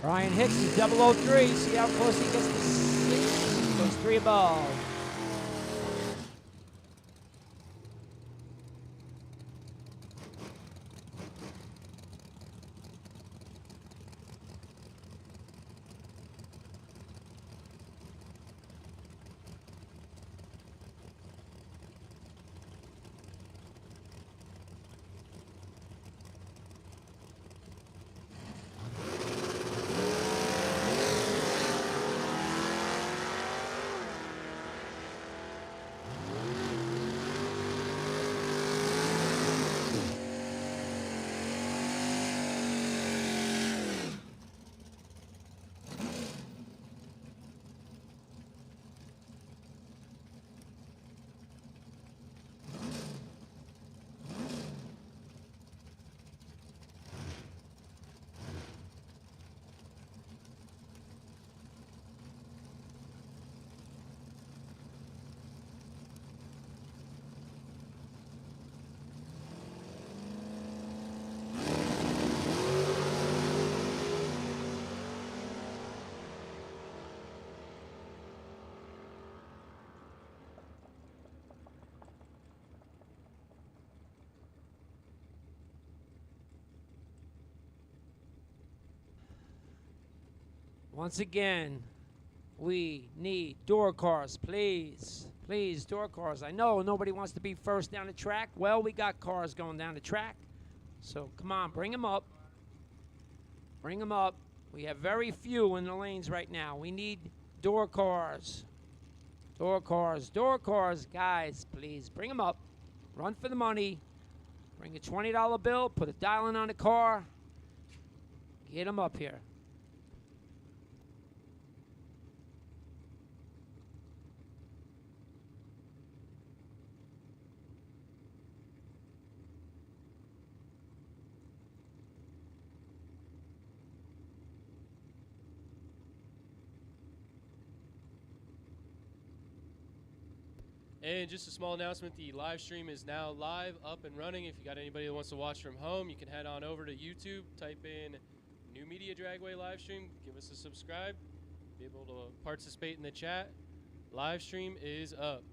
Brian Hicks is 003. See how close he gets to 6. Goes 3 above. Once again, we need door cars, please. Please, door cars. I know nobody wants to be first down the track. Well, we got cars going down the track. So come on, bring them up. Bring them up. We have very few in the lanes right now. We need door cars. Door cars, door cars. Guys, please, bring them up. Run for the money. Bring a $20 bill. Put a dialing on the car. Get them up here. And just a small announcement, the live stream is now live, up and running. If you got anybody that wants to watch from home, you can head on over to YouTube, type in Numidia Dragway live stream, give us a subscribe, be able to participate in the chat. Live stream is up.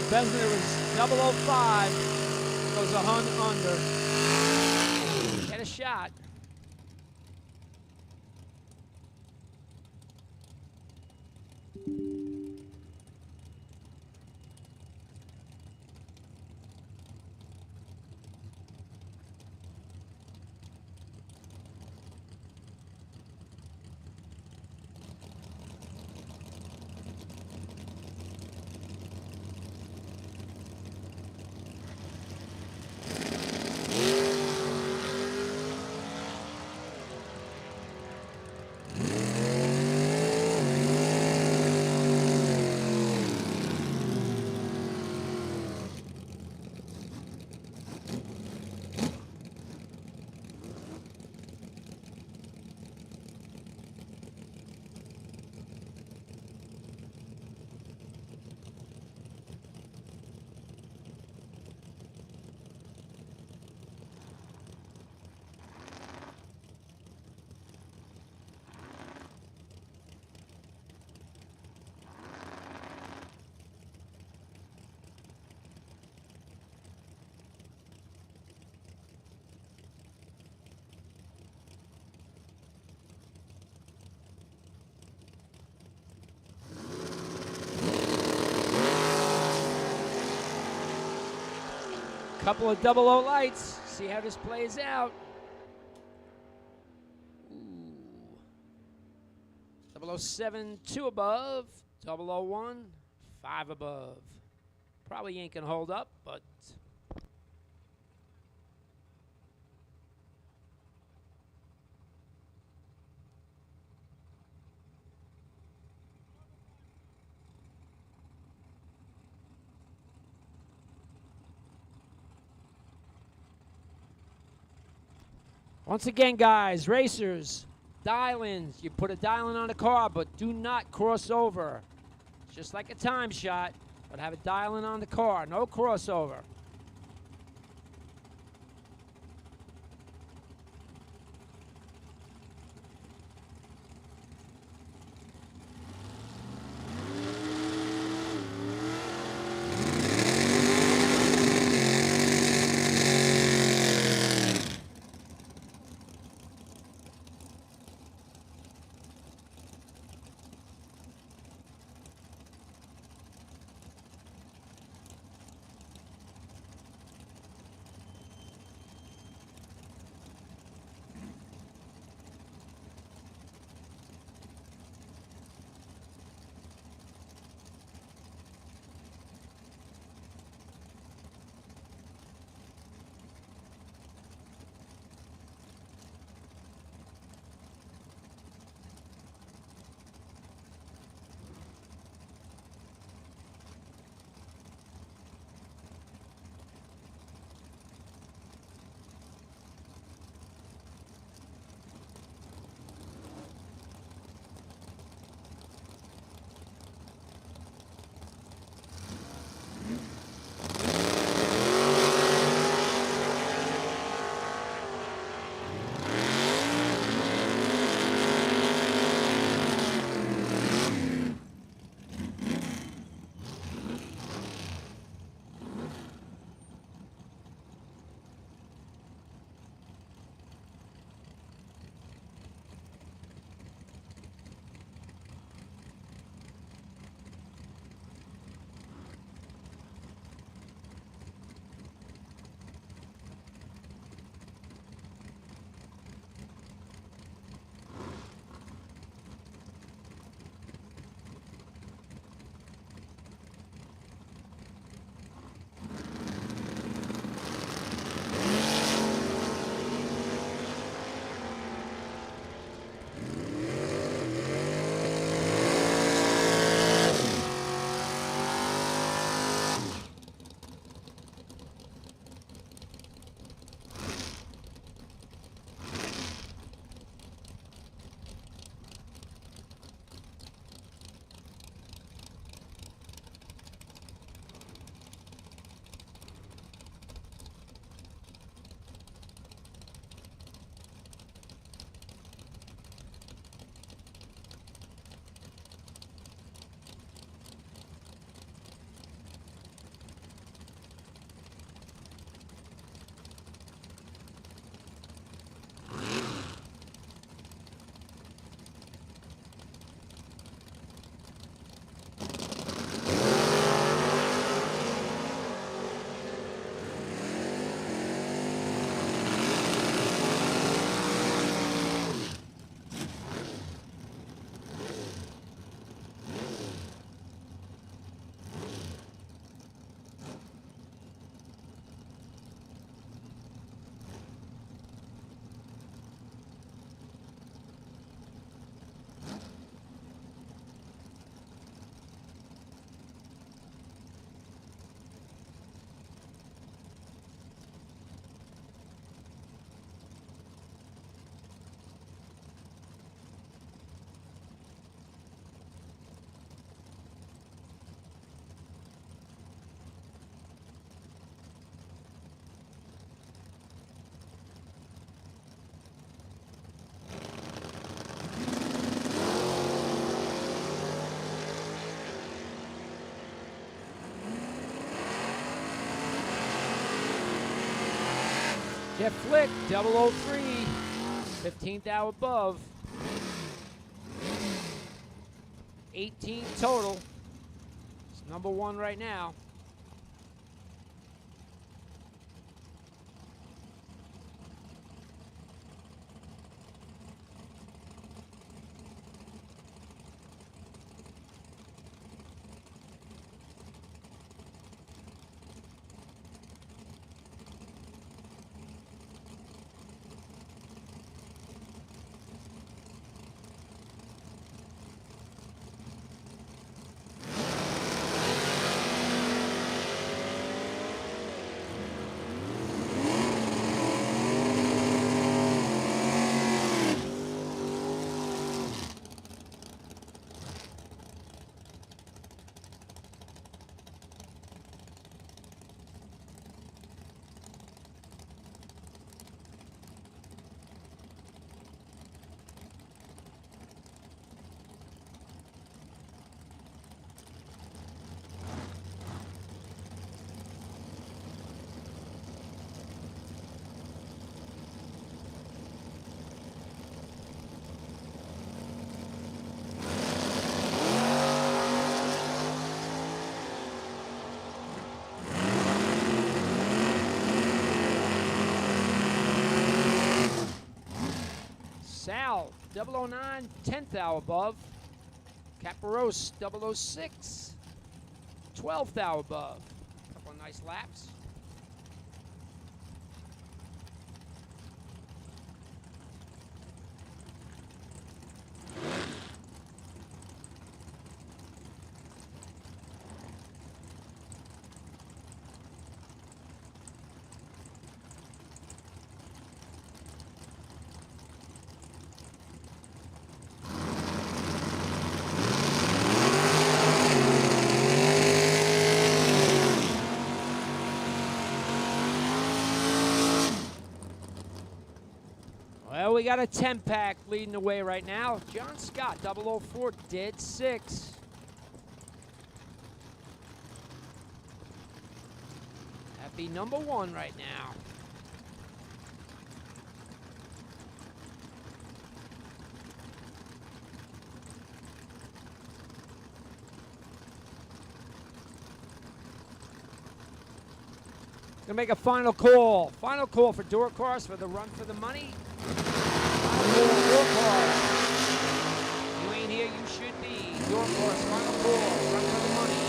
Besner was 005. Goes a hun under. Get a shot. Couple of 00 lights. See how this plays out. Ooh. 007, 2 above. 001, 5 above. Probably ain't gonna hold up, but once again, guys, racers, dial-ins. You put a dial-in on a car, but do not cross over. It's just like a time shot, but have a dial-in on the car. No crossover. Jeff Flick, 003, 15th hour above. 18 total. It's number one right now. Sal, 009, 10th hour above. Caparos, 006, 12th hour above. Couple of nice laps. Well, we got a 10-pack leading the way right now. John Scott, 004, dead 6. That'd be number 1 right now. Gonna make a final call. Final call for door cars for the run for the money. Final call, door cars. You ain't here, you should be. Door cars, final call, run for the money.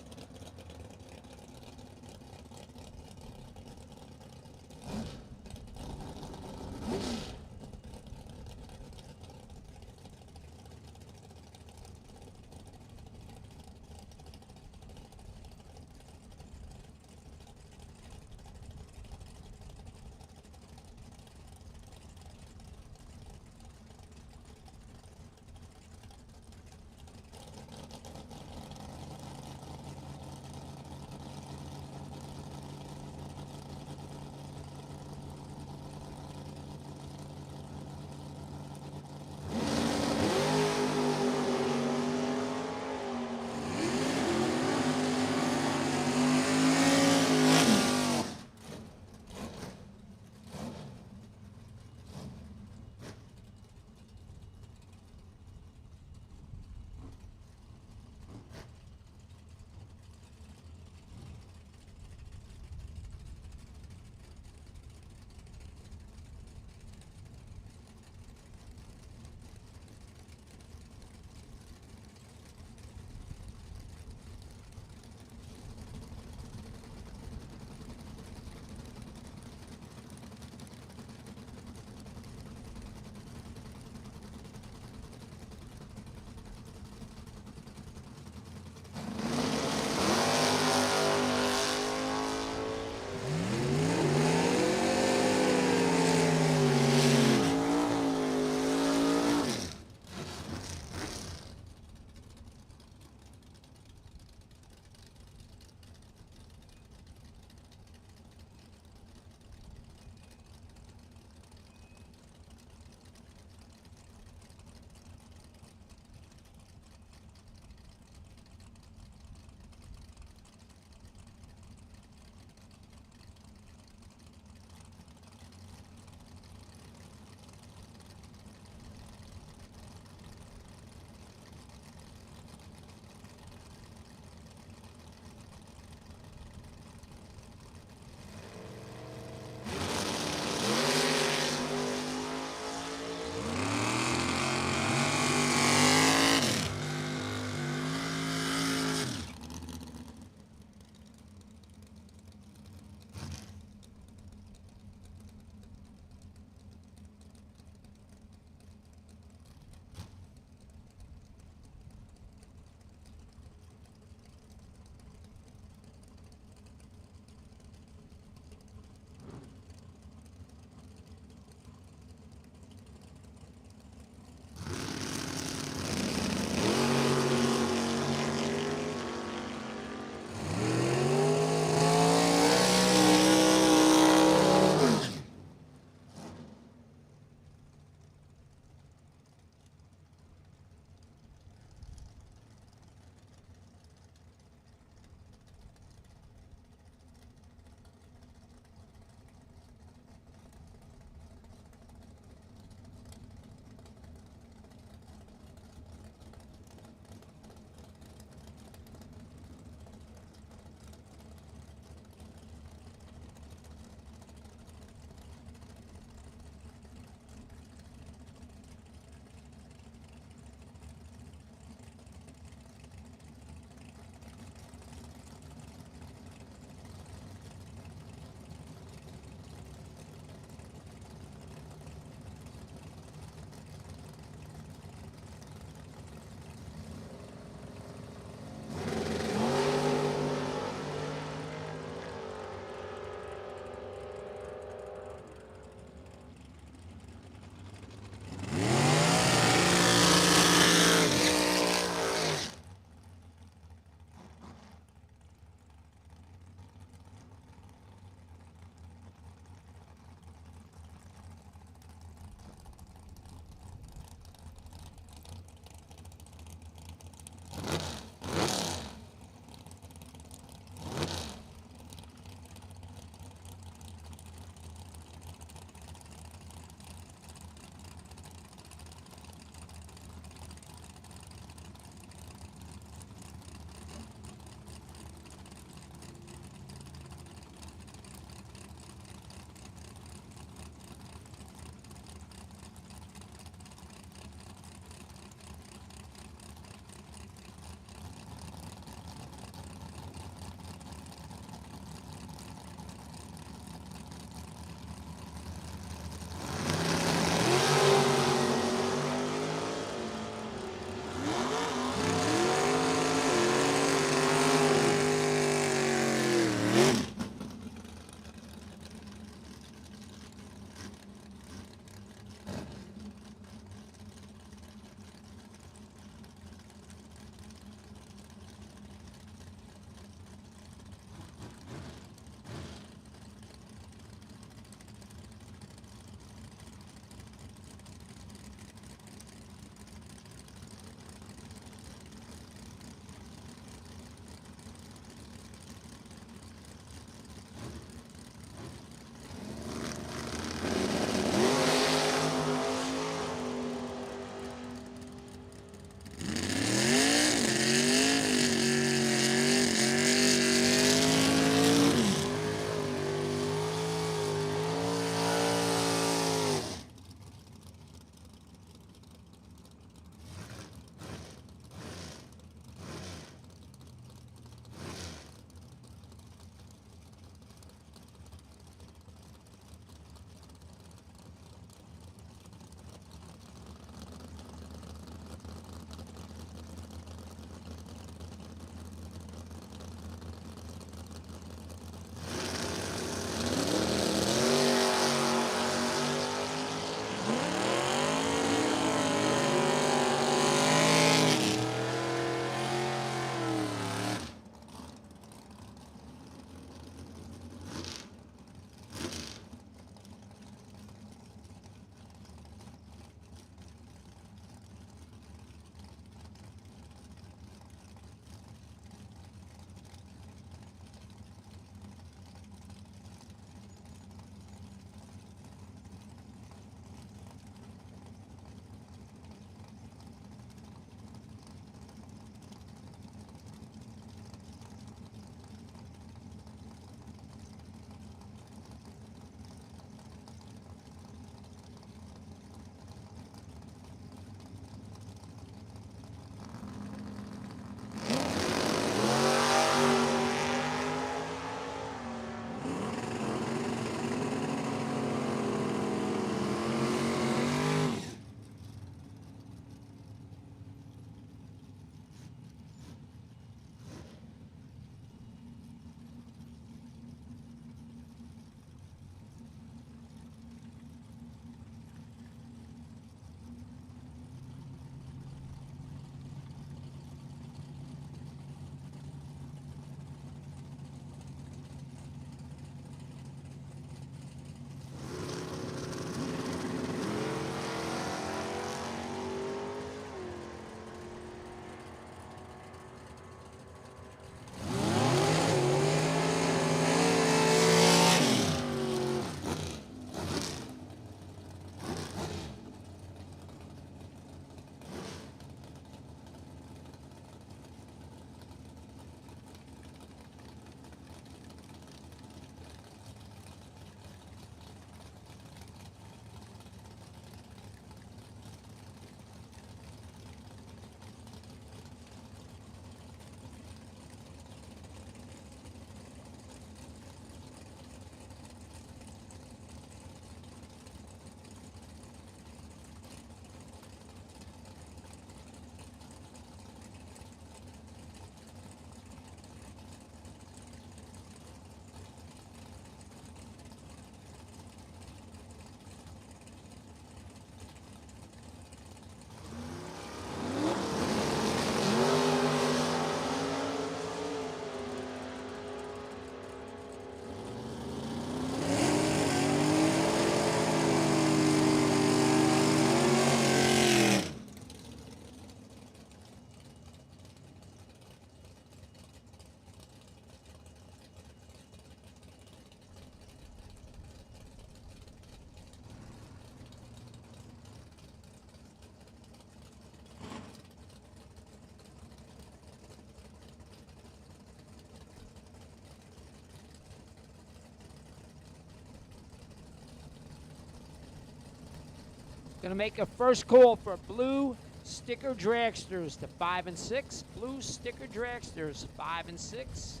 Gonna make a first call for blue sticker dragsters to 5 and 6. Blue sticker dragsters, 5 and 6.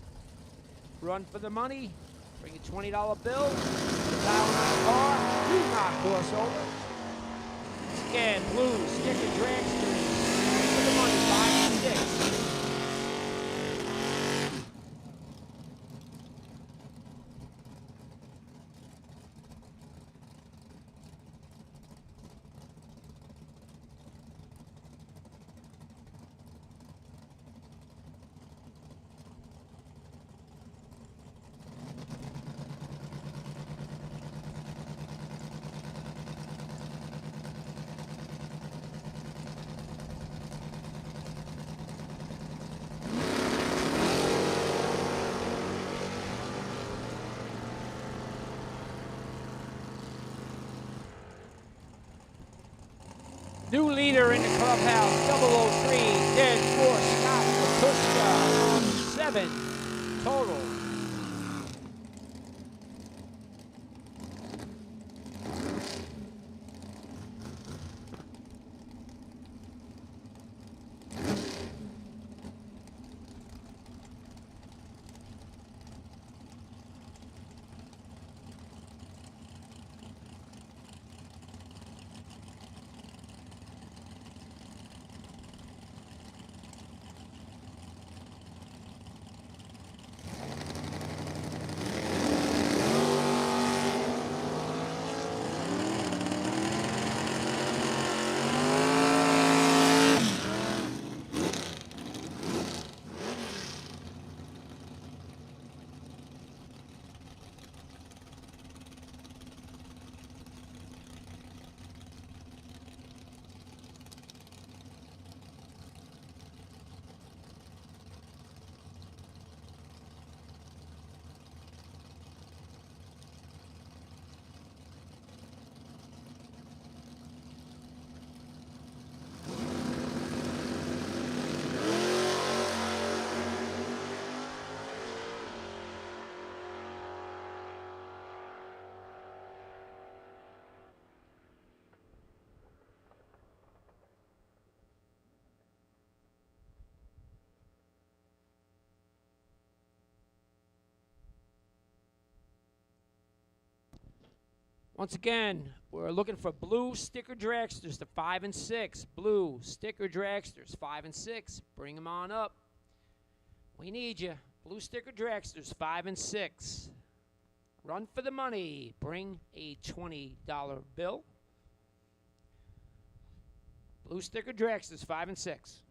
Run for the money. Bring a $20 bill. Dial on the car. Do not cross over. Again, blue sticker dragsters. Run for the money, 5 and 6. New leader in the clubhouse, 003, Dead Force Scott Matushka, 7 total. Once again, we're looking for blue sticker dragsters to 5 and 6. Blue sticker dragsters, 5 and 6. Bring them on up. We need you. Blue sticker dragsters, 5 and 6. Run for the money. Bring a $20 bill. Blue sticker dragsters, 5 and 6.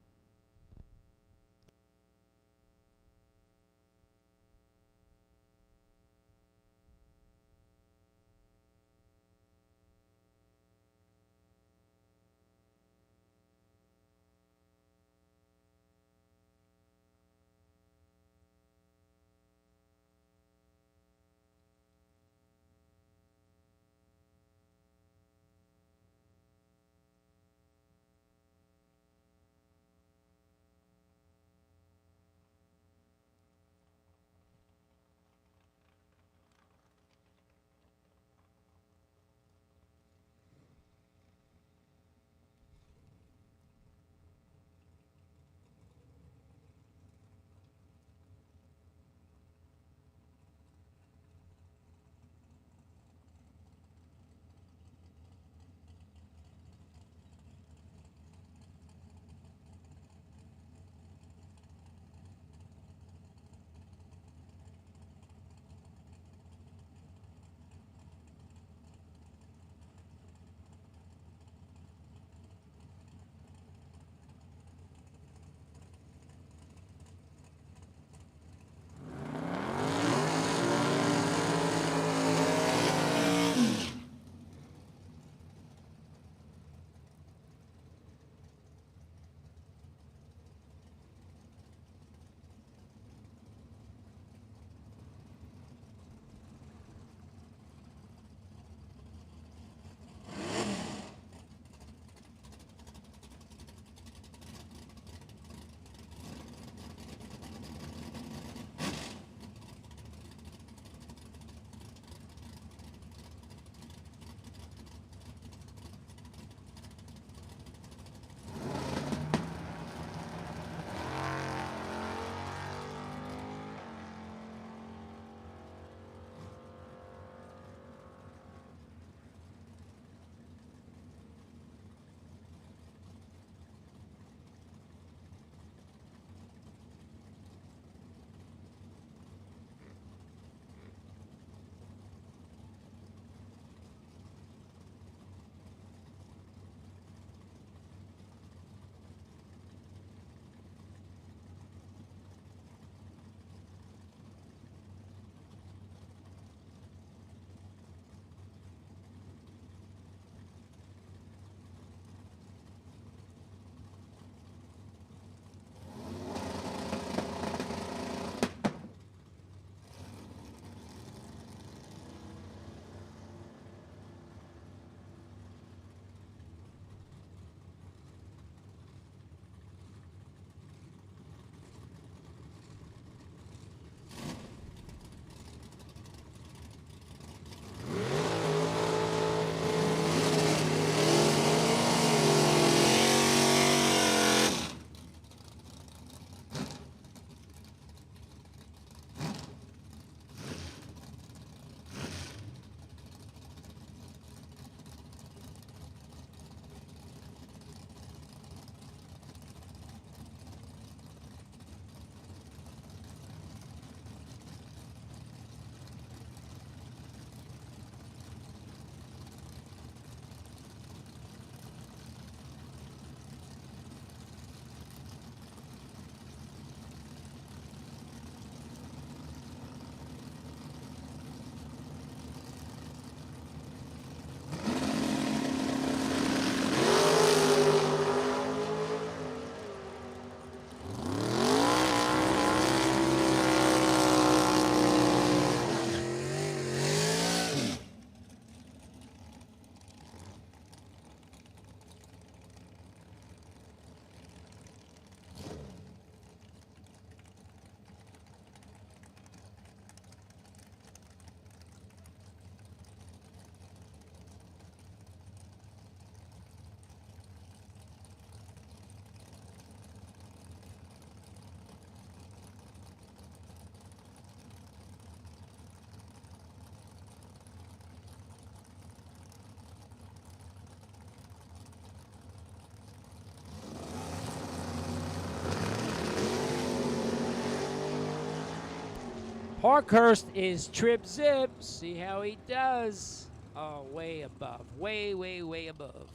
Parkhurst is trip zip. See how he does. Oh, way above. Way, way, way above.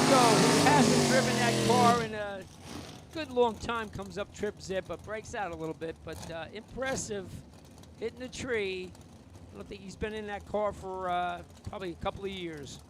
Who hasn't driven that car in a good long time, comes up trip zip, but breaks out a little bit. But impressive, hitting the tree. I don't think he's been in that car for probably a couple of years.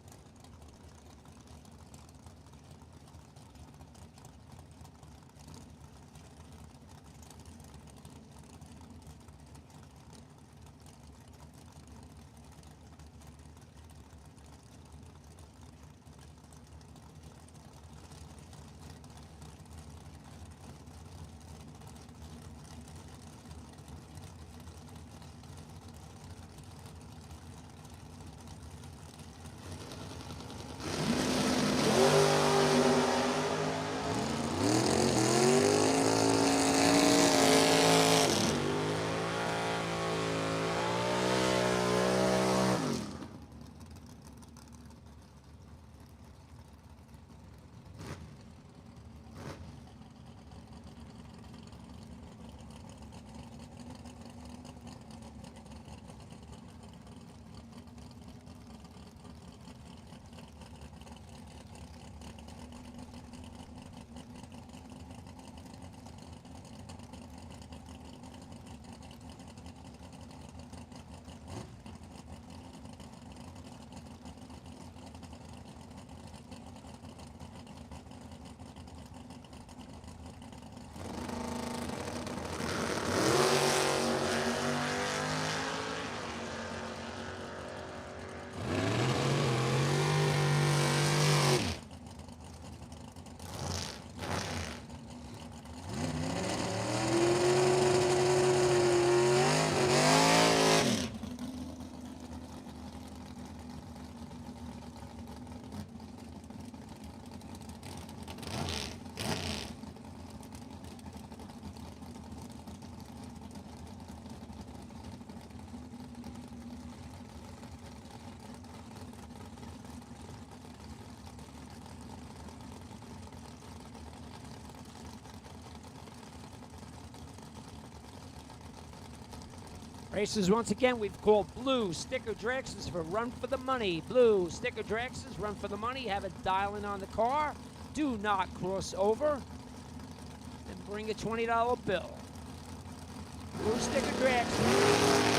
Racers, once again, we've called blue sticker dragsters for Run for the Money. Blue sticker dragsters, Run for the Money. Have it dialing on the car. Do not cross over. And bring a $20 bill. Blue sticker dragsters.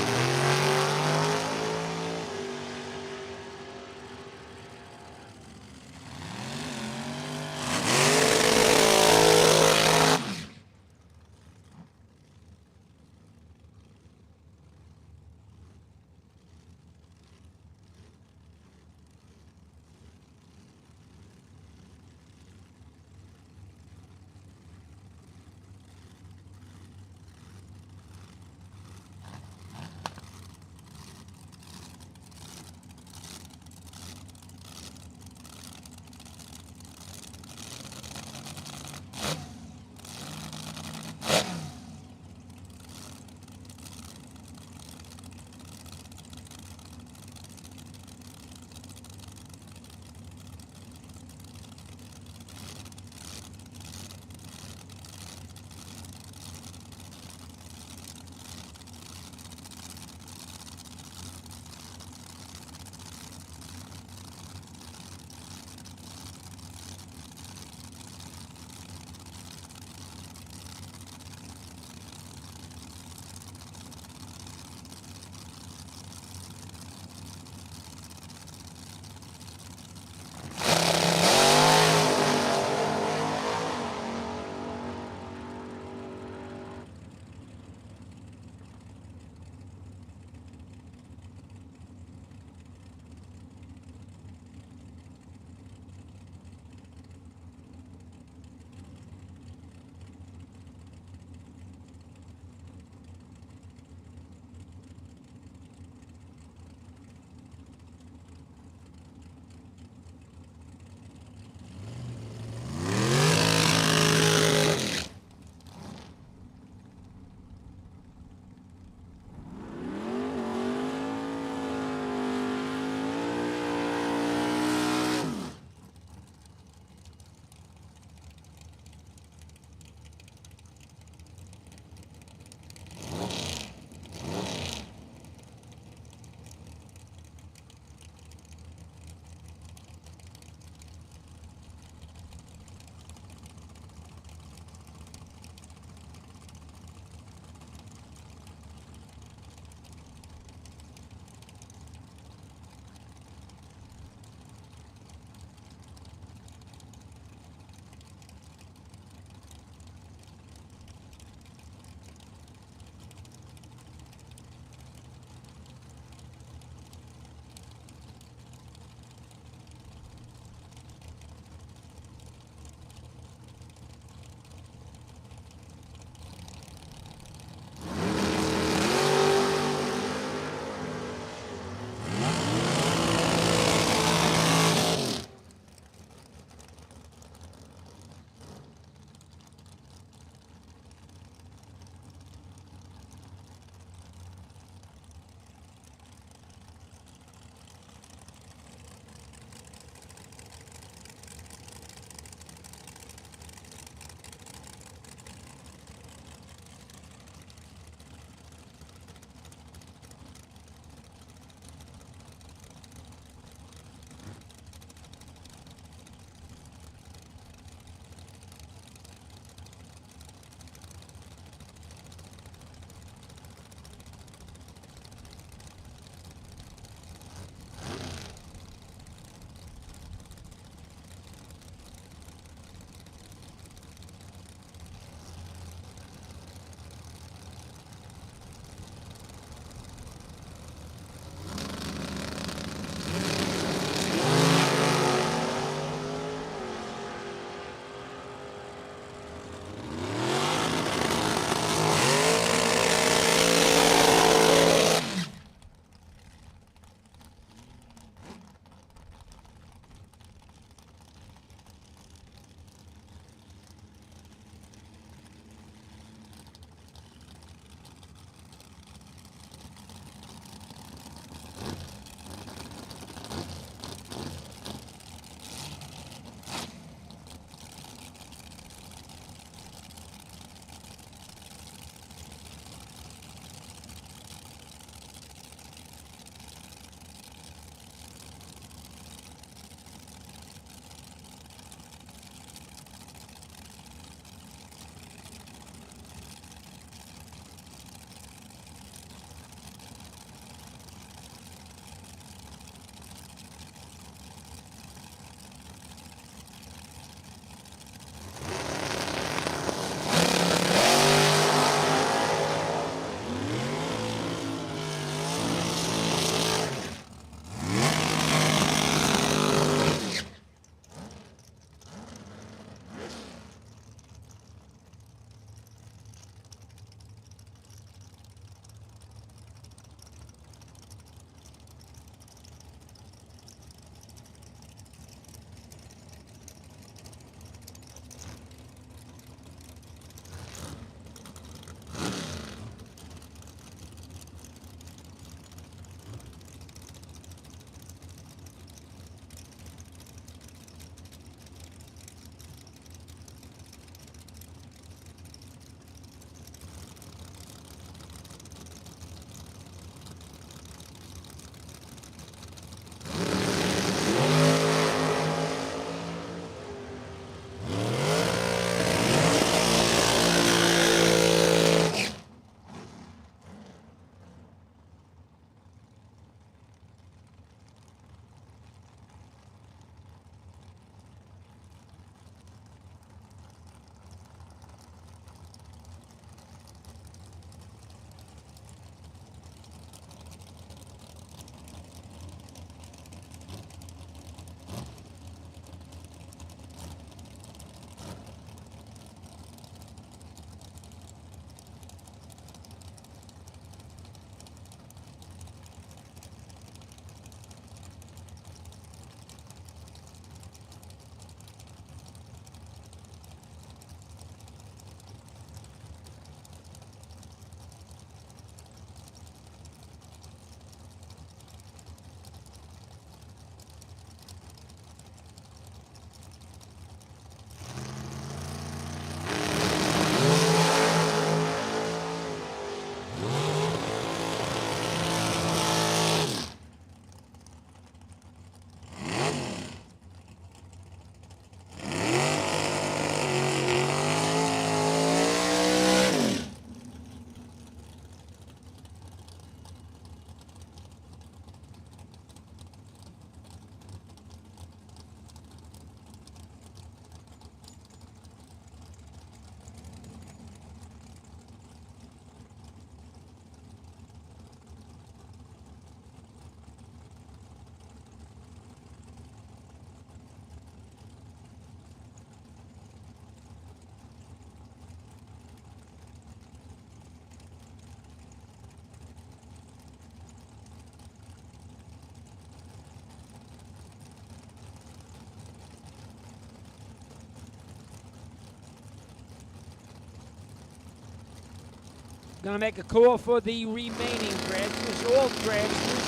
Gonna make a call for the remaining dragsters. All dragsters.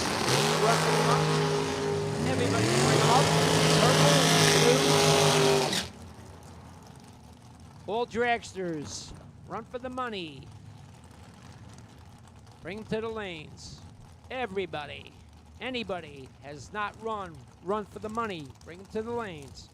Run for the money. Everybody bring them up. Purple, blue. All dragsters. Run for the money. Bring them to the lanes. Everybody. Anybody has not run for the money. Bring them to the lanes.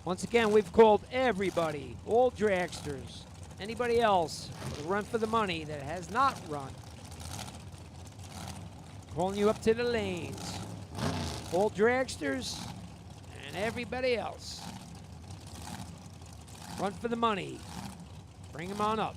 Once again, we've called everybody, all dragsters, anybody else to run for the money that has not run. Calling you up to the lanes. All dragsters and everybody else. Run for the money. Bring them on up.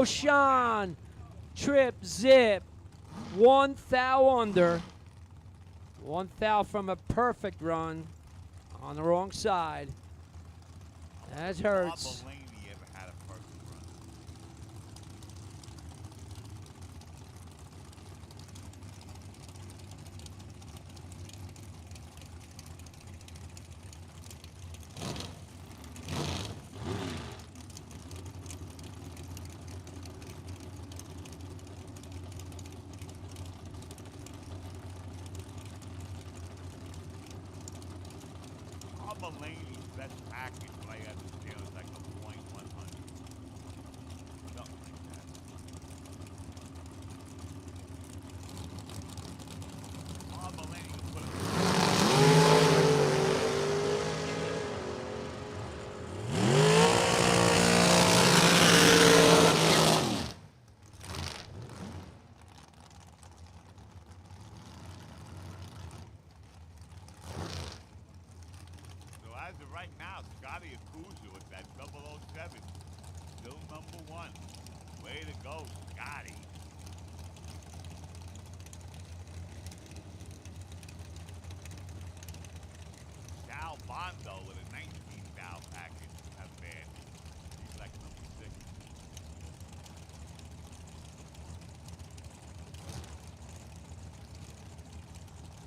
go, Sean. Trip, zip. 1 thou under. 1 thou from a perfect run on the wrong side. That hurts. Bob Mulaney ever had a perfect run. Bob Mulaney's best package, what I understand, is like a .100. Something like that. Bob Mulaney will put So as of right now, Scotty Akuza with that 007, still #1. Way to go, Scotty. Sal Bondo with a 19 thou package. Not bad. He's like #6.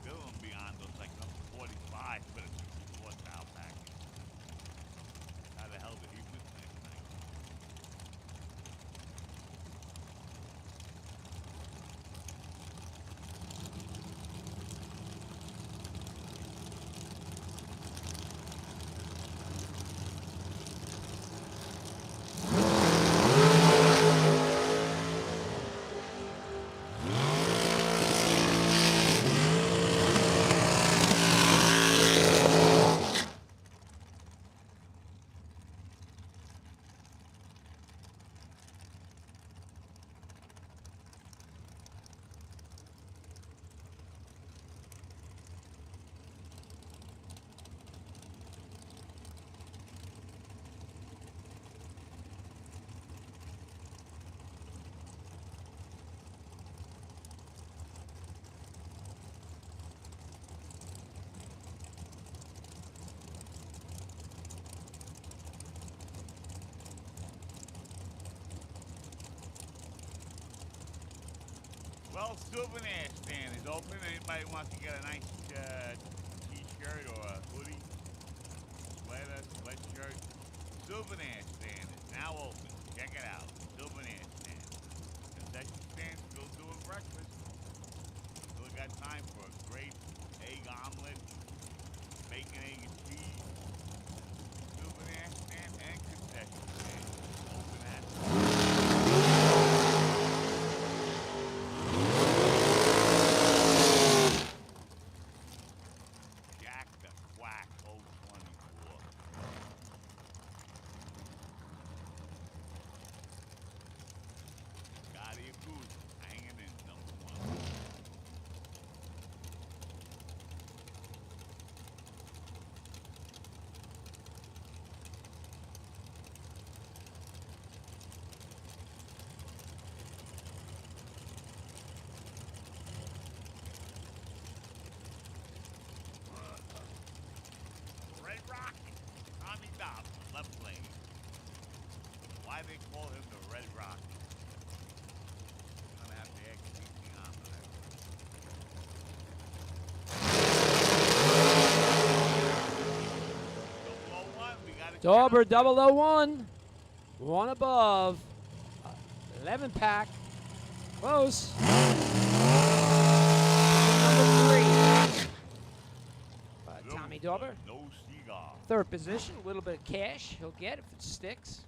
Dylan Biondo's like #45 with a 64 thou package. How the hell did he miss last night? Well, souvenir stand is open. Anybody wants to get a nice t-shirt or a hoodie, sweater, sweatshirt, souvenir stand is now open. Check it out. Souvenir stand. Concession stand still doing breakfast. Still got time for a great egg omelet, bacon, egg, and cheese. Souvenir stand and concession stand. Open at Jack the Quack 024. Scotty Akuza hanging in #1. Red Rocket, Tommy Dobbs, left lane. Why they call him the Red Rocket? I'm gonna have to ask anything on that. 001, we got a Dauber challenge. 001. 1 above. 11 pack. Close. Number 3. By Tommy Dauber. No cigar. 3rd position. A little bit of cash he'll get if it sticks.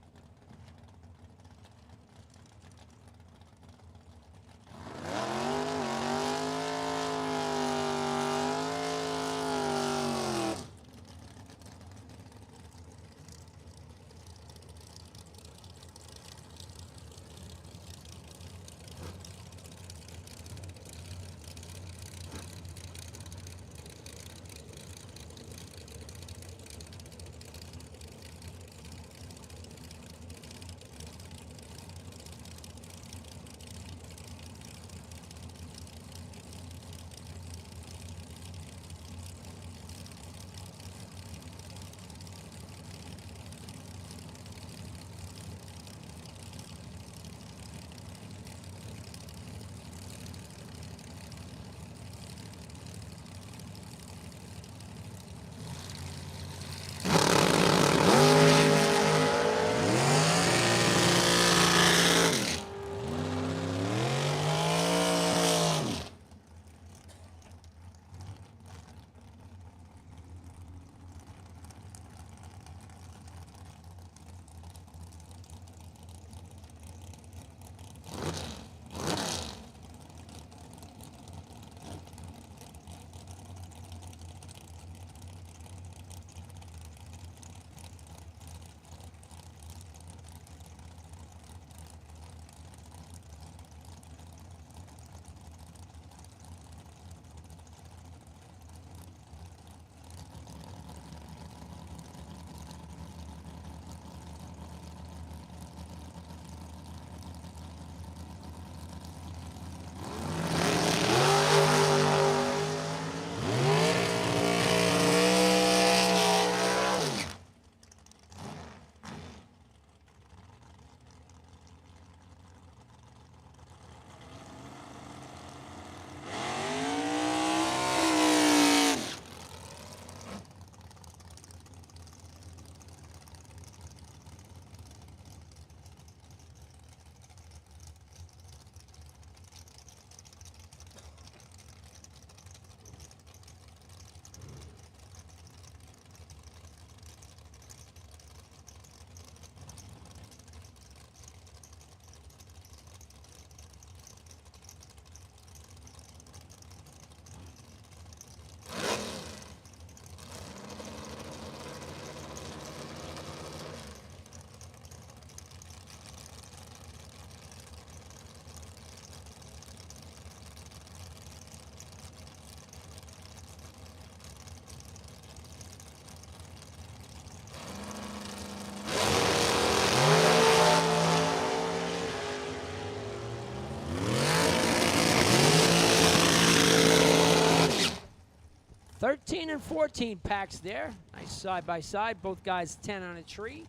13 and 14 packs there. Nice side by side. Both guys 10 on a tree.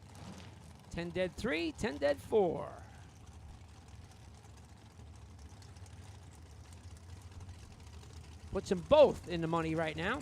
10 dead 3, 10 dead 4. Puts them both in the money right now.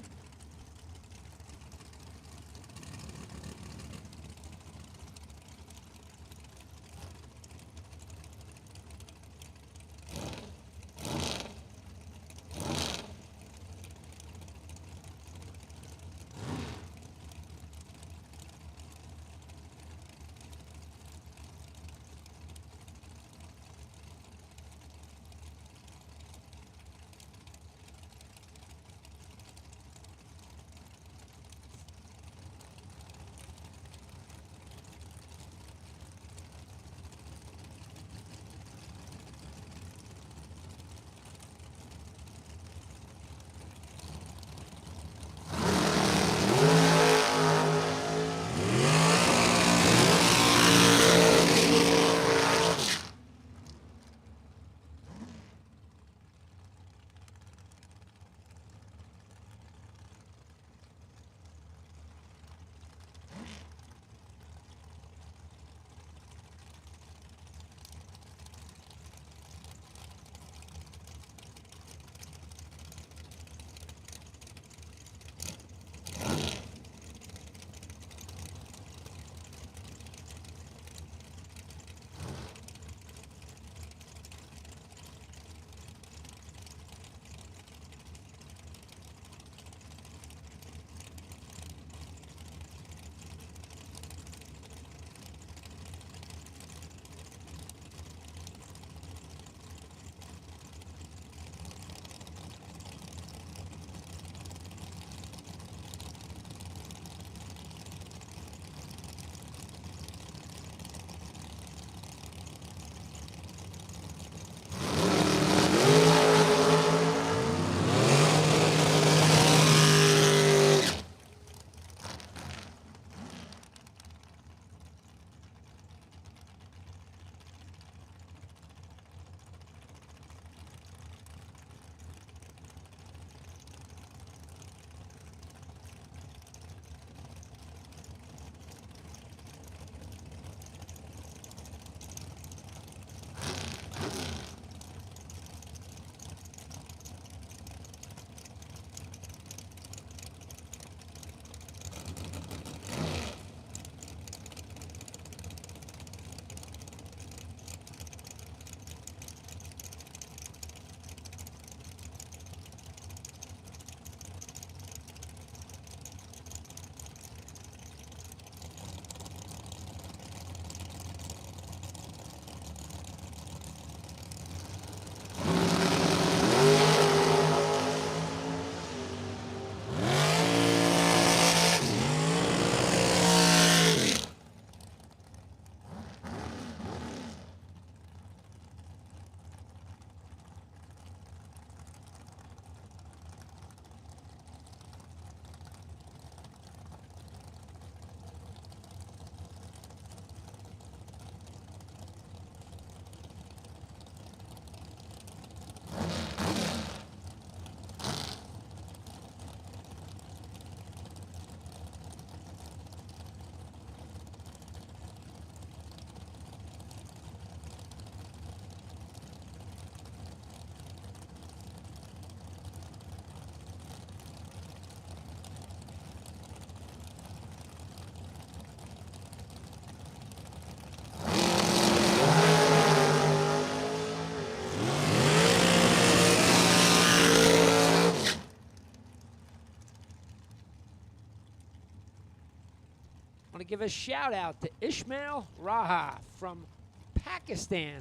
I want to give a shout out to Ishmael Raha from Pakistan,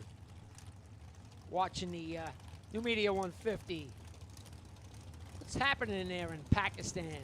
watching the Numidia 150. What's happening there in Pakistan?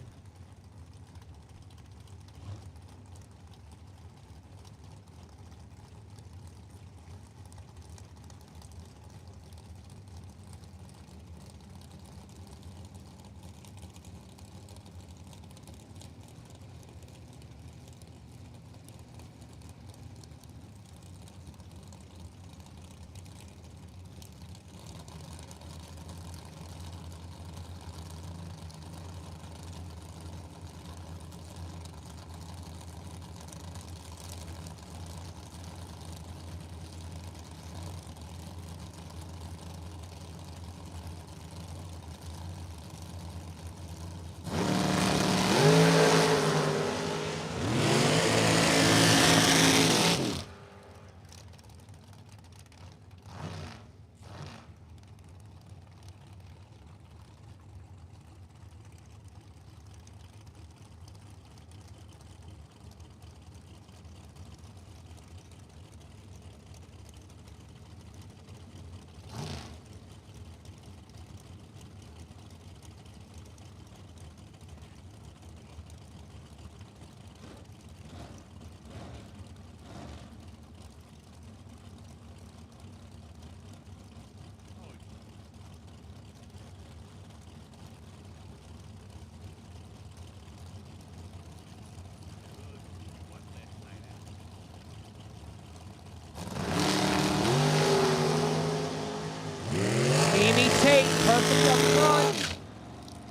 does some jumping runs.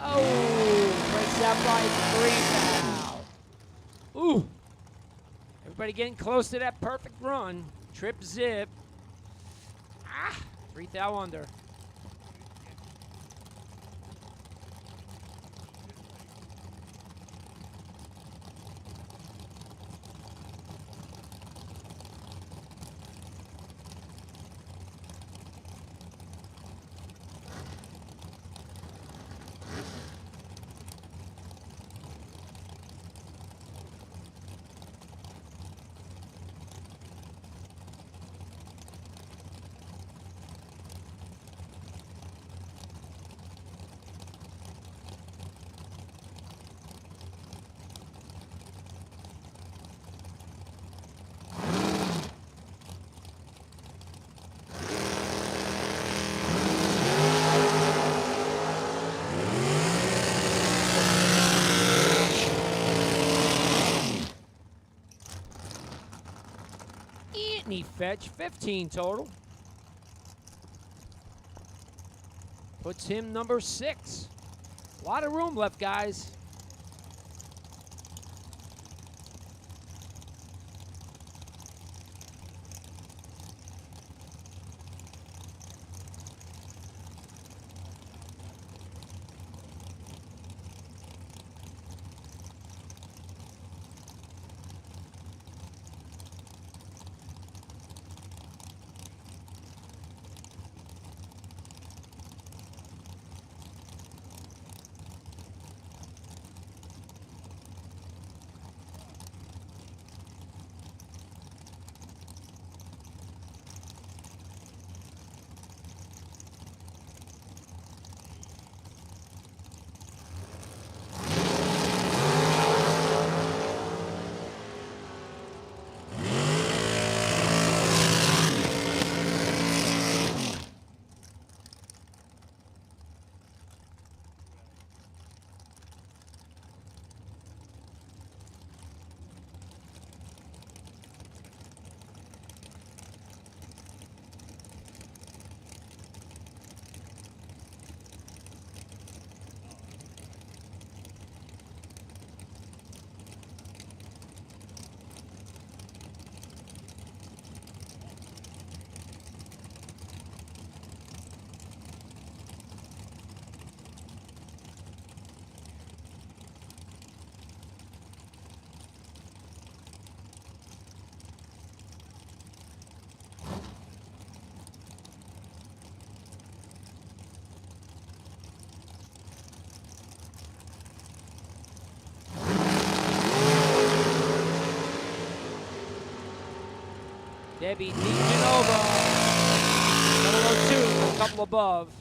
Oh, breaks out by 3 now. Ooh. Everybody getting close to that perfect run. Trip zip. 3 thou under. And he fetched 15 total. Puts him number 6. A lot of room left, guys. Debbie deep and over. 002, a couple above.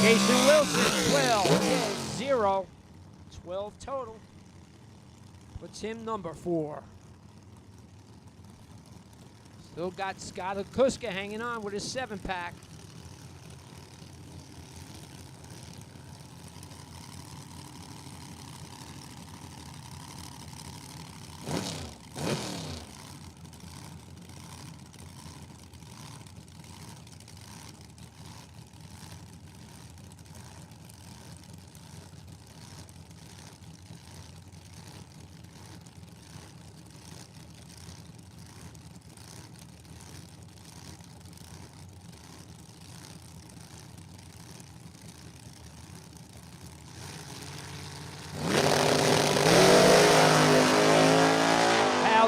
Jason Wilson, 12, dead, 0. 12 total. Puts him number 4. Still got Scott Akuska hanging on with his 7-pack.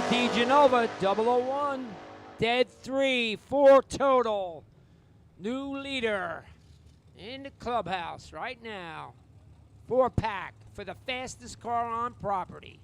DeGenova, 001, dead 3, 4 total. New leader in the clubhouse right now. 4-pack for the fastest car on property.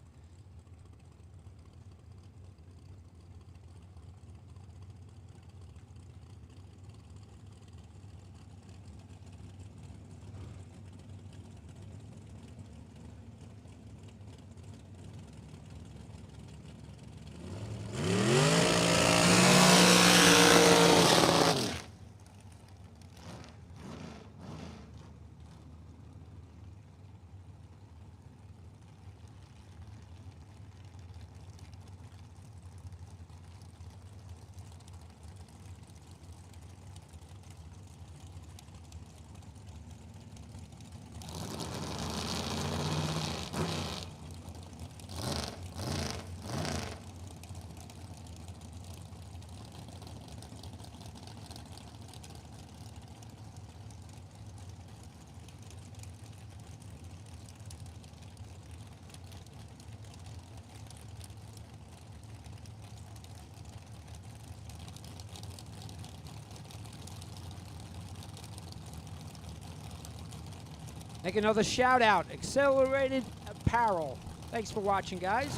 Make another shout out, Accelerated Apparel. Thanks for watching, guys.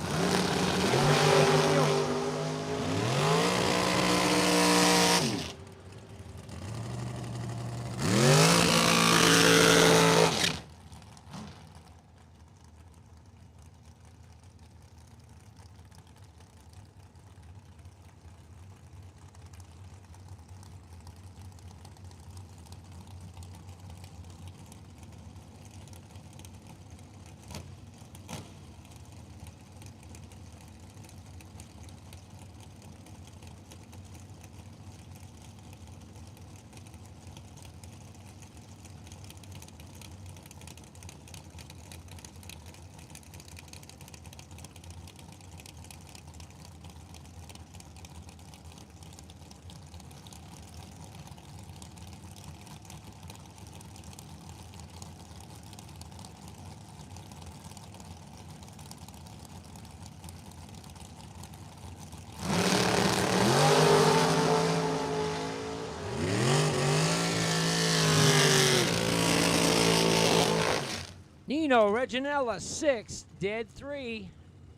Nino Reginella, 6, dead 3,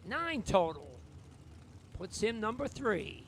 9 total. Puts him number 3.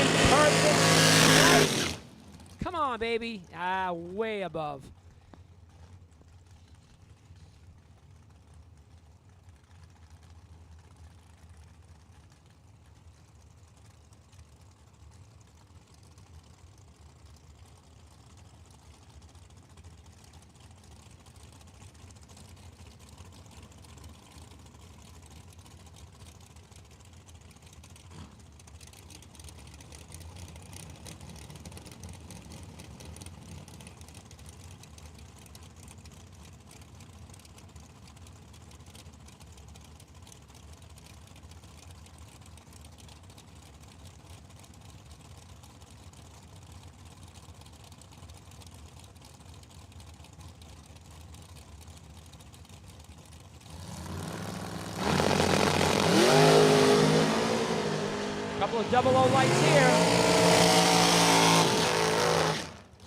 in, perfect. Nice. Come on, baby. Ah, way above. Couple of double O lights here.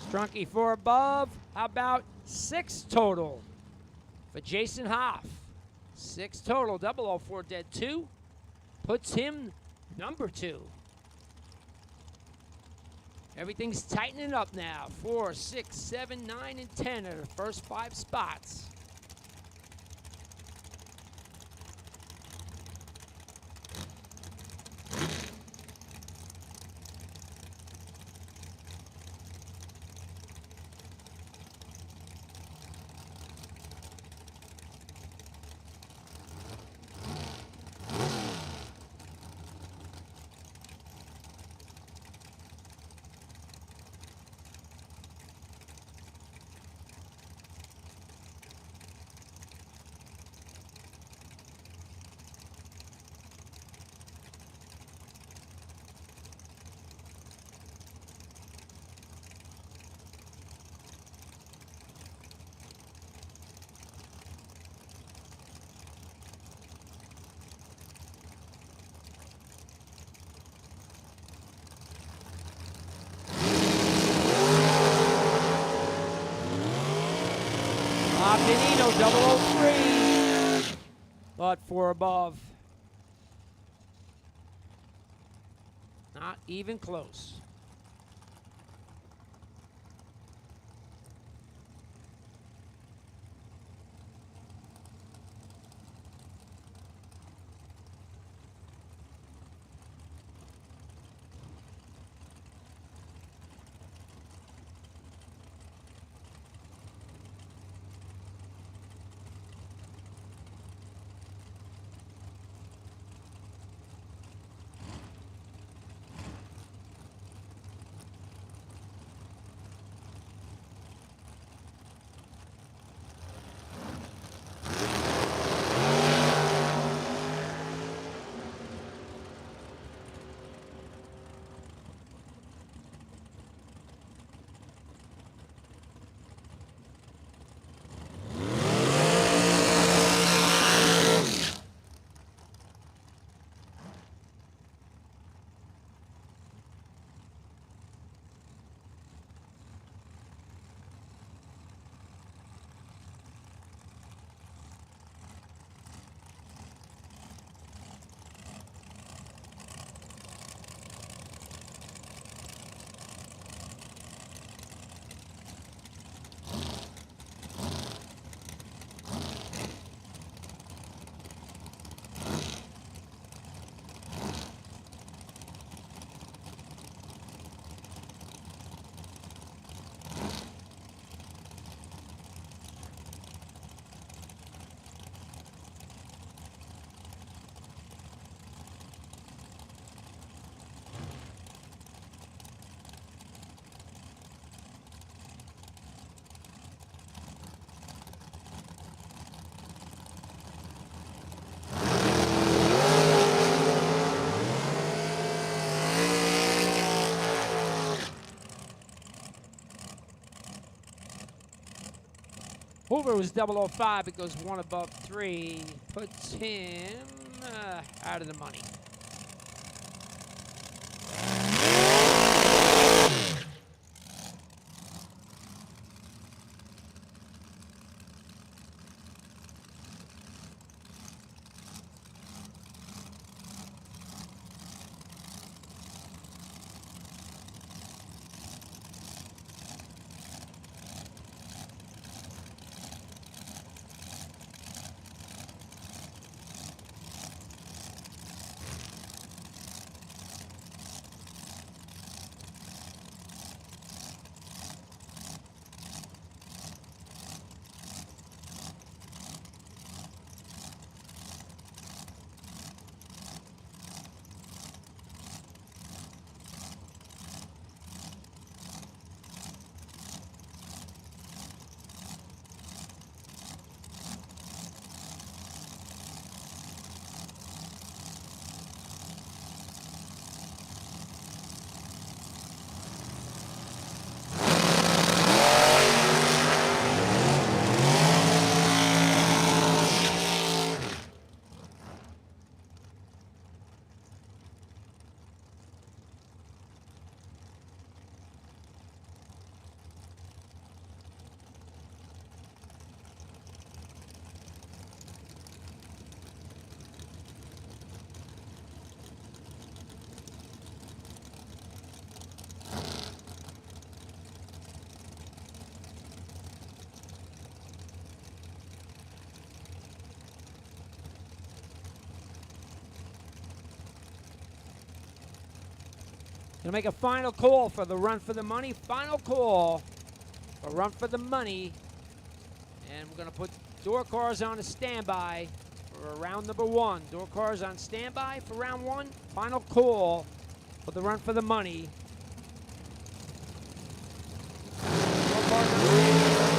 Strunky 4 above. How about 6 total for Jason Hoff? 6 total. 004 dead 2 puts him number 2. Everything's tightening up now. 4, 6, 7, 9, and 10 are the first 5 spots. Benino 003, but 4 above. Not even close. Hoover was 005. It goes 1 above 3. Puts him out of the money. Gonna make a final call for the run for the money. Final call for run for the money. And we're gonna put door cars on a standby for round number 1. Door cars on standby for round 1. Final call for the run for the money. Door cars on standby.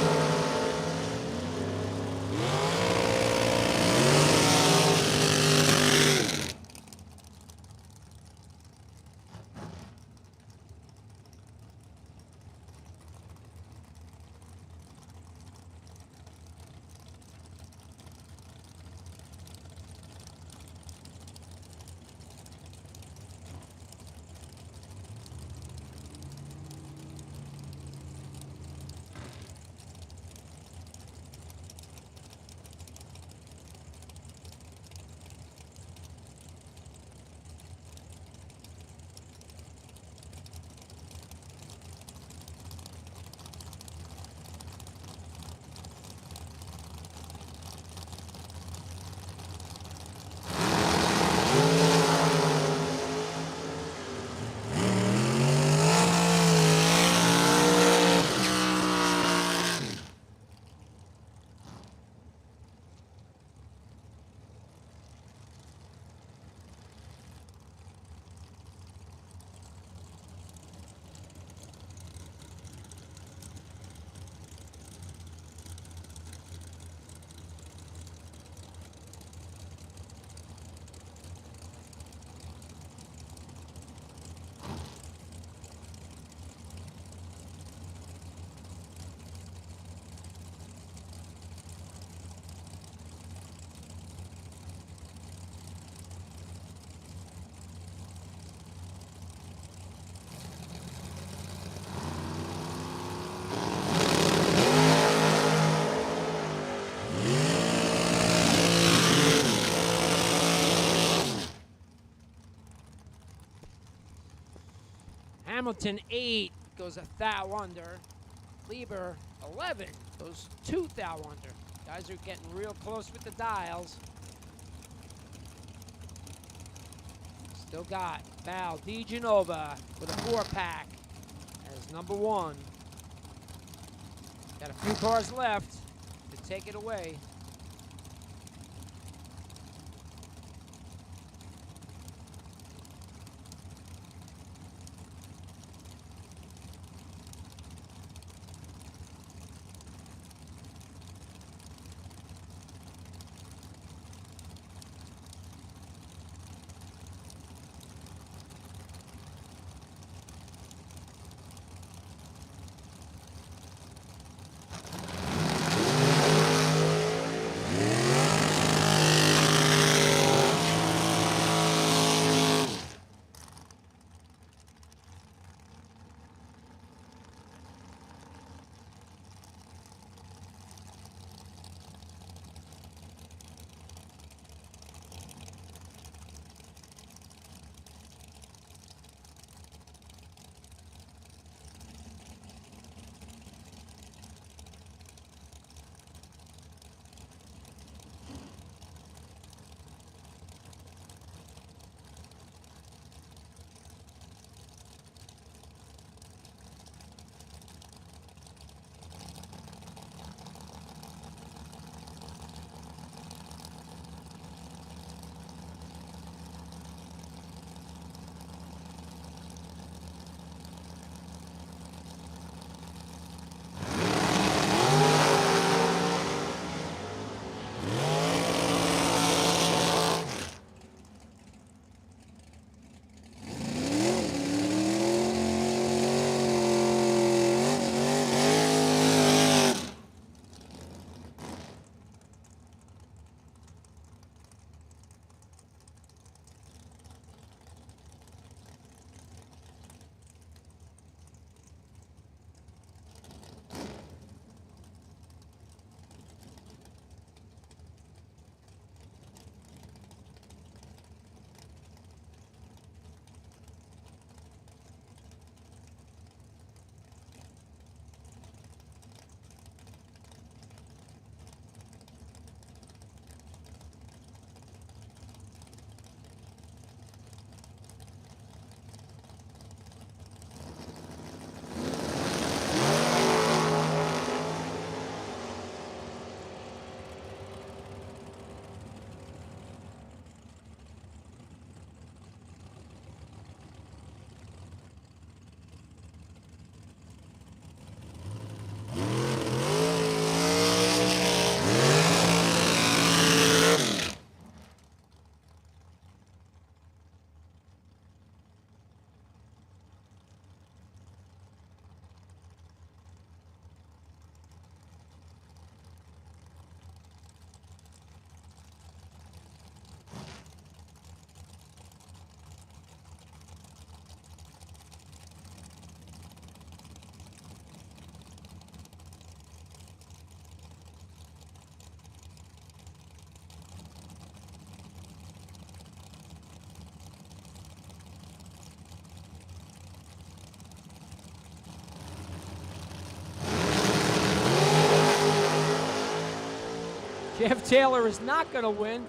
Hamilton 8 goes a thou under. Lieber 11 goes 2 thou under. Guys are getting real close with the dials. Still got Val DeGenova with a 4-pack as number 1. Got a few cars left to take it away. Jeff Taylor is not going to win.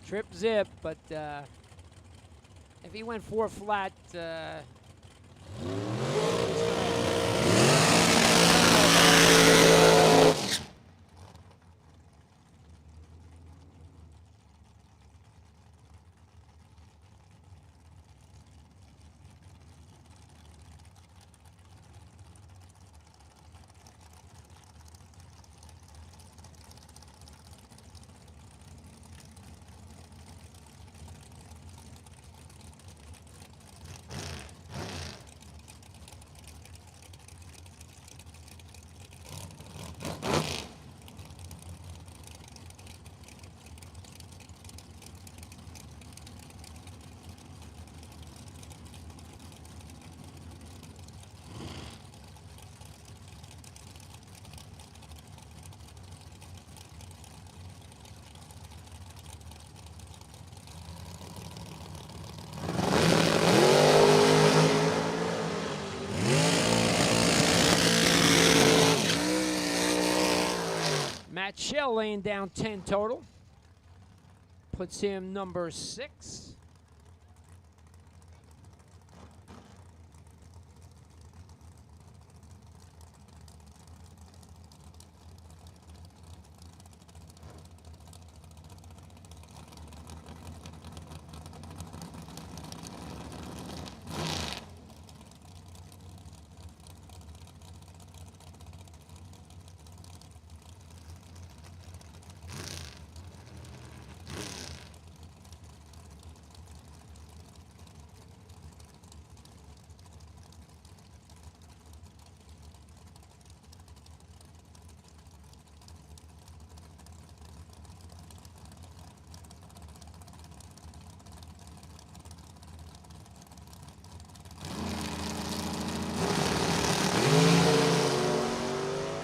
Trip zip, but if he went 4 flat, Matt Shell laying down 10 total. Puts him number 6.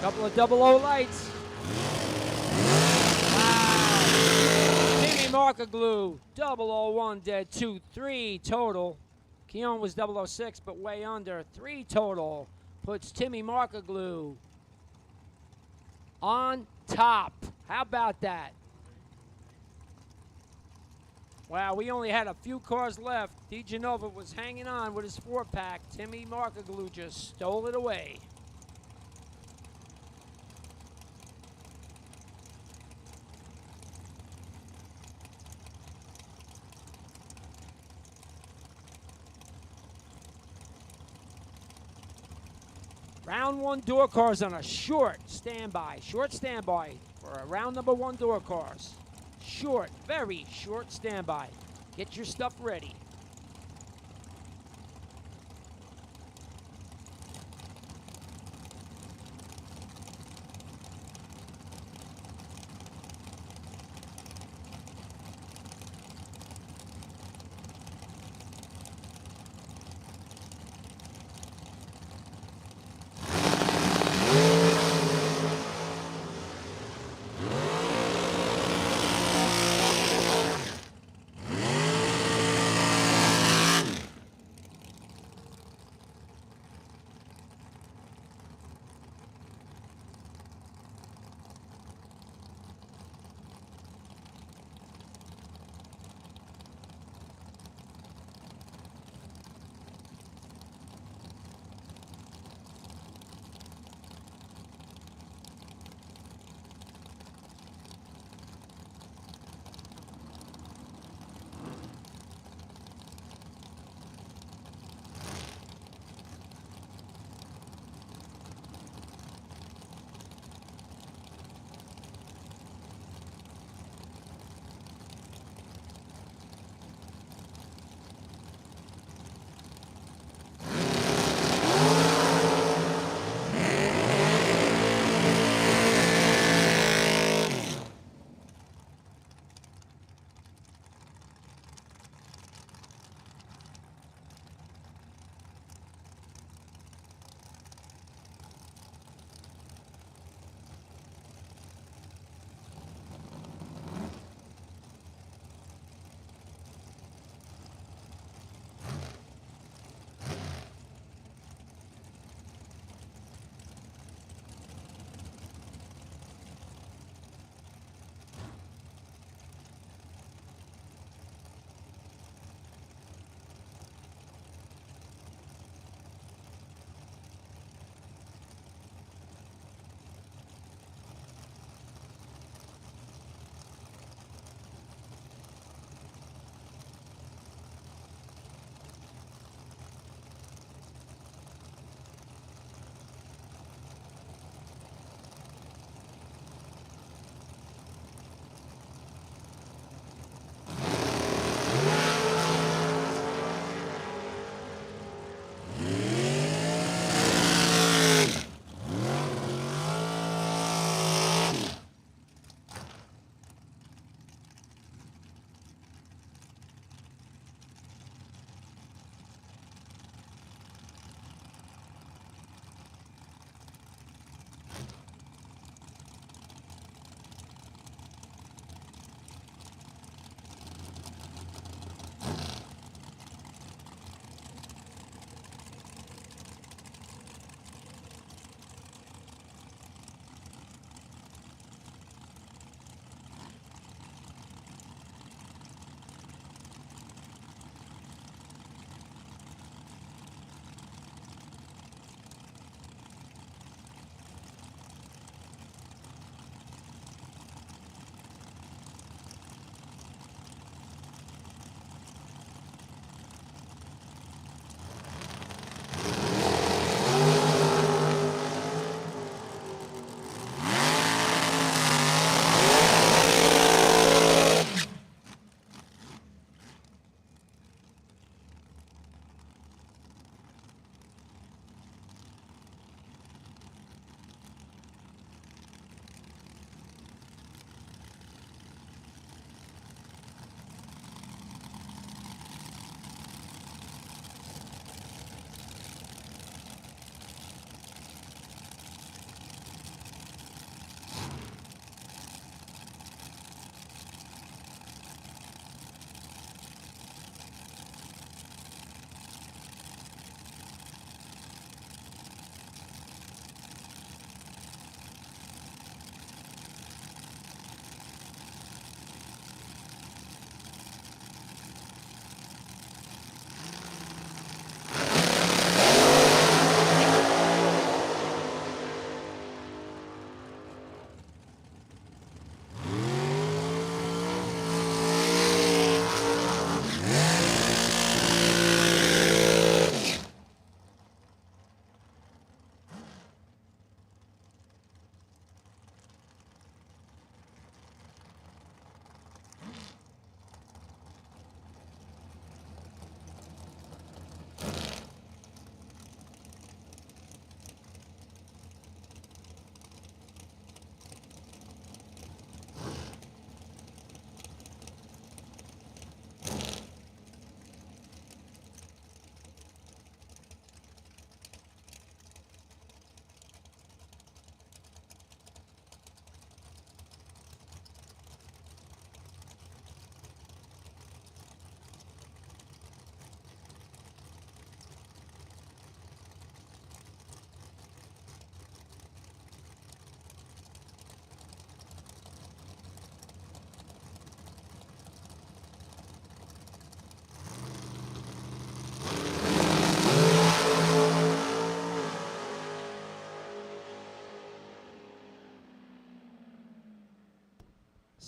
Couple of 00 lights. Wow. Timmy Markaglu, 001 dead, 2-3 total. Keon was 006, but way under. 3 total. Puts Timmy Markaglu on top. How about that? Wow, we only had a few cars left. DeGenova was hanging on with his 4-pack. Timmy Markaglu just stole it away. Round 1 door cars on a short standby for a round number 1 door cars. Short, very short standby. Get your stuff ready.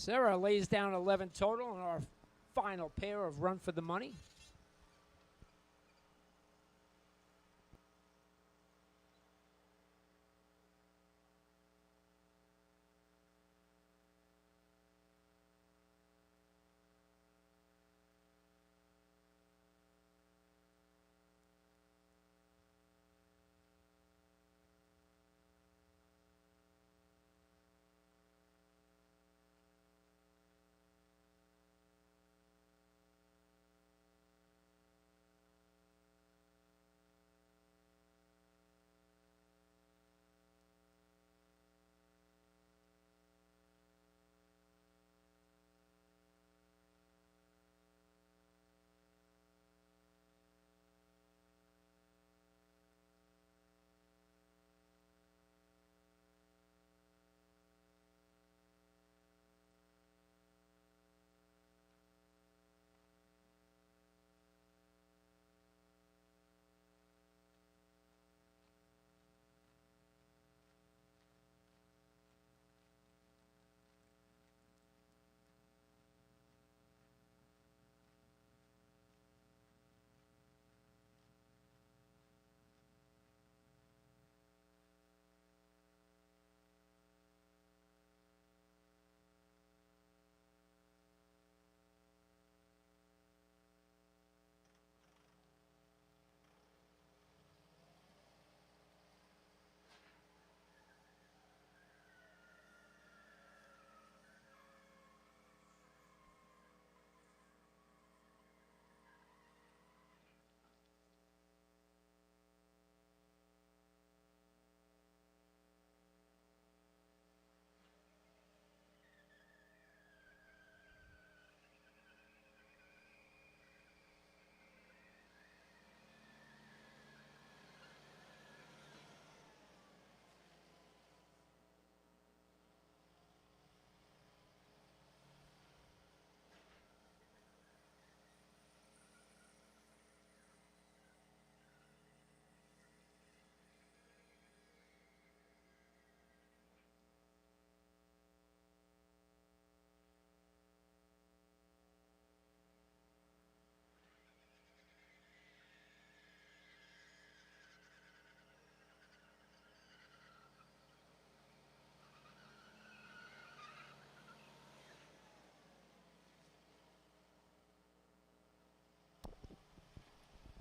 Sarah lays down 11 total on our final pair of Run for the Money.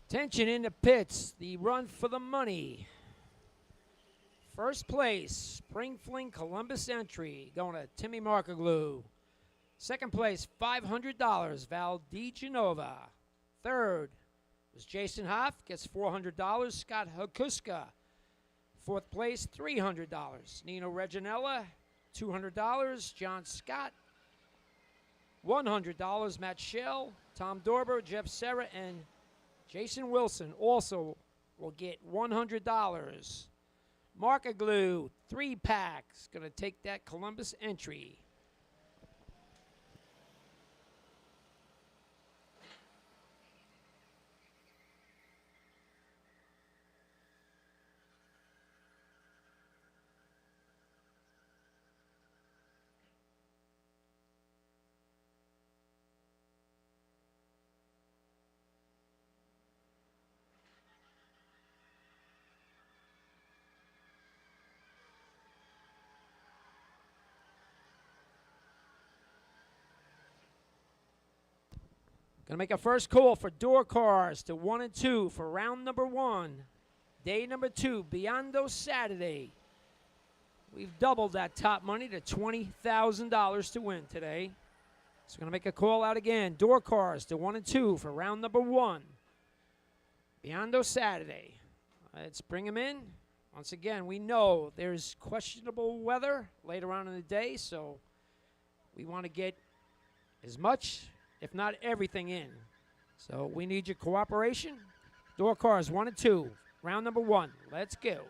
Tension in the pits. The Run for the Money. First place, Spring Fling Columbus entry, going to Timmy Markoglu. Second place, $500, Val DiGenova. Third was Jason Hoff, gets $400, Scott Hakuska. Fourth place, $300. Nino Reginella, $200. John Scott, $100. Matt Schell, Tom Dorber, Jeff Serra, and Jason Wilson also will get $100. Markoglu, 3-packs, going to take that Columbus entry. Going to make a first call for door cars to 1 and 2 for round number 1. Day number 2, Biondo Saturday. We've doubled that top money to $20,000 to win today. So going to make a call out again. Door cars to 1 and 2 for round number 1. Biondo Saturday. Let's bring them in. Once again, we know there's questionable weather later on in the day, so we want to get as much, if not everything, in. So we need your cooperation. Door cars 1 and 2. Round number 1. Let's go.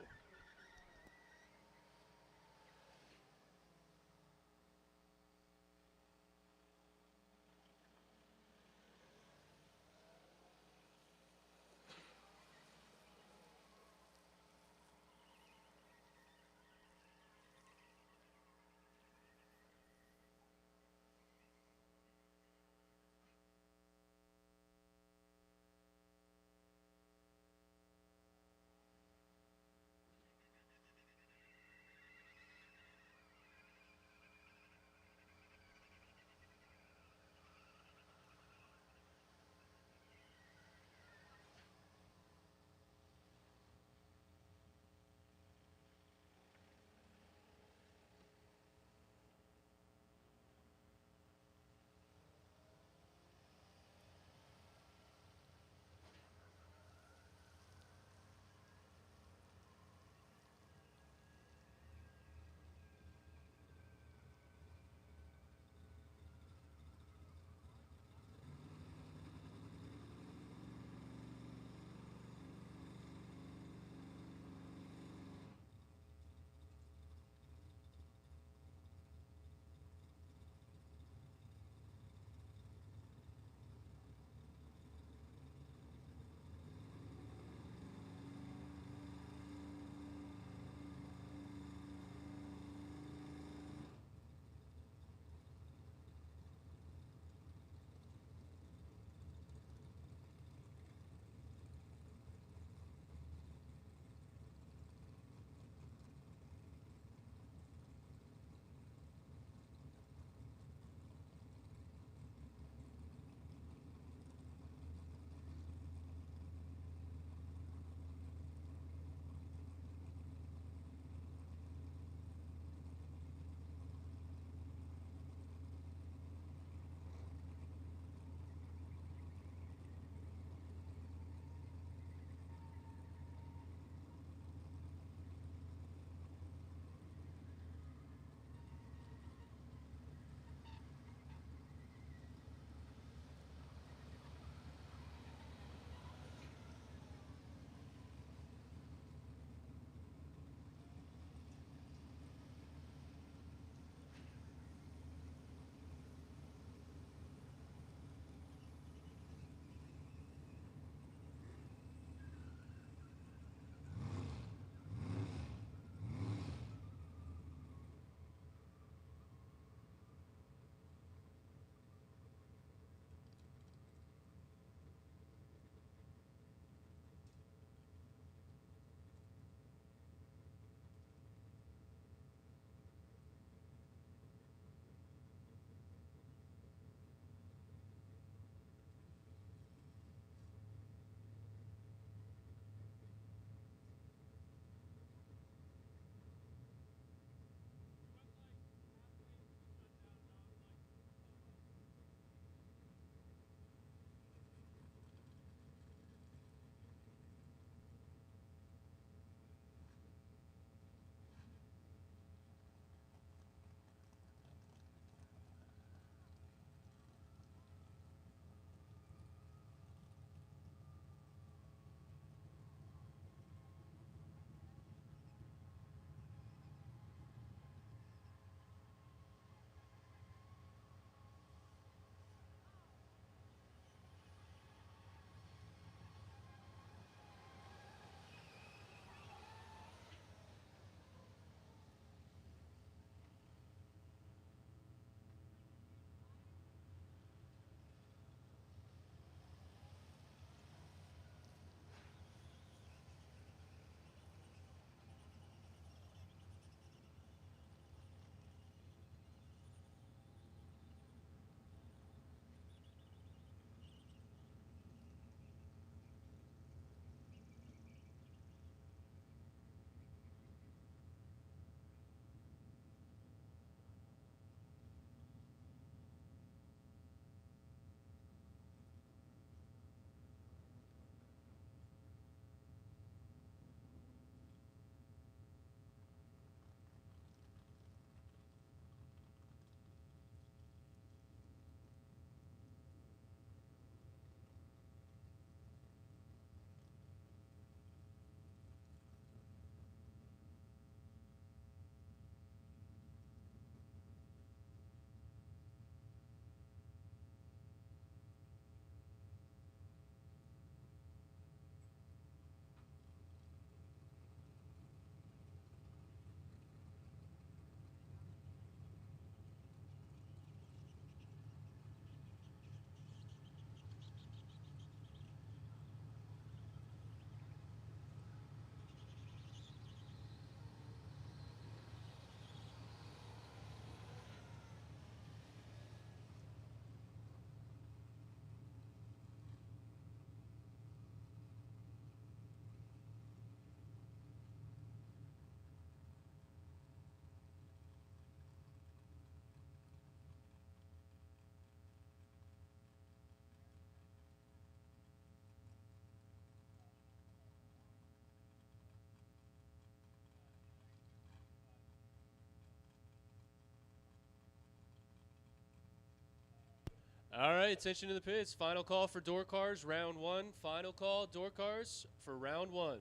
All right, attention to the pits. Final call for door cars, round 1. Final call, door cars for round 1.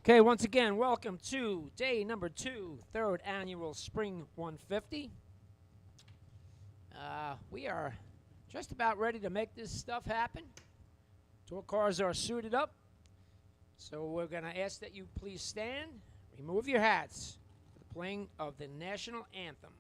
Okay, once again, welcome to day number 2, 3rd annual Spring 150. We are just about ready to make this stuff happen. Tour cars are suited up. So we're going to ask that you please stand, remove your hats for the playing of the national anthem.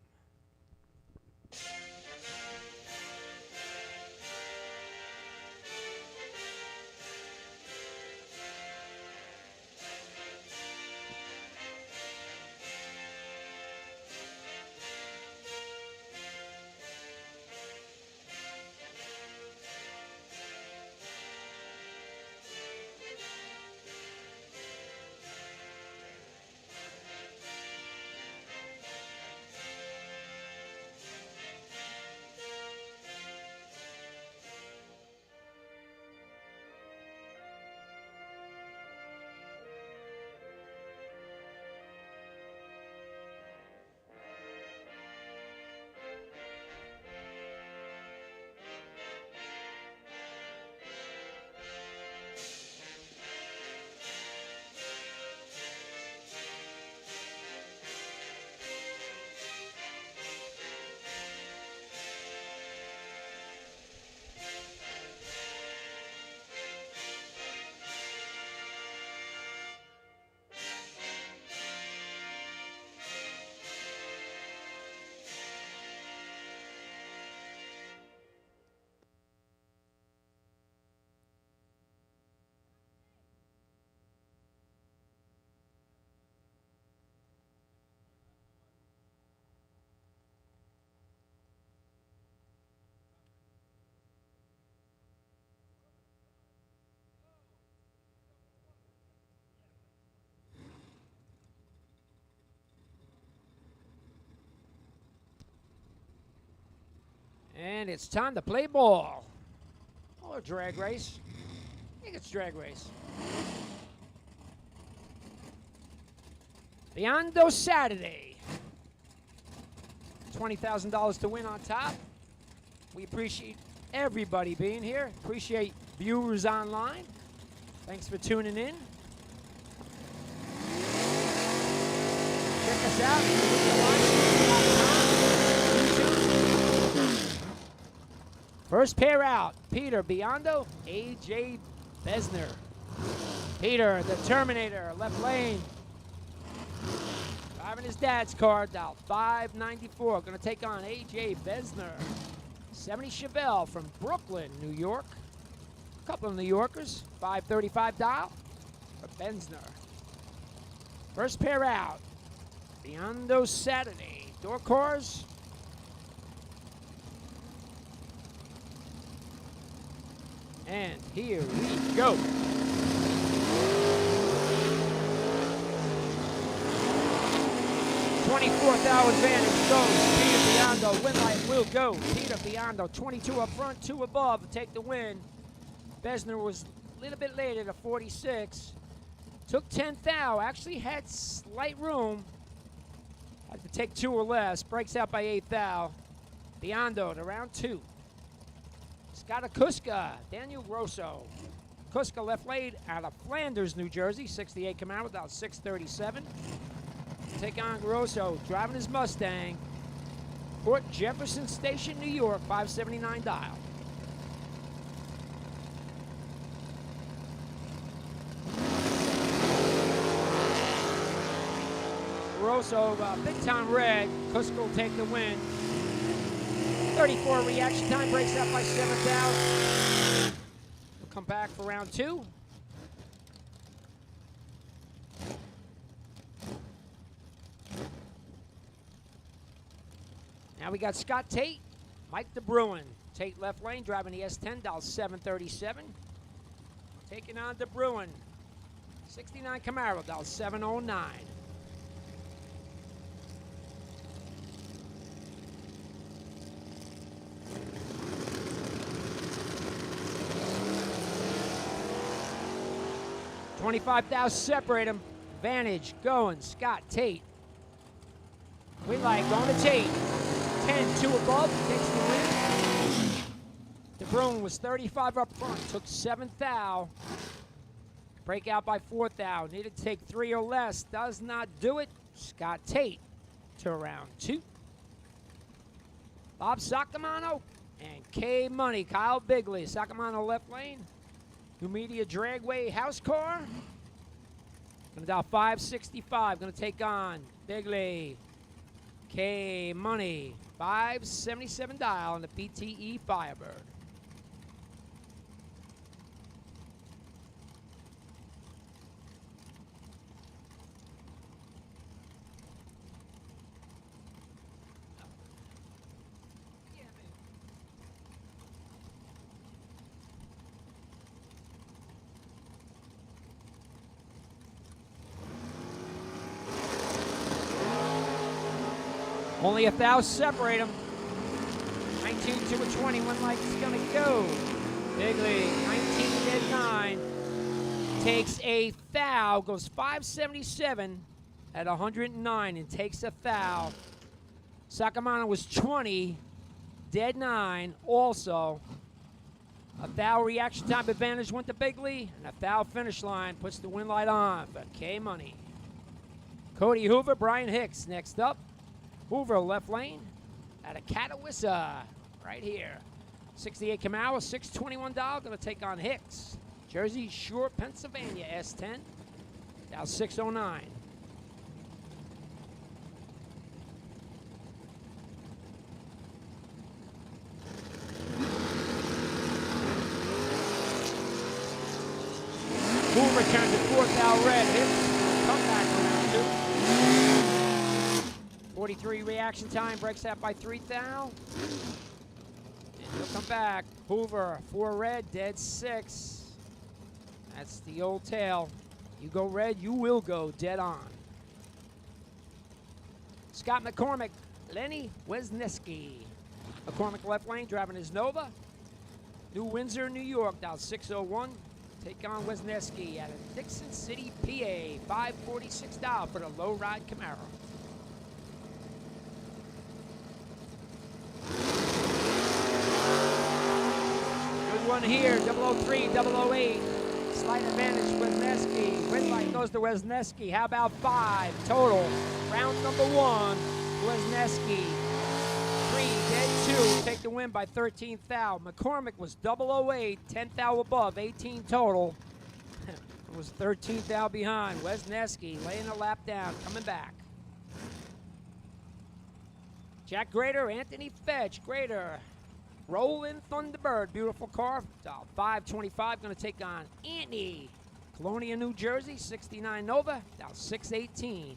And it's time to play ball. Or drag race. I think it's drag race. Biondo Saturday. $20,000 to win on top. We appreciate everybody being here. Appreciate viewers online. Thanks for tuning in. Check us out. First pair out, Peter Biondo, A.J. Besner. Peter, the Terminator, left lane. Driving his dad's car, dial 594. Going to take on A.J. Besner. 70 Chevelle from Brooklyn, New York. A couple of New Yorkers. 535 dial for Besner. First pair out, Biondo Saturday. Door cars. And here we go. $24,000 advantage goes. Peter Biondo. Win light will go. Peter Biondo. 22 up front, 2 above to take the win. Besner was a little bit later to 46. Took 10th thou. Actually had slight room. Had to take 2 or less. Breaks out by 8th thou. Biondo to round 2. Scott Kuska, Daniel Grosso. Kuska left lane out of Flanders, New Jersey. 68 Camaro, about 637. Take on Grosso, driving his Mustang. Port Jefferson Station, New York, 579 dial. Grosso, big time red. Kuska will take the win. 34 reaction time, breaks out by 7,000. We'll come back for round 2. Now we got Scott Tate, Mike DeBruin. Tate left lane, driving the S10, dial 737. Taking on DeBruin. 69 Camaro, dial 709. $25,000 separate them. Vantage going. Scott Tate. We like going to Tate. 10, 2 above. Takes the win. DeBruin was 35 up front. Took 7th thou. Break out by 4th thou. Needed to take 3 or less. Does not do it. Scott Tate to round 2. Bob Sacamano and K Money. Kyle Bigley. Sacamano left lane. Numidia Dragway house car. Gonna dial 565. Gonna take on Bigley. K Money. 577 dial on the BTE Firebird. Only 1,000 separate them. 19 to a 20. One light is going to go. Bigley, 19 dead 9. Takes a thou. Goes 577 at 109 and takes a thou. Sacamano was 20. Dead 9 also. A thou reaction time advantage went to Bigley. And a thou finish line puts the win light on for K Money. Cody Hoover, Brian Hicks next up. Hoover left lane out of Catawissa, right here. 68 Camaro, 621 dial, gonna take on Hicks. Jersey Shore, Pennsylvania, S10, dial 609. Hoover turns to 4th out red. Hicks, come back around 2. 43 reaction time, breaks out by 3 thou. And he'll come back. Hoover, 4 red, dead 6. That's the old tale. You go red, you will go dead on. Scott McCormick, Lenny Wisniewski. McCormick left lane, driving his Nova. New Windsor, New York, dial 601. Take on Wisniewski out of Dixon City, PA. 546 dial for the low ride Camaro. One here, 003, 008. Slight advantage, Wisniewski. Red light goes to Wisniewski. How about 5 total? Round number 1, Wisniewski. dead 2, take the win by 13 thou. McCormick was 008, 10 thou above, 18 total. It was 13 thou behind. Wesneski laying a lap down, coming back. Jack Grader, Anthony Fetch. Grader, Rolling Thunderbird, beautiful car. 525, going to take on Anthony. Colonia, New Jersey, 69 Nova, now 618.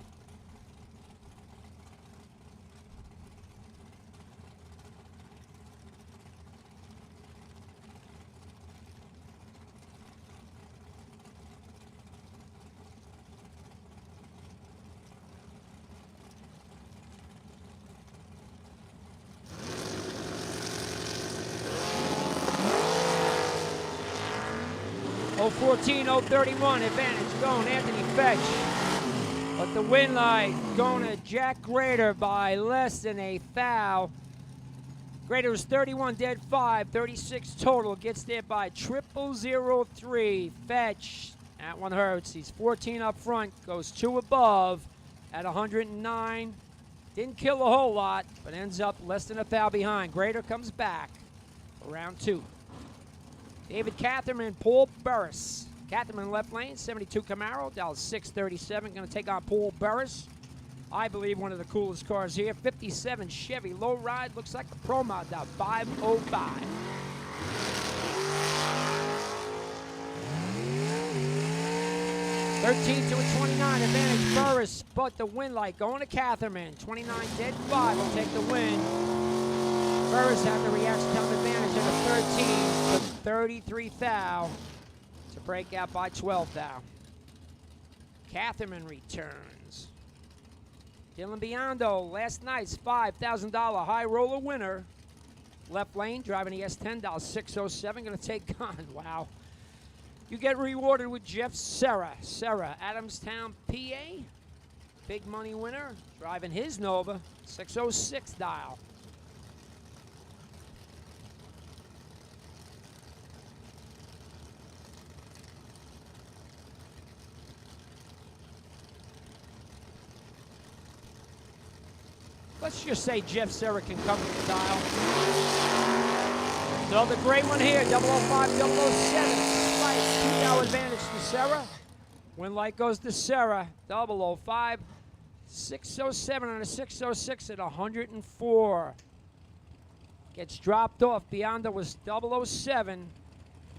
Oh 14, 031, advantage going Anthony Fetch. But the win line going to Jack Grader by less than a thou. Grader was 31, dead 5, 36 total. Gets there by 0003. Fetch, that one hurts. He's 14 up front, goes 2 above at 109. Didn't kill a whole lot, but ends up less than a thou behind. Grader comes back for round 2. David Catherman, Paul Burris. Catherman left lane, 72 Camaro, Dallas 637. Going to take on Paul Burris. I believe one of the coolest cars here. 57 Chevy low ride, looks like a Pro Mod, down 505. $13 to a 29 advantage Burris, but the win light going to Catherman. 29 dead 5 will take the win. Burris had the reaction time advantage at a 13 to 33 thou to break out by 12 thou. Catherman returns. Dylan Biondo, last night's $5,000 high roller winner. Left lane, driving the S10, $607, going to take on, wow. You get rewarded with Jeff Serra. Serra, Adamstown, PA. Big money winner, driving his Nova, 606 dial. Let's just say Jeff Serra can come to the dial. Another great one here, 005, 007. Slight 2 advantage to Serra. Win light goes to Serra, 005. 607 on a 606 at 104. Gets dropped off. Beyond was 007.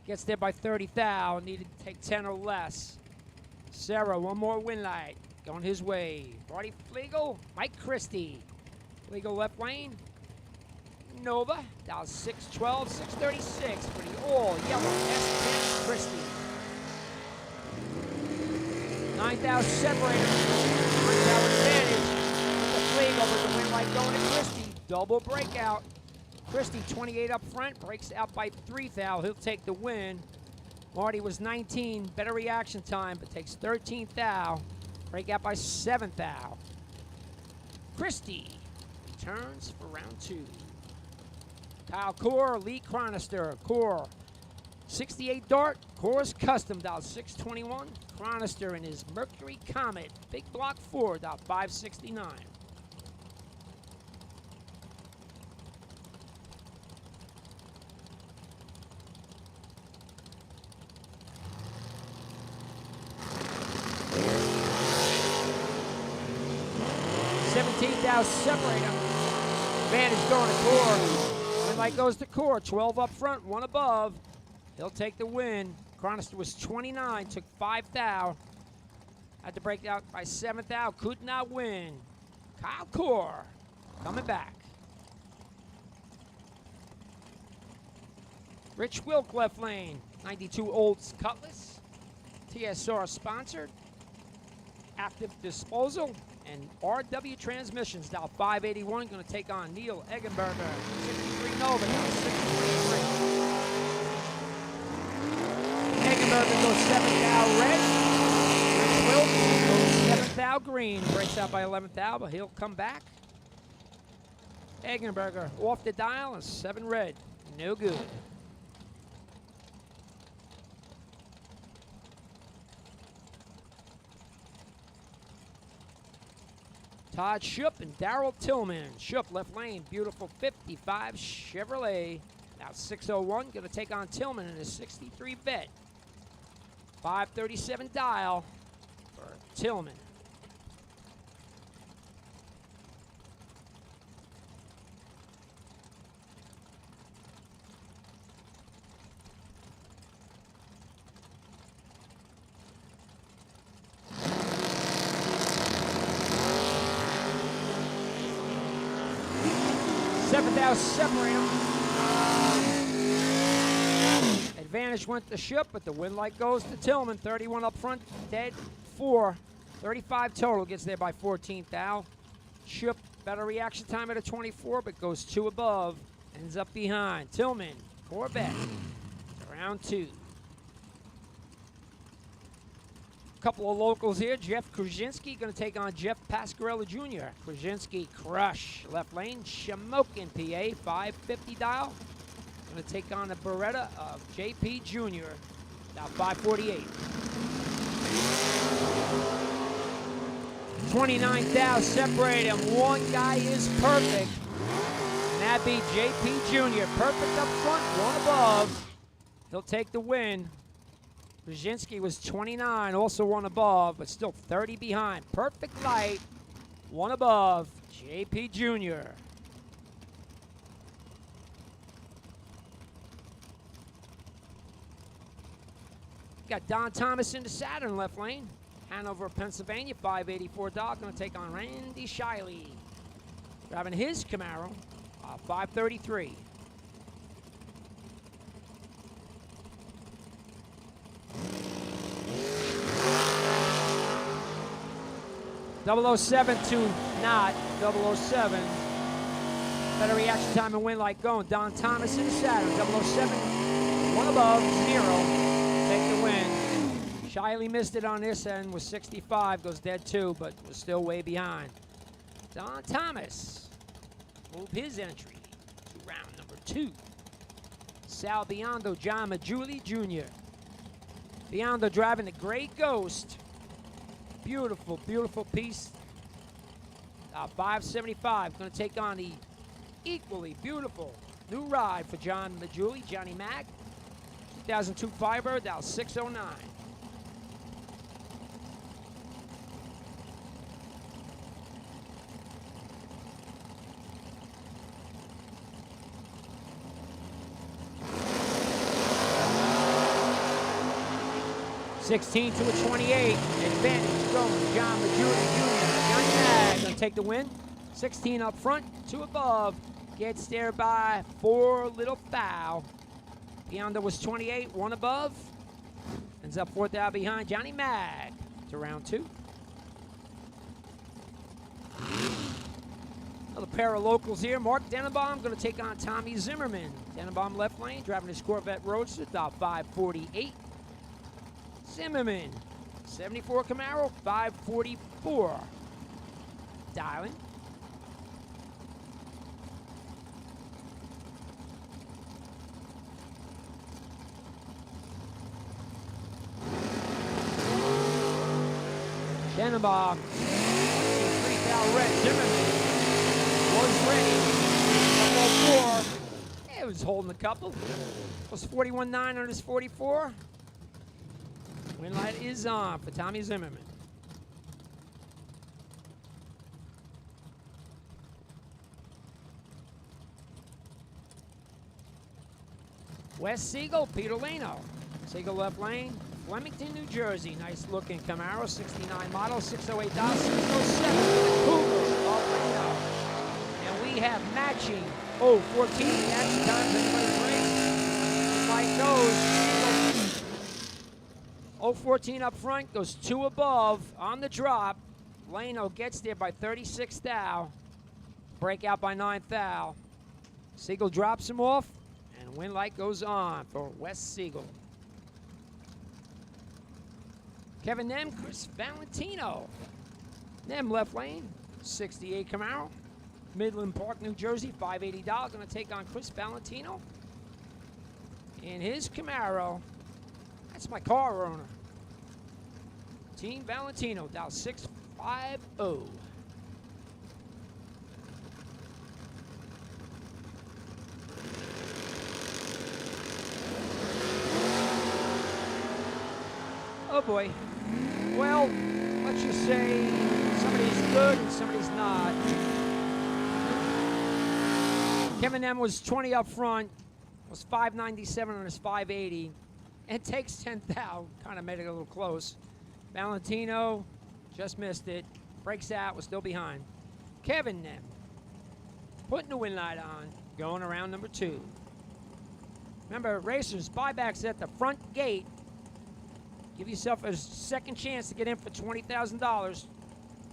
Gets there by 30 thou. Needed to take 10 or less. Serra, one more win light. Going his way. Marty Flegel, Mike Christie. Flegel left lane. Nova, down 612, 636 for the all-yellow S10 Christie. 9,000 separator. 1,000 advantage. The Flegel with the win light going to Christie. Double breakout. Christie 28 up front, breaks out by 3 thou. He'll take the win. Marty was 19, better reaction time, but takes 13 thou. Break out by 7 thou. Christie returns for round 2. Kyle Core, Lee Chronister. Core, 68 Dart. Core's custom, dial 621. Chronister in his Mercury Comet, big block 4, dial 569. $17,000 separator. Advantage going to Core. Win light goes to Core. 12 up front, 1 above. He'll take the win. Chronister was 29, took 5 thou. Had to break out by 7 thou. Could not win. Kyle Core coming back. Rich Wilk left lane. 92 Olds Cutlass. TSR sponsored. Active Disposal. And RW Transmissions, dial 581, going to take on Neil Eggenberger, 63 Nova, dial 623. Eggenberger goes 7 thou red. Rich Wilk goes 7 thou green. Breaks out by 11 thou, but he'll come back. Eggenberger off the dial and 7 red. No good. Todd Shoop and Daryl Tillman. Shoop left lane, beautiful 55 Chevrolet. Now 601, going to take on Tillman in a 63 vet. 537 dial for Tillman. Seventh out, separate them. Advantage went to Shoop, but the win light goes to Tillman. 31 up front, dead 4. 35 total, gets there by 14th thou. Shoop, better reaction time at a 24, but goes 2 above. Ends up behind. Tillman, Corvette, round 2. Couple of locals here. Jeff Krasinski going to take on Jeff Pasquarella Jr. Krasinski crush. Left lane, Shamokin, PA, 550 dial. Going to take on the Beretta of JP Jr. Now 548. 29,000 separate him. One guy is perfect. And that be JP Jr. Perfect up front, 1 above. He'll take the win. Brzezinski was 29, also 1 above, but still 30 behind. Perfect light, 1 above, JP Jr. Got Don Thomas in the Saturn left lane. Hanover, Pennsylvania, 584 dog, going to take on Randy Shiley. Driving his Camaro, 533. 007 to not 007. Better reaction time and win like going. Don Thomas in the Saturn. 007, 1 above, 0. Take the win. Shiley missed it on this end, was 65, goes dead 2, but was still way behind. Don Thomas moved his entry to round number 2. Sal Biondo, John Majuli Jr. Biondo driving the Gray Ghost. Beautiful, beautiful piece. 575. Going to take on the equally beautiful new ride for John Majuli, Johnny Mac. 2002 Firebird, now 609. (16 to a 28). Advantage going. John Majuli Jr. Johnny Mag going to take the win. 16 up front, 2 above. Gets there by 4 little foul. Biondo was 28, 1 above. Ends up 4th out behind. Johnny Mag to round 2. Another pair of locals here. Mark Denenbaum going to take on Tommy Zimmerman. Denenbaum left lane, driving his Corvette Roadster, about 548. Zimmerman, 74 Camaro, 544. Dialing. Denenbaum, 3,000 red. Zimmerman was ready. 4. It was holding a couple. Was 41.9 on his 44. Win light is on for Tommy Zimmerman. Wes Siegel, Peter Lano. Siegel left lane, Flemington, New Jersey. Nice looking Camaro, 69 model, 608 607 Cougars of Lano. And we have matching 014 reaction times anybody's race. Light goes. 014 up front, goes 2 above on the drop. Lano gets there by 36 thou. Breakout by 9 thou. Siegel drops him off, and win light goes on for Wes Siegel. Kevin Nem, Chris Valentino. Nem left lane, 68 Camaro. Midland Park, New Jersey, $580. Going to take on Chris Valentino in his Camaro. That's my car owner. Team Valentino, down 650. Oh boy. Well, let's just say somebody's good and somebody's not. Kevin M was 20 up front, was 597 on his 580, and takes 10th out. Kind of made it a little close. Valentino just missed it. Breaks out, was still behind. Kevin M putting the win light on, going around number 2. Remember, racers, buybacks at the front gate. Give yourself a second chance to get in for $20,000.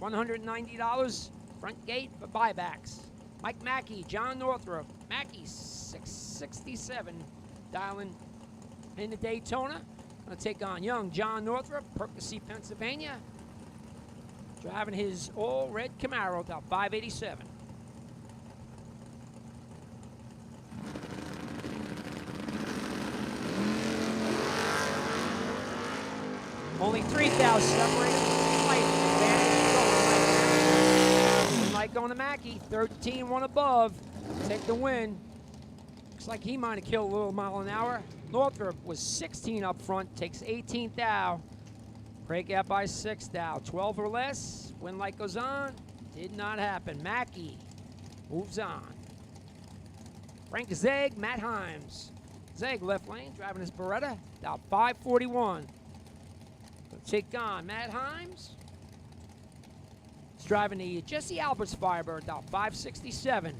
$190 front gate for buybacks. Mike Mackey, John Northrup. Mackey, 667, dialing into Daytona. Going to take on young John Northrup, Percy, Pennsylvania. Driving his all-red Camaro, about 587. Only 3,000 separated. Light advantage. Light going to Mackey. 13, one above. Take the win. Looks like he might have killed a little mile an hour. Northrop was 16 up front. Takes 18th thou. Break out by 6 thou. 12 or less. Win light goes on. Did not happen. Mackey moves on. Frank Zeg, Matt Himes. Zeg left lane, driving his Beretta. About 541. Take on Matt Himes. He's driving the Jesse Alberts Firebird, about 567.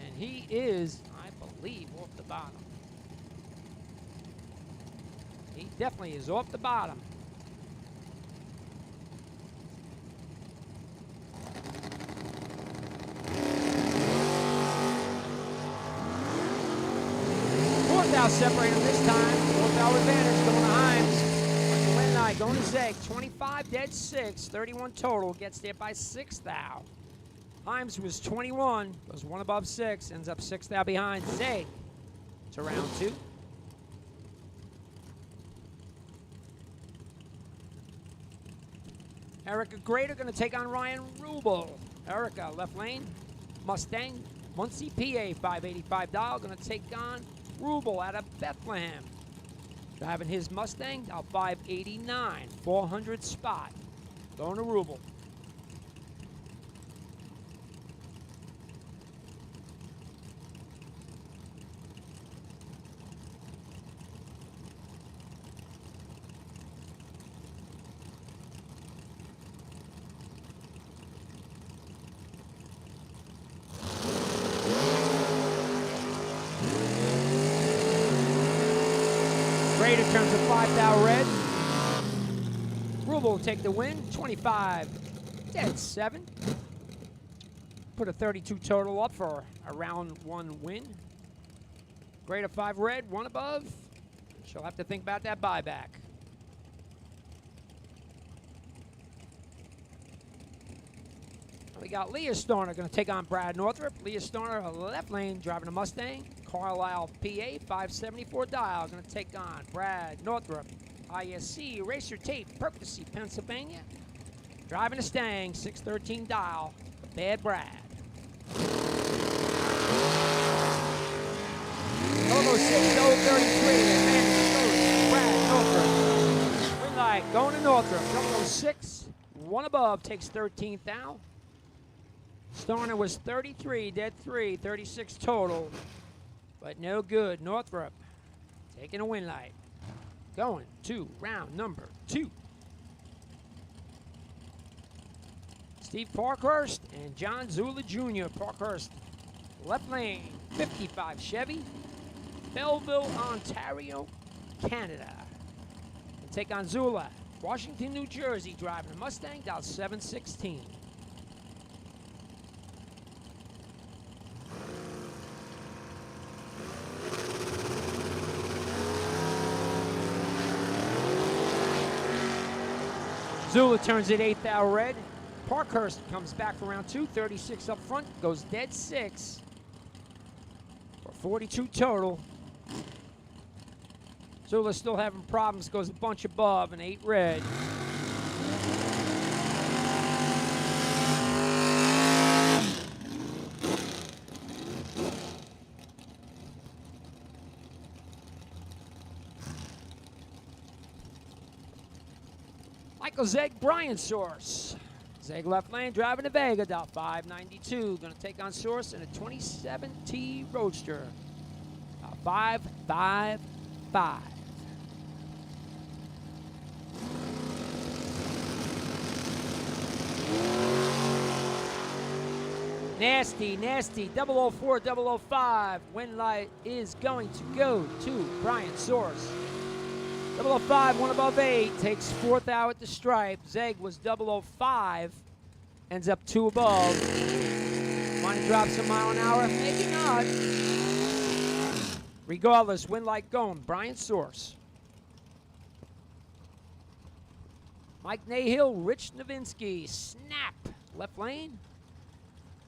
And he is, I believe, off the bottom. He definitely is off the bottom. Fourth out separating this time. Fourth out advantage going to Himes. Going to Zeg, 25 dead 6, 31 total, gets there by 6 thou. Himes was 21, goes one above 6, ends up 6 thou behind Zeg to round 2. Erica Grader going to take on Ryan Rubel. Erica, left lane, Mustang, Muncie, PA, $585, going to take on Rubel out of Bethlehem. Driving his Mustang, now 589, 400 spot. Going to Rubel. Grader turns a 5 thou red. Rubel will take the win, 25 dead 7. Put a 32 total up for a round 1 win. Grader 5 red, 1 above. She'll have to think about that buyback. We got Leah Stoner going to take on Brad Northrup. Leah Stoner, left lane, driving a Mustang. Carlisle, PA, 574 dial. Going to take on Brad Northrup. ISC, Racer Tape, Percy, Pennsylvania. Driving a Stang, 613 dial. Bad Brad. Logo 6033. Advantage Brad Northrup. Win light going to Northrup. Logo 6, 1 above, takes 13th thou. Stoner was 33, dead 3, 36 total. But no good. Northrup taking a win light. Going to round number 2. Steve Parkhurst and John Zula Jr. Parkhurst, left lane, 55 Chevy, Belleville, Ontario, Canada. And take on Zula, Washington, New Jersey, driving a Mustang, dial 716. Zula turns it 8 thou red. Parkhurst comes back for round 2, 36 up front, goes dead 6 for 42 total. Zula's still having problems, goes a bunch above, an 8 red. Michael Zeg, Brian Source. Zeg left lane, driving to Vega, down 592. Going to take on Source in a 27T Roadster. 555. Nasty, nasty, 004, 005. Win light is going to go to Brian Source. 005, one above 8, takes 4th out at the stripe. Zeg was 005, ends up 2 above. Want to drop some mile an hour? Maybe not. Regardless, win light going, Brian Source. Mike Nahill, Rich Novinsky, snap, left lane.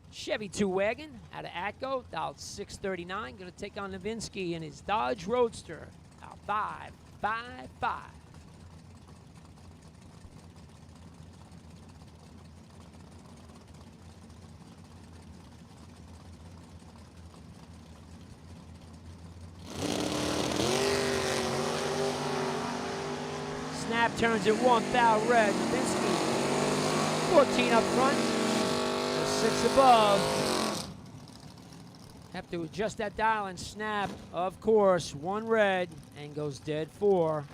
Chevy 2-wagon out of Atco, out 639. Going to take on Novinsky in his Dodge Roadster, out 555. Snap turns at 1, foul red. Novinsky, 14 up front. 6 above. Have to adjust that dial and snap, of course. 1 red and goes dead 4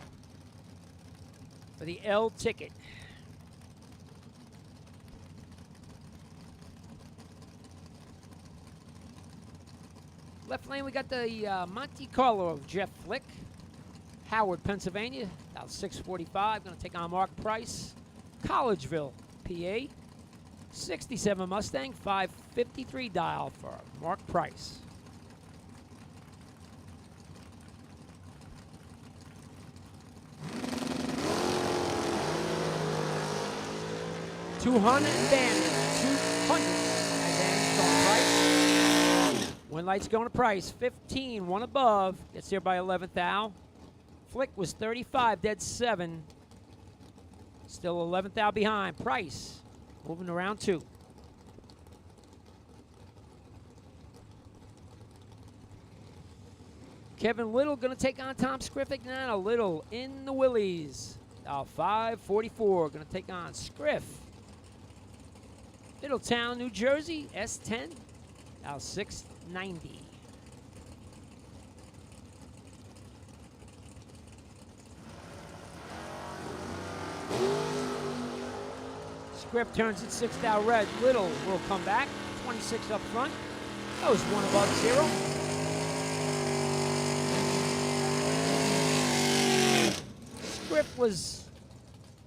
for the L ticket. Left lane, we got the Monte Carlo of Jeff Flick. Howard, Pennsylvania, about 645. Going to take on Mark Price. Collegeville, PA. 67 Mustang, 553 dial for Mark Price. $200 Bandit, 200 and then Price. Win light's going to Price, 15, 1 above, gets here by 11th Al. Flick was 35, dead 7. Still 11th Al behind. Price moving to round 2. Kevin Little going to take on Tom Scriffick now. Little in the Willies. 544 going to take on Scriff. Middletown, New Jersey, S10. 690. Script turns at 6th out red. Little will come back. 26 up front. Goes 1 above 0. Script was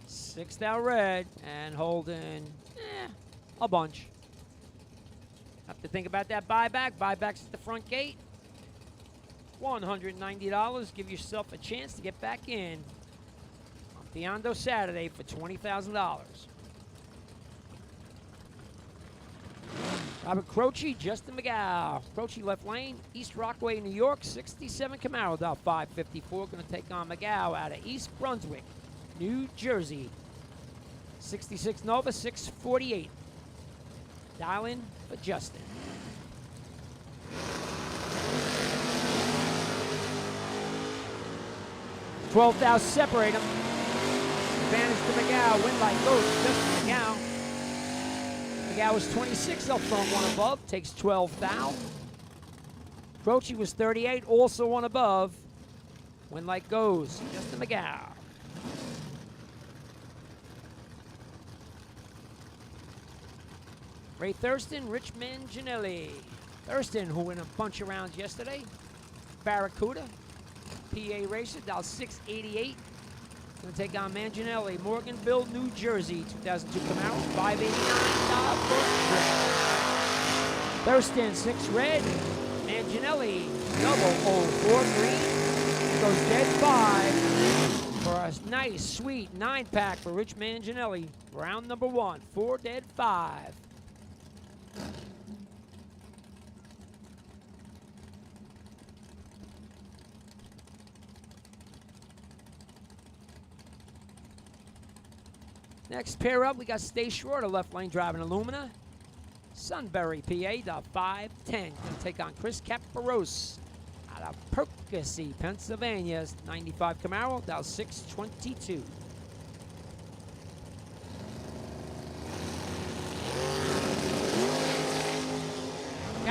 6th out red and holding a bunch. Have to think about that buyback. Buyback's at the front gate. $190. Give yourself a chance to get back in on Biondo Saturday for $20,000. Robert Croce, Justin McGow. Croce left lane, East Rockaway, New York, 67 Camaro, dial 554. Going to take on McGow out of East Brunswick, New Jersey. 66 Nova, 648. Dial in for Justin. $12,000 separate them. Advantage to McGow. Win light goes to Justin McGow. McGow was 26 up front, 1 above. Takes 12,000. Croce was 38, also 1 above. Win light goes Justin McGow. Ray Thurston, Rich Manginelli. Thurston, who won a bunch of rounds yesterday. Barracuda, PA Racer, dial 688. Going to take on Manginelli, Morganville, New Jersey, 2002 Camaro, 589 for Thurston, 6 red. Manginelli, 004 green. Goes dead 5 for a nice, sweet 9-pack for Rich Manginelli. Round number 1, 4 dead 5. Next pair up, we got Stay Short, a left lane driving Illumina. Sunbury, PA, the 510. Going to take on Chris Caparose out of Percy, Pennsylvania. 95 Camaro, dial 622.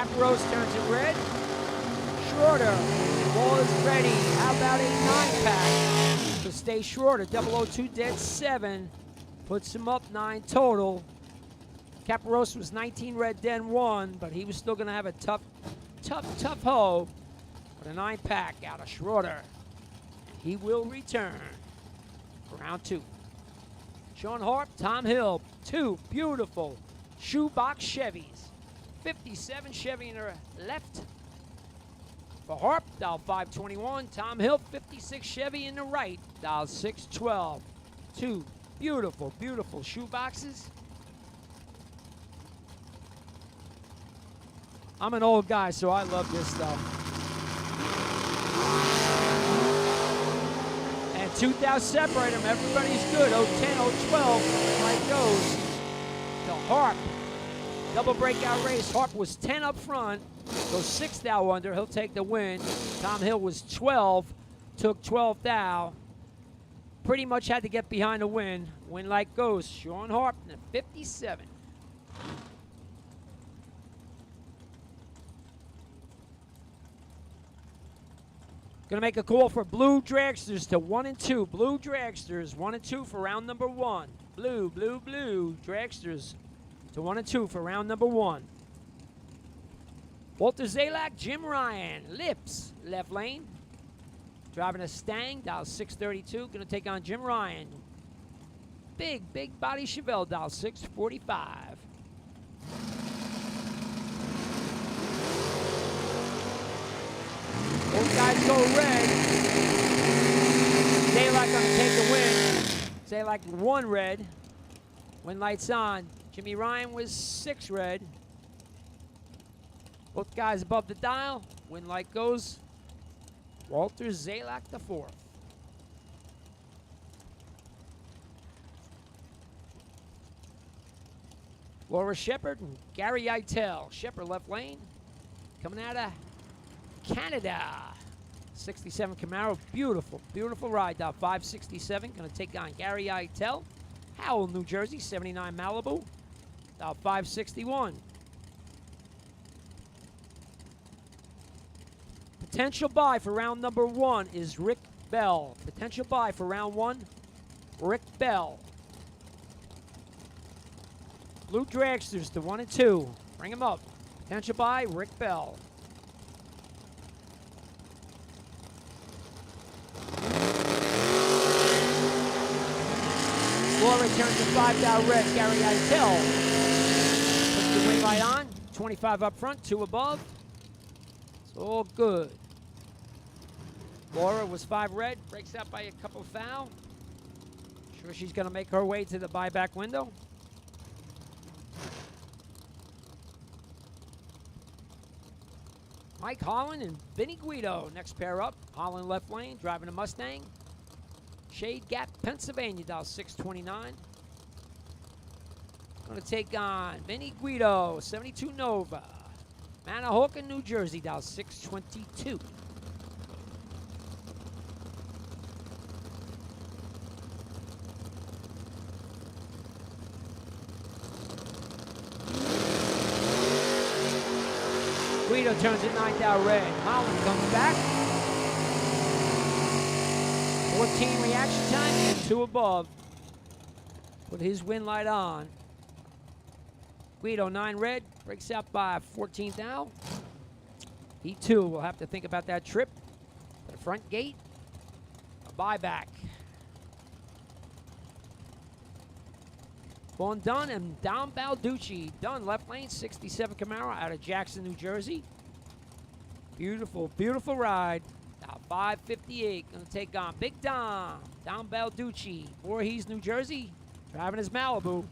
Caparose turns it red. Shorter was ready. How about a 9-pack to stay shorter? 002 dead 7. Puts him up 9 total. Caparose was 19 red, den 1, but he was still going to have a tough hoe. But a 9-pack out of Schroeder. He will return for round 2. Sean Harp, Tom Hill, 2 beautiful shoebox Chevys. 57 Chevy in the left. For Harp, dial 521. Tom Hill, 56 Chevy in the right, dial 612. 2 beautiful, beautiful shoeboxes. I'm an old guy, so I love this stuff. And 2,000 separate them. Everybody's good. 010, 012. Right goes to Harp. Double breakout race. Harp was 10 up front. Goes 6 thou under. He'll take the win. Tom Hill was 12. Took 12 thou. Pretty much had to get behind the win. Win like goes. Sean Harp in 57. Gonna make a call for blue dragsters to 1 and 2. Blue dragsters 1 and 2 for round number 1. Blue dragsters to 1 and 2 for round number 1. Walter Zalak, Jim Ryan, Lips, left lane. Driving a Stang, dial 632. Gonna take on Jim Ryan. Big body Chevelle, dial 645. Both guys go red. Zalak gonna take the win. Zalak 1 red. Win lights on. Jimmy Ryan was 6 red. Both guys above the dial. Win light goes. Walter Zalak the 4th. Laura Shepard and Gary Eitel. Shepard left lane. Coming out of Canada. 67 Camaro. Beautiful, beautiful ride. 567. Going to take on Gary Eitel. Howell, New Jersey. 79 Malibu. 561. Potential buy for round number 1 is Rick Bell. Potential buy for round 1, Rick Bell. Blue dragsters to 1 and 2. Bring him up. Potential buy, Rick Bell. Laura returns to 5 thou red. Gary Eitel puts the wing light on. 25 up front, 2 above. It's all good. Laura was 5 red, breaks out by a couple foul. Sure she's going to make her way to the buyback window. Mike Holland and Vinny Guido, next pair up. Holland left lane, driving a Mustang. Shade Gap, Pennsylvania, dial 629. Going to take on Vinny Guido, 72 Nova. Manahawkin, New Jersey, dial 622. Guido turns it 9 thou red. Holland comes back. 14 reaction time and 2 above. Put his win light on. Guido 9 red, breaks out by 14 thou. He too will have to think about that trip to the front gate. A buyback. Vaughn Dunn and Dom Balducci. Dunn left lane, 67 Camaro out of Jackson, New Jersey. Beautiful, beautiful ride. Now 558, gonna take on Big Dom. Dom Balducci, Voorhees, New Jersey. Driving his Malibu.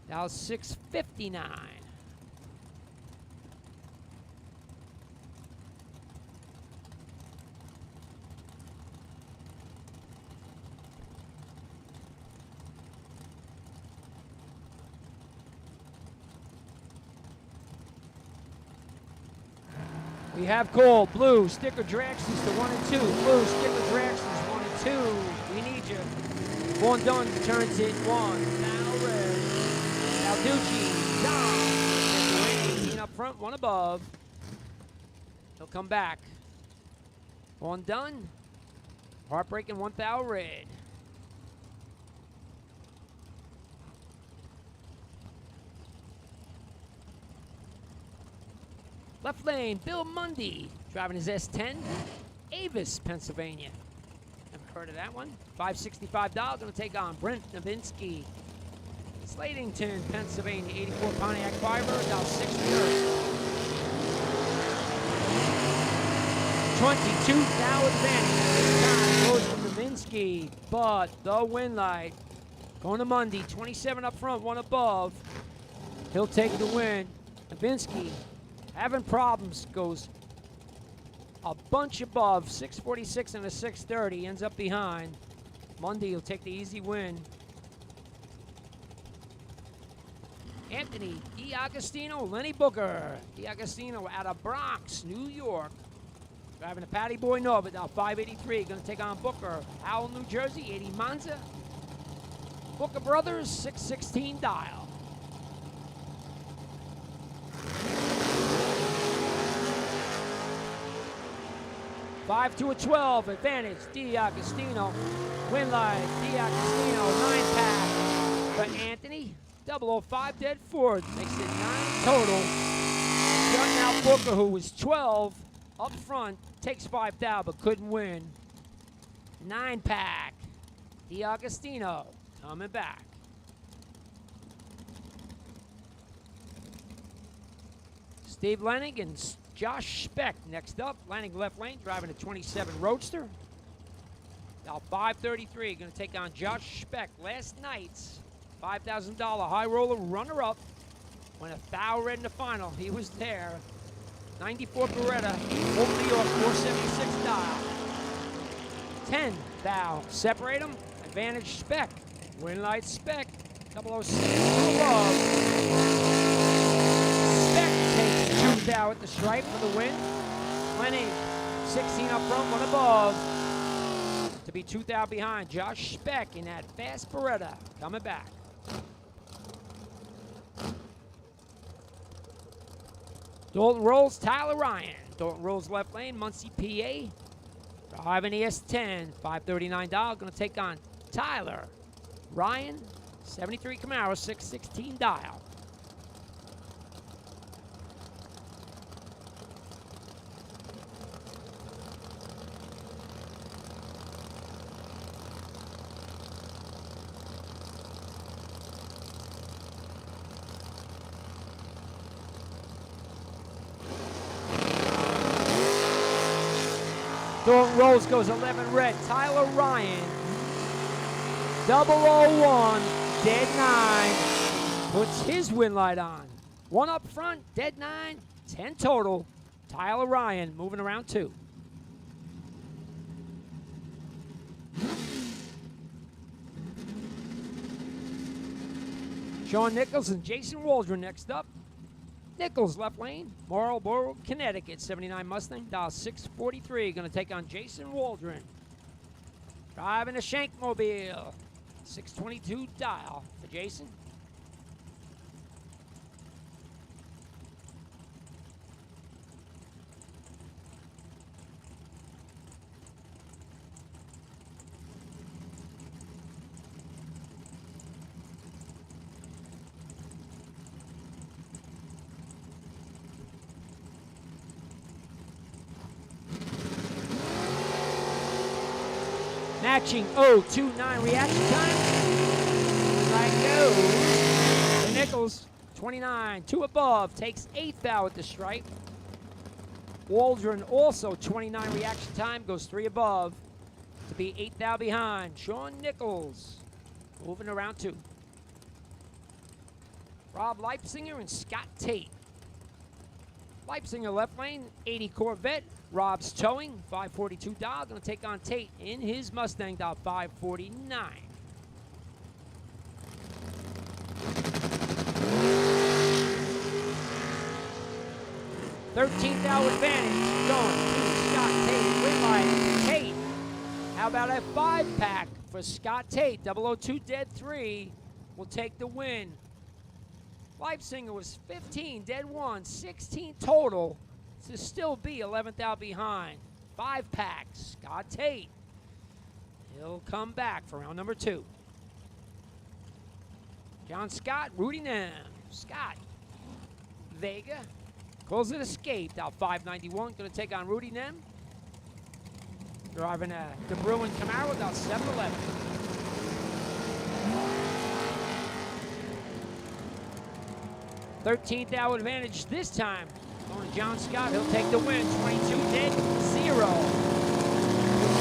Now 659. We have called blue sticker dragsters to 1 and 2. Blue sticker dragsters 1 and 2. We need you. Vaughn Dunn turns it 1. Now red. Balducci, Dom. 18 up front, 1 above. He'll come back. One done. Heartbreaking 1 thou red. Left lane, Bill Mundy, driving his S10, Avis, Pennsylvania. Never heard of that one. $565, gonna take on Brent Novinsky. Slatington, Pennsylvania, 84 Pontiac Fiber, $1.60. 22 thou advantage. This time goes to Novinsky, but the win light going to Mundy. 27 up front, 1 above. He'll take the win. Novinsky having problems, goes a bunch above, 646 and a 630, ends up behind. Mundy will take the easy win. Anthony D'Agostino, Lenny Booker. D'Agostino out of Bronx, New York. Driving a Patty Boy Norbert, now 583, going to take on Booker. Howell, New Jersey, 80 Monza. Booker Brothers, 616 dial. Five to a 12, advantage, D'Agostino. Win line, D'Agostino, 9 pack for Anthony. 005 dead Ford, makes it 9 total. Shutting out Booker, who was 12 up front, takes 5 thou, but couldn't win. 9 pack, D'Agostino coming back. Steve Lennig and Josh Speck next up. Lennig left lane, driving a 27 Roadster. Now 533, going to take on Josh Speck. Last night's $5,000 high roller runner-up. Went 1 thou red in the final. He was there. 94 Beretta, Old New York, 476 dial. 10 thou. Separate them. Advantage Speck. Win light Speck. 006 above. Speck takes 2 thou at the stripe for the win. Lenny, 16 up front, 1 above. To be 2 thou behind. Josh Speck in that fast Beretta coming back. Dalton rolls, Tyler Ryan. Dalton rolls left lane, Muncie, PA. Driving the S10, $539. Going to take on Tyler Ryan, 73 Camaro, 616 dial. Dalton rolls, goes 11 red. Tyler Ryan, 001, dead 9, puts his win light on. 1 up front, dead 9, 10 total. Tyler Ryan moving around 2. Sean Nichols and Jason Waldron next up. Nichols left lane, Marlboro, Connecticut, 79 Mustang, $643. Going to take on Jason Waldron. Driving a Shankmobile, 622 dial for Jason. Matching 029 reaction time. Right goes to Nichols, 29, 2 above, takes 8 thou at the stripe. Waldron also 29 reaction time, goes 3 above to be 8 thou behind. Sean Nichols moving around 2. Rob Leipzinger and Scott Tate. Leipzinger left lane, 80 Corvette. Rob's towing, $542. Going to take on Tate in his Mustang, $549. $13 advantage going to Scott Tate. Win by Tate. How about a 5-pack for Scott Tate? 002 dead 3 will take the win. Life Singer was 15, dead one, 16 total to still be 11th out behind. 5 packs. Scott Tate. He'll come back for round number 2. John Scott, Rudy Nem. Scott. Vega. Calls it escaped out 591. Going to take on Rudy Nem. Driving a De Bruin Camaro out 711. $13th hour advantage this time. Going to John Scott. He'll take the win. 22 dead, 0.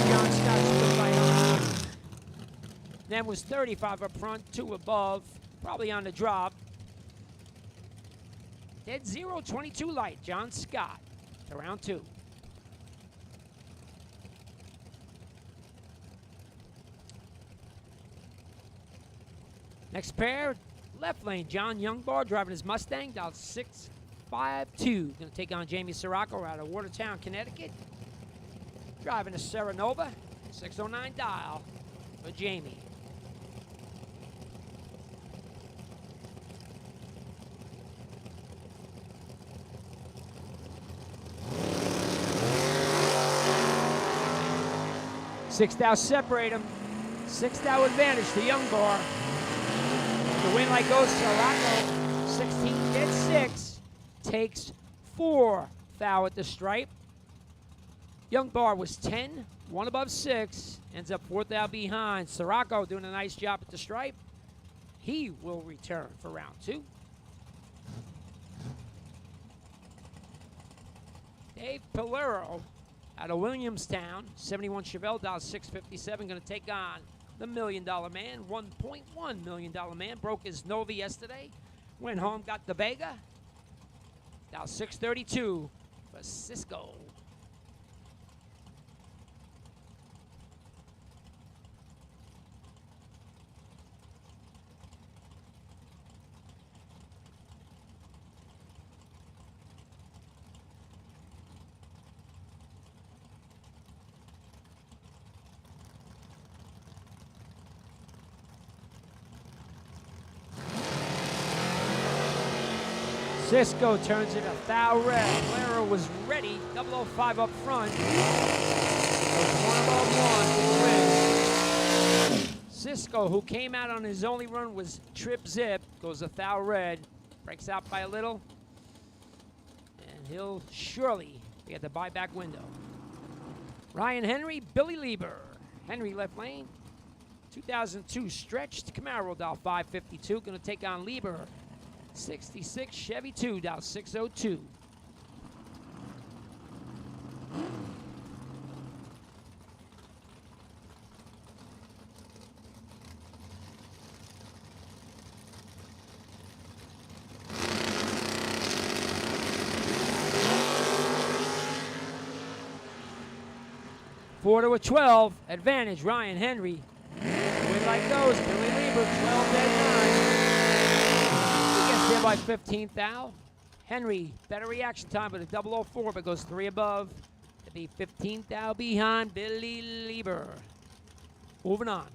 John Scott's good right on. Nem was 35 up front, 2 above. Probably on the drop. Dead 0, 22 light. John Scott to round 2. Next pair, left lane, John Youngbar driving his Mustang down 652. Going to take on Jamie Sirocco out of Watertown, Connecticut. Driving a Serenova, 609 dial for Jamie. Sixth out separate them. 6th out advantage to Youngbar. The win like goes Sirocco, 16 dead 6, takes 4 foul at the stripe. Youngbar was 10, 1 above 6, ends up 4th out behind. Sirocco doing a nice job at the stripe. He will return for round 2. Dave Pilero out of Williamstown, 71 Chevelle, down 657, going to take on the $1 Million Man, $1.1 million man. Broke his Nova yesterday. Went home, got the Vega. Now 632 for Cisco. Cisco turns it a foul red. Valero was ready. 005 up front. One above 1 to win. Cisco, who came out on his only run, was trip zip. Goes a foul red. Breaks out by a little. And he'll surely be at the buyback window. Ryan Henry, Billy Lieber. Henry left lane. 2002 stretched Camaro dial 552. Going to take on Lieber. 66 Chevy 2 down 602. Four to a 12 advantage. Ryan Henry. Win like those. Billy Lieber 12 dead 9. There by 15th thou. Henry, better reaction time, but a 004, but goes 3 above. To be 15th thou behind Billy Lieber. Moving on.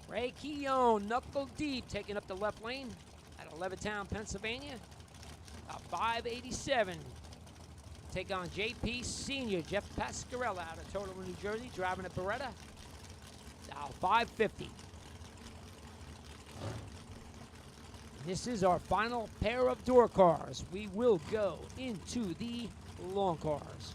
Ray Keown, knuckle deep, taking up the left lane out of Levittown, Pennsylvania. About 587. Take on JP Senior, Jeff Pascarella out of Total, New Jersey, driving a Beretta. Now 550. This is our final pair of door cars. We will go into the long cars.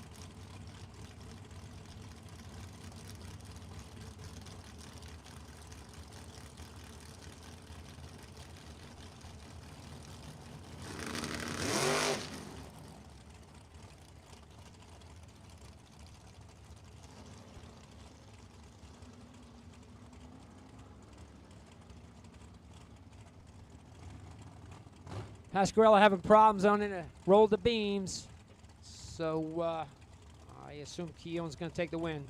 Pascarella having problems on it to roll the beams. So I assume Keown's going to take the win.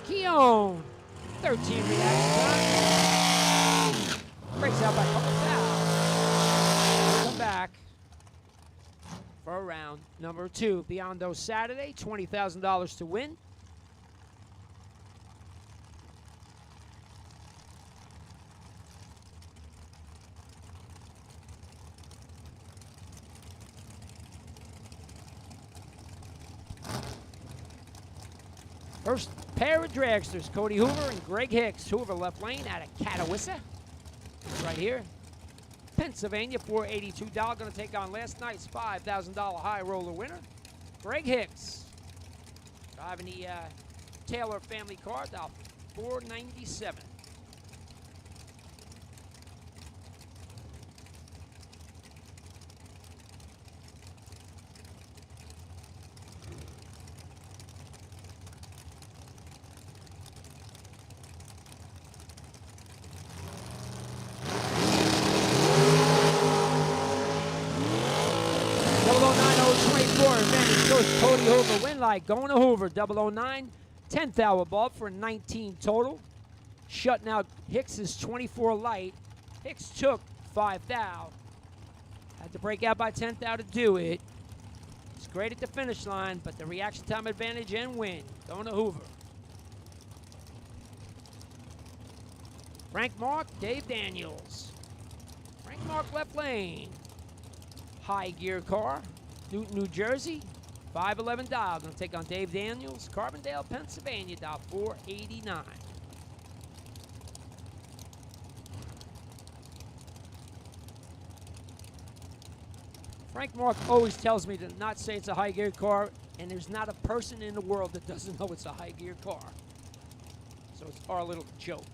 Keown, 13 reaction time. Breaks out by a couple fouls. Come back for round number 2. Biondo Saturday, $20,000 to win. First pair of dragsters, Cody Hoover and Greg Hicks. Hoover left lane out of Catawissa. Right here. Pennsylvania, $482. Going to take on last night's $5,000 high roller winner, Greg Hicks. Driving the Taylor family car, $497. Advantage goes Cody Hoover. Win light going to Hoover. 009, 10th hour above for 19 total. Shutting out Hicks's 24 light. Hicks took 5 thou. Had to break out by 10th thou to do it. It's great at the finish line, but the reaction time advantage and win going to Hoover. Frank Mark, Dave Daniels. Frank Mark left lane. High gear car. Newton, New Jersey, 511 dial. Going to take on Dave Daniels, Carbondale, Pennsylvania, $489. Frank Mark always tells me to not say it's a high gear car, and there's not a person in the world that doesn't know it's a high gear car. So it's our little joke.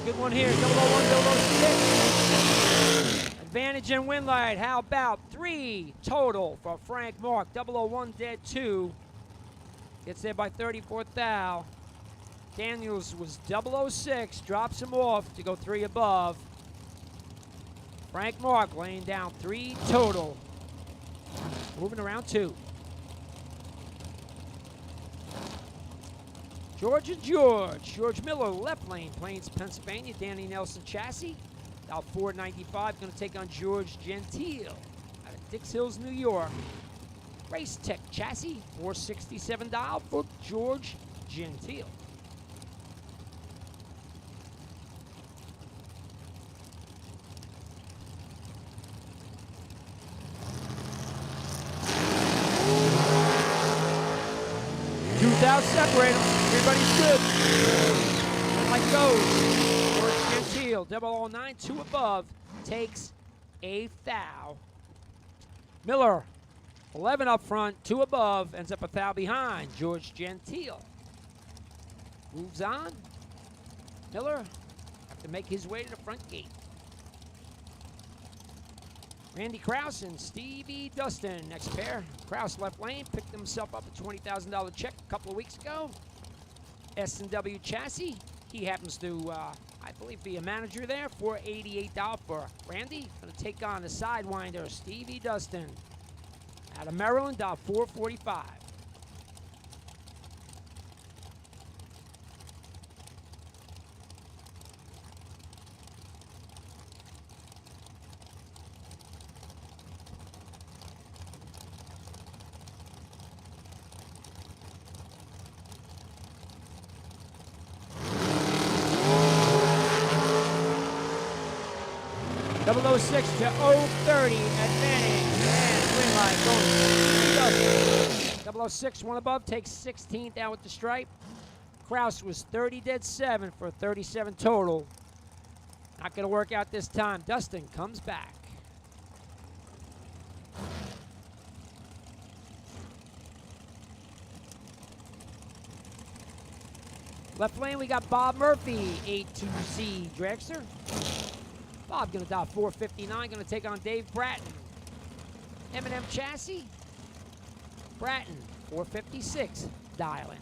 Good one here, 001, 006. Advantage and win light. How about 3 total for Frank Mark? 001 dead 2. Gets there by 34 thou. Daniels was 006, drops him off to go 3 above. Frank Mark laying down 3 total. Moving around 2. George and George. George Miller, left lane, Plains, Pennsylvania. Danny Nelson chassis, $495. Going to take on George Gentile out of Dix Hills, New York. Race Tech chassis, $467 for George Gentile. Without separating them. Everybody's good. Like goes. George Gentile, 009, 2 above, takes a thou. Miller, 11 up front, 2 above, ends up a thou behind. George Gentile moves on. Miller have to make his way to the front gate. Randy Krause and Stevie Dustin, next pair. Krause left lane, picked himself up a $20,000 check a couple of weeks ago. S&W chassis, he happens to, I believe, be a manager there. $488 for Randy. Going to take on the Sidewinder, Stevie Dustin. Out of Maryland, $445. .006 to 030 advantage and win line going. 006, 1 above, takes 16th out with the stripe. Krause was 30 dead 7 for 37 total. Not going to work out this time. Dustin comes back. Left lane, we got Bob Murphy, A2Z dragster. Bob going to dial $459, going to take on Dave Bratton. M&M chassis, Bratton, $456, dialing.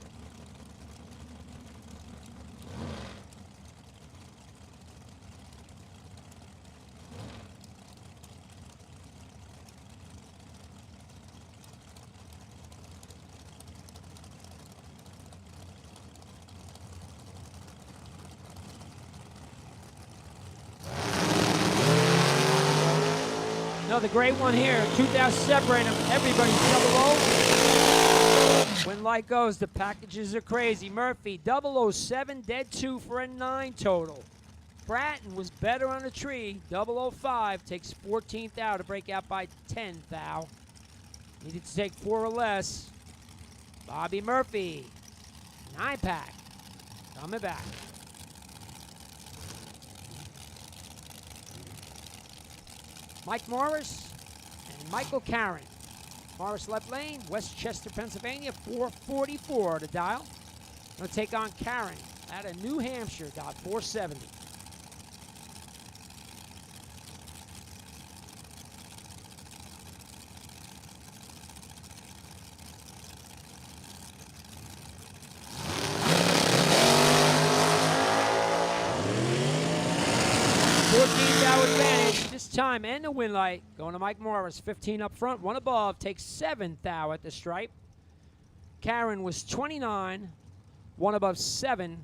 Another great one here. 2,000 separate them. Everybody's double O. When light goes, the packages are crazy. Murphy, 007, dead 2 for a 9 total. Bratton was better on the tree. 005 takes 14th out to break out by 10 thou. Needed to take 4 or less. Bobby Murphy, 9-pack. Coming back. Mike Morris and Michael Karen. Morris left lane, Westchester, Pennsylvania, 444 to dial. Going to take on Karen out of New Hampshire, dial 470. Advantage this time, and the win light going to Mike Morris. 15 up front, 1 above, takes 7th thou at the stripe. Karen was 29, 1 above 7.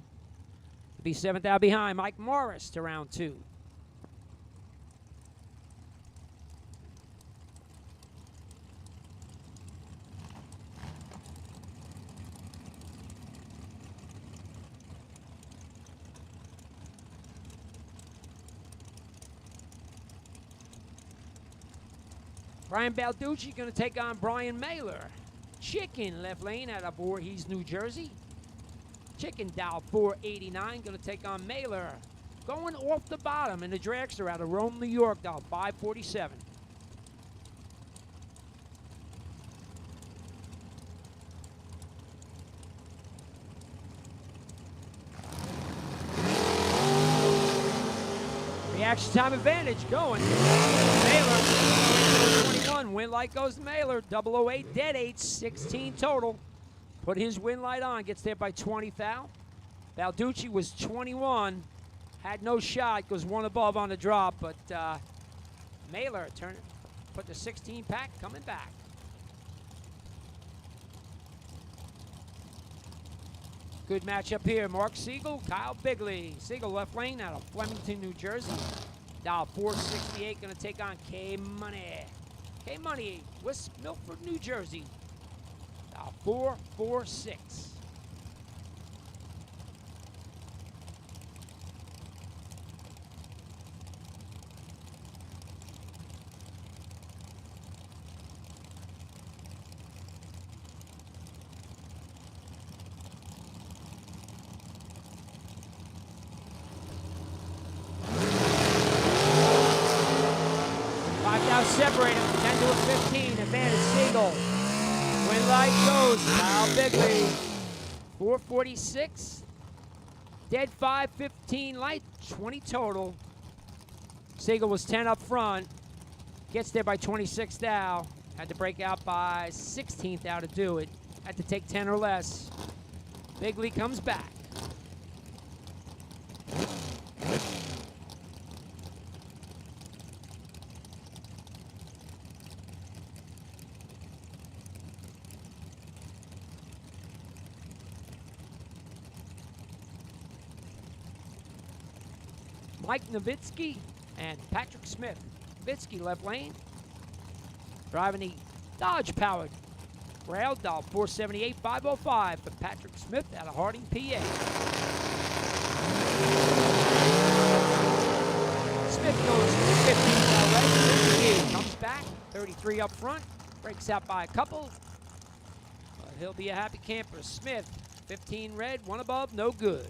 To be 7th thou behind. Mike Morris to round 2. Brian Balducci going to take on Brian Mailer. Chicken left lane out of Voorhees, New Jersey. Chicken dial 489 going to take on Mailer. Going off the bottom in the dragster out of Rome, New York, dial 547. Reaction time advantage going. Mailer, 21. Win light goes to Mailer. 008, dead 8, 16 total. Put his win light on. Gets there by 20 thou. Balducci was 21. Had no shot. Goes 1 above on the drop. But Mailer put the 16 pack coming back. Good matchup here. Mark Siegel, Kyle Bigley. Siegel left lane out of Flemington, New Jersey. Dial 468 going to take on K-Money. K-Money, West Milford, New Jersey. Dial 446. Separate them, 10 to a 15, advantage Siegel. When light goes, Kyle Bigley, 446. Dead 5, 15 light, 20 total. Siegel was 10 up front. Gets there by 26 thou. Had to break out by 16th thou to do it. Had to take 10 or less. Bigley comes back. Mike Nowitzki and Patrick Smith. Nowitzki left lane. Driving the Dodge-powered rail, dial 478, 505 for Patrick Smith out of Harding, PA. Smith goes 15 already. Comes back, 33 up front. Breaks out by a couple. But he'll be a happy camper. Smith, 15 red, 1 above, no good.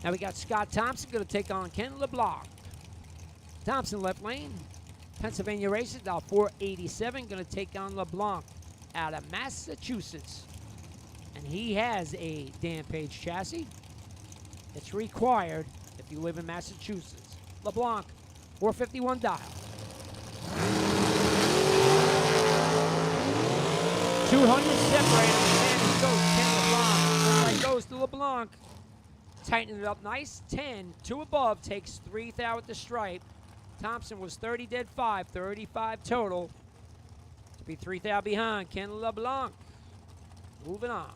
Now we got Scott Thompson going to take on Ken LeBlanc. Thompson left lane. Pennsylvania races, dial 487, going to take on LeBlanc out of Massachusetts. And he has a Dan Page chassis. It's required if you live in Massachusetts. LeBlanc, 451 dial. 200 separated. And goes to LeBlanc. Tightening it up nice. 10, 2 above, takes 3 thou at the stripe. Thompson was 30 dead 5, 35 total. To be 3 thou behind. Ken LeBlanc. Moving on.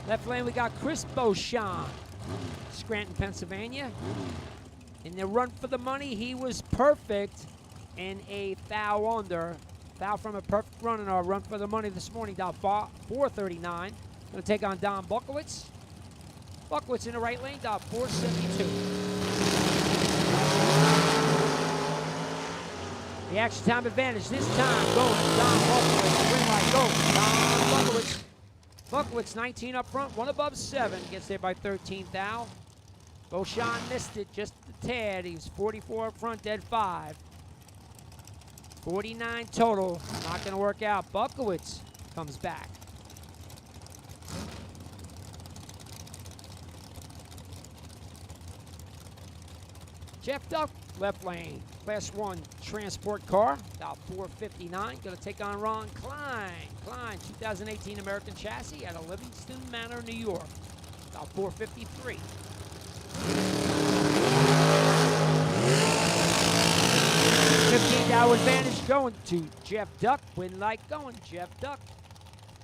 Left lane, we got Chris Beauchamp, Scranton, Pennsylvania. In the run for the money, he was perfect in a thou under. Thou from a perfect run in our run for the money this morning, down 439. Going to take on Don Buckowitz. Buckowitz in the right lane, down 472. The action time advantage this time going to Don Buckowitz. Green light, go. Don Buckowitz. Buckowitz 19 up front, 1 above 7. Gets there by 13 thou. Beauchamp missed it just a tad. He was 44 up front, dead 5. 49 total. Not going to work out. Buckowitz comes back. Jeff Duck, left lane. Class 1 transport car, about 459. Going to take on Ron Klein. Klein, 2018 American chassis out of Livingston Manor, New York. About 453. 15 thou advantage going to Jeff Duck. Win light going, Jeff Duck.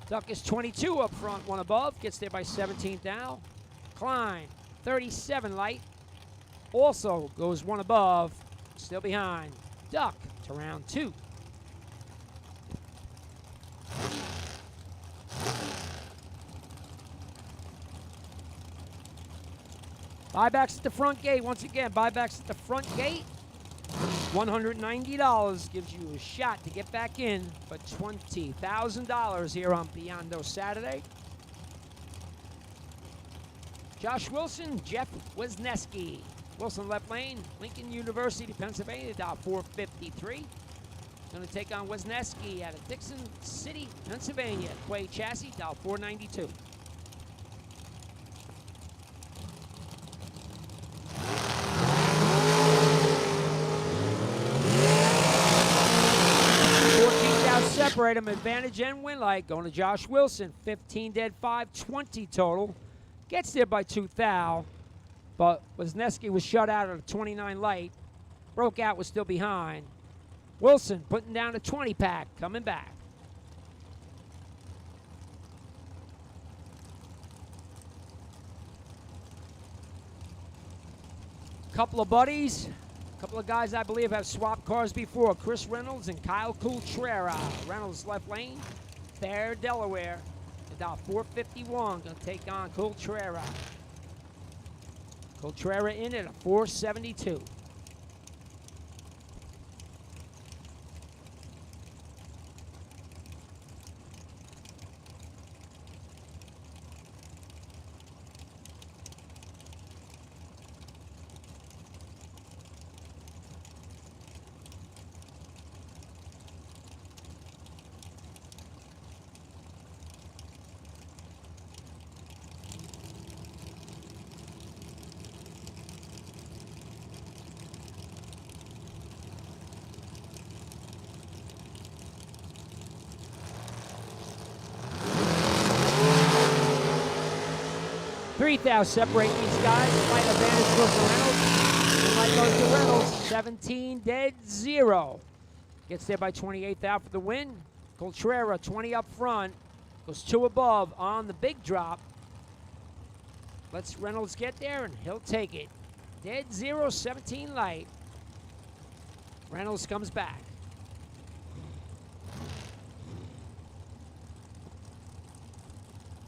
Duck is 22 up front, 1 above. Gets there by 17 thou. Klein, 37 light. Also goes 1 above. Still behind. Duck to round 2. Buybacks at the front gate. Once again, buybacks at the front gate. $190 gives you a shot to get back in for $20,000 here on Biondo Saturday. Josh Wilson, Jeff Wisniewski. Wilson left lane, Lincoln University, Pennsylvania, down 453. Going to take on Wisniewski out of Dixon City, Pennsylvania. Quay chassis, down 492. Separate them, advantage and win light. Going to Josh Wilson, 15 dead 5, 20 total. Gets there by 2 thou, but Wisniewski was shut out of the 29 light. Broke out, was still behind. Wilson putting down a 20 pack, coming back. Couple of buddies. Couple of guys I believe have swapped cars before. Chris Reynolds and Kyle Coultrera. Reynolds left lane. Fair, Delaware. And down 451. Going to take on Coultrera. Coultrera in at a 472. Thou separate these guys. Light advantage goes to Reynolds. Light goes to Reynolds. 17 dead 0. Gets there by 28 thou for the win. Coultrera 20 up front. Goes 2 above on the big drop. Lets Reynolds get there and he'll take it. Dead 0, 17 light. Reynolds comes back.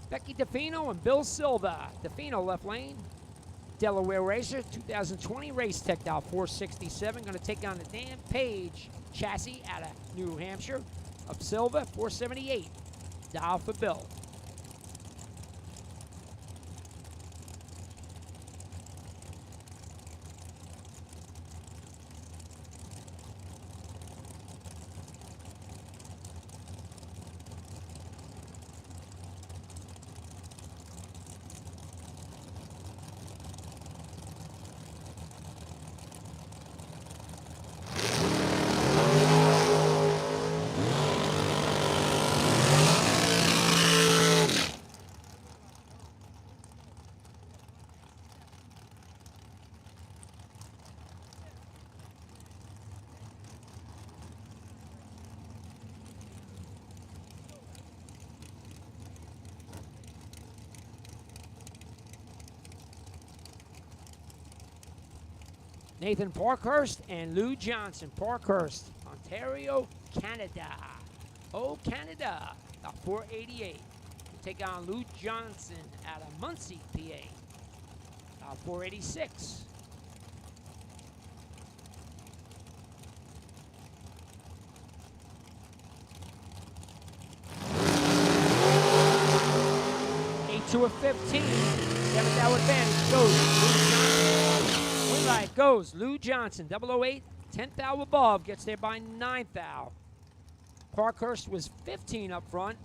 Becky DeFino and Bill Silva. DeFino left lane. Delaware Racer, 2020 Race Tech Dow 467. Going to take on the Dan Page chassis out of New Hampshire. Of Silva, 478. Dow for Bill. Nathan Parkhurst and Lou Johnson. Parkhurst, Ontario, Canada. Oh, Canada. About 488. Take on Lou Johnson out of Muncie, PA. About 486. To a 15. 7th hour advantage goes Lou Johnson. Win light goes Lou Johnson. 008. 10th hour above. Gets there by 9th hour. Parkhurst was 15 up front.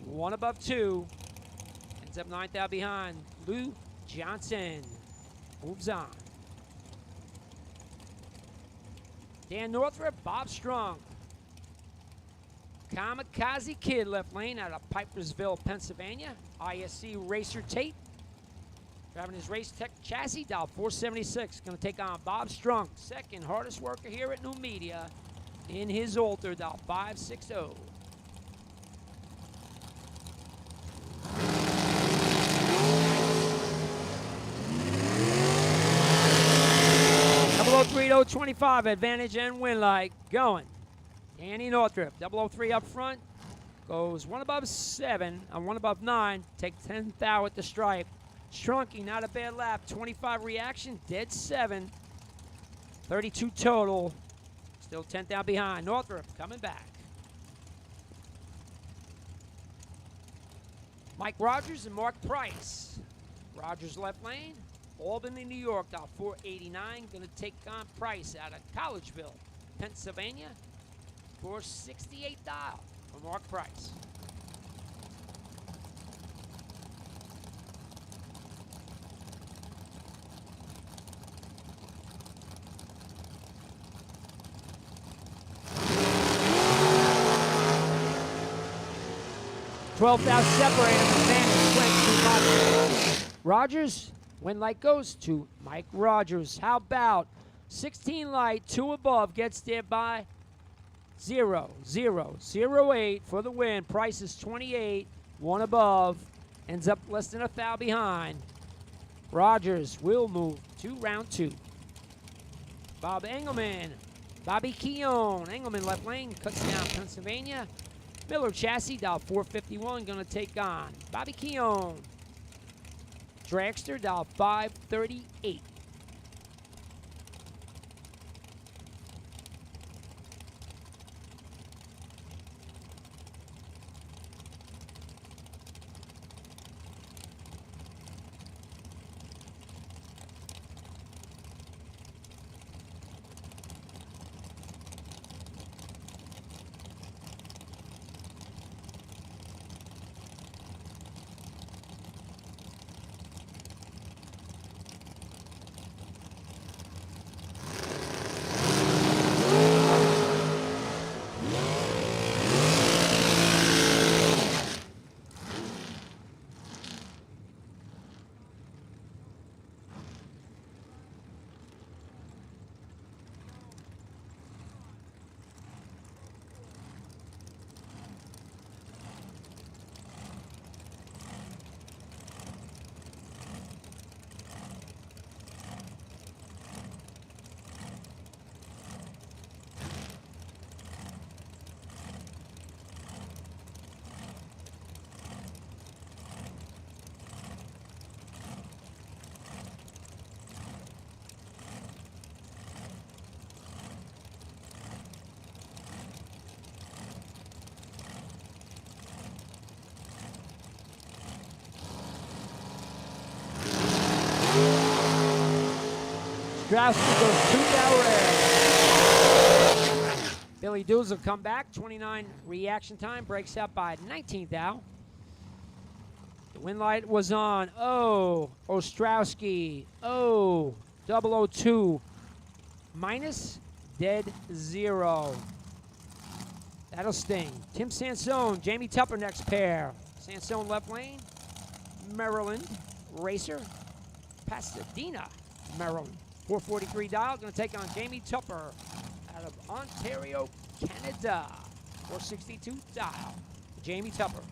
1 above 2. Ends up 9th hour behind. Lou Johnson moves on. Dan Northrup, Bob Strong. Kamikaze Kid left lane out of Pipersville, Pennsylvania. ISC Racer Tate. Driving his Race Tech chassis, dial 476. Going to take on Bob Strong, second hardest worker here at Numidia. In his Alter, dial 560. Double 03025, advantage and win light going. Danny Northrup, 003 up front, goes 1 above 7, on 1 above 9, take 10th hour at the stripe. Strunky, not a bad lap, 25 reaction, dead 7, 32 total, still 10th out behind. Northrup coming back. Mike Rogers and Mark Price. Rogers left lane, Albany, New York, dial 489, going to take on Price out of Collegeville, Pennsylvania. 468 dial for Mark Price. $12,000 separated advantage. Rogers, win light goes to Mike Rogers. How about 16 light, 2 above, gets there by 0-0-0-8 for the win. Price is 28, 1 above, ends up less than a foul behind. Rogers will move to round 2. Bob Engelman, Bobby Keown. Engelman left lane, cuts down Pennsylvania. Miller chassis, dial 451, going to take on Bobby Keown. Dragster, dial 538. Strauss goes 2 down red. Billy Doos will come back. 29 reaction time. Breaks out by 19th out. The win light was on. Oh, Ostrowski. Oh, 002. Minus dead 0. That'll sting. Tim Sansone, Jamie Tupper next pair. Sansone left lane. Maryland Racer. Pasadena, Maryland. 443 dial. Going to take on Jamie Tupper out of Ontario, Canada. 462 dial. Jamie Tupper.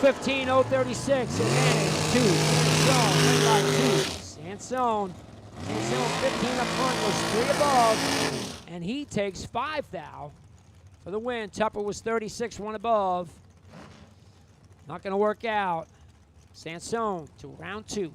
015, 036. Advantage to Sansone. Win line 2. Sansone. Sansone 15 up front was 3 above. And he takes 5 thou for the win. Tupper was 36, 1 above. Not going to work out. Sansone to round 2.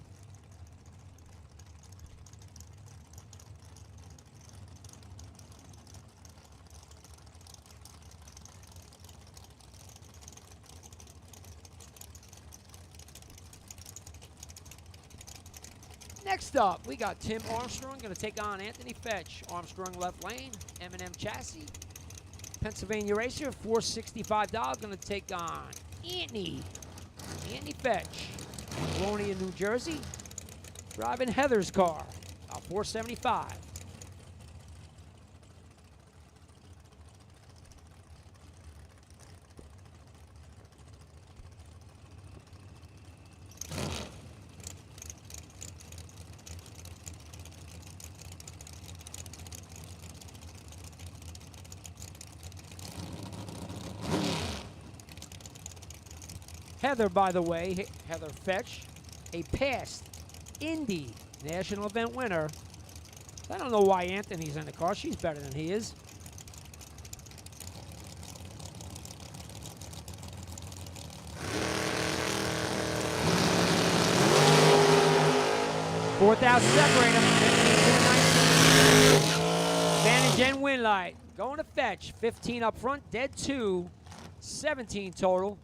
Next up, we got Tim Armstrong going to take on Anthony Fetch. Armstrong left lane, M&M chassis. Pennsylvania Racer, $465 going to take on Anthony Fetch. Colonia, New Jersey. Driving Heather's car, about $475. Heather, by the way, Heather Fetch, a past Indy National Event winner. I don't know why Anthony's in the car. She's better than he is. Fourth out separate them. 15 to 19. Advantage and win light. Going to Fetch. 15 up front, dead 2. 17 total.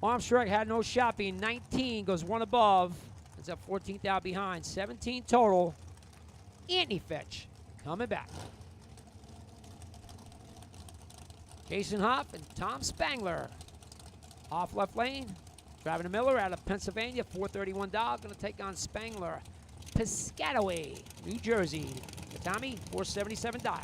Armstrong had no shot, being 19, goes 1 above. Ends up 14th out behind. 17 total. Anthony Fetch coming back. Jason Hoff and Tom Spangler. Off left lane. Driving a Miller out of Pennsylvania, $431. Going to take on Spangler. Piscataway, New Jersey. Tommy, $477 dial.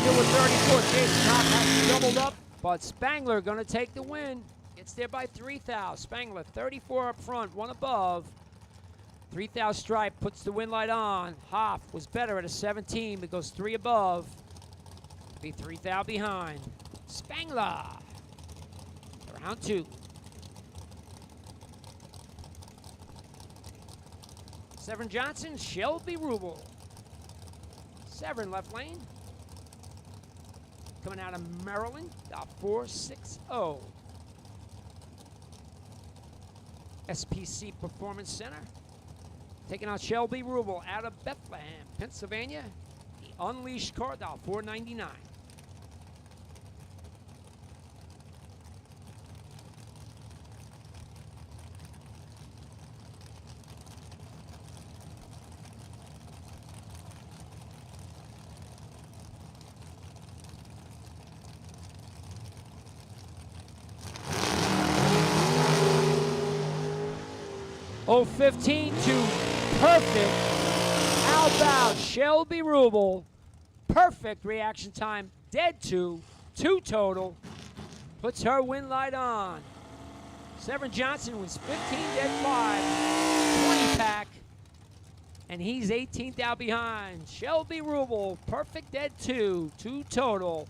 With 34, Jason Hoff has doubled up, but Spangler going to take the win. Gets there by 3 thou. Spangler 34 up front, 1 above. 3 thou stripe puts the win light on. Hoff was better at a 17, but goes 3 above. Be 3 thou behind. Spangler. Round 2. Severn Johnson, Shelby Rubel. Severn left lane. Coming out of Maryland, $460. SPC Performance Center. Taking out Shelby Rubel out of Bethlehem, Pennsylvania. The Unleashed car, $499. Oh, 15 to perfect. How about Shelby Rubel? Perfect reaction time. Dead 2. 2 total. Puts her win light on. Severn Johnson was 15 dead 5. 20 pack. And he's 18th out behind. Shelby Rubel, perfect dead 2. 2 total.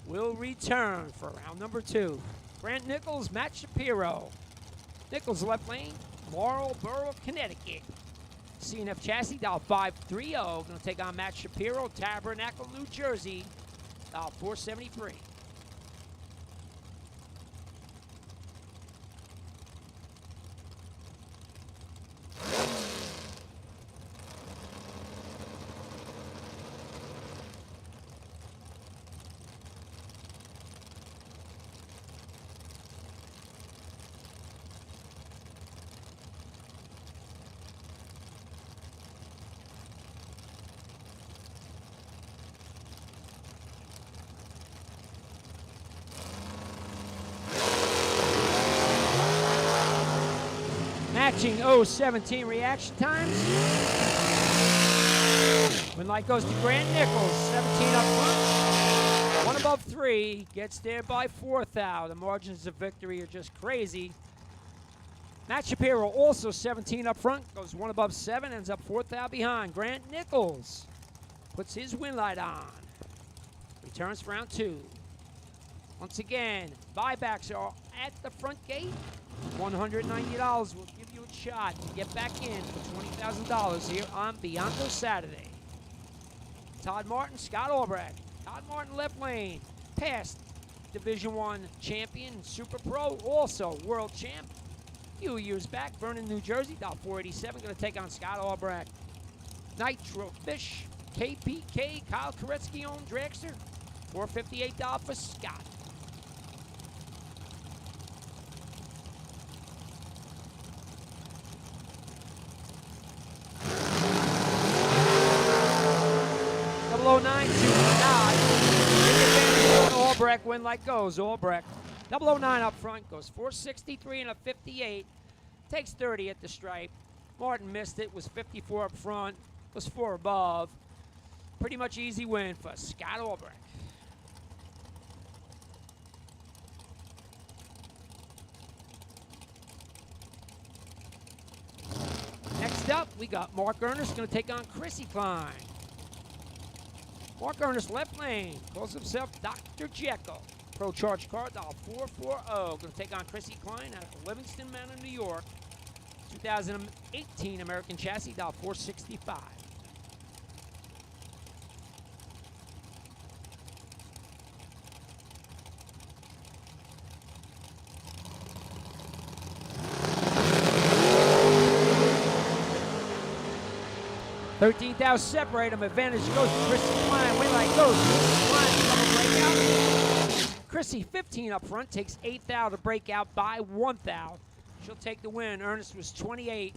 Will return for round number 2. Grant Nichols, Matt Shapiro. Nichols left lane. Marlboro, Connecticut. CNF chassis, $530. Going to take on Matt Shapiro, Tabernacle, New Jersey, $473. Matching 017 reaction times. Win light goes to Grant Nichols, 17 up front. One above 3, gets there by 4th thou. The margins of victory are just crazy. Matt Shapiro also 17 up front, goes 1 above 7, ends up 4th thou behind. Grant Nichols puts his win light on. Returns for round 2. Once again, buybacks are at the front gate. $190 will give you a shot to get back in for $20,000 here on Bianco Saturday. Todd Martin, Scott Albrecht. Todd Martin left lane, past Division I champion, Super Pro, also world champ. A few years back, Vernon, New Jersey, $487, going to take on Scott Albrecht. Nitro Fish, KPK, Kyle Koretsky on Dragster, $458 for Scott. Double 09 to Nod. Albrecht win like goes. Albrecht. 009 up front goes 463 and a 58. Takes 30 at the stripe. Martin missed it. Was 54 up front. Was 4 above. Pretty much easy win for Scott Albrecht. Next up, we got Mark Ernest going to take on Chrissy Klein. Mark Ernest left lane, calls himself Dr. Jekyll. Pro charge car, $440. Going to take on Chrissy Klein out of Livingston Manor, New York. 2018 American chassis, $465. $13,000 separate them. Advantage goes to Chrissy Klein. Win light goes to Chrissy Klein. Breakout. Chrissy 15 up front, takes 8 thou to break out by 1 thou. She'll take the win. Ernest was 28.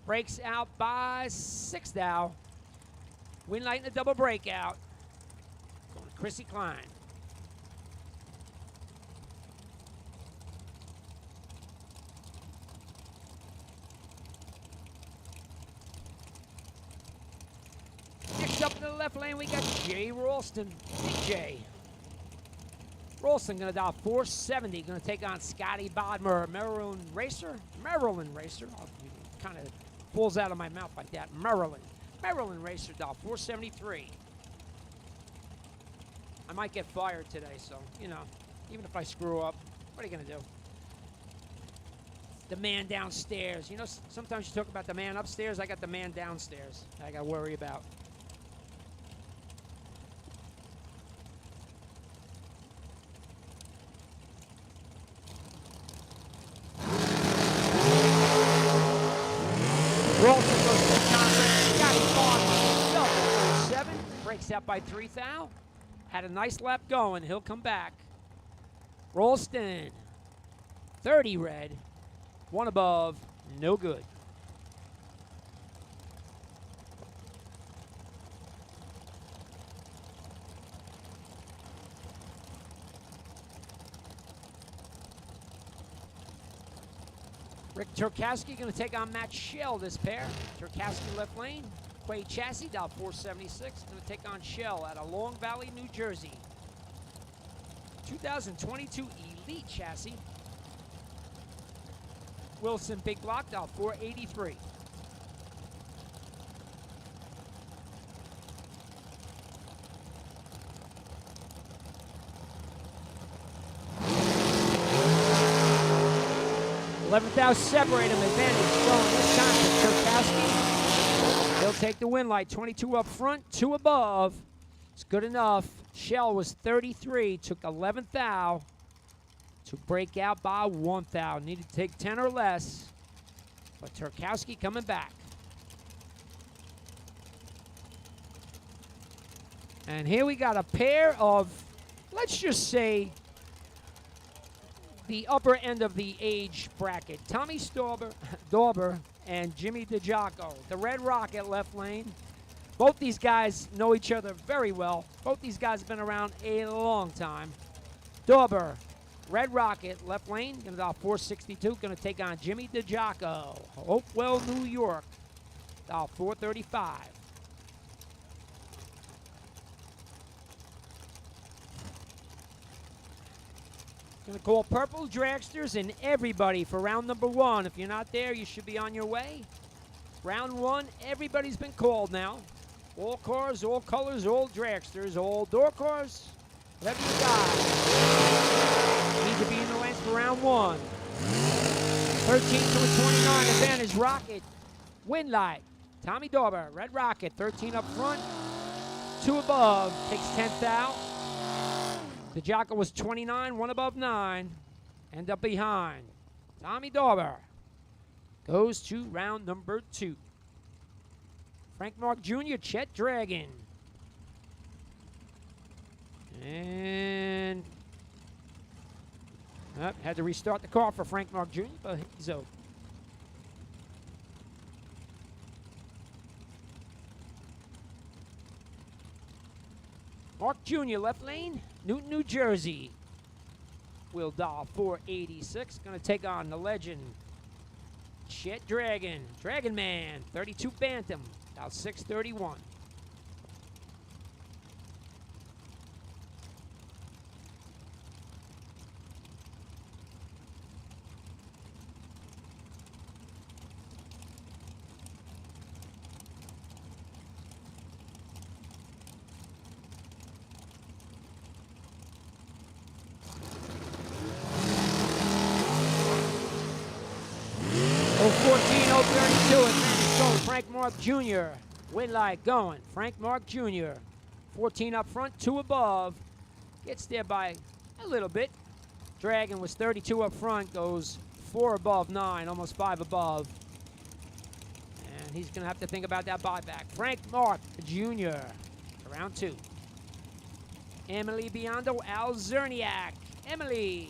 Breaks out by 6 thou. Win light in the double breakout. Going to Chrissy Klein. Next up in the left lane, we got Jay Ralston. Big Jay. Ralston going to dial 470. Going to take on Scotty Bodmer, Maryland Racer. Maryland Racer. Kind of pulls out of my mouth like that. Maryland Racer dial 473. I might get fired today, so, you know, even if I screw up, what are you going to do? The man downstairs. You know, sometimes you talk about the man upstairs. I got the man downstairs I got to worry about. Ralston goes to the conference. Scotty Bodmer, 7, breaks out by 3 thou. Had a nice lap going. He'll come back. Ralston, 30 red, 1 above, no good. Rick Turkowski going to take on Matt Shell this pair. Turkowski left lane. Quay chassis, $476. Going to take on Shell out of Long Valley, New Jersey. 2022 Elite chassis. Wilson Big Block, $483. $11,000 separate him. Advantage going this time to Turkowski. He'll take the win light. 22 up front, 2 above. It's good enough. Shell was 33, took 11 thou to break out by 1 thou. Needed to take 10 or less, but Turkowski coming back. And here we got a pair of, let's just say, the upper end of the age bracket. Tommy Dauber and Jimmy DiGiaco. The Red Rocket left lane. Both these guys know each other very well. Both these guys have been around a long time. Dauber, Red Rocket, left lane, going to dial 462. Going to take on Jimmy DeJocko. Hopewell, New York, dial 435. Going to call Purple Dragsters and everybody for round number 1. If you're not there, you should be on your way. Round 1, everybody's been called now. All cars, all colors, all dragsters, all door cars, whatever you got. Need to be in the lanes for round 1. 13 to a 29 advantage, Rocket. Windlight, Tommy Dauber, Red Rocket, 13 up front, 2 above, takes 10th out. The Jocko was 29, 1 above 9, end up behind. Tommy Dauber goes to round number 2. Frank Mark Jr., Chet Dragon. And had to restart the car for Frank Mark Jr., but he's over. Mark Jr., left lane, Newton, New Jersey. Will dial 486. Going to take on the legend, Chet Dragon. Dragon Man, 32 Bantam, dial 631. Oh, 14, 032, advantage going. Frank Mark Jr. Windlight going. Frank Mark Jr. 14 up front, 2 above. Gets there by a little bit. Dragon was 32 up front, goes 4 above 9, almost 5 above. And he's going to have to think about that buyback. Frank Mark Jr. Round 2. Emily Biondo, Al Zerniak. Emily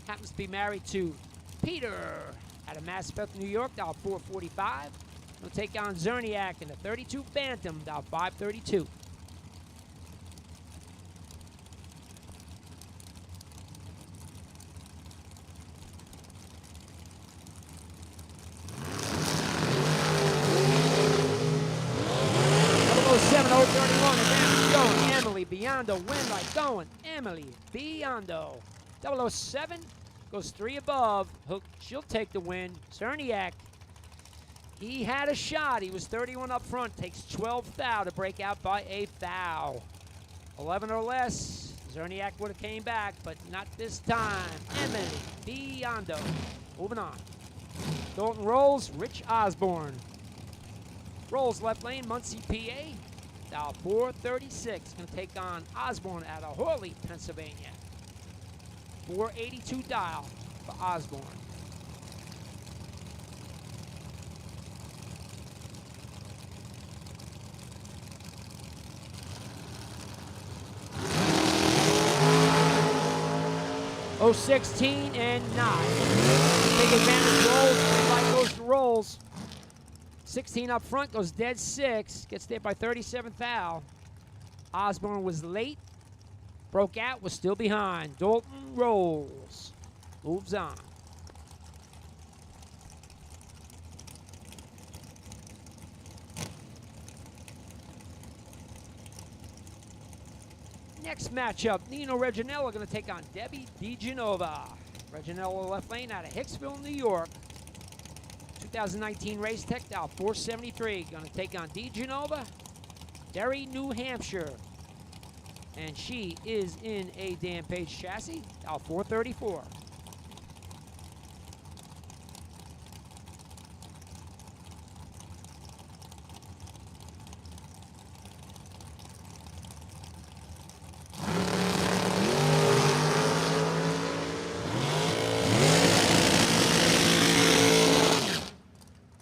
happens to be married to Peter out of Maspeth, New York, dial 445. He'll take on Zerniak in the 32 Bantam, dial 532. Seven, 031, advantage going. Emily Biondo, Windlight going. Emily Biondo. 007 goes 3 above. She'll take the win. Cerniak, he had a shot. He was 31 up front. Takes 12th thou to break out by a thou. 11 or less. Zerniak would have came back, but not this time. Emily Biondo. Moving on. Dalton rolls. Rich Osborne. Rolls left lane. Muncie, PA. Dial 436. Going to take on Osborne out of Hawley, Pennsylvania. 482 dial for Osborne. Oh, 16 and 9. Take advantage, rolls. Light goes to rolls. 16 up front, goes dead 6. Gets there by 37th thou. Osborne was late. Broke out, was still behind. Dalton rolls. Moves on. Next matchup, Nino Reginella going to take on Debbie DiGenova. Reginella left lane out of Hicksville, New York. 2019 Race Tech, dial 473. Going to take on DiGenova, Derry, New Hampshire. And she is in a Dan Page chassis, dial 434.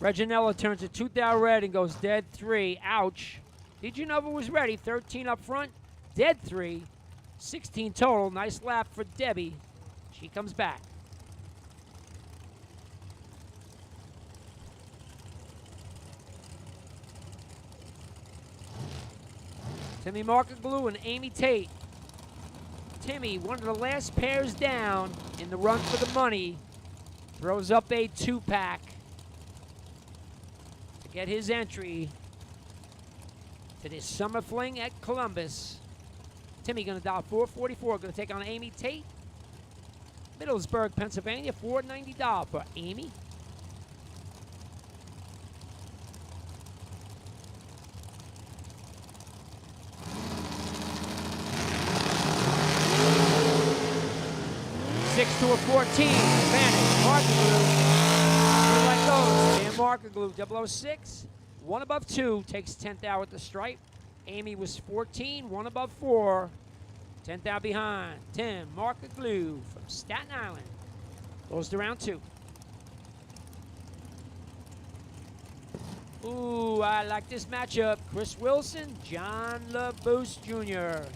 Reginella turns a 2 thou red and goes dead 3. Ouch. DiGenova was ready. 13 up front, dead 3. 16 total. Nice lap for Debbie. She comes back. Timmy Markaglu and Amy Tate. Timmy, one of the last pairs down in the run for the money, throws up a 2-pack to get his entry to this summer fling at Columbus. Timmy going to dial 444, going to take on Amy Tate. Middlesburg, Pennsylvania, $4.90 for Amy. Six to a 14. Advantage. Marker glue. Just like those. And marker glue. 006. One above 2. Takes 10th out at the stripe. Amy was 14. One above 4. 10th out behind. 10. Marker glue from Staten Island. Goes to round 2. Ooh, I like this matchup. Chris Wilson, John LaBoose Jr.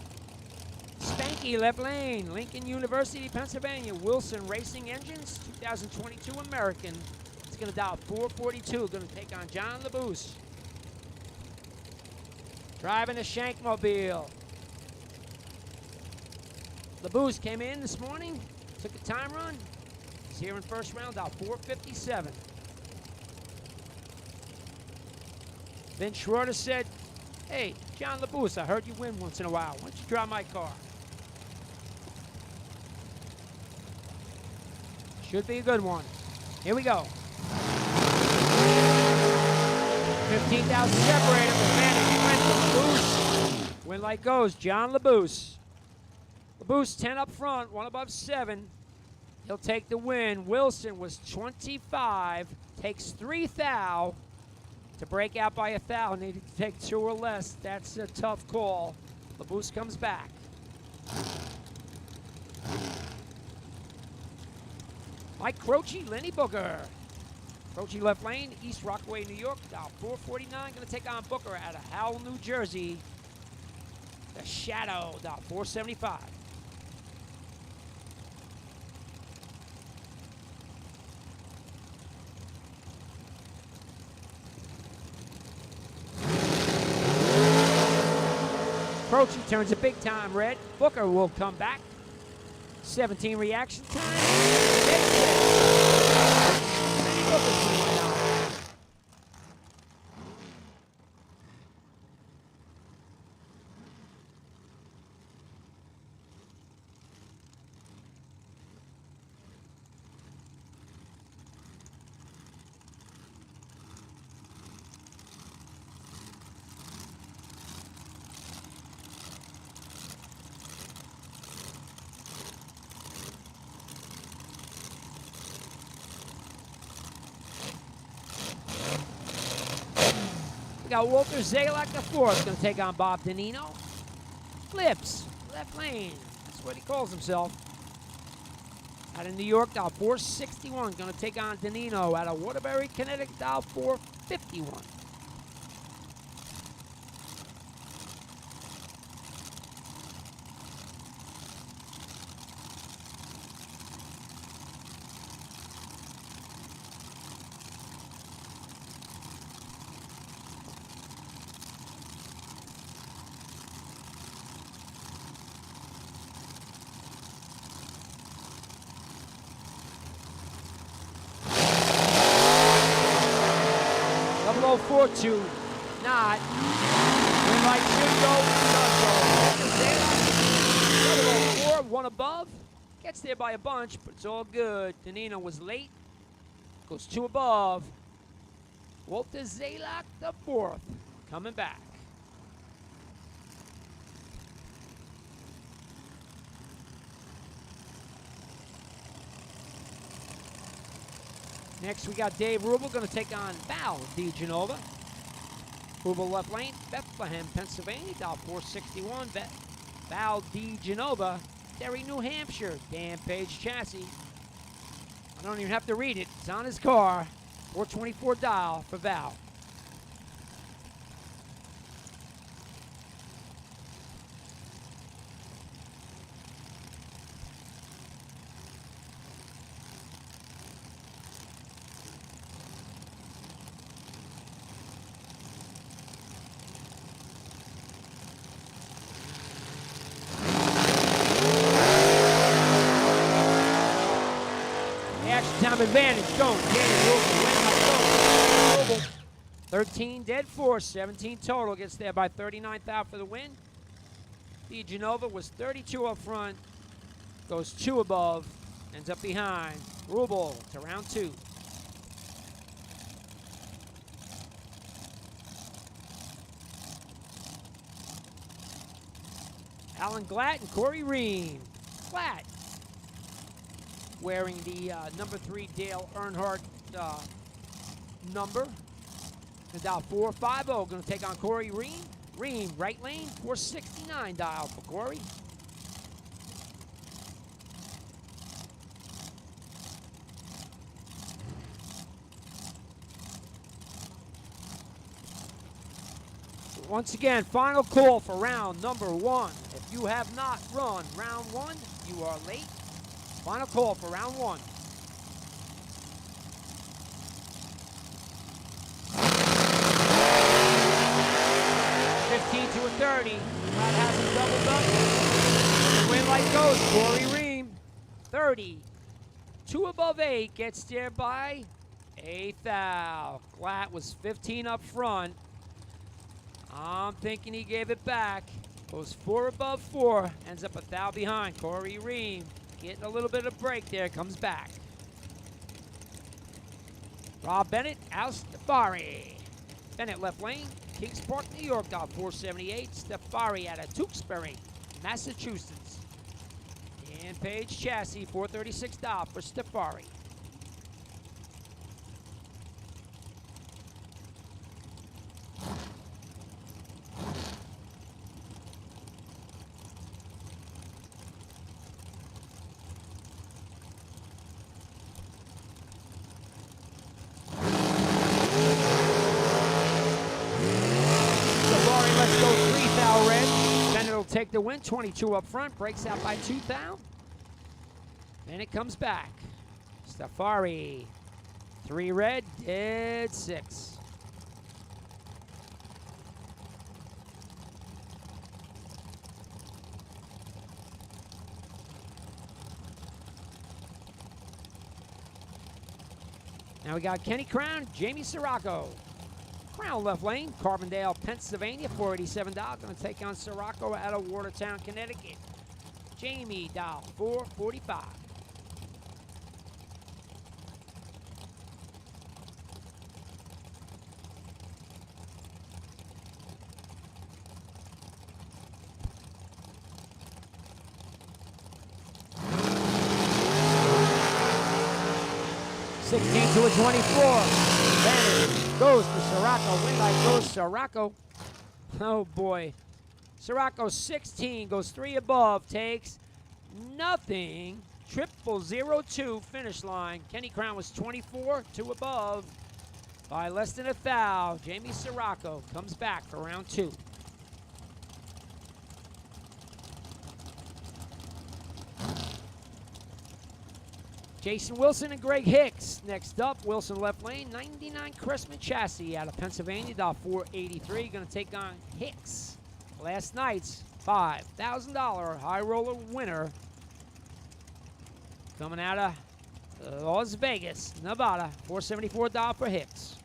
Spanky left lane, Lincoln University, Pennsylvania. Wilson Racing Engines, 2022 American. He's going to dial 442, going to take on John LaBoose. Driving a Shankmobile. LaBoose came in this morning, took a time run. He's here in first round, dial 457. Vince Schroeder said, "Hey, John LaBouse, I heard you win once in a while. Why don't you drive my car?" Should be a good one. Here we go. 15,000 separated. Advantage went to LaBouse. Win like goes. John LaBouse. LaBouse 10 up front, 1 above 7. He'll take the win. Wilson was 25. Takes 3 thou. To break out by a thou, needed to take 2 or less. That's a tough call. LaBouse comes back. Mike Croce, Lenny Booker. Croce left lane, East Rockaway, New York, dial 449. Going to take on Booker out of Howell, New Jersey. The Shadow, dial 475. Croce turns a big time red. Booker will come back. 17 reaction time. Booker's going down. We got Walter Zalak the fourth, going to take on Bob Danino. Flips, left lane. That's what he calls himself. Out of New York, dial 461, going to take on Danino. Out of Waterbury, Connecticut, dial 451. Double 042, not. Green light should go, does go. 004, 1 above. Gets there by a bunch, but it's all good. Danino was late. Goes 2 above. Walter Zalak the fourth, coming back. Next, we got Dave Rubel going to take on Val DiGenova. Rubel left lane, Bethlehem, Pennsylvania, dial 461. Val DiGenova, Derry, New Hampshire, Dan Page chassis. I don't even have to read it. It's on his car. 424 dial for Val. Action time advantage. Going. Yeah, Wilson win by 13 dead force, 17 total. Gets there by 39th out for the win. DeGenova was 32 up front. Goes 2 above. Ends up behind. Rubel to round 2. Alan Glatt and Corey Ream. Glatt wearing the number 3 Dale Earnhardt number. And dial 450. Going to take on Corey Ream. Ream, right lane, 469 dial for Corey. Once again, final call for round number 1. If you have not run round 1, you are late. Final call for round 1. To a 30. That hasn't doubled up. The win light goes. Corey Ream, 30. 2 above 8 gets there by a thou. Glatt was 15 up front. I'm thinking he gave it back. Goes 4 above 4. Ends up a thou behind. Corey Ream getting a little bit of break there. Comes back. Rob Bennett, Al-Stafari. Bennett left lane. Kings Park, New York, dial 478. Stafari out of Tewksbury, Massachusetts. And Page Chassis, 436 dial for Stafari. Take the win, 22 up front, breaks out by 2 down. Then it comes back. Stafari, 3 red, dead 6. Now we got Kenny Crown, Jamie Sirocco. Crown left lane, Carbondale, Pennsylvania, 487 dial. Going to take on Sirocco out of Watertown, Connecticut. Jamie dial, 445. $16 to a 24. Advantage goes to Sirocco. Win light goes Sirocco. Oh boy. Sirocco 16 goes 3 above, takes nothing. 0002 finish line. Kenny Crown was 24, 2 above by less than a thou. Jamie Sirocco comes back for round 2. Jason Wilson and Greg Hicks. Next up, Wilson left lane, 99 Cressman Chassis out of Pennsylvania, dial 483. Going to take on Hicks. Last night's $5,000 high roller winner coming out of Las Vegas, Nevada, 474 dial for Hicks.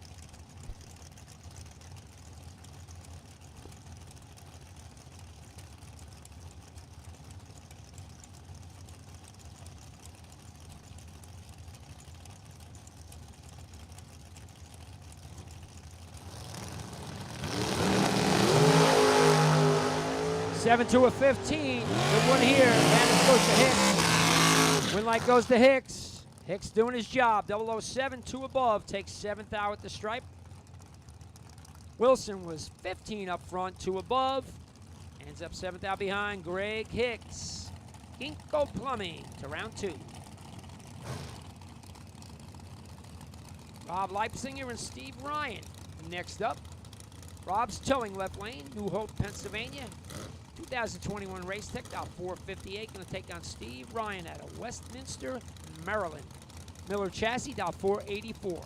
$7 to a 15. Good one here. Advantage goes to Hicks. Win light goes to Hicks. Hicks doing his job. 007, 2 above. Takes 7th out at the stripe. Wilson was 15 up front, 2 above. Ends up 7th out behind. Greg Hicks. Ginkgo Plumbing to round 2. Rob Leipziger and Steve Ryan. Next up, Rob's towing left lane, New Hope, Pennsylvania. 2021 Race Tech, dial 458. Going to take on Steve Ryan out of Westminster, Maryland. Miller Chassis, dial 484.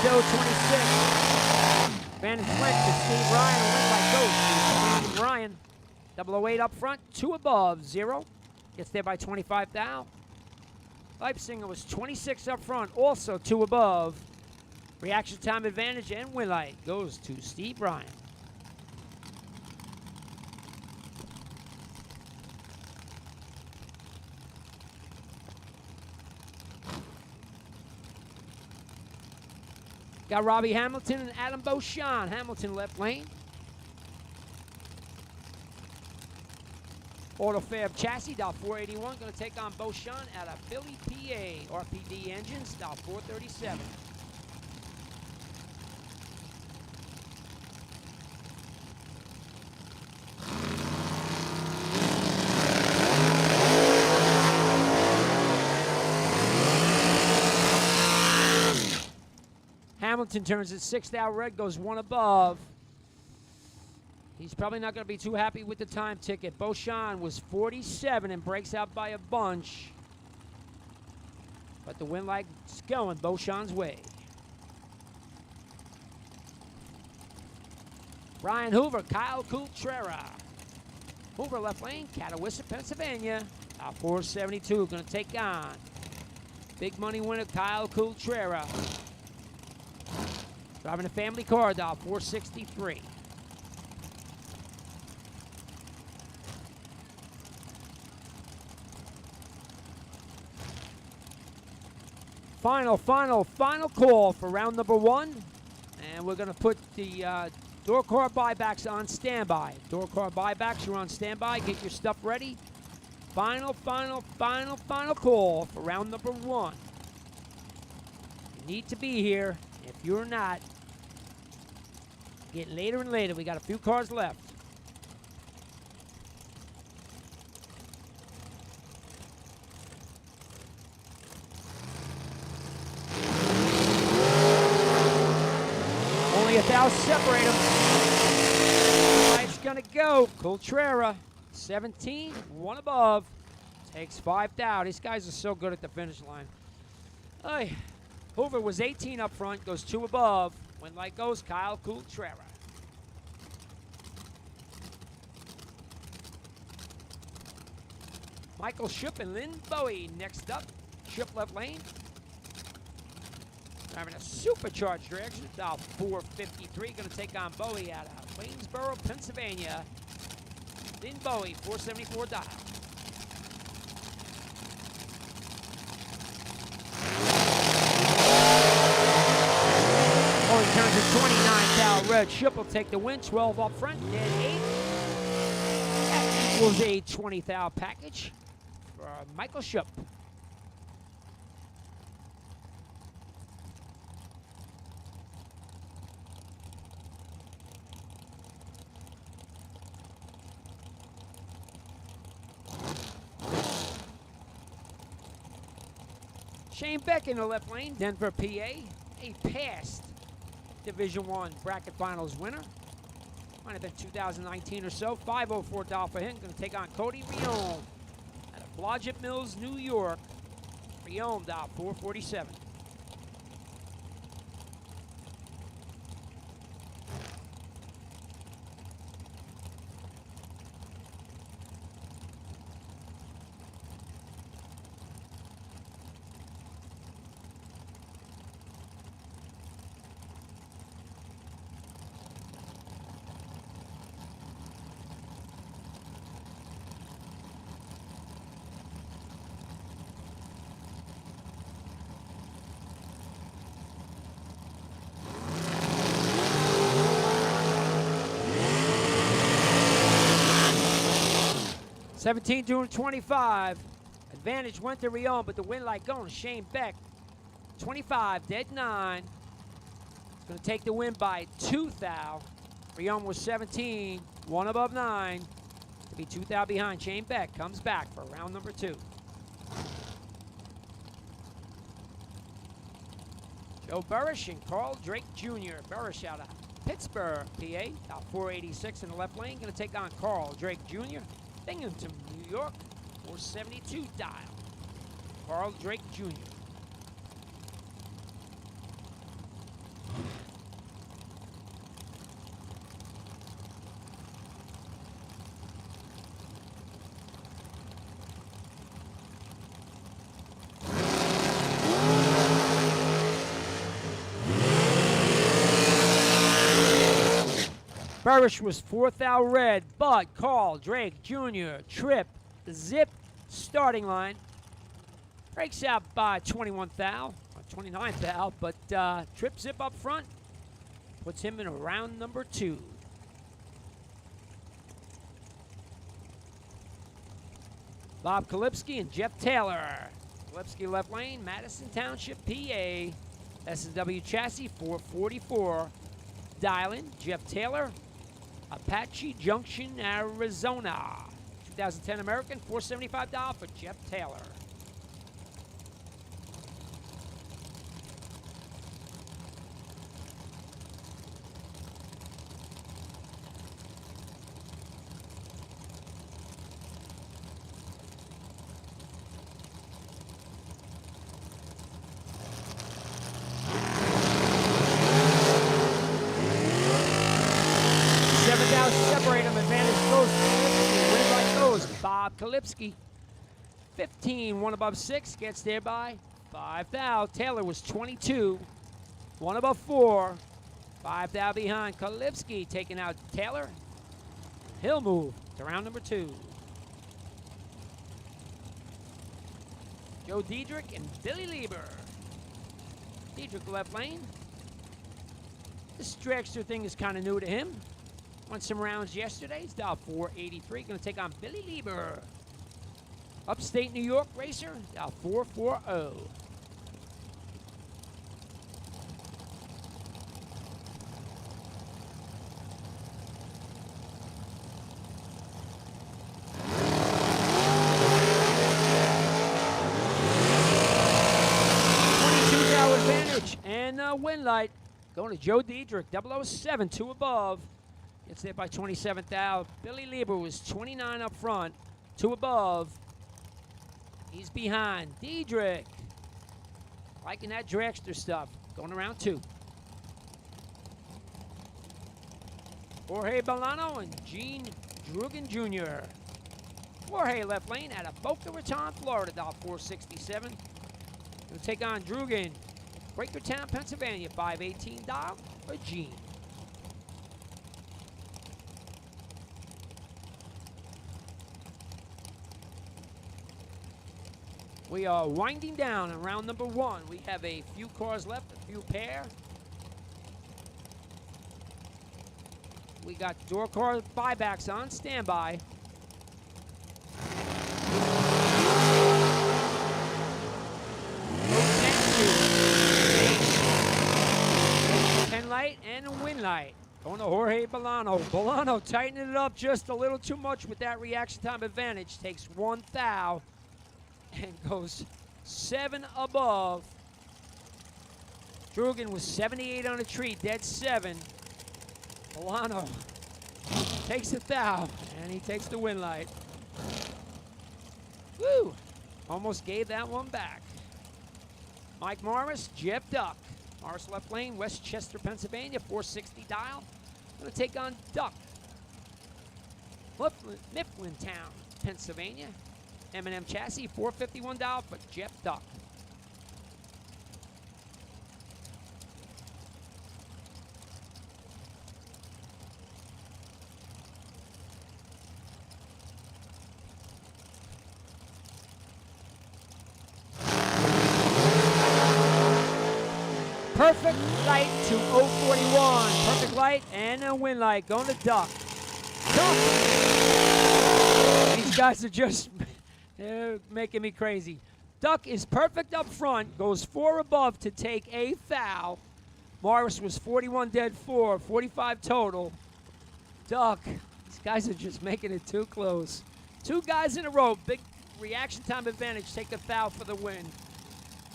to 026. Advantage went to Steve Ryan. Went by goes to Steve Ryan. 008 up front, 2 above, 0. Gets there by 25 thou. Leipziger was 26 up front, also 2 above. Reaction time advantage and win light goes to Steve Ryan. Got Robbie Hamilton and Adam Beauchamp. Hamilton left lane. Autofab chassis, dial 481. Going to take on Beauchamp out of Philly, PA. RPD engines, dial 437. Hamilton turns it 6th out red, goes 1 above. He's probably not going to be too happy with the time ticket. Beauchamp was 47 and breaks out by a bunch. But the win light's going Beauchamp's way. Ryan Hoover, Kyle Coultrera. Hoover left lane, Catawissa, Pennsylvania. 472, going to take on big money winner Kyle Coultrera. Driving a family car, dial 463. Final call for round number 1. And we're going to put the door car buybacks on standby. Door car buybacks, you're on standby. Get your stuff ready. Final call for round number 1. You need to be here. If you're not, getting later and later. We got a few cars left. Only 1,000 separate them. Light's gonna go. Coultrera, 17, 1 above. Takes 5 down. These guys are so good at the finish line. Ay. Hoover was 18 up front, goes 2 above. When light goes, Kyle Coultrera. Michael Schipp and Lynn Bowie next up. Schipp left lane. Driving a supercharged direction, dial 453. Going to take on Bowie out of Waynesboro, Pennsylvania. Lynn Bowie, 474 dial. Only turns to 29 thou red. Schipp will take the win. 12 up front, dead 8. That equals a 20 thou package for Michael Schipp. Shane Beck in the left lane, Denver, PA. A past Division I bracket finals winner. Might have been 2019 or so. 504 dial for him. Going to take on Cody Rion out of Blodgett Mills, New York. Rion dial 447. $17 doing 25. Advantage went to Rion, but the win light going. Shane Beck, 25, dead 9. Going to take the win by 2 thou. Rion was 17, 1 above 9. To be 2 thou behind. Shane Beck comes back for round number 2. Joe Burrish and Carl Drake Jr. Burrish out of Pittsburgh, PA. About 486 in the left lane. Going to take on Carl Drake Jr. Binghamton, New York, 472 dial. Carl Drake Jr. Burrish was 4th out red. Bud, Carl, Drake, Jr., Trip, Zip, starting line. Breaks out by 21 thou, or 29 thou, but Trip Zip up front puts him in round number 2. Bob Kalipski and Jeff Taylor. Kalipski left lane, Madison Township, PA. SW chassis 444. Dylan, Jeff Taylor, Apache Junction, Arizona. 2010 American, $475 for Jeff Taylor. Separate them. Advantage goes to Kalipski. Win by goes Bob Kalipski. 15, 1 above 6. Gets there by 5 thou. Taylor was 22. 1 above 4. 5 thou behind. Kalipski taking out Taylor. He'll move to round number 2. Joe Diedrich and Billy Lieber. Diedrich left lane. This dragster thing is kind of new to him. Won some rounds yesterday. He's dial 483. Going to take on Billy Lieber. Upstate New York racer, dial 440. Advantage and win light going to Joe Diedrich, 007, 2 above. Gets there by 27th out. Billy Lieber was 29 up front, 2 above. He's behind. Diedrich, liking that dragster stuff. Going around 2. Jorge Bolano and Gene Drugan Jr. Jorge left lane out of Boca Raton, Florida, dial 467. Going to take on Drugan. Quakertown, Pennsylvania, 518 dial for Gene. We are winding down in round number 1. We have a few cars left, a few pair. We got door car buybacks on standby. Light and a win light. Going to Jorge Bolano. Bolano tightening it up just a little too much with that reaction time advantage. Takes 1 thou and goes 7 above. Drugan was 78 on a tree, dead 7. Bolano takes a thou and he takes the win light. Woo! Almost gave that one back. Mike Morris, Jeff Duck. Morris left lane, Westchester, Pennsylvania, 460 dial. Going to take on Duck. Mifflintown, Pennsylvania. M&M chassis, 451 dial for Jeff Duck. Perfect light to 041. Perfect light and a win light. Going to Duck. Duck. These guys are just they're making me crazy. Duck is perfect up front. Goes 4 above to take a foul. Morris was 41 dead 4. 45 total. Duck. These guys are just making it too close. 2 guys in a row. Big reaction time advantage. Take the foul for the win.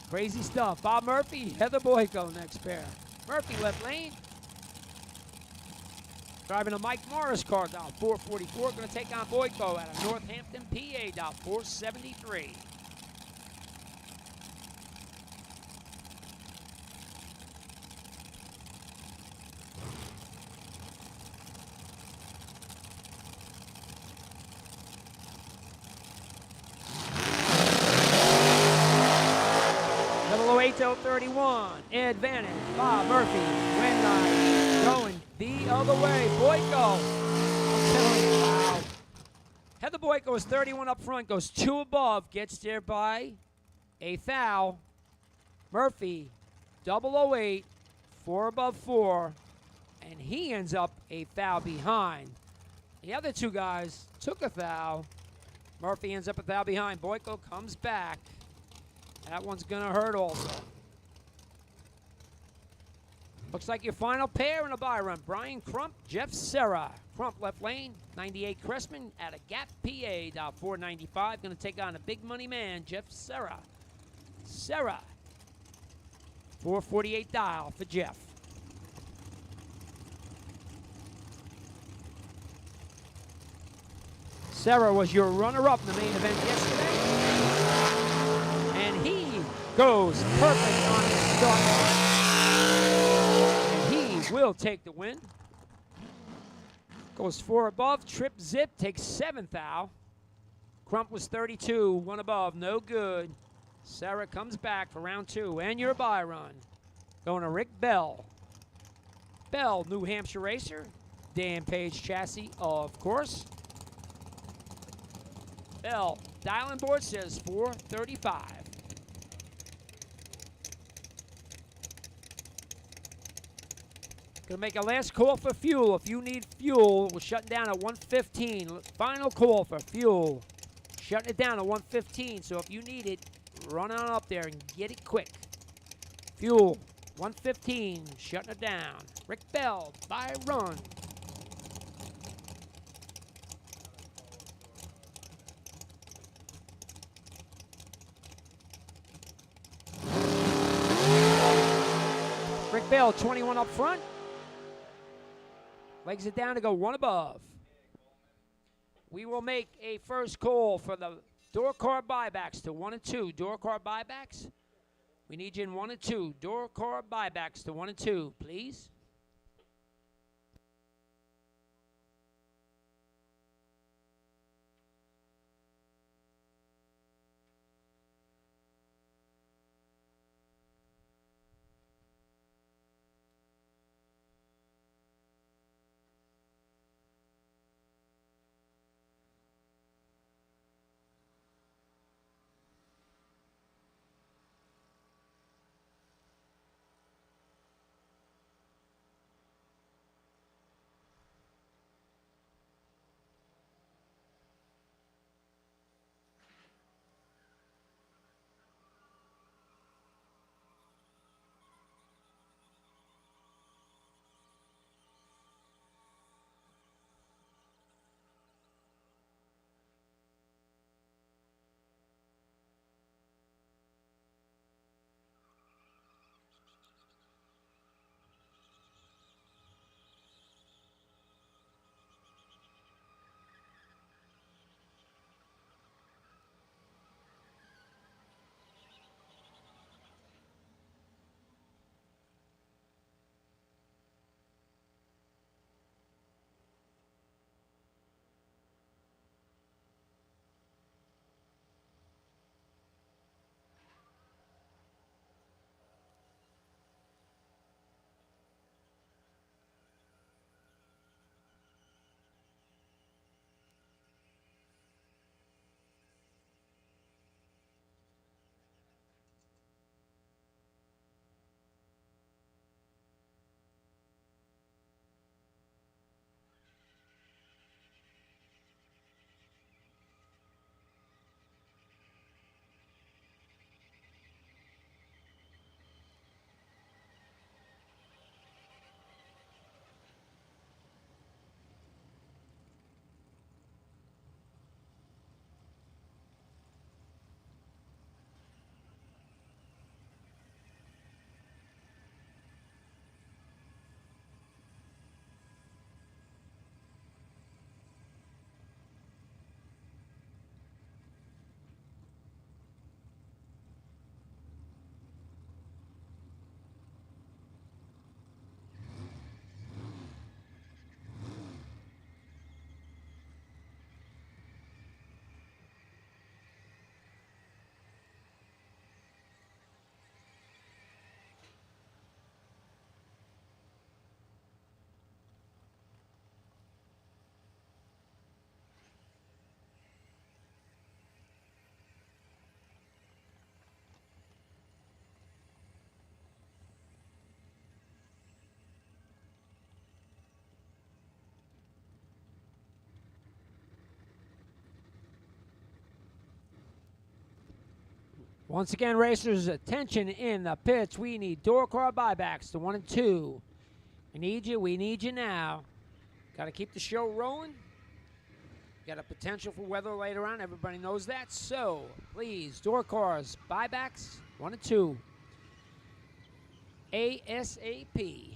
Crazy stuff. Bob Murphy, Heather Boyko next pair. Murphy left lane. Driving a Mike Morris car down 444. Going to take on Boyko out of Northampton, PA down 473. Double 08 31. Advantage. Bob Murphy. Win line. Going the other way. Boyko. I'm telling you, wow. Heather Boyko is 31 up front, goes 2 above, gets there by a foul. Murphy, 008, 4 above 4, and he ends up a foul behind. The other 2 guys took a foul. Murphy ends up a foul behind. Boyko comes back. That one's going to hurt also. Looks like your final pair in a bye run. Brian Crump, Jeff Serra. Crump left lane, 98 Cressman out of Gap, PA, dial 495. Going to take on a big money man, Jeff Serra. Serra, 448 dial for Jeff. Serra was your runner-up in the main event yesterday. And he goes perfect on his start line. And he will take the win. Goes 4 above, trip zip, takes 7th foul. Crump was 32, 1 above, no good. Serra comes back for round 2, and your bye run. Going to Rick Bell. Bell, New Hampshire racer. Dan Page chassis, of course. Bell, dialing board says 435. Gonna make a last call for fuel. If you need fuel, we're shutting down at 115. Final call for fuel. Shutting it down at 115. So if you need it, run on up there and get it quick. Fuel, 115. Shutting it down. Rick Bell, by run. Rick Bell, 21 up front. Legs it down to go 1 above. We will make a first call for the door car buybacks to 1 and 2. Door car buybacks. We need you in 1 and 2. Door car buybacks to 1 and 2, please. Once again, racers, attention in the pits. We need door car buybacks to 1 and 2. We need you now. Got to keep the show rolling. Got a potential for weather later on. Everybody knows that. So, please, door cars, buybacks, 1 and 2. ASAP.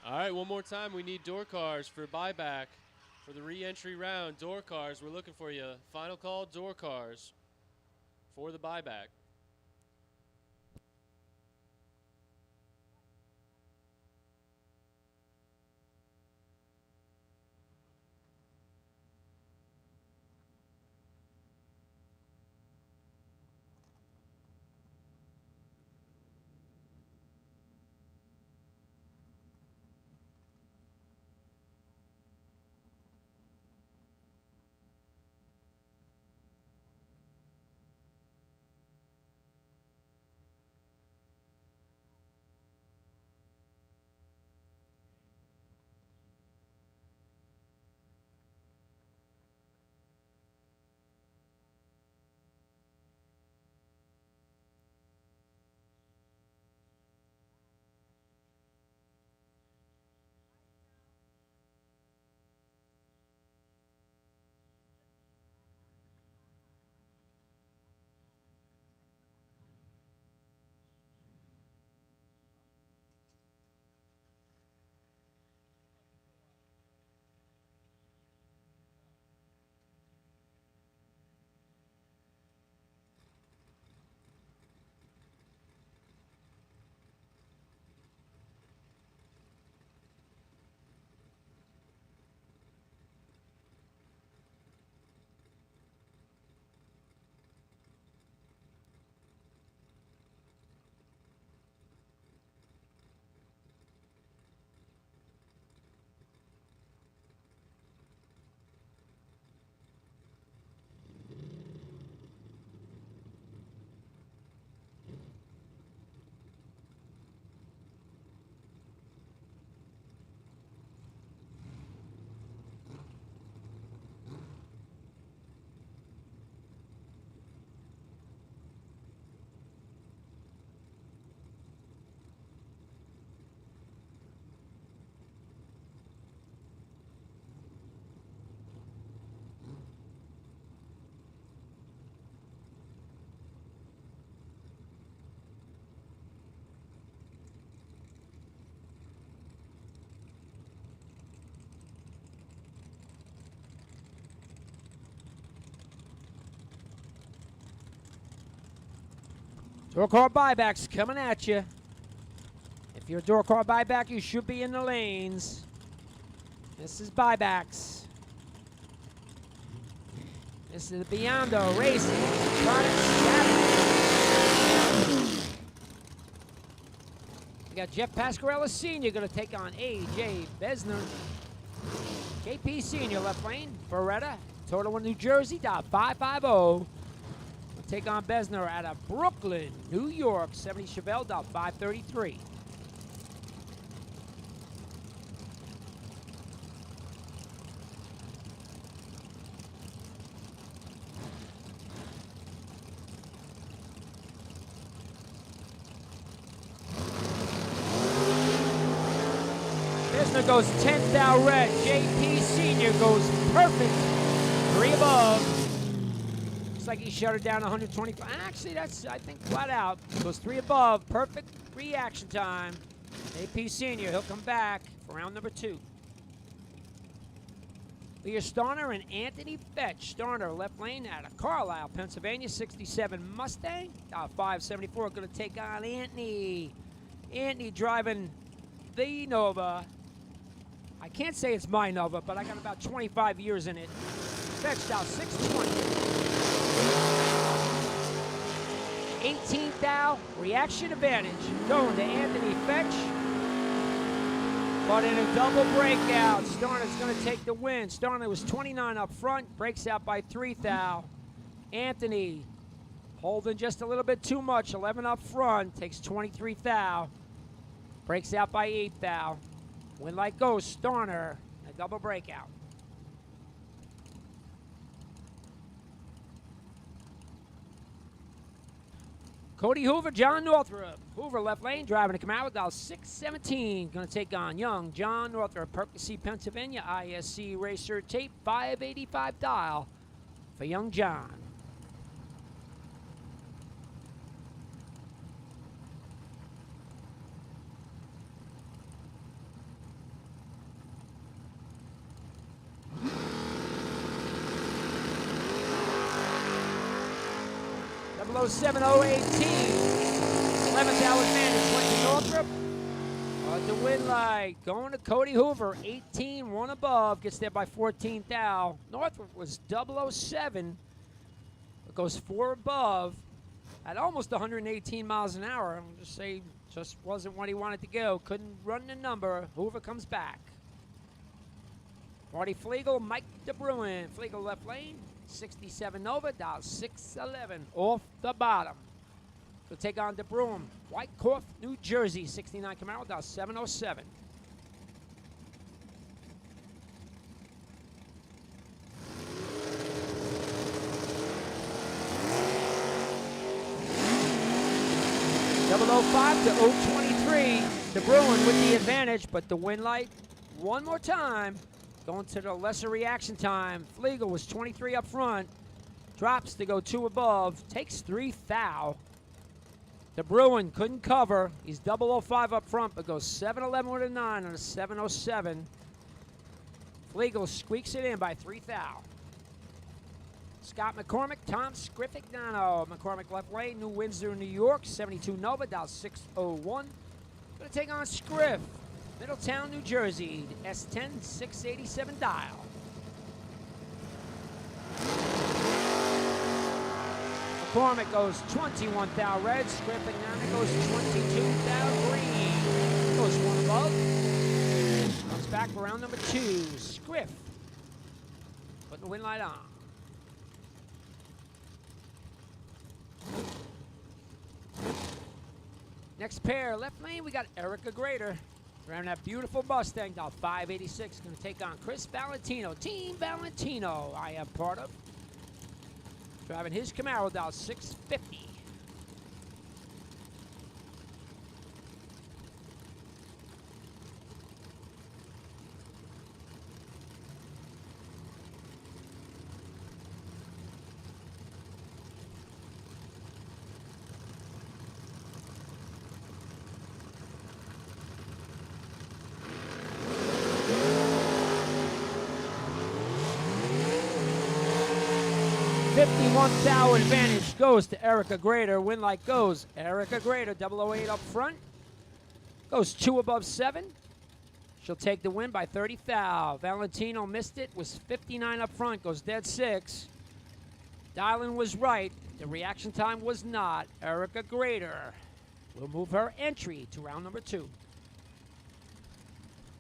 All right, one more time. We need door cars for buyback for the re-entry round. Door cars, we're looking for you. Final call, door cars for the buyback. Door car buybacks coming at you. If you're a door car buyback, you should be in the lanes. This is buybacks. This is the Biondo Racing Electronic Saturday. We got Jeff Pasquarella Sr. going to take on A.J. Besner. JP Sr. left lane. Beretta, Total in New Jersey, .550. We'll take on Besner out of Brooklyn, New York, 70 Chevelle, .533. Besner goes 10th out red. JP Sr. goes perfect. 3 above. Looks like he shut it down 125. Actually, that's, I think, flat out. Goes 3 above. Perfect reaction time. JP Sr. He'll come back for round number 2. Leah Starner and Anthony Fetch. Starner left lane out of Carlisle, Pennsylvania. 67 Mustang. 574. Going to take on Anthony. Anthony driving the Nova. I can't say it's my Nova, but I got about 25 years in it. Fetched out 620. 18th out, reaction advantage. Going to Anthony Fetch. But in a double breakout, Starner's going to take the win. Starner was 29 up front, breaks out by 3 thou. Anthony holding just a little bit too much, 11 up front, takes 23 thou. Breaks out by 8 thou. Win like goes, Starner, a double breakout. Cody Hoover, John Northrup. Hoover left lane, driving to Camaro, dial 617. Going to take on young John Northrup, Percy, Pennsylvania, ISC Racer Tape, 585 dial for young John. Below 7018. 11th hour advantage went to Northrop. The win light going to Cody Hoover. 18, 1 above. Gets there by 14 thou. Northrop was 007. It goes 4 above at almost 118 miles an hour. I'm just saying, just wasn't what he wanted to go. Couldn't run the number. Hoover comes back. Marty Flegel, Mike DeBruin. Flegel left lane. 67 Nova, dial 611 off the bottom. So take on DeBruin, Whitecourt, New Jersey, 69 Camaro, dial 707. .005 to 023. DeBruin with the advantage, but the win light one more time. Going to the lesser reaction time. Flegel was 23 up front. Drops to go 2 above. Takes 3 thou. DeBruin couldn't cover. He's 005 up front, but goes 711 with a 9 on a 707. Flegel squeaks it in by 3 thou. Scott McCormick, Tom Scrifignano. McCormick left lane, New Windsor, New York, 72 Nova, dial 601. Going to take on Scriff. Middletown, New Jersey, S10 687 dial. McCormick goes 21 thou red. Scrifignano goes 22 thou green. Goes 1 above. Comes back for round number 2. Scriff putting the win light on. Next pair, left lane, we got Erica Grader. Driving that beautiful Mustang, dial 586. Going to take on Chris Valentino. Team Valentino, I am part of. Driving his Camaro, dial 650. 51 thou advantage goes to Erica Grader. Win light goes. Erica Grader, 008 up front. Goes 2 above 7. She'll take the win by 30 thou. Valentino missed it. Was 59 up front. Goes dead 6. Dylan was right. The reaction time was not. Erica Grader will move her entry to round number 2.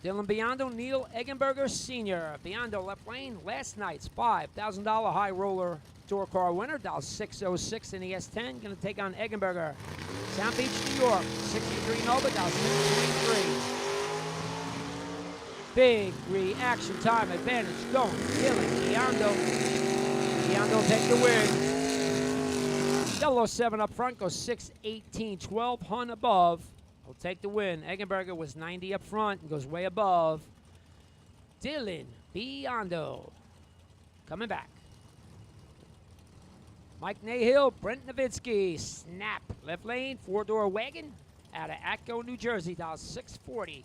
Dylan Biondo, Neil Eggenberger Sr. Biondo left lane. Last night's $5,000 high roller door car winner. Dial 606 in the S10. Going to take on Eggenberger. Sound Beach, New York. 63 Nova. Dial 623. Big reaction time advantage going. Dylan Biondo. Biondo will take the win. 007 up front goes 618, 12 hun above. Will take the win. Eggenberger was 90 up front and goes way above. Dylan Biondo coming back. Mike Nahill, Brent Nowitzki, snap. Left lane, 4-door wagon out of Atco, New Jersey, dial 640.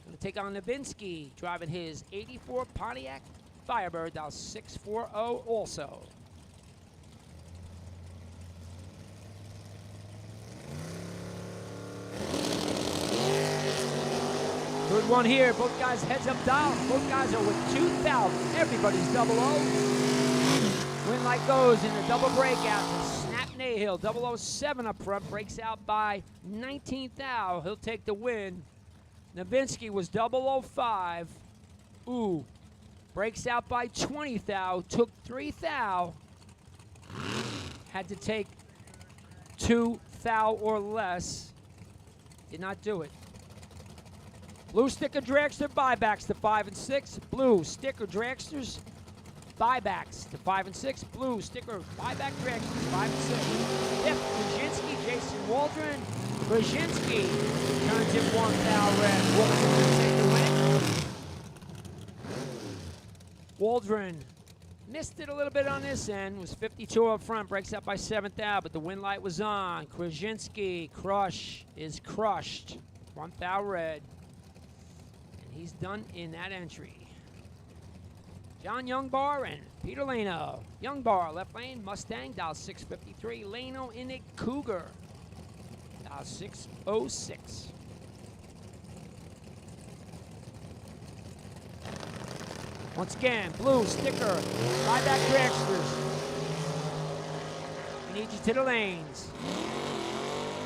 Going to take on Nowitzki, driving his 84 Pontiac Firebird, dial 640 also. Good one here. Both guys heads up dial. Both guys are with 2,000. Everybody's 00. Win light goes in a double breakout to Snap Nahill. 007 up front. Breaks out by 19 thou. He'll take the win. Nowitzki was 005. Ooh. Breaks out by 20 thou. Took 3 thou. Had to take 2 thou or less. Did not do it. Blue sticker dragster buybacks to 5 and 6. Blue sticker dragsters buybacks to 5 and 6. Blue sticker buyback dragsters 5 and 6. Yep, Brzezinski, Jason Waldron. Brzezinski turns it 1 thou red. Waldron take the win. Waldron missed it a little bit on this end. Was 52 up front. Breaks up by 7 thou, but the win light was on. Brzezinski crush is crushed. 1 thou red. He's done in that entry. John Youngbar and Peter Lano. Youngbar, left lane, Mustang, dial 653. Lano in a Cougar, dial 606. Once again, blue sticker, buyback dragsters. We need you to the lanes.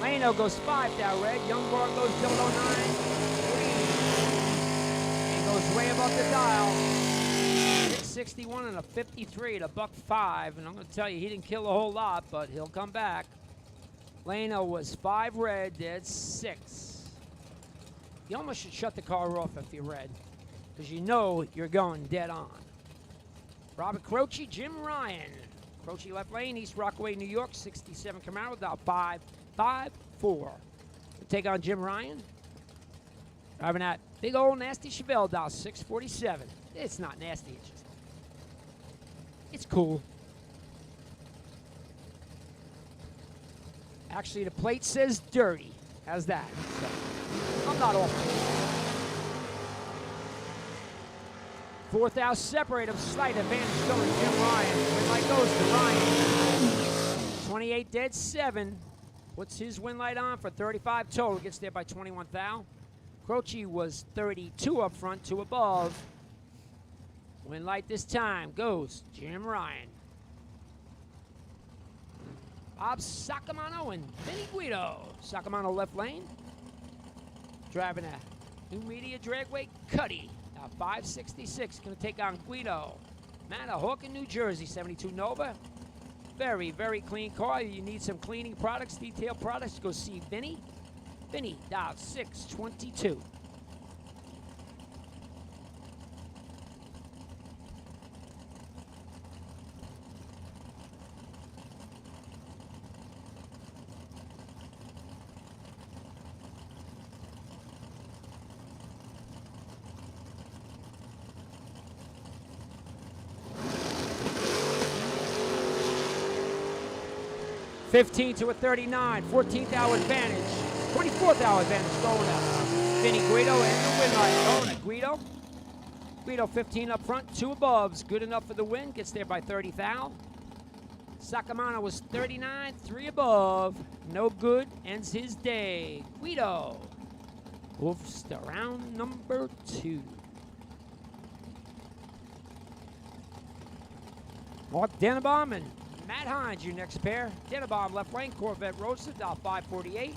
Lano goes 5 thou red. Youngbar goes 009. Goes way above the dial. 661 and a 53 at $1.05. And I'm going to tell you, he didn't kill a whole lot, but he'll come back. Lano was 5 red, dead 6. You almost should shut the car off if you're red, because you know you're going dead on. Robert Croce, Jim Ryan. Croce left lane, East Rockaway, New York, 67 Camaro, dial 554. Take on Jim Ryan. Driving that big old nasty Chevelle, dial 647. It's not nasty, it's cool. Actually, the plate says dirty. How's that? So, I'm not off. 4 thou separate of slight advantage going to Jim Ryan. Win light goes to Ryan. 28 dead 7. Puts his win light on for 35 total. Gets there by 21 thou. Croce was 32 up front, 2 above. Win light this time goes Jim Ryan. Bob Sacamano and Vinny Guido. Sacamano left lane. Driving a Numidia Dragway Cuddy. Now 566. Going to take on Guido. Manahawkin, New Jersey, 72 Nova. Very, very clean car. You need some cleaning products, detail products. Go see Vinny. Vinny, dial 622. $15 to a 39, 14th hour advantage, 24th hour advantage going to Vinny Guido and the win light going to Guido. Guido 15 up front, 2 aboves, good enough for the win, gets there by 30 thou. Sacamano was 39, 3 above. No good, ends his day. Guido moves to round number 2. Mark Dennebaum and Matt Hines, your next pair. Dennebaum left lane, Corvette Roadster, dial 548.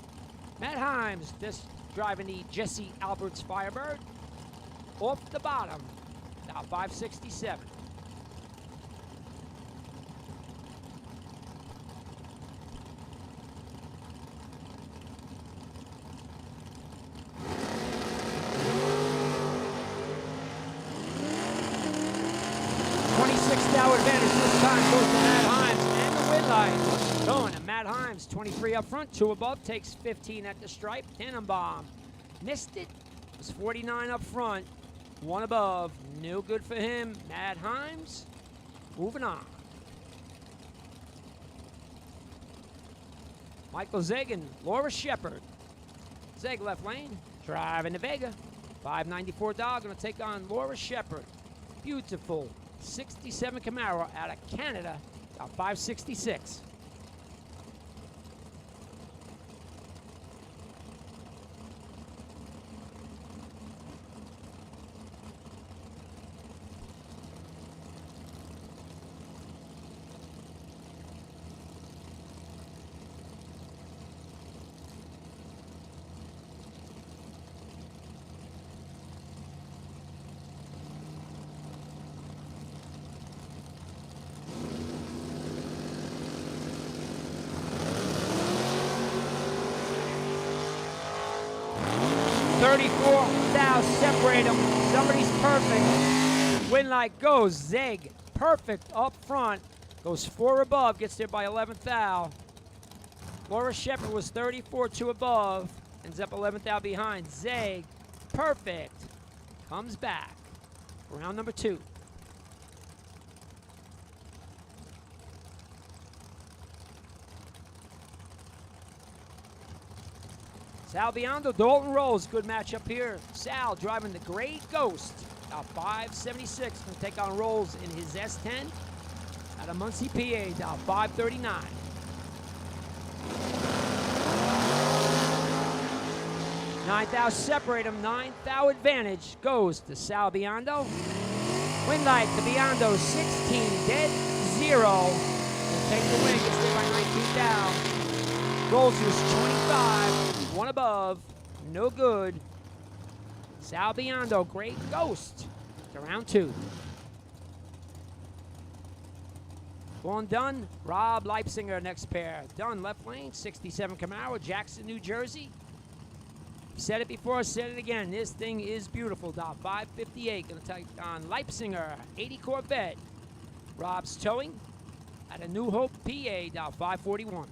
Matt Hines, this driving the Jesse Alberts Firebird. Off the bottom, dial 567. $26 advantage this time goes to Matt Hines and the win line. Going to Matt Hines, 23 up front, 2 above, takes 15 at the stripe. Dennebaum missed it, was 49 up front, 1 above, no good for him. Matt Hines moving on. Michael Zeg and Laura Shepard. Zeg left lane, driving the Vega. $594 going to take on Laura Shepard. Beautiful 67 Camaro out of Canada, about 566. $34,000 separate them. Somebody's perfect. Win light goes. Zeg perfect up front. Goes 4 above. Gets there by 11th thou. Laura Shepard was 34, 2 above. Ends up 11th thou behind. Zeg perfect. Comes back. Round number 2. Sal Biondo, Dalton Rolls, good matchup here. Sal driving the Gray Ghost, about 576. Going to take on Rolls in his S10 out of Muncie, PA, about 539. $9,000 separate them. $9,000 advantage goes to Sal Biondo. Win light to Biondo, 16 dead, 0. Will take the win, gets there by 19,000. Rolls was 25. 1 above, no good. Sal Biondo, Great Ghost to round 2. Going Dunn, Rob Leipziger, next pair. Dunn, left lane, 67 Camaro, Jackson, New Jersey. Said it before, said it again. This thing is beautiful. Dot 558, going to take on Leipziger, 80 Corvette. Rob's towing at a New Hope, PA, dot 541.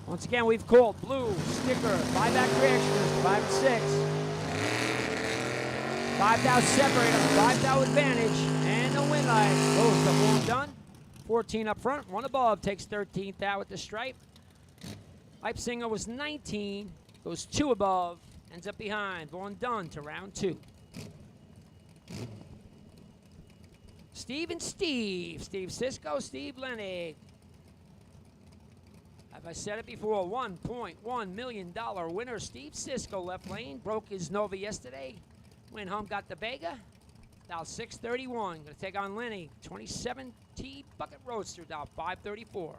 Once again, we've called blue sticker, buyback reactions, 5 and 6. $5,000 separate them, $5,000 advantage, and the win line goes to Vaughn Dunn. 14 up front, 1 above, takes 13th out with the stripe. Leipziger was 19, goes 2 above, ends up behind. Vaughn Dunn to round 2. Steve and Steve. Steve Cisco, Steve Lenig. Have I said it before? $1.1 million winner. Steve Cisco left lane. Broke his Nova yesterday. Went home, got the Vega. Dial 631. Going to take on Lenny. 27T Bucket Roadster. Dial 534.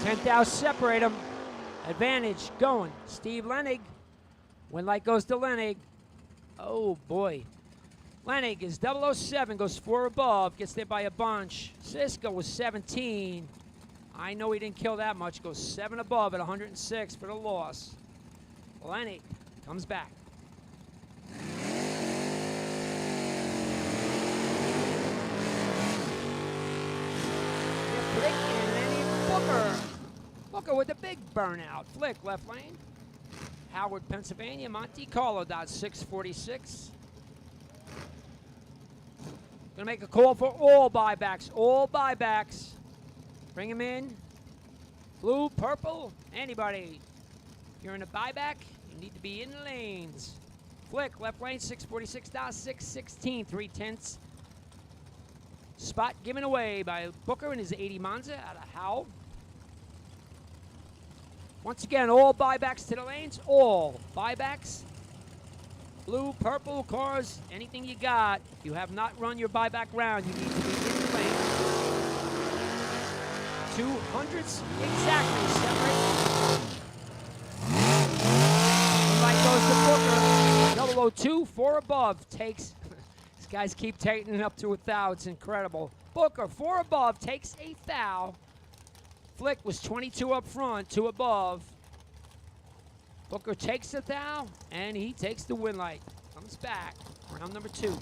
$10,000 separate them. Advantage going. Steve Lenig. Win light goes to Lenig. Oh boy. Lenig is 007, goes 4 above, gets there by a bunch. Cisco was 17. I know he didn't kill that much. Goes 7 above at 106 for the loss. Lenig comes back. Booker. Booker with the big burnout. Flick, left lane. Howard, Pennsylvania. Monte Carlo, .646. Gonna make a call for all buybacks. All buybacks. Bring them in. Blue, purple, anybody. If you're in a buyback, you need to be in the lanes. Flick, left lane, 646.616, 3/10. Spot given away by Booker and his 80 Monza out of Howell. Once again, all buybacks to the lanes. All buybacks. Blue, purple, cars, anything you got. If you have not run your buyback round, you need to be in the lane. 200s exactly separate. Light goes to Booker. 002, 4 above takes. These guys keep tightening up to a thou. It's incredible. Booker, 4 above, takes a thou. Flick was 22 up front, 2 above. Booker takes the thou, and he takes the win light. Comes back, round number 2.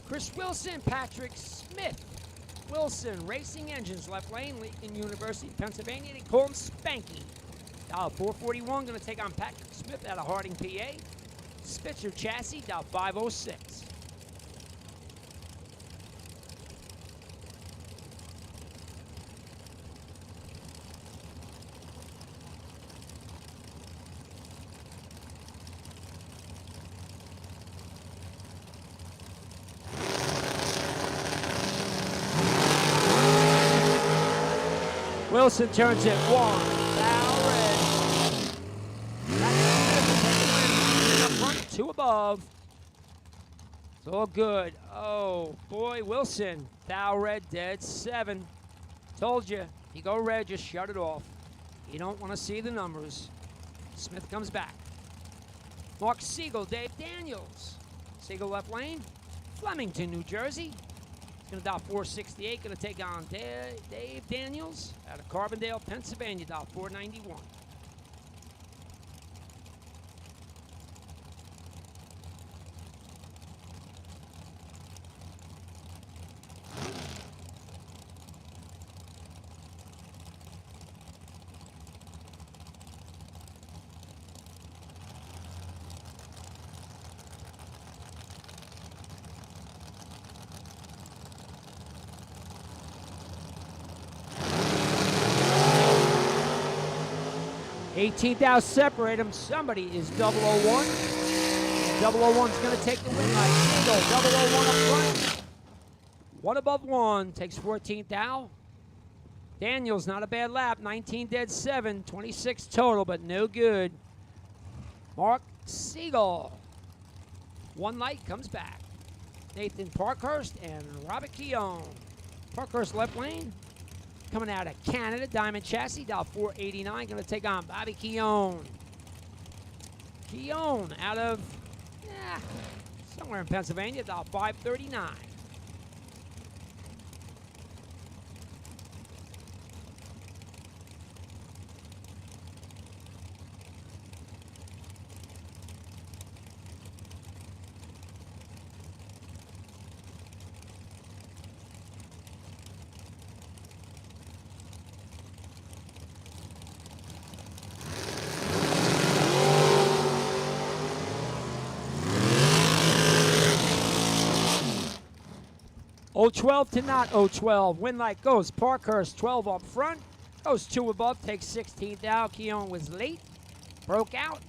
Chris Wilson, Patrick Smith. Wilson, Racing Engines, left lane, Lincoln University, Pennsylvania. They call him Spanky. $441, going to take on Patrick Smith out of Harding, PA. Spitzer chassis, $506. Wilson turns it 1. Foul red. That's up front, 2 above. It's all good. Oh, boy, Wilson. Foul red, dead 7. Told you. You go red, just shut it off. You don't want to see the numbers. Smith comes back. Mark Siegel, Dave Daniels. Siegel left lane. Flemington, New Jersey. Going to dial 468, going to take on Dave Daniels out of Carbondale, Pennsylvania, dial 491. $18,000 separate them. Somebody is 001. 001's going to take the win light. Single, 001 up front. 1 above 1 takes 14,000. Daniels, not a bad lap. 19 dead 7. 26 total, but no good. Mark Siegel. 1 light comes back. Nathan Parkhurst and Robert Keown. Parkhurst left lane. Coming out of Canada, Diamond Chassis, dial 489, going to take on Bobby Keown. Keown out of somewhere in Pennsylvania, dial 539. .012 to not .012. Win light goes Parkhurst, 12 up front. Goes 2 above, takes 16th out. Keown was late. Broke out.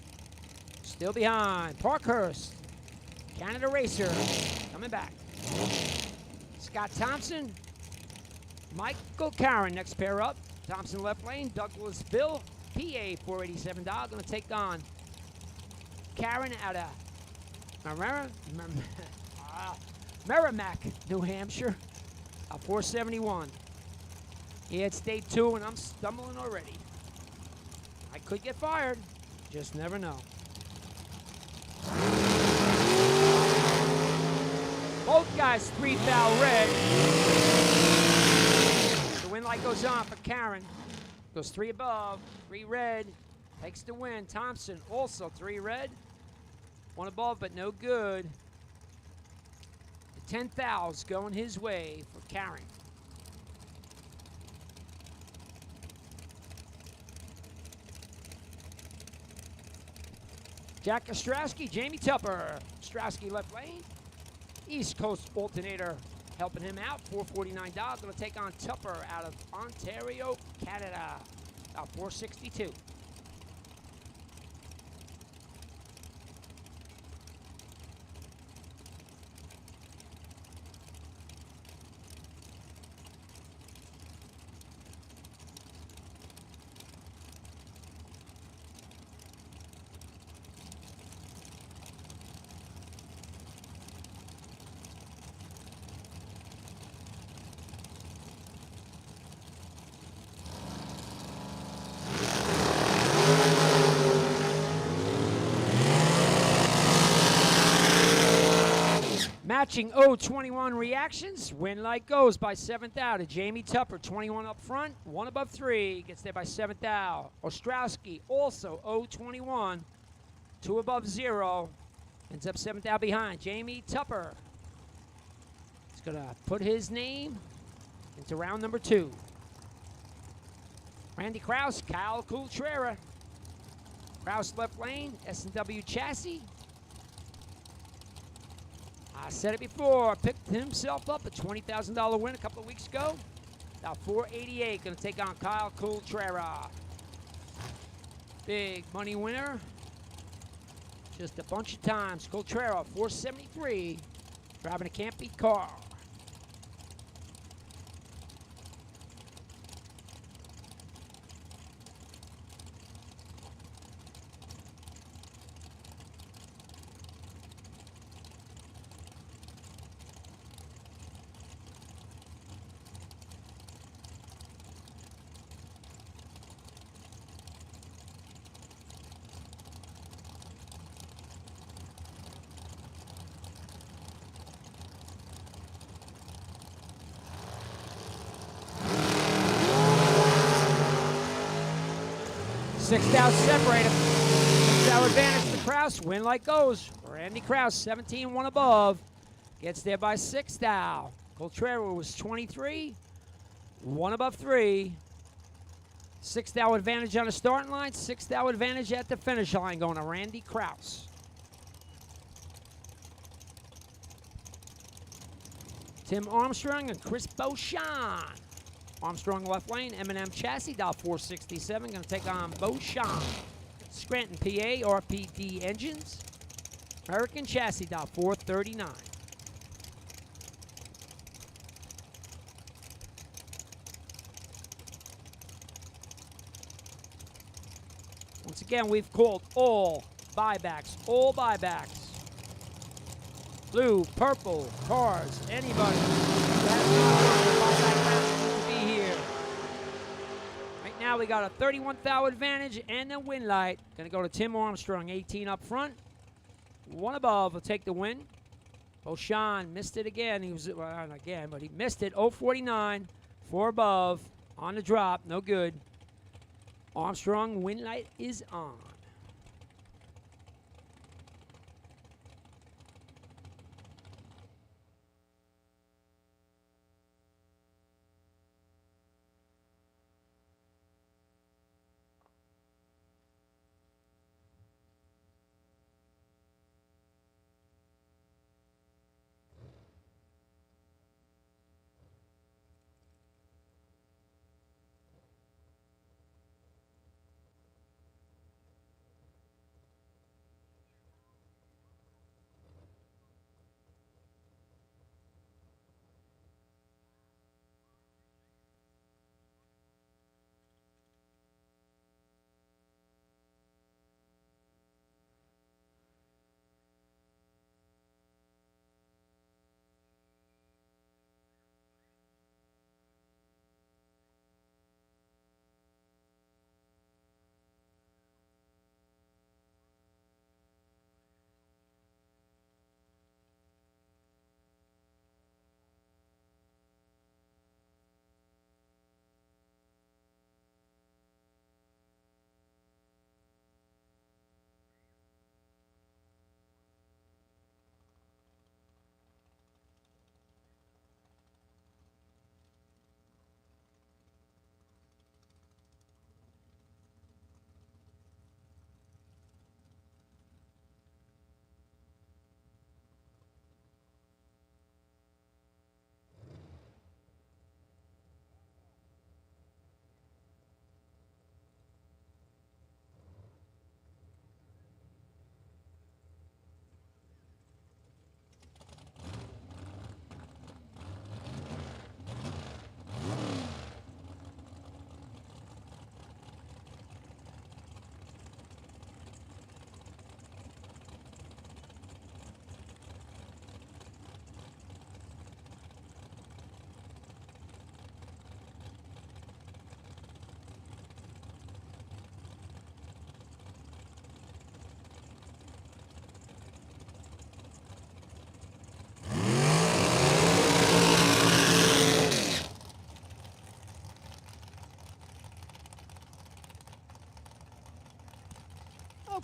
Still behind. Parkhurst, Canada Racer, coming back. Scott Thompson, Michael Karen, next pair up. Thompson left lane. Douglas Bill, PA, $487. Going to take on Karen out of Merrimack, New Hampshire, 471. Yeah, it's day 2, and I'm stumbling already. I could get fired. Just never know. Both guys 3 foul red. The win light goes on for Karen. Goes 3 above, 3 red. Takes the win. Thompson also 3 red. 1 above, but no good. 10,000 going his way for Karen. Jack Ostrowski, Jamie Tupper. Ostrowski left lane. East Coast alternator helping him out. $449. Going to take on Tupper out of Ontario, Canada. About 462. Matching 021 reactions. Win Light goes by 7th out to Jamie Tupper. 21 up front, 1 above 3. Gets there by 7th out. Ostrowski also 021. 2 above 0. Ends up 7th out behind. Jamie Tupper. He's going to put his name into round number 2. Randy Kraus, Kyle Coultrera. Kraus left lane, S&W chassis. I said it before, picked himself up a $20,000 win a couple of weeks ago. Now 488, going to take on Kyle Coultrera. Big money winner. Just a bunch of times. Coultrera, 473, driving a can't beat car. Sixth out separator. Sixth out advantage to Kraus. Win like goes. Randy Kraus, 17, 1 above. Gets there by 6th out. Coultrera was 23, 1 above 3. 6th out advantage on the starting line. 6th out advantage at the finish line going to Randy Kraus. Tim Armstrong and Chris Beauchamp. Armstrong left lane, M&M chassis, $467. Going to take on Beauchamp. Scranton, PA, RPD engines. American chassis, $439. Once again, we've called all buybacks. All buybacks. Blue, purple, cars, anybody who has not won the buyback round needs to be here. Right now we got a 31,000 advantage and a win light. Gonna go to Tim Armstrong, 18 up front. 1 above will take the win. Beauchamp missed it again. He was, well, not again, but he missed it. 049, 4 above, on the drop, no good. Armstrong, win light is on.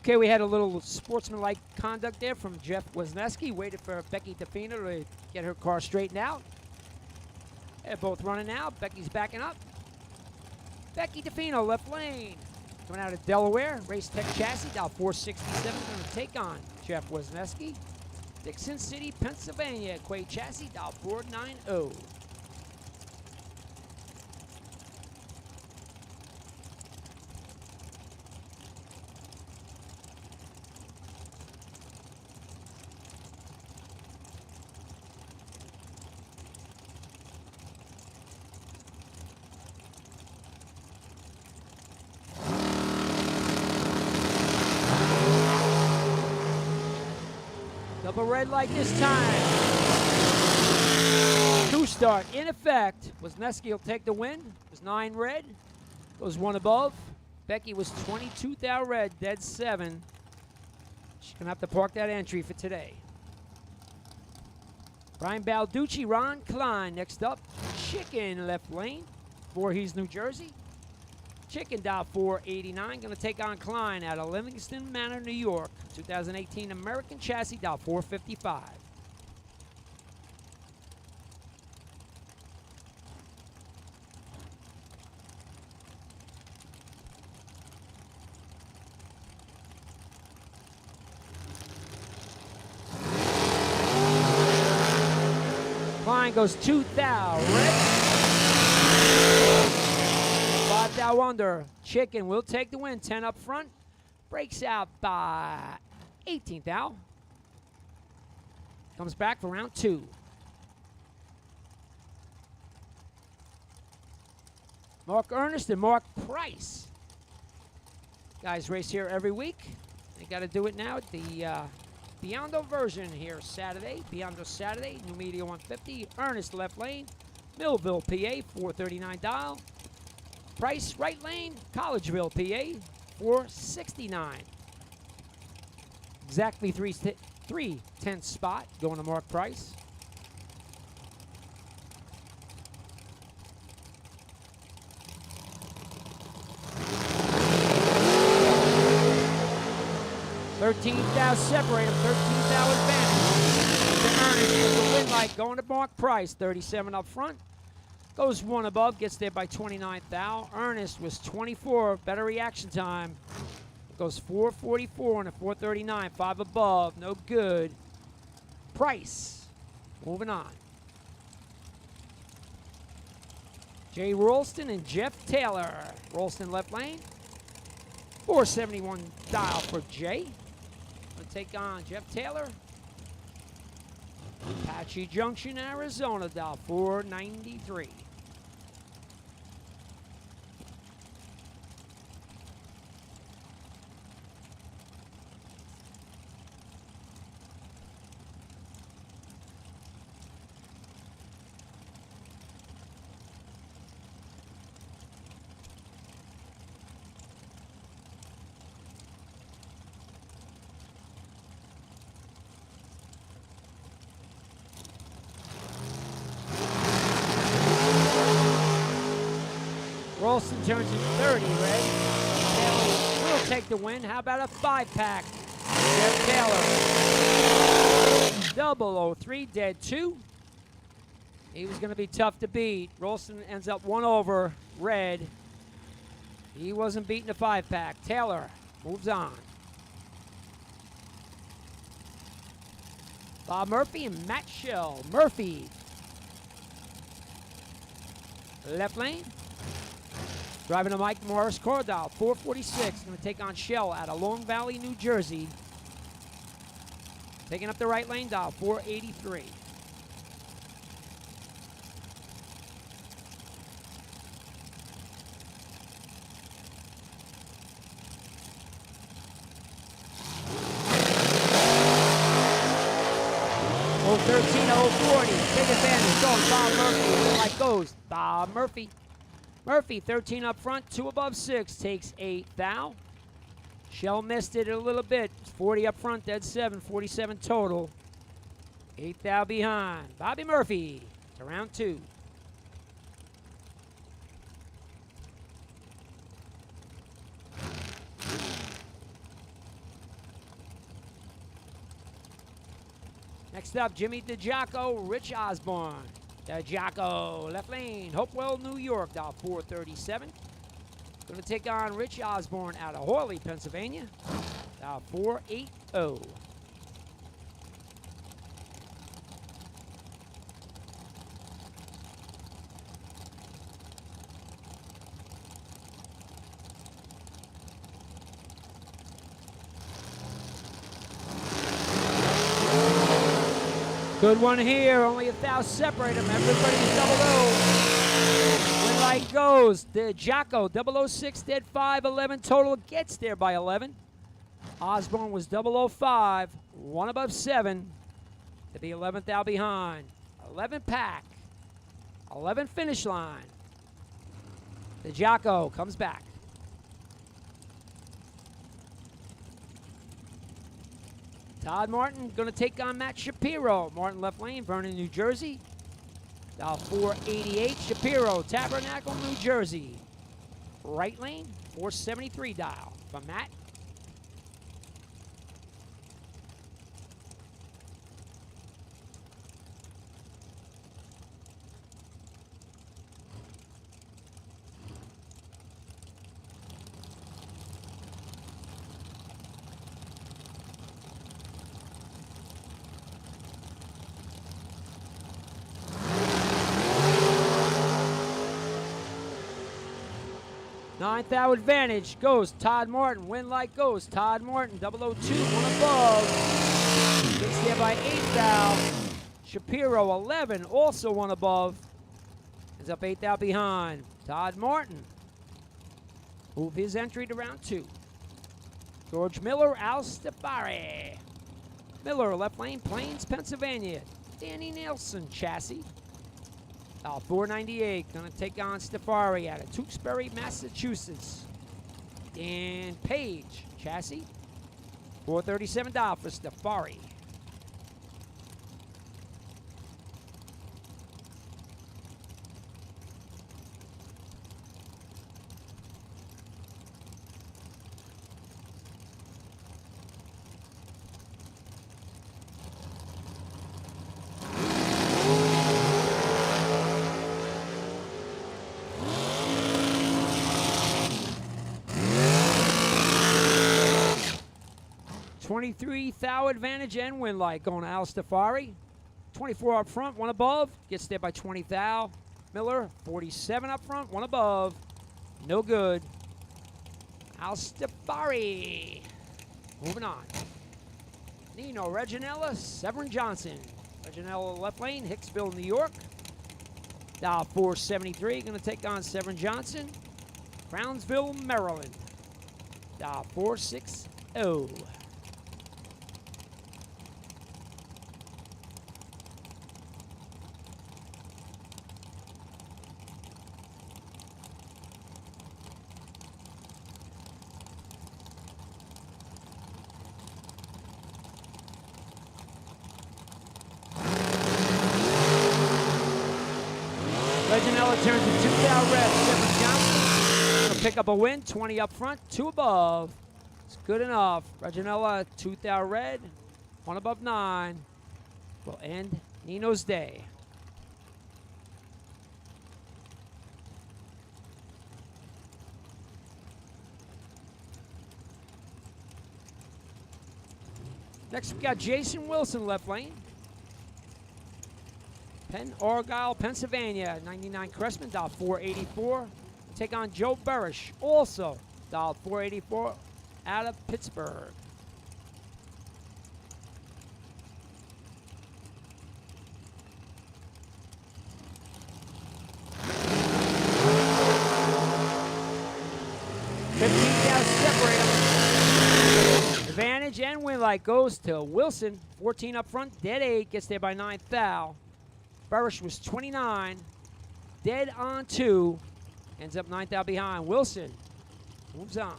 Okay, we had a little sportsmanlike conduct there from Jeff Wisniewski. Waited for Becky DeFino to get her car straightened out. They're both running now. Becky's backing up. Becky DeFino, left lane. Coming out of Delaware. Race Tech Chassis, dial 467. Going to take on Jeff Wisniewski. Dixon City, Pennsylvania. Quay Chassis, dial 490. Double red light this time. New start in effect. Wisniewski will take the win. It was 9 red. Goes 1 above. Becky was 22 thou red, dead 7. She's going to have to park that entry for today. Brian Balducci, Ron Klein. Next up, Chicken, left lane. Voorhees, New Jersey. Chicken, dial 489. Going to take on Klein out of Livingston Manor, New York. 2018 American Chassis, dial 455. Klein goes 2 thou red. 5 thou under. Chicken will take the win. 10 up front. Breaks out by 18 thou. Comes back for round 2. Mark Ernest and Mark Price. Guys race here every week. They got to do it now at the Biondo version here Saturday. Biondo Saturday, Numidia 150. Ernest left lane. Millville, PA, 439 dial. Price right lane, Collegeville, PA, 469. Exactly 3/10 spot going to Mark Price. $13,000 separate him, $13,000 advantage. To Ernest with the win light going to Mark Price, 37 up front. Goes 1 above, gets there by 29 thou. Ernest was 24, better reaction time. Goes 444 and a 439, 5 above, no good. Price, moving on. Jay Rolston and Jeff Taylor. Rolston left lane. 471 dial for Jay. Gonna take on Jeff Taylor. Apache Junction, Arizona, dial 493. Rolston turns in 30, red. Taylor will take the win. How about a 5-pack? Jeff Taylor. 003, dead 2. He was going to be tough to beat. Rolston ends up 1 over, red. He wasn't beating a 5-pack. Taylor moves on. Bob Murphy and Matt Shell. Murphy. Left lane. Driving a Mike Morris car, dial 446. Going to take on Shell out of Long Valley, New Jersey. Taking up the right lane, dial 483. Oh, 13, 040. Take advantage. Going Bob Murphy. Like goes Bob Murphy. Murphy, 13 up front, 2 above 6, takes 8 thou. Shell missed it a little bit. 40 up front, dead 7, 47 total. 8 thou behind. Bobby Murphy to round 2. Next up, Jimmy DeJacco, Rich Osborne. DeJacco, left lane, Hopewell, New York, dial 437. Going to take on Rich Osborne out of Horley, Pennsylvania, dial 480. Good one here. Only 1,000 separate them. Everybody's double O. When light goes, the Jacko 006 dead 511 total gets there by 11. Osborne was 005, one above 7 to the 11th out behind. 11 pack, 11 finish line. The Jacko comes back. Todd Martin going to take on Matt Shapiro. Martin left lane, Vernon, New Jersey. Dial 488, Shapiro, Tabernacle, New Jersey. Right lane, 473 dial from Matt. Ninth hour advantage goes Todd Martin. Win light goes Todd Martin. 002, one above. Gets there by 8 thou. Shapiro 11, also one above. Ends up 8 thou behind. Todd Martin. Move his entry to round 2. George Miller, Al Stefari. Miller, left lane, Plains, Pennsylvania. Danny Nelson, chassis. 498, going to take on Stefari out of Tewksbury, Massachusetts. And Page, chassis. 437 dial for Stefari. $23 thou advantage and win light going to Al Stefari. 24 up front, one above. Gets there by 20 thou. Miller, 47 up front, one above. No good. Al Stefari. Moving on. Nino Reginella, Severin Johnson. Reginella left lane, Hicksville, New York. Dial 473, going to take on Severin Johnson. Brownsville, Maryland. Dial 460. Reginella turns to 2 thou red. Severin Johnson will pick up a win. 20 up front, 2 above. It's good enough. Reginella, 2 thou red, 1 above 9. Will end Nino's day. Next, we got Jason Wilson left lane. Penn Argyle, Pennsylvania, 99 Cressman, dial 484. Take on Joe Barish, also dial 484 out of Pittsburgh. Advantage and win light goes to Wilson. 14 up front, dead 8, gets there by 9 thou. Barish was 29, dead on 2, ends up 9 thou behind. Wilson moves on.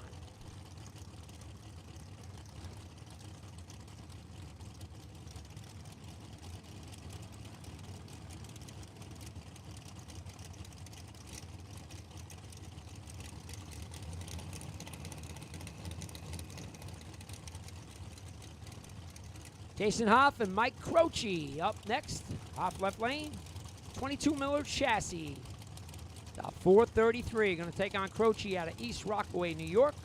Jason Hoff and Mike Croce up next. Hoff left lane. 22 Miller chassis. About 433. Going to take on Croce out of East Rockaway, New York.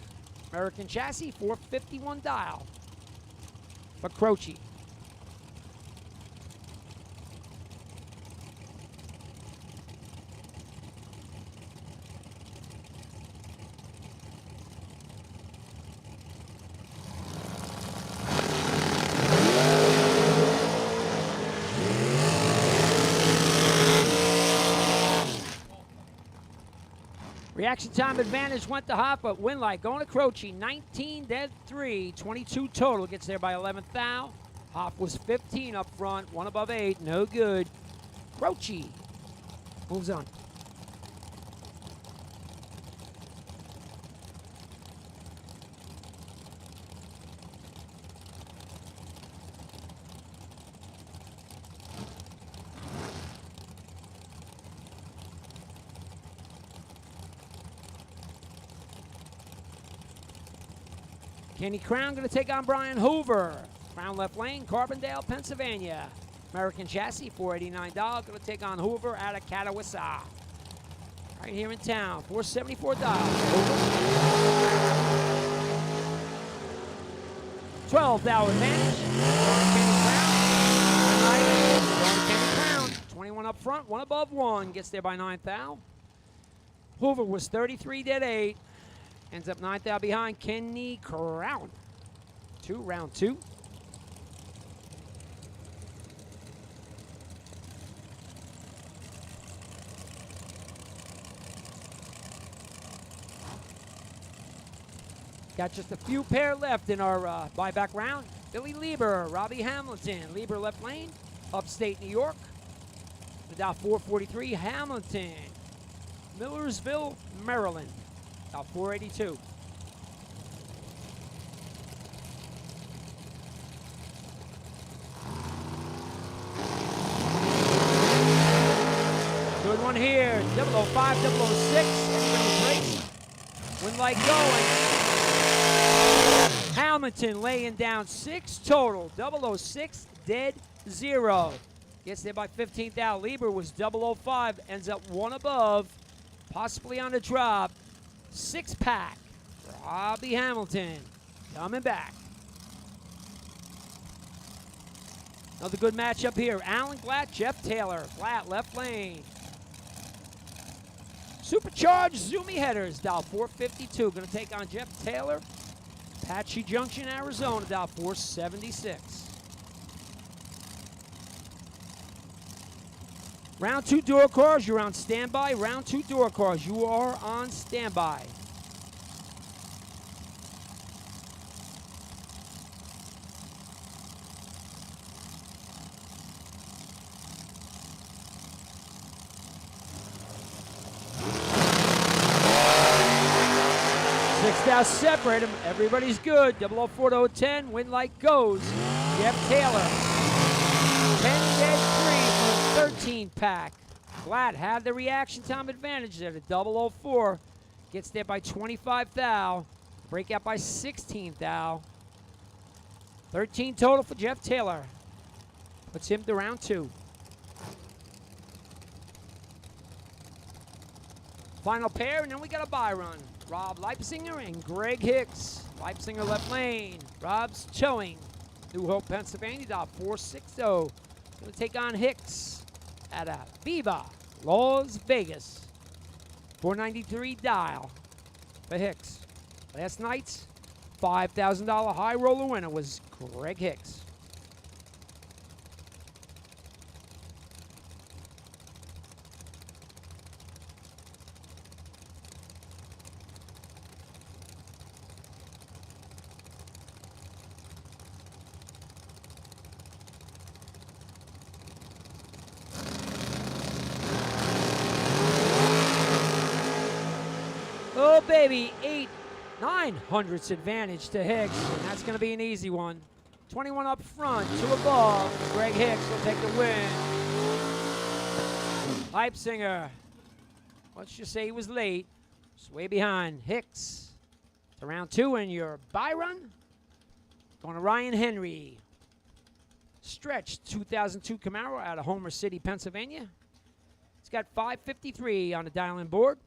American chassis, 451 dial for Croce. Reaction time advantage went to Hoff, but win light going to Croce. 19 dead 3, 22 total. Gets there by 11th thou. Hoff was 15 up front, 1 above 8, no good. Croce moves on. Kenny Crown going to take on Brian Hoover. Crown left lane, Carbondale, Pennsylvania. American chassis, $489. Going to take on Hoover out of Catawissa. Right here in town, $474. Hoover. $12 advantage. Kenny Crown. 21 up front, 1 above 1. Gets there by 9th thou. Hoover was 33 dead 8. Ends up 9th out behind Kenny Crown. Round 2. Got just a few pair left in our buyback round. Billy Lieber, Robbie Hamilton. Lieber left lane, upstate New York. The Dow 443, Hamilton. Millersville, Maryland. About 482. Good one here. 005, 006. Everybody's race. Win light going. Hamilton laying down 6 total. 006, dead 0. Gets there by 15th out. Lieber was 005. Ends up 1 above. Possibly on the drop. 6-pack. Robbie Hamilton coming back. Another good matchup here. Alan Glatt, Jeff Taylor. Glatt left lane. Supercharged Zoomy headers. Dial 452. Going to take on Jeff Taylor. Apache Junction, Arizona. Dial 476. Round 2 door cars, you're on standby. Round 2 door cars, you are on standby. Six separate them. Everybody's good. 004 to 010. Win light goes. Jeff Taylor. 10 dead 3 for 13 pack. Glatt had the reaction time advantage there. The 004 gets there by 25 thou. Breakout by 16 thou. 13 total for Jeff Taylor. Puts him to round 2. Final pair, and then we got a buy run. Rob Leipzinger and Greg Hicks. Leipzinger left lane. Rob's towing. New Hope, Pennsylvania. .460. Going to take on Hicks at a Viva, Las Vegas. 493 dial for Hicks. Last night's $5,000 high roller winner was Greg Hicks. Oh, baby, 900ths advantage to Hicks, and that's going to be an easy one. 21 up front, 2 above. Greg Hicks will take the win. Leipzinger, let's just say he was late. Just way behind. Hicks to round 2, and your buy run going to Ryan Henry. Stretch 2002 Camaro out of Homer City, Pennsylvania. It's got 553 on the dialing board.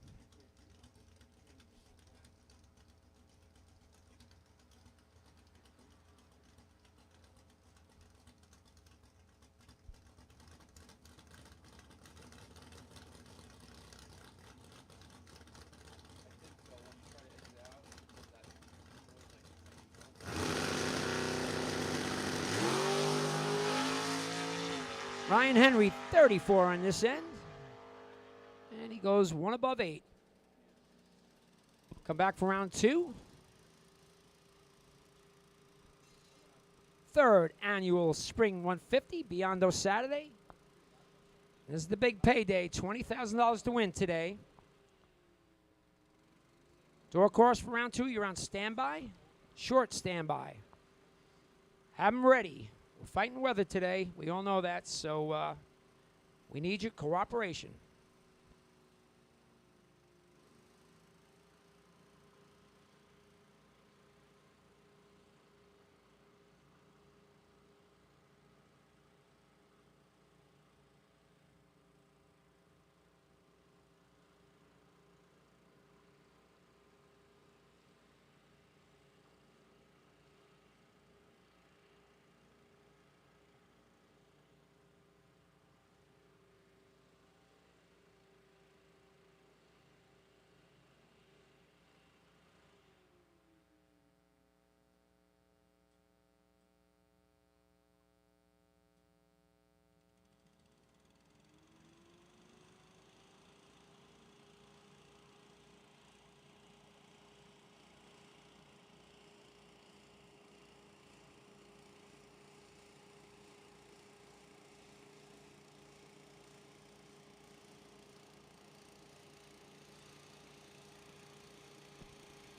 Ryan Henry, 34 on this end. And he goes one above 8. Come back for round 2. Third annual Spring 150, Biondo Saturday. This is the big payday, $20,000 to win today. Door course for round 2, you're on standby. Short standby. Have them ready. We're fighting weather today. We all know that, so we need your cooperation.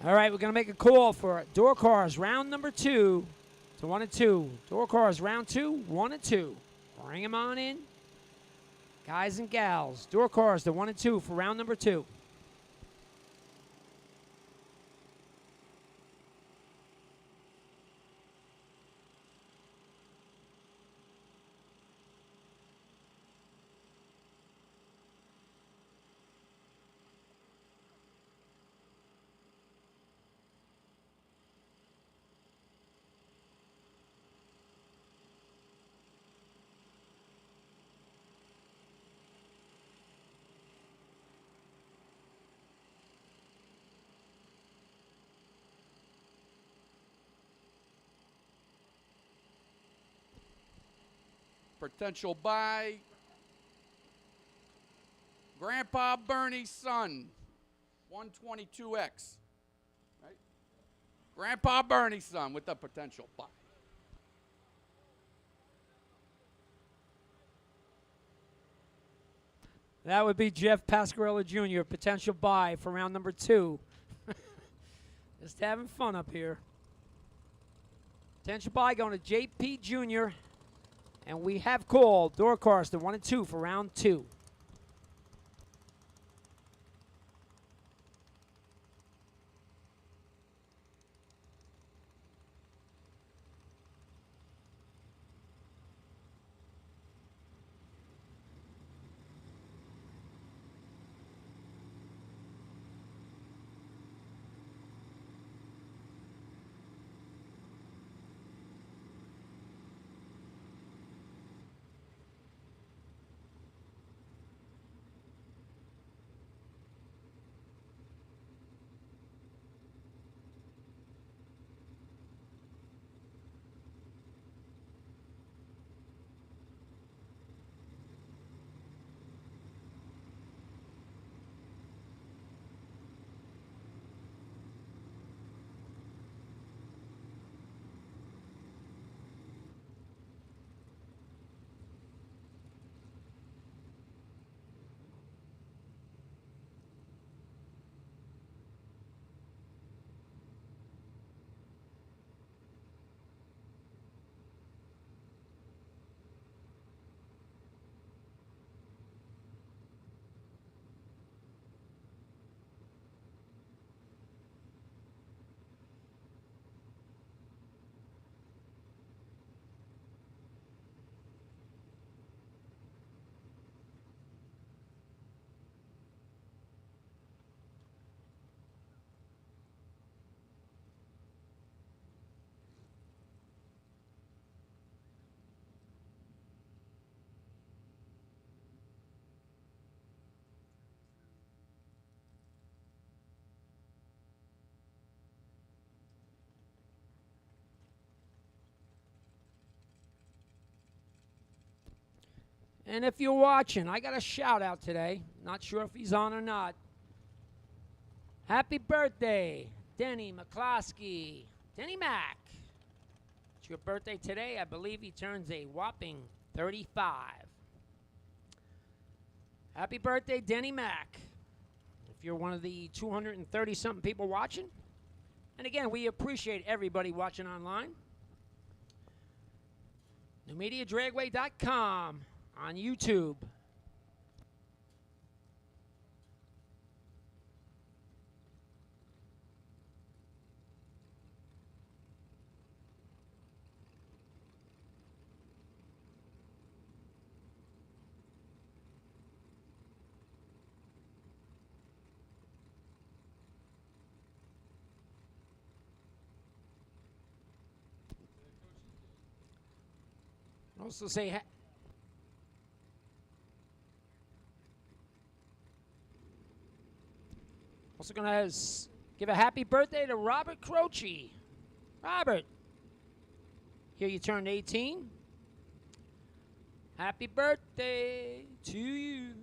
All right, we're going to make a call for door cars round number 2 to 1 and 2. Door cars round 2, 1 and 2. Bring them on in. Guys and gals, door cars to 1 and 2 for round number 2. Potential buy. Grandpa Bernie's son, 122X. Right? Grandpa Bernie's son with the potential buy. That would be Jeff Pasquarella Jr., potential buy for round number 2. Just having fun up here. Potential buy going to JP Jr., and we have called door cars to 1 and 2 for round 2. And if you're watching, I got a shout out today. Not sure if he's on or not. Happy birthday, Denny McCloskey. Denny Mac. It's your birthday today. I believe he turns a whopping 35. Happy birthday, Denny Mac. If you're one of the 230-something people watching. And again, we appreciate everybody watching online. NumediaDragway.com on YouTube. Also say also gonna give a happy birthday to Robert Croce. Robert, here you turned 18. Happy birthday to you.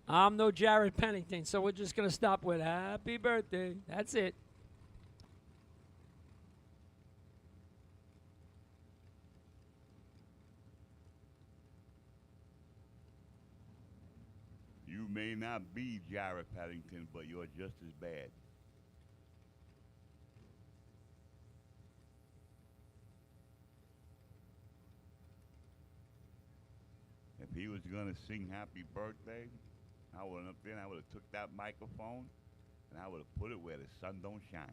I'm no Jared Pennington, so we're just going to stop with happy birthday. That's it. You may not be Jared Paddington, but you're just as bad. If he was gonna sing happy birthday, I would have took that microphone and I would have put it where the sun don't shine.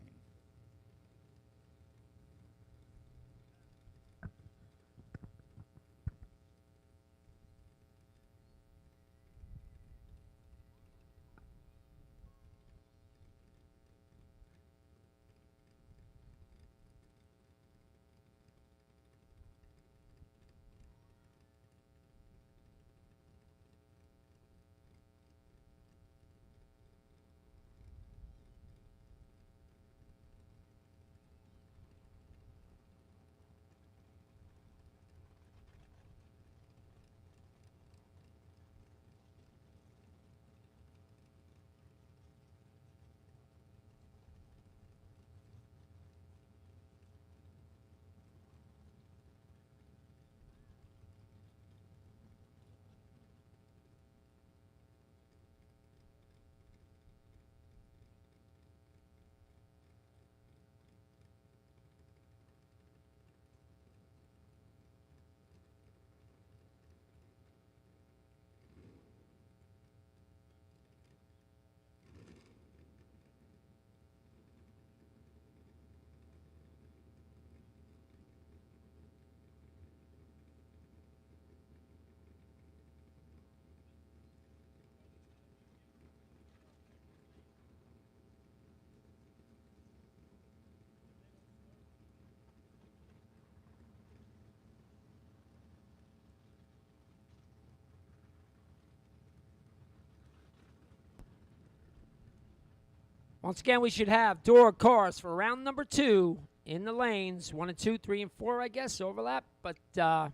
Once again, we should have door cars for round number 2 in the lanes. 1 and 2, 3 and 4, I guess, overlap. But I'll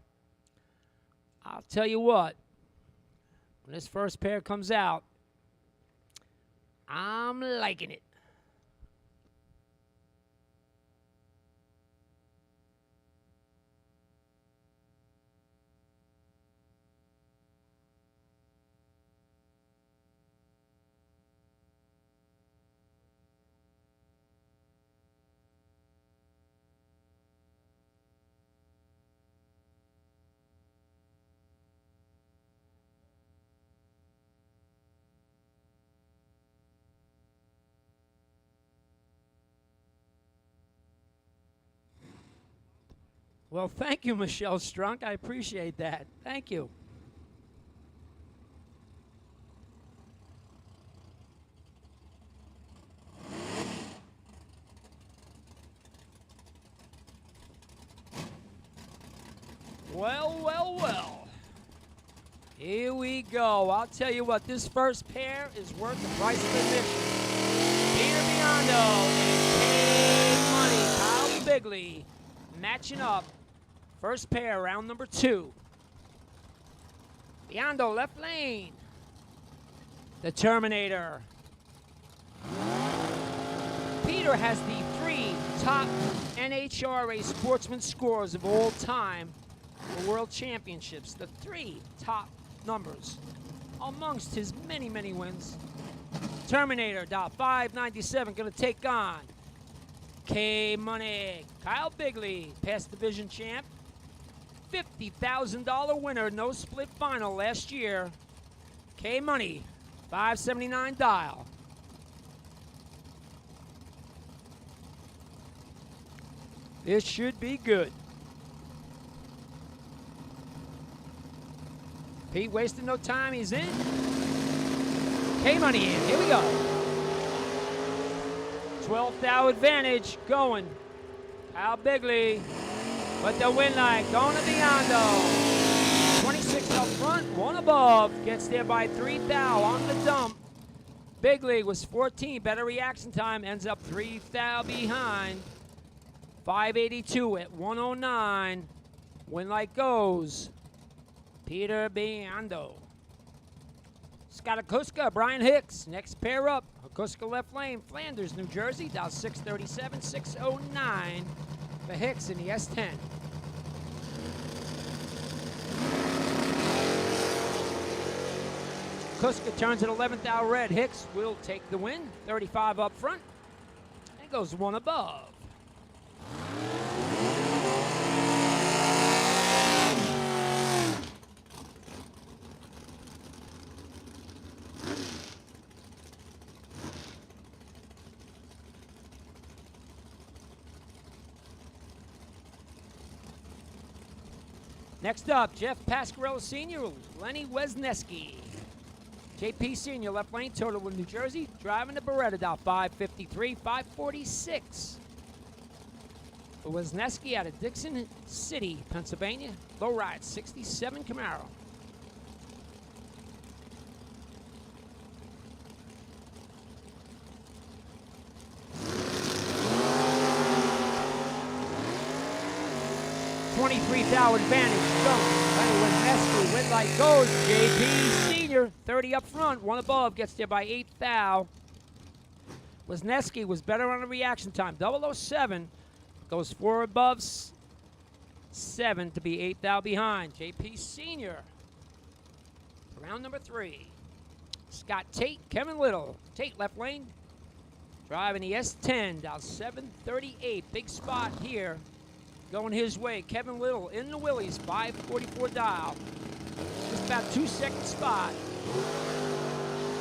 tell you what, when this first pair comes out, I'm liking it. Well, thank you, Michelle Strunk. I appreciate that. Thank you. Well, well, well. Here we go. I'll tell you what, this first pair is worth the price of admission. Peter Biondo and K-Money, Kyle Bigley, matching up. First pair, round number 2. Biondo, left lane. The Terminator. Peter has the 3 top NHRA sportsman scores of all time for World Championships. The 3 top numbers amongst his many, many wins. Terminator, $597, going to take on K-Money. Kyle Bigley, past division champ. $50,000 winner, no split final last year. K-Money, $579 dial. This should be good. Pete wasting no time, he's in. K-Money in, here we go. 12th thou advantage going. Kyle Bigley, but the win light going to Biondo. 26 up front, 1 above, gets there by 3 thou on the dump. Bigley was 14, better reaction time, ends up 3 thou behind. 582 at 109. Win light goes. Peter Biondo. Scott Akuska, Brian Hicks. Next pair up. Akuska left lane, Flanders, New Jersey. Dow 637, 609 for Hicks in the S10. Akuska turns at 11th thou red. Hicks will take the win. 35 up front. And goes 1 above. Next up, Jeff Pasquarello Sr., Lenny Wisniewski. JP Sr., left lane, Total in New Jersey, driving the Beretta, $553, 546. For Wisniewski out of Dixon City, Pennsylvania, low ride, 67 Camaro. $23,000 advantage. Go. Lenny Wisniewski, win light goes. JP Sr., 30 up front, 1 above, gets there by 8 thou. Wisniewski was better on the reaction time. 007 goes 4 above, 7 to be 8 thou behind. JP Sr. Round number 3. Scott Tate, Kevin Little. Tate left lane, driving the S10, down 738. Big spot here. Going his way. Kevin Little in the Willies, 544 dial. Just about 2-second spot.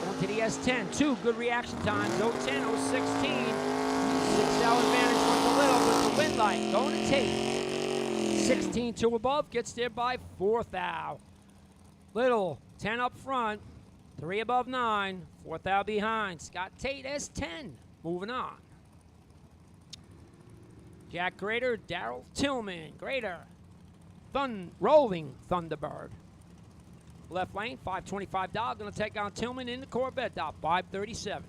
Going to the S10. 2 good reaction times. 010, 016. 6 thou advantage from the Little with the wind light. Going to Tate. 16 2 above. Gets there by 4 thou. Little, 10 up front. 3 above 9. 4 thou behind. Scott Tate, S10. Moving on. Jack Grader, Daryl Tillman. Grader, rolling Thunderbird. Left lane, $525. Going to take on Tillman in the Corvette, $537.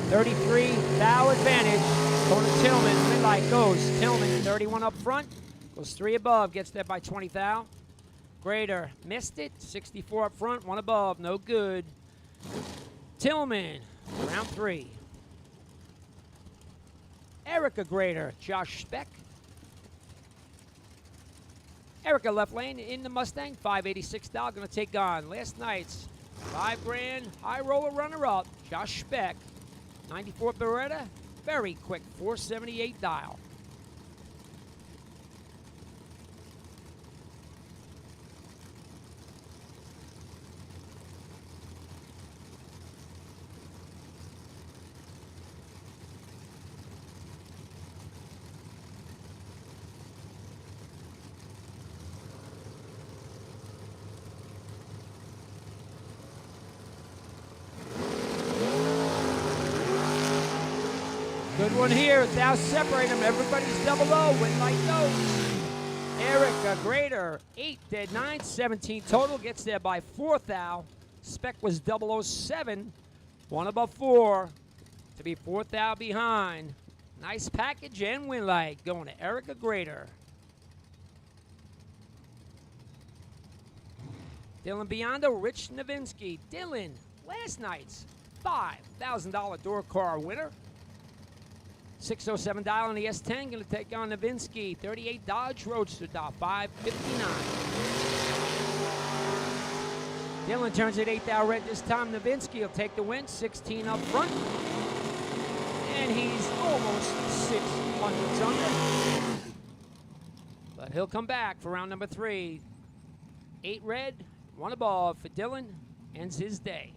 $33 thou advantage. Going to Tillman. Win light goes. Tillman, 31 up front. Goes 3 above. Gets there by 20 thou. Grader missed it. 64 up front. 1 above. No good. Tillman, round 3. Erica Grader, Josh Speck. Erica left lane in the Mustang. $586. Going to take on last night's $5 high roller runner-up, Josh Speck. 94 Beretta, very quick, 478 dial. Good one here. Thou separate them. Everybody's double O. Win light goes. Eric, a grader. 8 dead 9. 17 total. Gets there by 4 thou. Spec was 007. 1 above 4. To be 4 thou behind. Nice package and win light. Going to Eric, a grader. Dylan Biondo, Rich Novinsky. Dylan, last night's $5,000 door car winner. 607 dial on the S10, going to take on Novinsky. 38 Dodge Roadster, $559. Dylan turns it 8 thou red this time. Novinsky will take the win, 16 up front. And he's almost 600 under. But he'll come back for round number 3. 8 red. 1 above for Dylan, ends his day.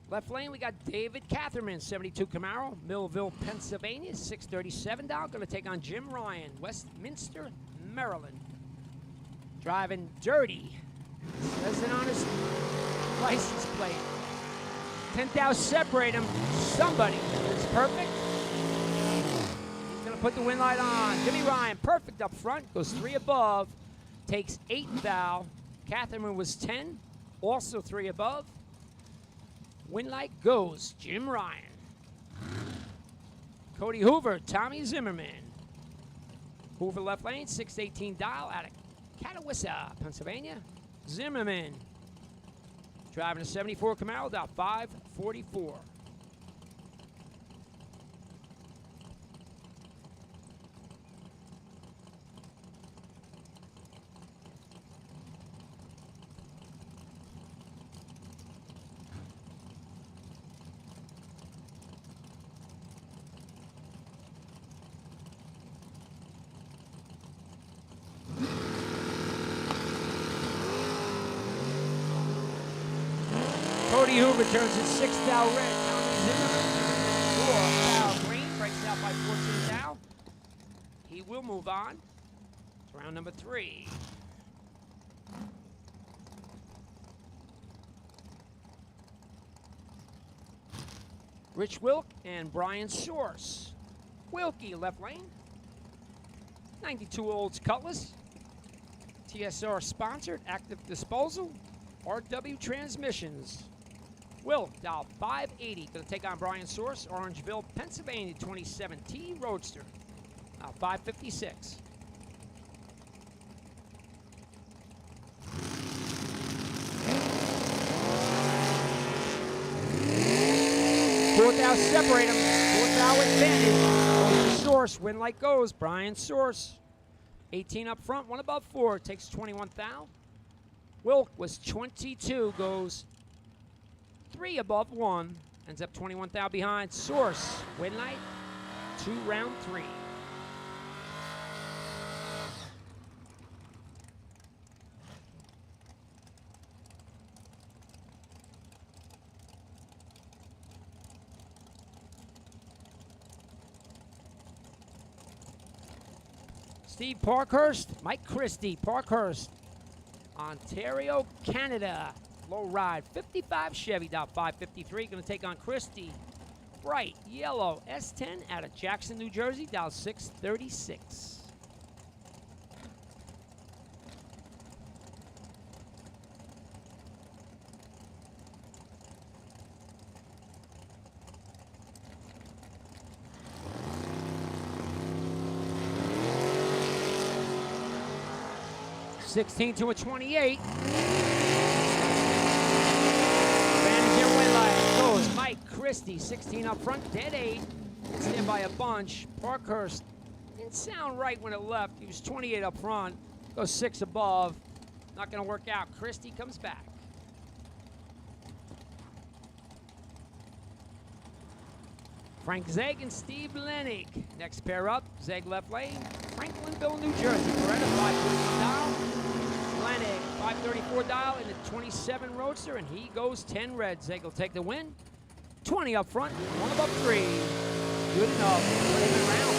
Left lane, we got David Catherman, 72 Camaro, Millville, Pennsylvania, 637 down. Going to take on Jim Ryan, Westminster, Maryland. Driving dirty. Says it on his license plate. 10,000 separate him. Somebody is perfect. Put the win light on. Jimmy Ryan, perfect up front. Goes 3 above. Takes 8 thou. Catherine was 10. Also 3 above. Win light goes. Jim Ryan. Cody Hoover, Tommy Zimmerman. Hoover left lane, 618 dial out of Catawissa, Pennsylvania. Zimmerman. Driving a 74 Camaro, $544. Cody Hoover turns it 6 thou red. Tommy Zimmerman, 4 thou green. Breaks out by 14 thou. He will move on to round number 3. Rich Wilk and Brian Source. Wilkie left lane. 92 Olds Cutlass. TSR sponsored. Active Disposal. RW Transmissions. Wilk, dial 580. Going to take on Brian Source, Orangeville, Pennsylvania, 27T Roadster. 556. Fourth out, separate them. Fourth out advantage. Goes to Source. Win like goes. Brian Source. 18 up front, 1 above 4. Takes 21 thou. Wilk was 22, goes 3 above 1, ends up 21 thou behind. Source, win light, 2 round 3. Steve Parkhurst, Mike Christie, Parkhurst, Ontario, Canada. Low ride, 55 Chevy, $553. Going to take on Christie. Bright yellow S10 out of Jackson, New Jersey, $636. $16 to a 28. Goes Mike Christie, 16 up front, dead 8. It's there by a bunch. Parkhurst didn't sound right when it left. He was 28 up front, goes 6 above. Not going to work out. Christie comes back. Frank Zeg and Steve Lenig. Next pair up, Zeg left lane. Franklinville, New Jersey. Beretta, 541 dial. Lenig, 534 dial in the 27 Roadster, and he goes 10 red. Zeg will take the win. 20 up front, 1 above 3. Good enough. Put him in round.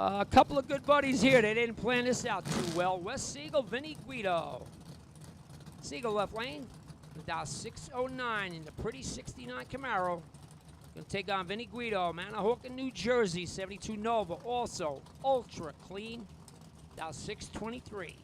A couple of good buddies here. They didn't plan this out too well. West Siegel, Vinny Guido. Siegel left lane. Dial 609 in the pretty 69 Camaro. Gonna take on Vinny Guido, Manahawkin, New Jersey, 72 Nova. Also ultra clean. Dial 623.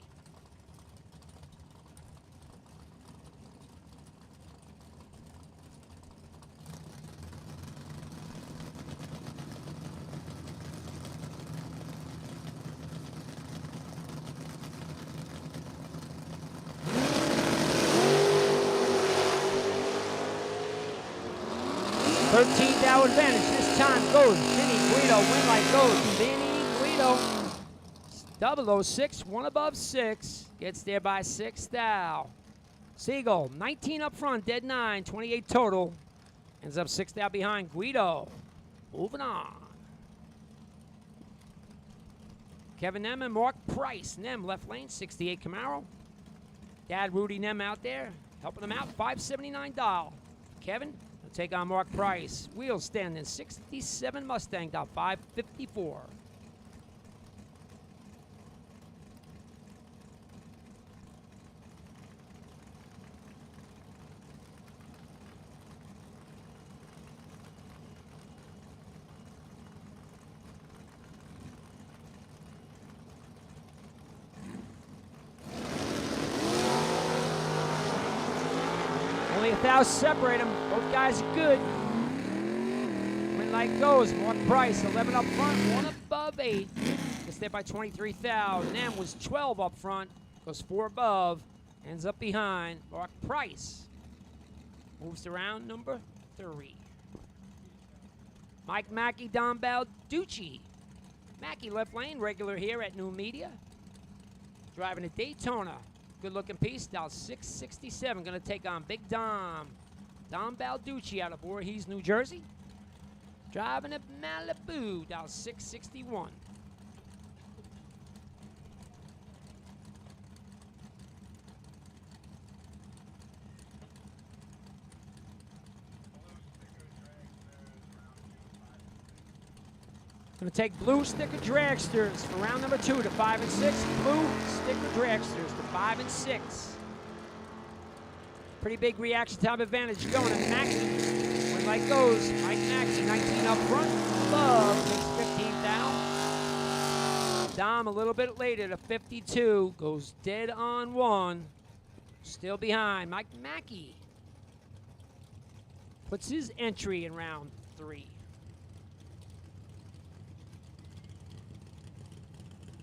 $13,000 advantage. This time goes Vinny Guido. Win like goes Vinny Guido. 006, one above 6. Gets there by 6 thou. Siegel, 19 up front, dead 9, 28 total. Ends up 6 thou behind Guido. Moving on. Kevin Nem and Mark Price. Nem left lane, 68 Camaro. Dad Rudy Nem out there, helping him out, $579. Kevin will take on Mark Price. Wheels standing 67 Mustang, $554. Only 1,000 separate them. Both guys are good. Win like goes. Mark Price, 11 up front, 1 above 8. Gets there by 23,000. Nem was 12 up front, goes 4 above, ends up behind. Mark Price moves to round number 3. Mike Mackey, Don Balducci. Mackey left lane, regular here at Numidia. Driving a Daytona. Good-looking piece, dial 667. Going to take on Big Dom. Dom Balducci out of Voorhees, New Jersey. Driving a Malibu, dial 661. Going to take blue sticker dragsters for round number 2 to 5 and 6. Blue sticker dragsters to 5 and 6. Pretty big reaction time advantage going to Mackey. When light goes, Mike Mackey, 19 up front. Love takes 15 down. Dom a little bit later to 52. Goes dead on 1. Still behind. Mike Mackey puts his entry in round 3.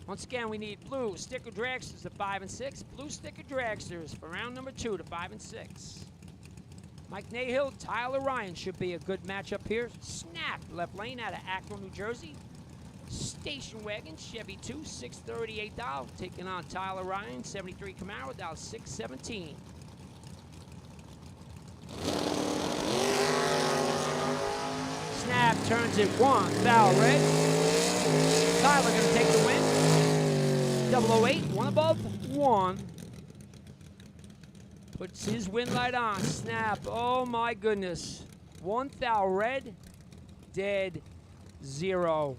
Once again, we need blue sticker dragsters to 5 and 6. Blue sticker dragsters for round number 2 to 5 and 6. Mike Nahill, Tyler Ryan should be a good matchup here. Snap left lane out of Akron, New Jersey. Station wagon, Chevy 2, $638. Taking on Tyler Ryan, 73 Camaro, dial 617. Snap turns it 1, foul red. Tyler gonna take the win. 008, 1 above 1. Puts his win light on. Snap, oh my goodness. 1 thou red, dead 0.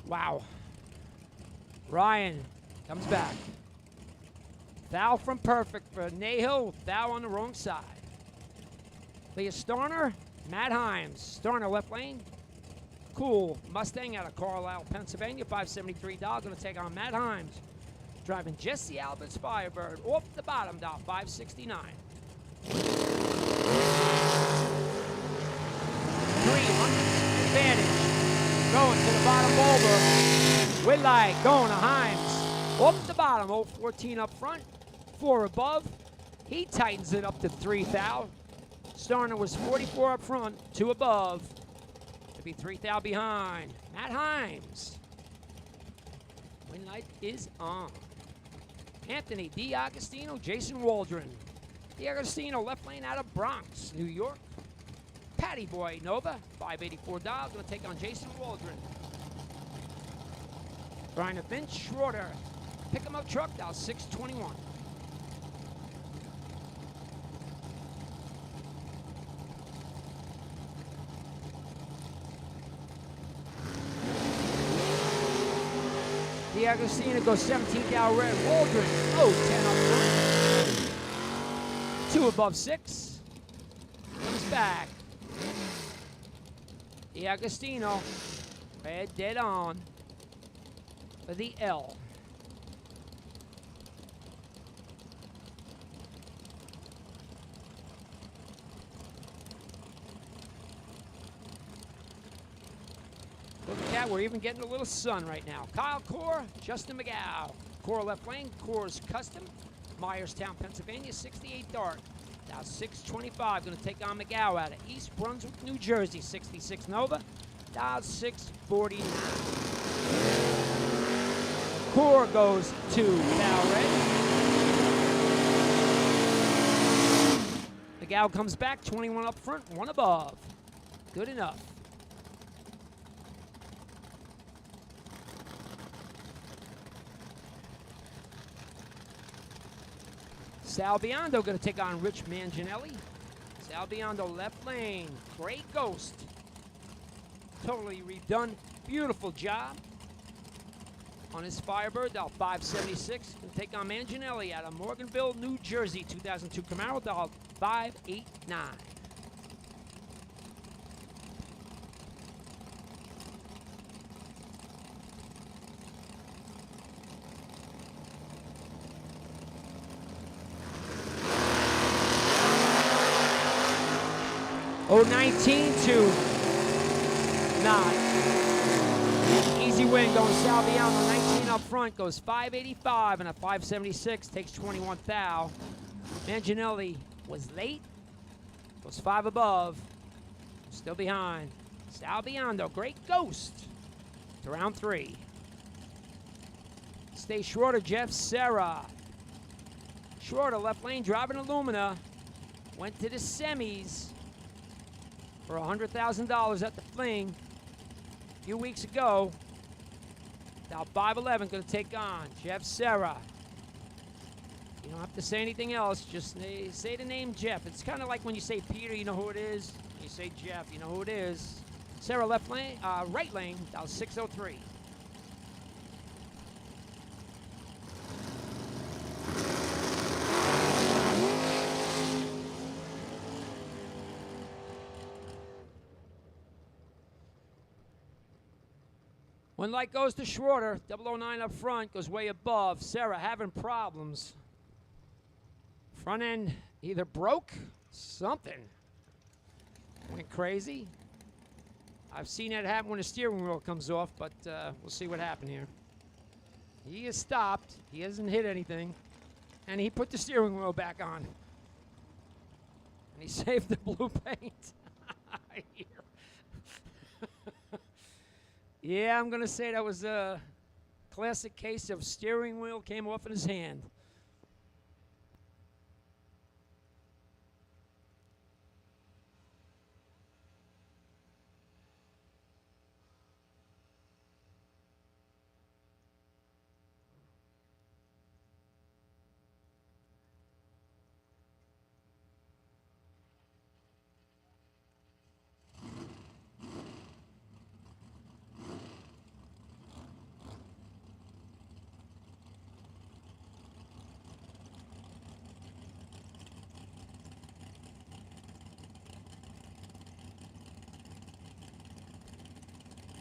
Wow. Ryan comes back. Thou from perfect for Nahill, thou on the wrong side. Leah Starner, Matt Himes. Starner left lane. Cool Mustang out of Carlisle, Pennsylvania, $573. Going to take on Matt Himes. Driving Jesse Albert's Firebird off the bottom, dial 569. 300 advantage. Going to the bottom over. Whitlight going to Himes. Off the bottom, 014 up front, 4 above. He tightens it up to 3,000. Starner was 44 up front, 2 above. To be 3,000 behind. Matt Himes. Win light is on. Anthony D'Agostino, Jason Waldron. D'Agostino left lane out of Bronx, New York. Patty Boy Nova, $584. Going to take on Jason Waldron. Trying to Vince Schroeder. Pick him up truck, dial 621. D'Agostino goes 17 down red. Waldron, 10 up front. 2 above 6. Comes back. D'Agostino, red dead on for the L. Look at that, we're even getting a little sun right now. Kyle Core, Justin McGow. Core left lane, Core's custom. Myerstown, Pennsylvania, 68 dart. Now 625, gonna take on McGow out of East Brunswick, New Jersey, 66 Nova. Now 649. Core goes to Val Red. McGow comes back, 21 up front, 1 above. Good enough. Sal Biondo going to take on Rich Manginelli. Sal Biondo left lane. Great Ghost. Totally redone. Beautiful job on his Firebird. Dial 576. Going to take on Manginelli out of Morganville, New Jersey. 2002 Camaro. Dial 589. Oh, 19 to 9. Easy win going Sal Biondo. 19 up front goes 585 and a 576 takes 21 thou. Manginelli was late. Goes 5 above. Still behind. Sal Biondo, Great Ghost to round 3. Stay Schroeder, Jeff Serra. Schroeder left lane driving Illumina. Went to the semis for $100,000 at the Fling a few weeks ago. Now 5'11", going to take on Jeff Serra. You don't have to say anything else. Just say the name Jeff. It's kind of like when you say Peter, you know who it is. When you say Jeff, you know who it is. Serra left lane, right lane, down 603. When light goes to Schroeder, 009 up front, goes way above. Serra having problems. Front end either broke, something went crazy. I've seen that happen when the steering wheel comes off, but we'll see what happened here. He has stopped. He hasn't hit anything. And he put the steering wheel back on. And he saved the blue paint. Yeah, I'm going to say that was a classic case of steering wheel came off in his hand.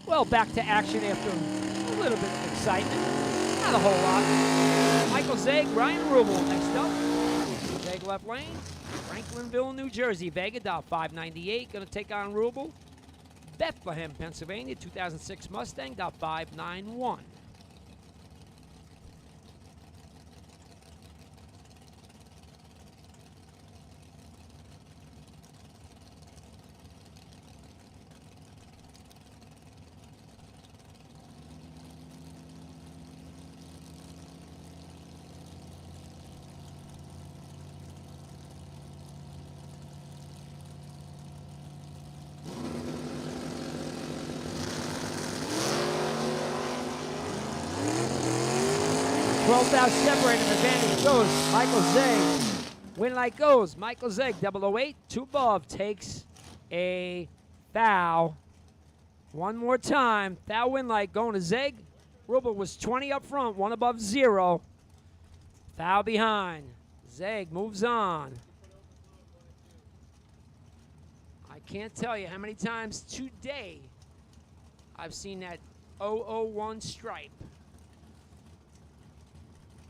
Well, back to action after a little bit of excitement. Not a whole lot. Michael Zeg, Ryan Rubel next up. Zeg left lane. Franklinville, New Jersey. Vega, dial 598. Going to take on Rubel. Bethlehem, Pennsylvania. 2006 Mustang, dial 591. Out separated, advantage goes Michael Zeg. Win light goes Michael Zeg, 008, 2 above, takes a foul. One more time, foul win light going to Zeg. Rubel was 20 up front, 1 above 0. Foul behind. Zeg moves on. I can't tell you how many times today I've seen that 001 stripe.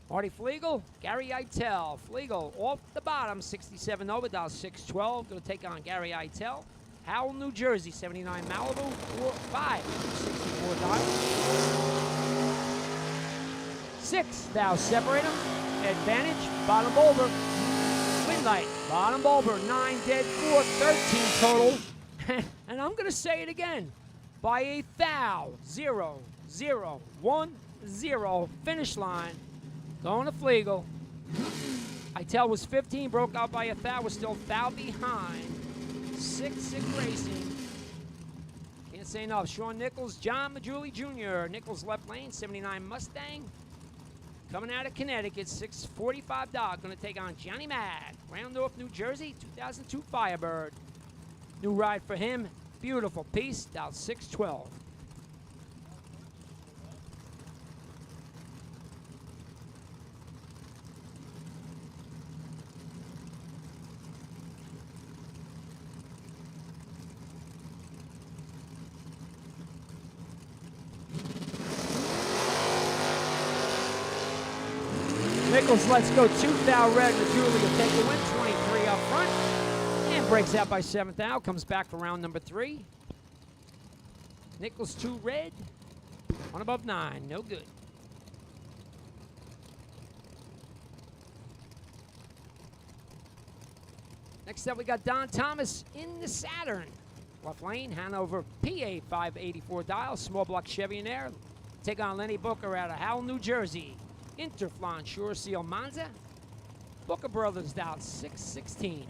Marty Flegel, Gary Eitel. Flegel off the bottom, 67 over, dial 612. Going to take on Gary Eitel. Howell, New Jersey, 79 Malibu, 5, 64 dial. 6, thou separate them. Advantage, bottom over. Windlight, bottom over, 9 dead, 4, 13 total. And I'm going to say it again. By a thou, 0, 0, 1, 0, finish line. Going to Flegel. Eitel was 15, broke out by a thou, was still foul behind. 6-6 racing. Can't say enough. Sean Nichols, John Majuli Jr. Nichols left lane, 79 Mustang. Coming out of Connecticut, 645 dog. Going to take on Johnny Mag. Round North, New Jersey, 2002 Firebird. New ride for him. Beautiful piece. Dial 612. Nichols lets go 2 thou red. Majuli will take the win, 23 up front. And breaks out by 7 thou. Comes back for round number 3. Nichols 2 red. 1 above 9. No good. Next up, we got Don Thomas in the Saturn. Left lane, Hanover, PA 584 dial. Small block Chevy in there. Take on Lenny Booker out of Howell, New Jersey. Interflon Sure Seal Monza. Booker Brothers dial 616.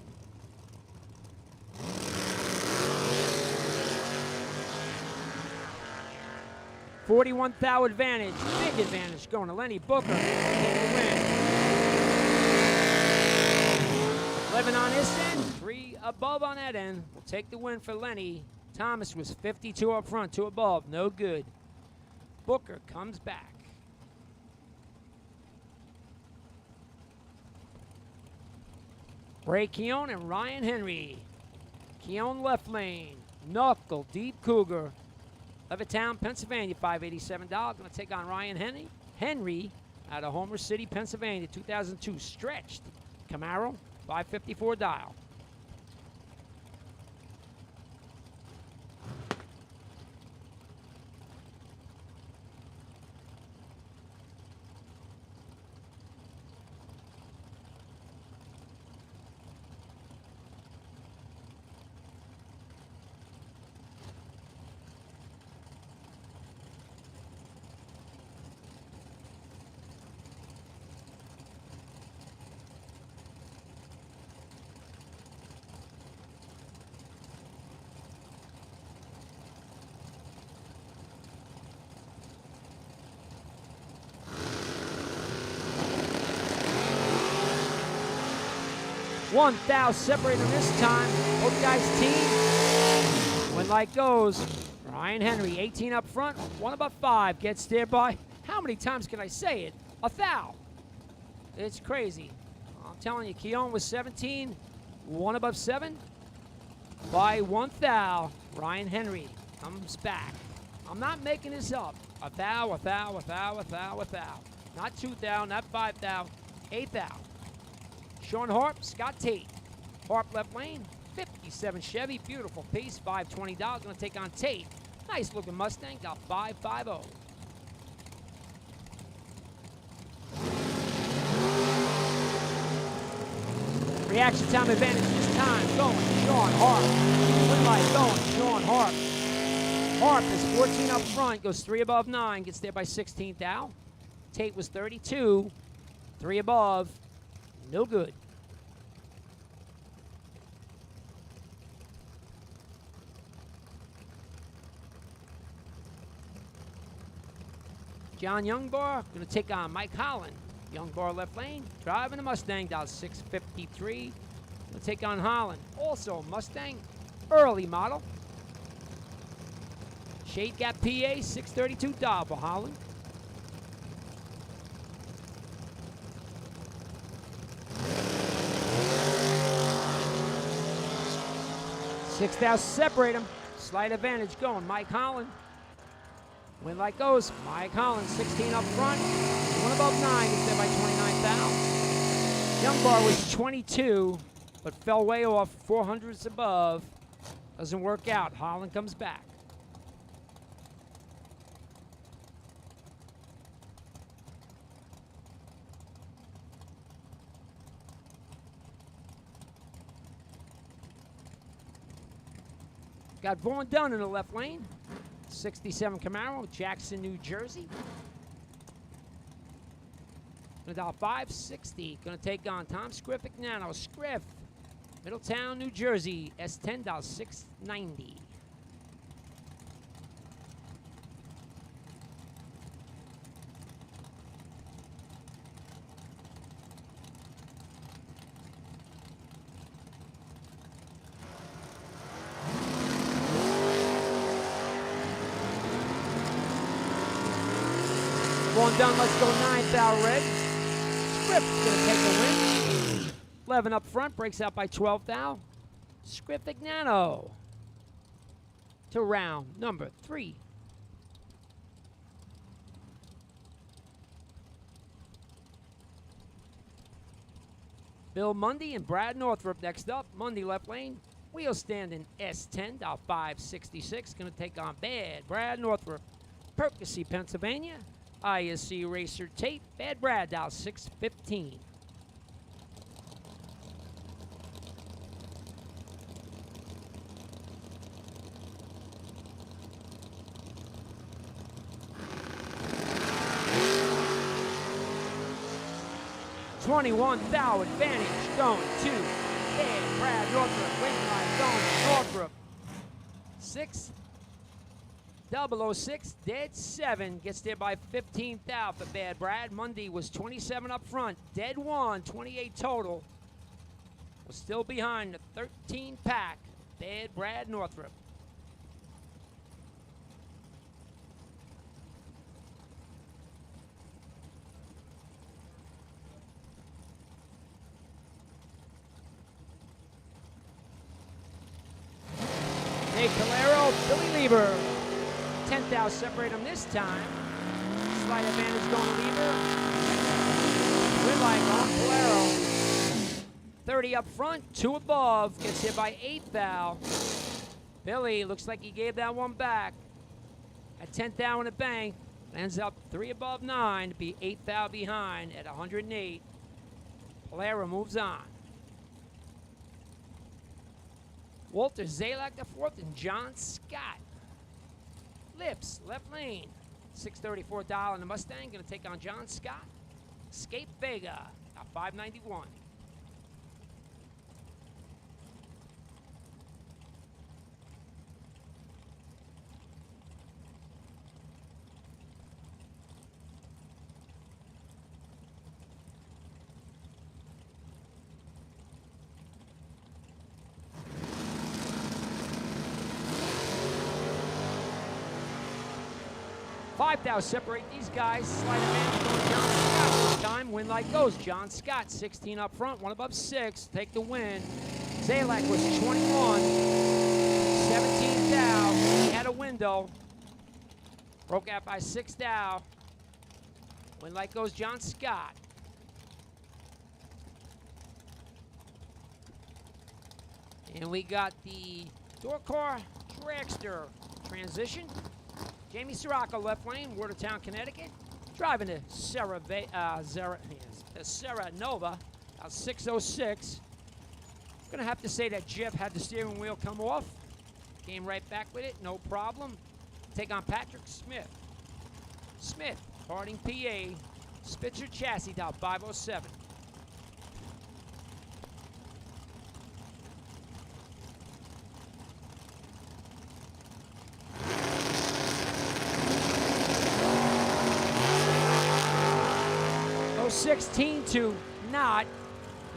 $41 thou advantage. Big advantage going to Lenny Booker. Take the win. 11 on this end, 3 above on that end. We'll take the win for Lenny. Thomas was 52 up front, 2 above. No good. Booker comes back. Ray Keown and Ryan Henry. Keown left lane. Knuckle, deep Cougar. Levittown, Pennsylvania, $587. Going to take on Ryan Henry. Henry out of Homer City, Pennsylvania, 2002 stretched. Camaro, 554 dial. One thou separated them this time. Both guys team. When light goes, Ryan Henry, 18 up front, 1 above 5. Gets there by, how many times can I say it? A thou. It's crazy. I'm telling you, Keown was 17, 1 above 7. By 1 thou, Ryan Henry comes back. I'm not making this up. A thou, a thou, a thou, a thou, a thou. Not 2 thou, not 5 thou, 8 thou. Sean Harp, Scott Tate. Harp left lane, 57 Chevy, beautiful piece, $520. Going to take on Tate. Nice looking Mustang, got 550. Reaction time advantage this time, going Sean Harp. Win light going Sean Harp. Harp is 14 up front, goes 3 above 9, gets there by 16 thou. Tate was 32, 3 above. No good. John Youngbar going to take on Mike Holland. Youngbar left lane, driving the Mustang down 653. Going to take on Holland. Also Mustang, early model. Shade Gap PA 632 dial for Holland. 6 thou separate them. Slight advantage going. Mike Holland. Win like goes. Mike Holland, 16 up front. One above 9. He's there by 29 thou. Youngbar was 22, but fell way off. 400s above. Doesn't work out. Holland comes back. Got Vaughn Dunn in the left lane. 67 Camaro, Jackson, New Jersey. About 560. Going to take on Tom Scriffick Nano. Scriff, Middletown, New Jersey. S10 $690. One down, let's go 9 thou red. Scriff's gonna take the win. 11 up front, breaks out by 12 thou. Scriff Ignano to round number 3. Bill Mundy and Brad Northrup next up. Mundy left lane. Wheel standing S10 $566. Gonna take on Bad Brad Northrup. Percy, Pennsylvania. ISC Racer Tape, Bad Brad, $615. $21 thou advantage going to Bad Brad Northrup. Win line going to Northrup. 6 006, dead 7, gets there by 15 thou for Bad Brad. Mundy was 27 up front, dead 1, 28 total. Was still behind the 13 pack, Bad Brad Northrup. Nate Calero, Billy Lieber. 10 thou separate them this time. Slight advantage going to Lieber. Win like on Calero. 30 up front, 2 above. Gets hit by 8 thou. Billy looks like he gave that one back. At 10 thou in the bank. Ends up 3 above 9 to be 8 thou behind at 108. Calero moves on. Walter Zalak the 4th and John Scott. Lips, left lane. $634 in the Mustang. Going to take on John Scott. Escape Vega, $591. $5 thou separate these guys. Slight advantage going to John Scott this time. Win like goes. John Scott, 16 up front, 1 above 6. Take the win. Zalak was 21. 17 thou. He had a window. Broke out by 6 thou. Win like goes John Scott. And we got the door car dragster transition. Jamie Sirocco, left lane, Watertown, Connecticut. Driving the Serra Nova, 606. Gonna have to say that Jeff had the steering wheel come off. Came right back with it, no problem. Take on Patrick Smith. Smith, Harding, PA. Spitzer chassis, 507. Oh, 16 to not.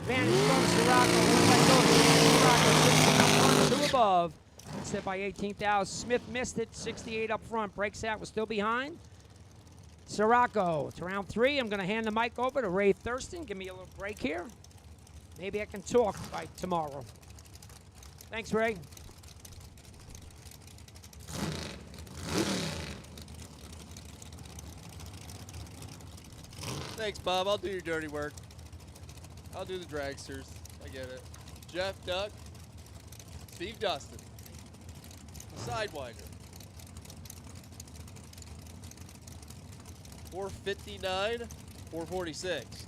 Advantage from Sirocco. 2 above. Set by 18,000. Smith missed it. 68 up front. Breaks out. Was still behind. Sirocco to round 3. I'm going to hand the mic over to Ray Thurston. Give me a little break here. Maybe I can talk by tomorrow. Thanks, Ray. Thanks, Bob. I'll do your dirty work. I'll do the dragsters. I get it. Jeff Duck. Steve Dustin. The Sidewinder. 459, 446.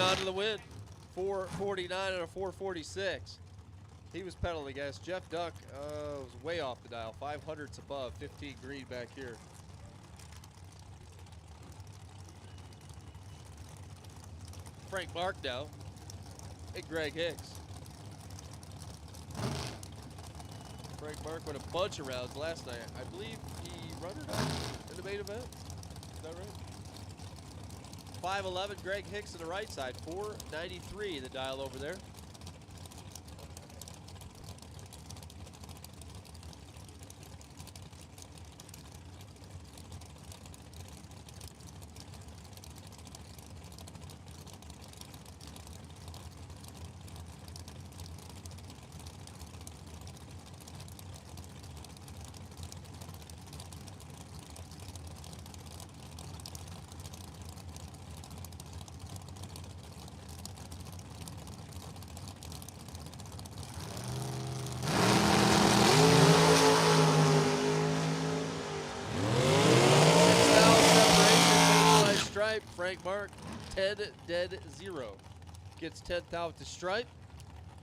Onto the win, 449 and a 446. He was pedaling gas. Jeff Duck was way off the dial, 500s above, 15 green back here. Frank Mark now, and Greg Hicks. Frank Mark went a bunch of rounds last night. I believe he runner-up in the main event. Is that right? 5'11", Greg Hicks on the right side, 493 the dial over there. Frank Mark, 10 dead 0. Gets 10th out to stripe,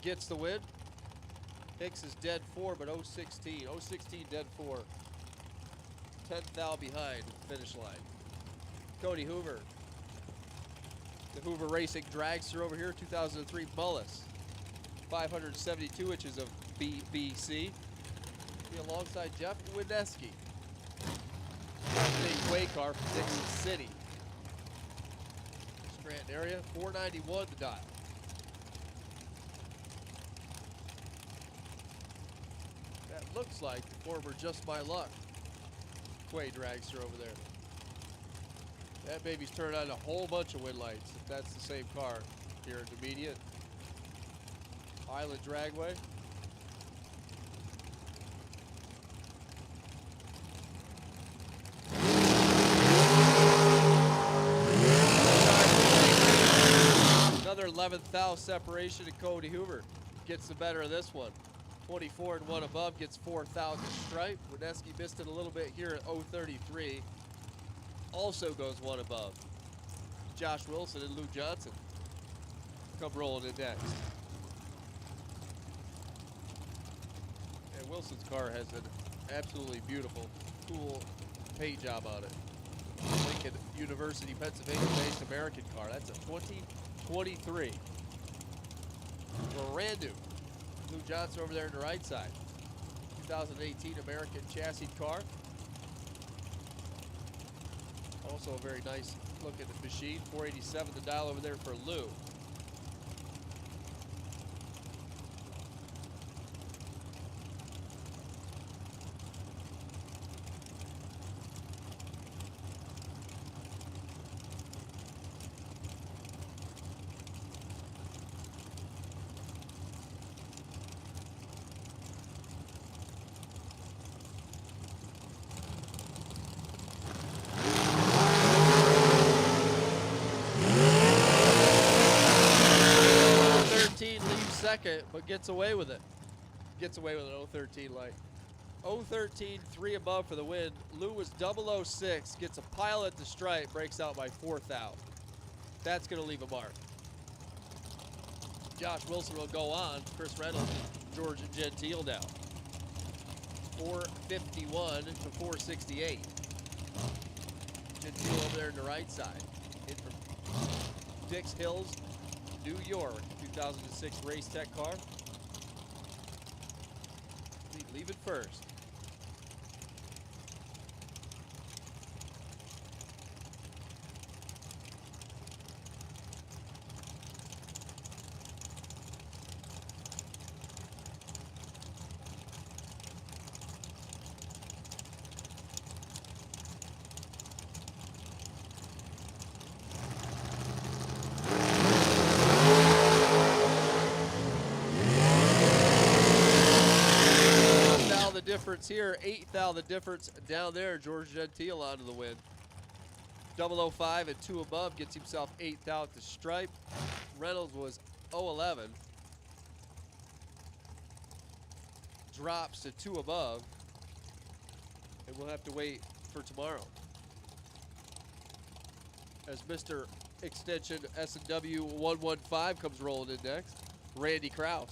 gets the win. Hicks is dead 4, but 016. 016 dead 4. 10th out behind finish line. Cody Hoover. The Hoover Racing dragster over here, 2003 Mullis. 572 inches of BBC. Be alongside Jeff Wineski. Big way car from Dixon City. Scranton area, 491 the dial. That looks like the former Just My Luck Quay dragster over there. That baby's turned on a whole bunch of wind lights, if that's the same car here in Numidia. Island Dragway. Another 11th thou separation, and Cody Hoover gets the better of this one. 24 and 1 above, gets 4th thou to stripe. Wineski missed it a little bit here at 033. Also goes 1 above. Josh Wilson and Lou Johnson come rolling in next. And Wilson's car has an absolutely beautiful, cool paint job on it. Lincoln University, Pennsylvania-based American car. That's a 2023. Brand new. Lou Johnson over there on the right side. 2018 American chassis car. Also a very nice looking machine. 487 the dial over there for Lou. Second, but gets away with it. Gets away with an 013 light. 013, 3 above for the win. Lou was 006, gets a pile at the stripe, breaks out by 4th out. That's going to leave a mark. Josh Wilson will go on. Chris Reynolds and George Gentile now. 451 to 468. Gentile over there on the right side. In from Dix Hills, New York. 2006 Race Tech car. Leave it first. difference here, 8 thou the difference down there. George Gentile onto the win. 005 and 2 above gets himself 8 thou at the stripe. Reynolds was 011. Drops to 2 above. And we'll have to wait for tomorrow. As Mr. Extension S&W 115 comes rolling in next. Randy Krause.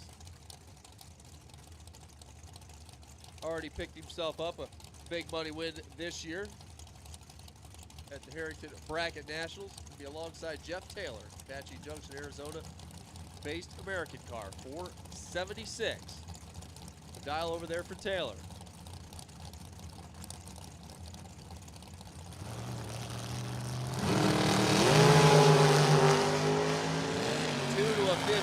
Already picked himself up a big money win this year at the Harrington Bracket Nationals. He'll be alongside Jeff Taylor, Apache Junction, Arizona based American car, 476. The dial over there for Taylor. A 15.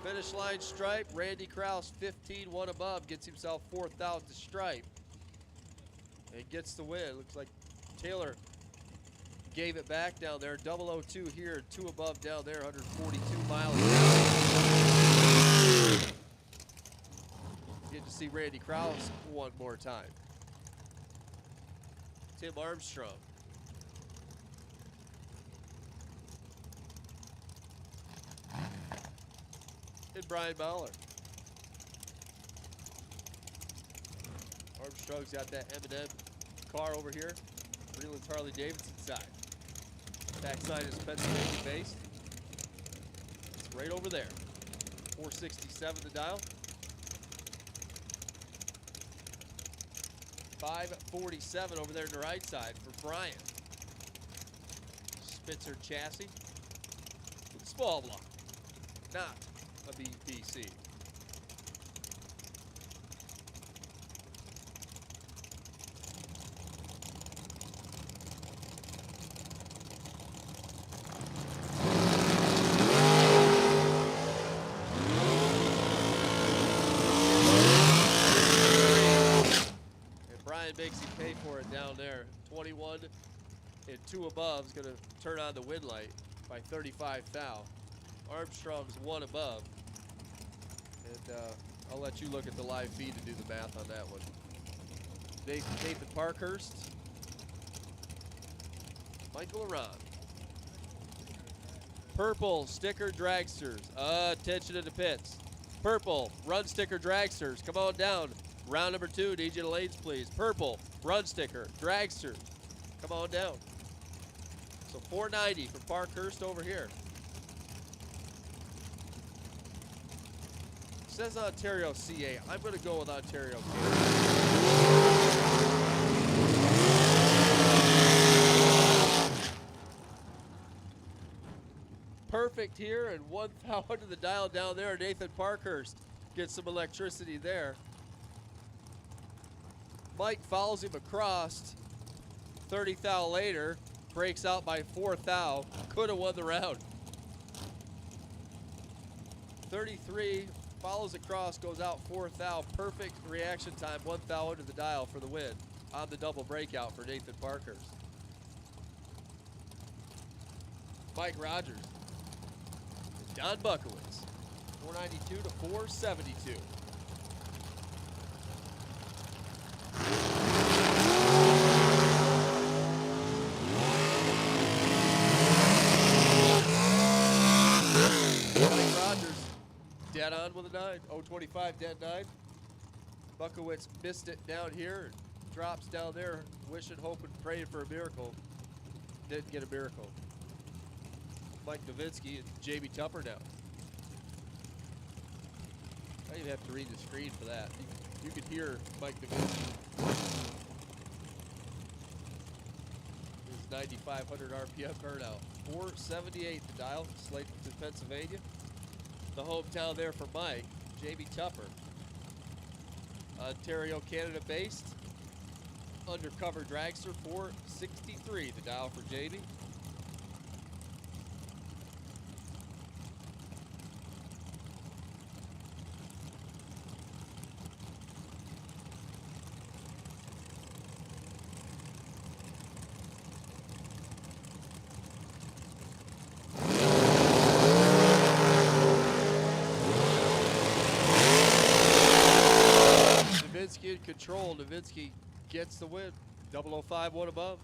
Finish line stripe. Randy Krause, 15, 1 above. Gets himself 4th out to stripe. And gets the win. Looks like Taylor gave it back down there. 002 here, 2 above down there, 142 miles an hour. Get to see Randy Krause one more time. Tim Armstrong. And Brian Bowler. Armstrong's got that M&M car over here. Freeland's Harley Davidson side. Backside is Pennsylvania based. It's right over there. 467 the dial. 547 over there to the right side for Brian. Spitzer chassis with small block. Not a BPC. And Brian makes him pay for it down there. 21 and 2 above is going to turn on the win light by 35 thou. Armstrong's 1 above. And I'll let you look at the live feed to do the math on that one. Nathan Parkhurst. Michael Aron. Purple sticker dragsters. Attention to the pits. Purple run sticker dragsters. Come on down. Round number 2. Need you to lanes, please. Purple run sticker dragsters. Come on down. So 490 for Parkhurst over here. Says Ontario CA. I'm going to go with Ontario Canada. Perfect here, and 1 thou under the dial down there. Nathan Parkhurst gets some electricity there. Mike follows him across. 30 thou later, breaks out by 4 thou. Could have won the round. 33 follows across, goes out 4 thou. Perfect reaction time, 1 thou under the dial for the win on the double breakout for Nathan Parkhurst. Mike Rogers. Don Buckowitz. 492 to 472. Dead on with a 9. 025 dead 9. Buckowitz missed it down here and drops down there, wishing, hoping, praying for a miracle. Didn't get a miracle. Mike Nowitzki and Jamie Tupper now. I even have to read the screen for that. You could hear Mike Nowitzki. His 9,500 RPM burnout. 478 the dial, Slaton to Pennsylvania. The hometown there for Mike, Jamie Tupper. Ontario, Canada based. Undercover dragster, 463 the dial for Jamie. in control. Nowitzki gets the win. 005 one above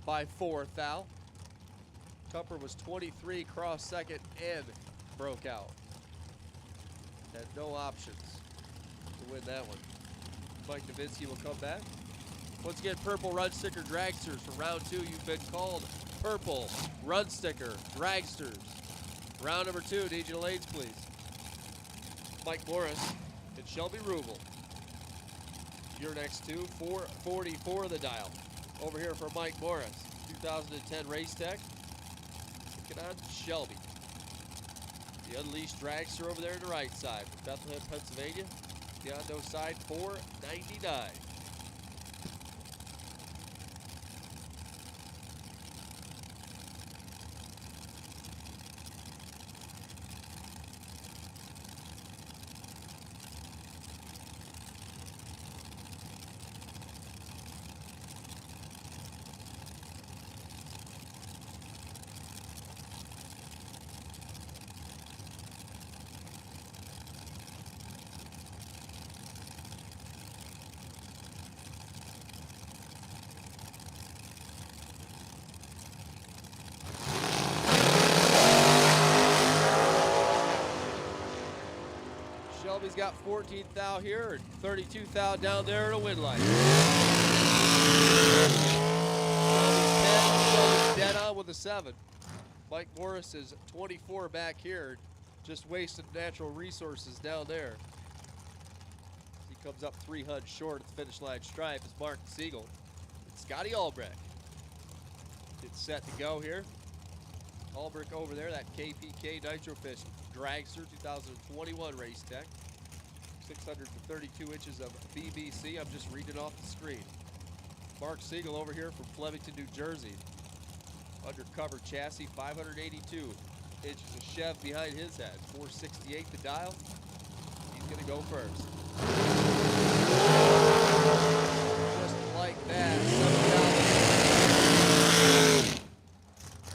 by 4 thou. Tupper was 23 cross second and broke out. Had no options to win that one. Mike Nowitzki will come back. Once again, purple run sticker dragsters for round 2. You've been called purple run sticker dragsters. Round number 2, need you to lanes, please. Mike Morris and Shelby Rubel. Your next two, 444 the dial. Over here for Mike Morris, 2010 Race Tech. Taking on Shelby. The Unleashed dragster over there to the right side. Bethlehem, Pennsylvania. The on-no side, 499. Shelby's got 14 thou here and 32 thou down there at a win line. Shelby's dead on with a 7. Mike Morris is 24 back here, just wasted natural resources down there. He comes up 3 HUD short at the finish line stripe is Mark Siegel and Scotty Albrecht. It's set to go here. Albrecht over there, that KPK Nitrofish dragster 2021 Race Tech. 632 inches of BBC. I'm just reading off the screen. Mark Siegel over here from Flemington, New Jersey. Undercover chassis, 582 inches of Chev behind his head. 468 the dial. He's going to go first. Just like that.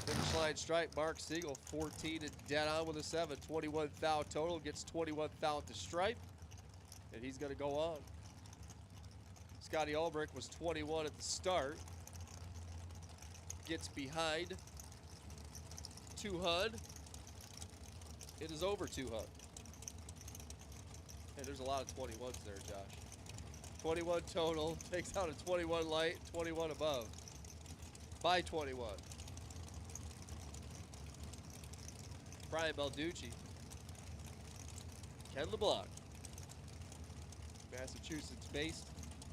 Finish line stripe, Mark Siegel, 14 and dead on with a 7. 21 thou total, gets 21 thou at the stripe. And he's going to go on. Scotty Albrecht was 21 at the start. Gets behind 2 HUD. It is over 2 HUD. And there's a lot of 21s there, Josh. 21 total, takes out a 21 light, 21 above. By 21. Brian Balducci. Ken LeBlanc. Massachusetts-based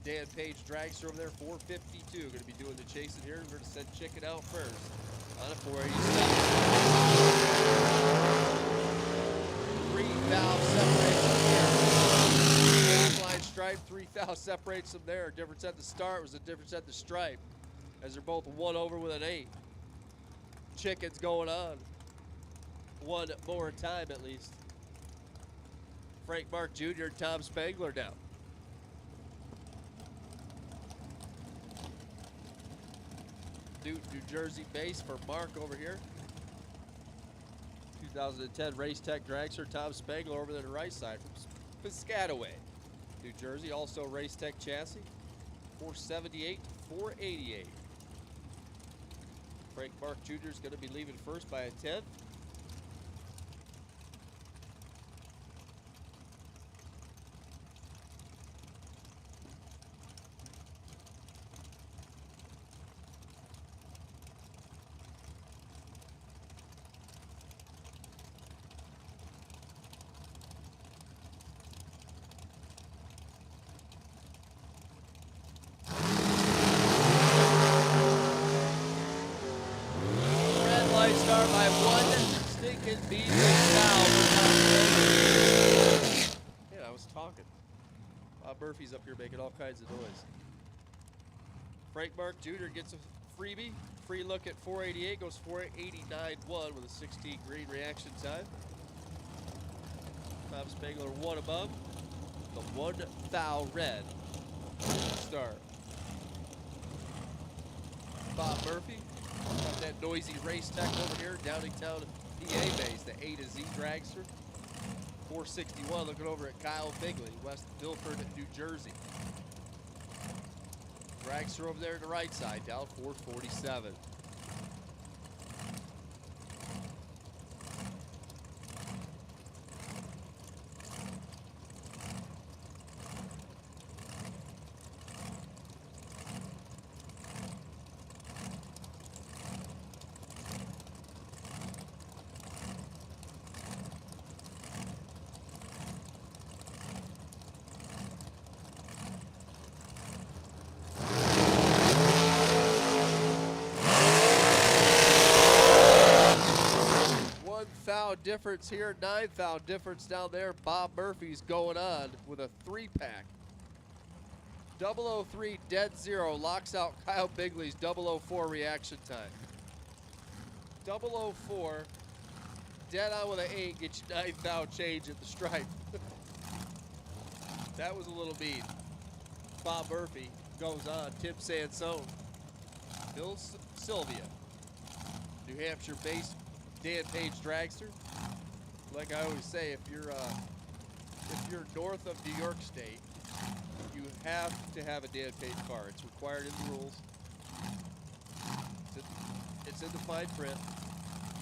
Dan Page dragster over there, 452. Going to be doing the chasing here. We're going to send Chicken out first on a 487. 3 thou separates from here. Line stripe, 3 thou separates them there. Difference at the start was a difference at the stripe, as they're both 1 over with an 8. Chicken's going on. One more time at least. Frank Mark Jr. and Tom Spangler down. New Jersey base for Mark over here. 2010 Race Tech dragster Tom Spangler over there to the right side from Piscataway, New Jersey. Also Race Tech chassis. 478 to 488. Frank Mark Jr. is going to be leaving first by a 10th. Start by 1 stinking beat down. Yeah, I was talking. Bob Murphy's up here making all kinds of noise. Frank Mark Jr. gets a freebie. Free look at 488, goes 489.1 with a 16 green reaction time. Tom Spangler 1 above. The 1 thou red start. Bob Murphy. Got that noisy Race Tech over here, Downingtown, PA base, the A to Z dragster. 461, looking over at Kyle Bigley, West Milford, New Jersey. Dragster over there to the right side, down 447. Difference here, 9 thou difference down there. Bob Murphy's going on with a 3-pack. 003 dead 0 locks out Kyle Bigley's 004 reaction time. 004 dead on with an 8 gets you 9 thou change at the stripe. That was a little mean. Bob Murphy goes on. Tim Sansone. Bill Sylvia. New Hampshire based Dan Page dragster. Like I always say, if you're north of New York State, you have to have a Dan Page car. It's required in the rules. It's in the fine print.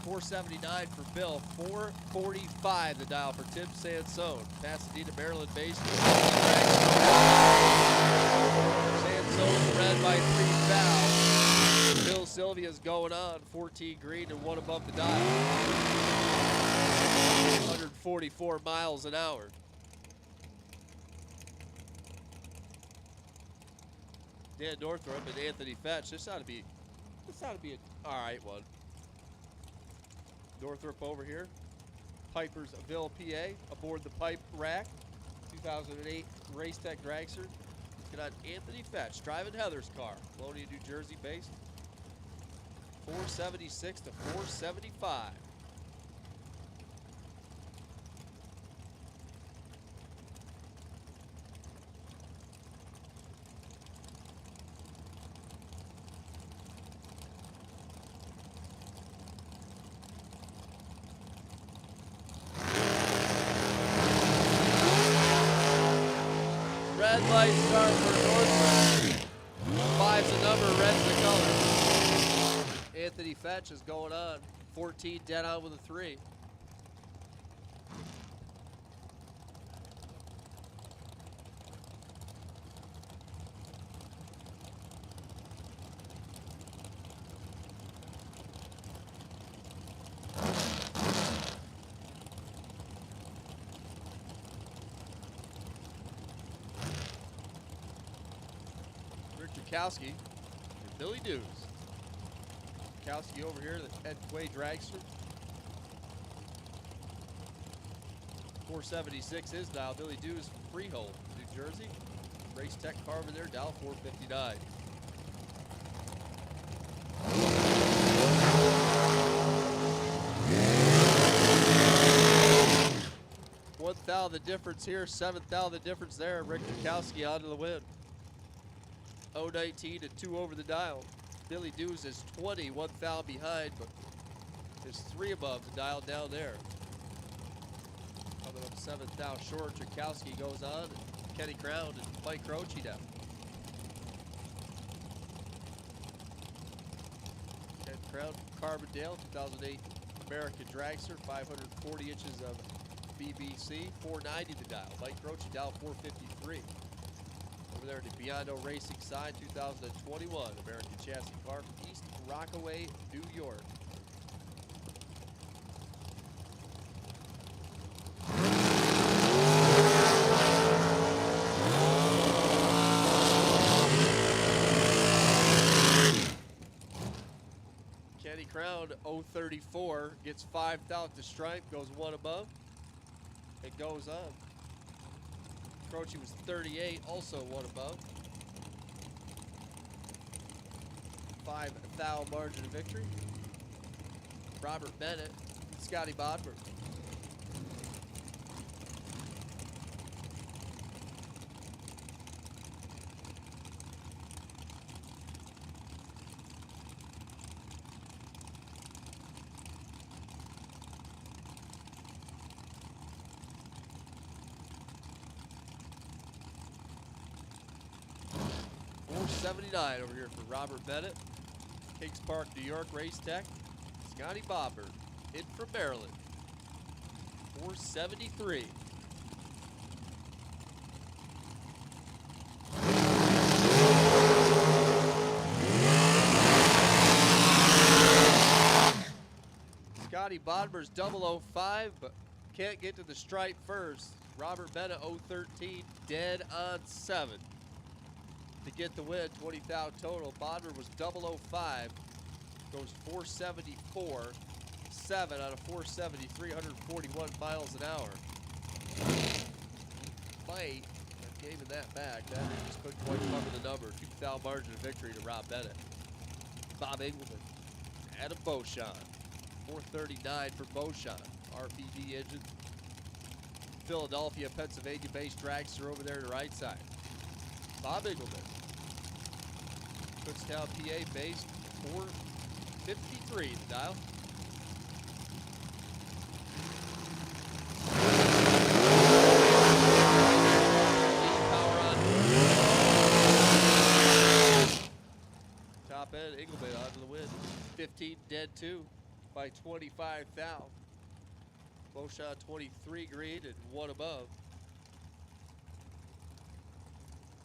479 for Bill. 445 the dial for Tim Sansone. Pasadena, Maryland based. Sansone red by 3 thou. Bill Sylvia's going on. 14 green and 1 above the dial. 144 miles an hour. Dan Northrop and Anthony Fetch. This ought to be an all right one. Northrop over here. Pipersville, PA, aboard the pipe rack. 2008 Race Tech Dragster. Get on Anthony Fetch, driving Heather's car. Colonia, New Jersey based. 476 to 475. Red light start for Northwest. 5's the number, red's the color. Anthony Fetch is going on. 14 dead on with a 3. Kowski and Billy Dews. Kowski over here, the Ed Quay dragster. 476 is dial. Billy Dews from Freehold, New Jersey. Race Tech car over there, dial 459. One thou the difference here, 7 thou the difference there. Rick Kowski onto the win. 019 and 2 over the dial. Billy Dews is 20, 1 thou behind, but there's 3 above the dial down there. Coming up 7 thou short, Tchaikovsky goes on, and Kenny Crown and Mike Croce down. Ken Crown, Carbondale, 2008 American Dragster, 540 inches of BBC, 490 the dial. Mike Croce dial 453. Over there to Biondo Racing side, 2021 American chassis car from East Rockaway, New York. Kenny Crown, 034, gets 5 out to stripe, goes 1 above. It goes on. Croce was 38, also 1 above. 5 thou margin of victory. Robert Bennett, Scotty Bodmer. 479 over here for Robert Bennett. Kings Park, New York Race Tech. Scotty Bobber in from Maryland. 473. Scotty Bodmer's 005, but can't get to the stripe first. Robert Bennett 013, dead on 7. To get the win, 20,000 total. Bodmer was 005, goes 474, 7 out of 470, 341 miles an hour. Might have given that back. That just couldn't quite cover the number. 2,000 margin of victory to Rob Bennett. Bob Engelman, Adam Beauchamp. 439 for Beauchamp. RPD engine. Philadelphia, Pennsylvania-based dragster over there to the right side. Bob Engelman. Kutztown, PA based. 453 the dial. Power on. Top end, Engelman onto the win. 15 dead 2 by 25,000. Beauchamp 23 green and 1 above.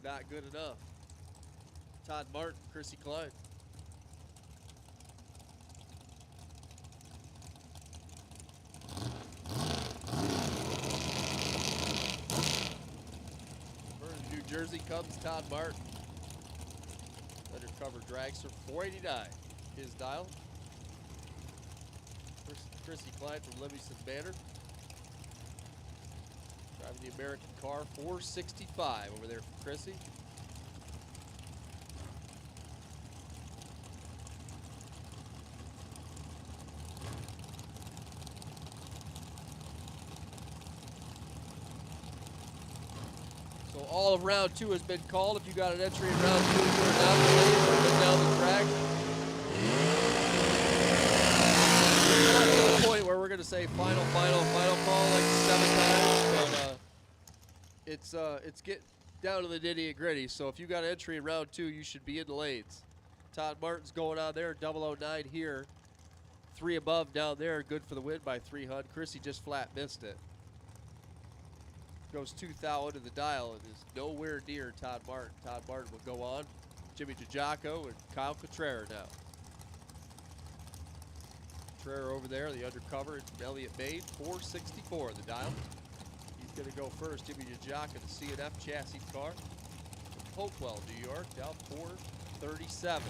Not good enough. Todd Martin, Chrissy Klein. Vernon, New Jersey comes Todd Martin. Undercover dragster, 489. His dial. Chrissy Klein from Livingston Manor. Driving the American car, 465 over there from Chrissy. So all of round 2 has been called. If you got an entry in round 2, you're down the lane or down the track. To the point where we're going to say final call like 7 times, but it's getting down to the nitty and gritty. So if you got an entry in round 2, you should be in the lanes. Todd Martin's going on there, 009 here, 3 above down there, good for the win by 300. Chrissy just flat missed it. Goes 2,000 to the dial and is nowhere near Todd Martin. Todd Martin will go on. Jimmy DiGiaco and Kyle Cotrera now. Cotrera over there, the undercover. It's from Elliott Main, 464 the dial. He's going to go first. Jimmy DiGiaco, the CNF chassis car. From Hopewell, New York, down 437.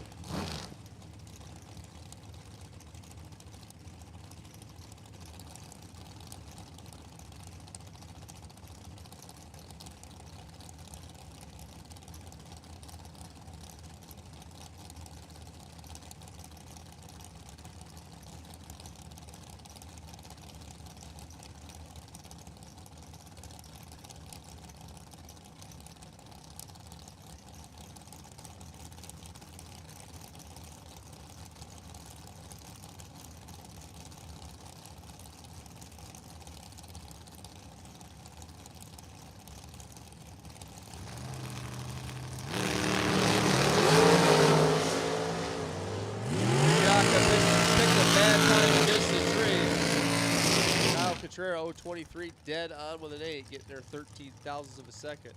Cotrera 023 dead on with an 8, getting there 13 thousandths of a second.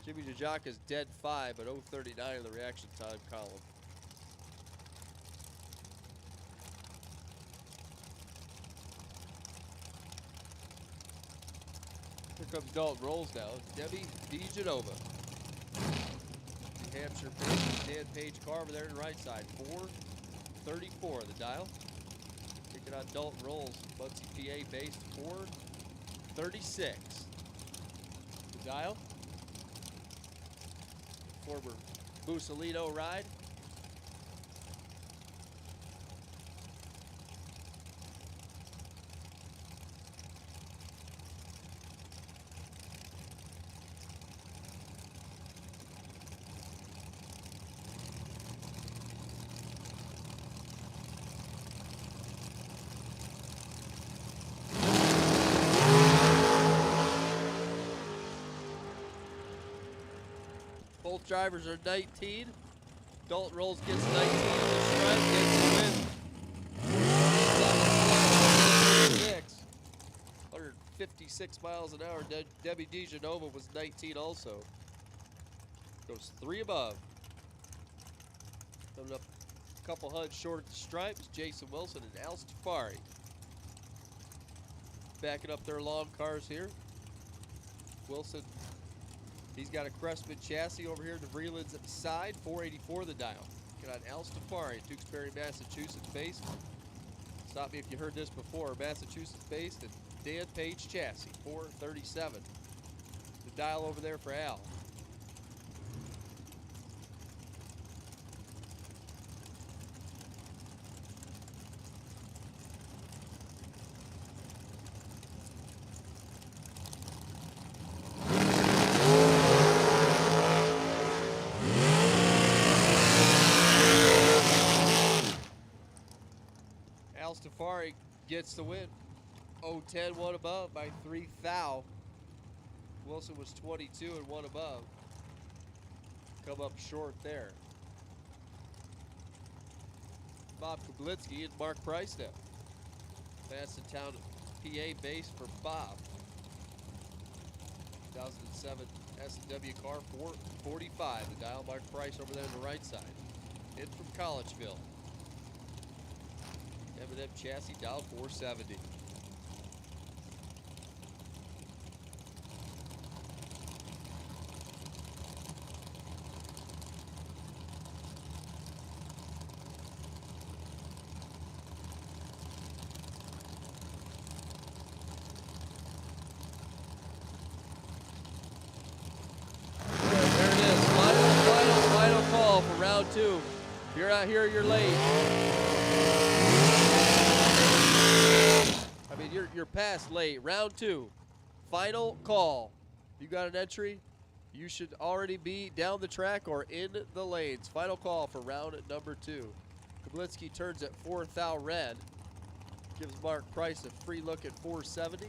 Jimmy DiGiaco is dead 5 at 039 in the reaction time column. Here comes Dalton Rolls now. Debbie DeGenova. New Hampshire Page, Dan Page car over there to the right side. 434 the dial. Kicking on Dalton Rolls, Muncie, PA based, 436. The dial. Former Busalito ride. Both drivers are 19. Dalton Rolls gets 19 on the stripe, gets the win. 156 miles an hour. Debbie DeGenova was 19 also. Goes 3 above. Coming up a couple HUDs short at the stripe is Jason Wilson and Al Stafari. Backing up their long cars here. Wilson, he's got a Crestman chassis over here. The Vreeland's at the side, 484 the dial. Get on Al Stafari, Tewksbury, Massachusetts based. Stop me if you heard this before. Massachusetts based and Dan Page chassis, 437. The dial over there for Al. Al Stafari gets the win. 0-10, 1 above by 3 thou. Wilson was 22 and 1 above. Come up short there. Bob Kublitsky and Mark Price now. Massachusetts, PA base for Bob. 2007 S&W car 445. The dial Mark Price over there on the right side. In from Collegeville. M&M chassis dial 470. There it is. Final call for round 2. If you're out here, you're late. I mean, you're past late. Round 2. Final call. You got an entry, you should already be down the track or in the lanes. Final call for round number 2. Kublitsky turns at 4 thou red. Gives Mark Price a free look at 470.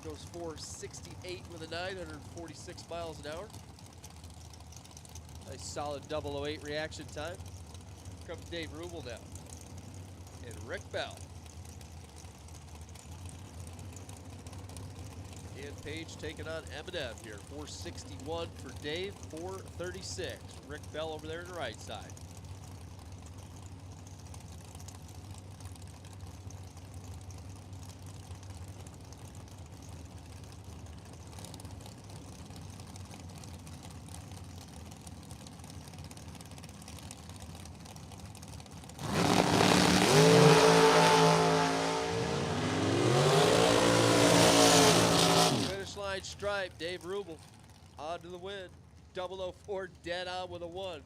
Goes 468 with a 946 miles an hour. Nice solid 008 reaction time. Comes Dave Rubel now. And Rick Bell. And Page taking on M&M here. 461 for Dave, 436. Rick Bell over there on the right side. Stripe, Dave Rubel on to the win. 004 dead on with a 1.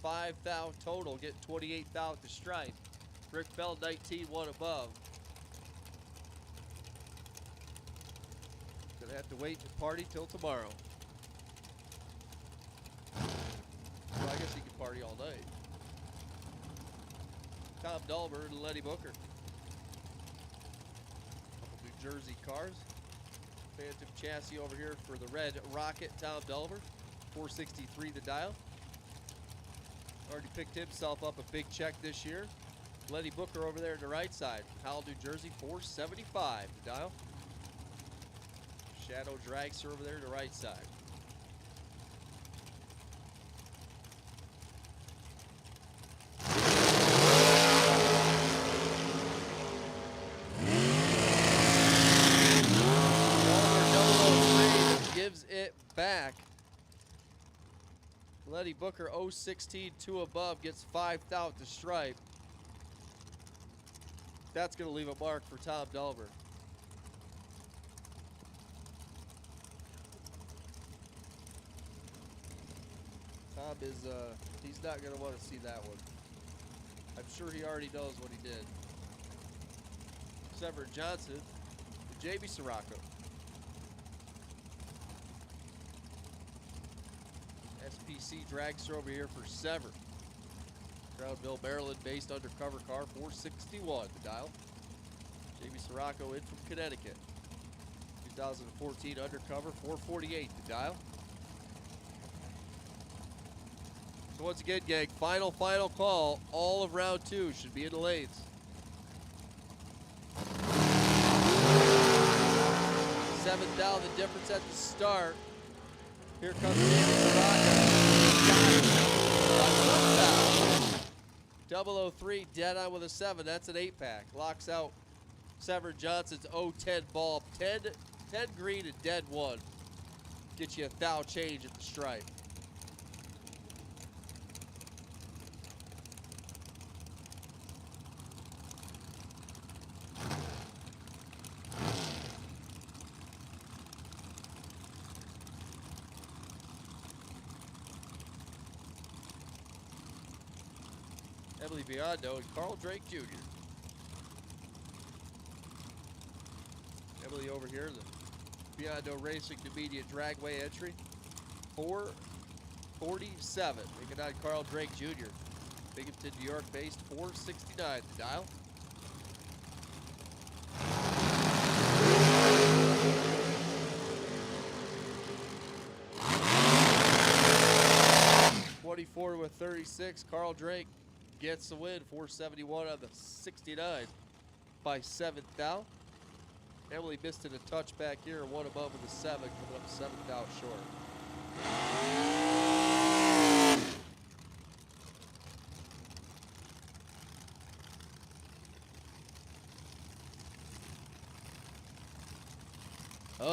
5 thou total, get 28 thou at the stripe. Rick Bell 19, 1 above. Gonna have to wait to party till tomorrow. Well, I guess he could party all night. Tom Dulmer and Lenny Booker. Couple New Jersey cars. Phantom chassis over here for the red Rocket, Tom Dulmer. 463 the dial. Already picked himself up a big check this year. Lenny Booker over there on the right side. Howell, New Jersey, 475 the dial. Shadow Dragster over there on the right side. Gives it back. Lenny Booker 016, 2 above, gets 5 thou at the stripe. That's going to leave a mark for Tom Dulmer. Tom is, he's not going to want to see that one. I'm sure he already knows what he did. Sever Johnson, Jamie Sirocco. SPC dragster over here for Sever. Crownville, Maryland based undercover car, 461 the dial. Jamie Sirocco in from Connecticut. 2014 undercover, 448 the dial. So once again, gang, final call. All of round 2 should be in the lanes. 7th down, the difference at the start. Here comes David Zaraka. 003, dead on with a 7. That's an 8-pack. Locks out Severin Johnson's 010 ball. 10 green and dead 1. Get you a thou change at the stripe. Emily Biondo and Carl Drake Jr. Emily over here, the Biondo Racing Numidia Dragway entry. 447. Making on Carl Drake Jr. Binghamton, New York based. 469 the dial. With 36, Carl Drake gets the win. 471 on the 69 by 7th thou. Emily missed it a touch back here, 1 above with the 7, coming up 7th thou short.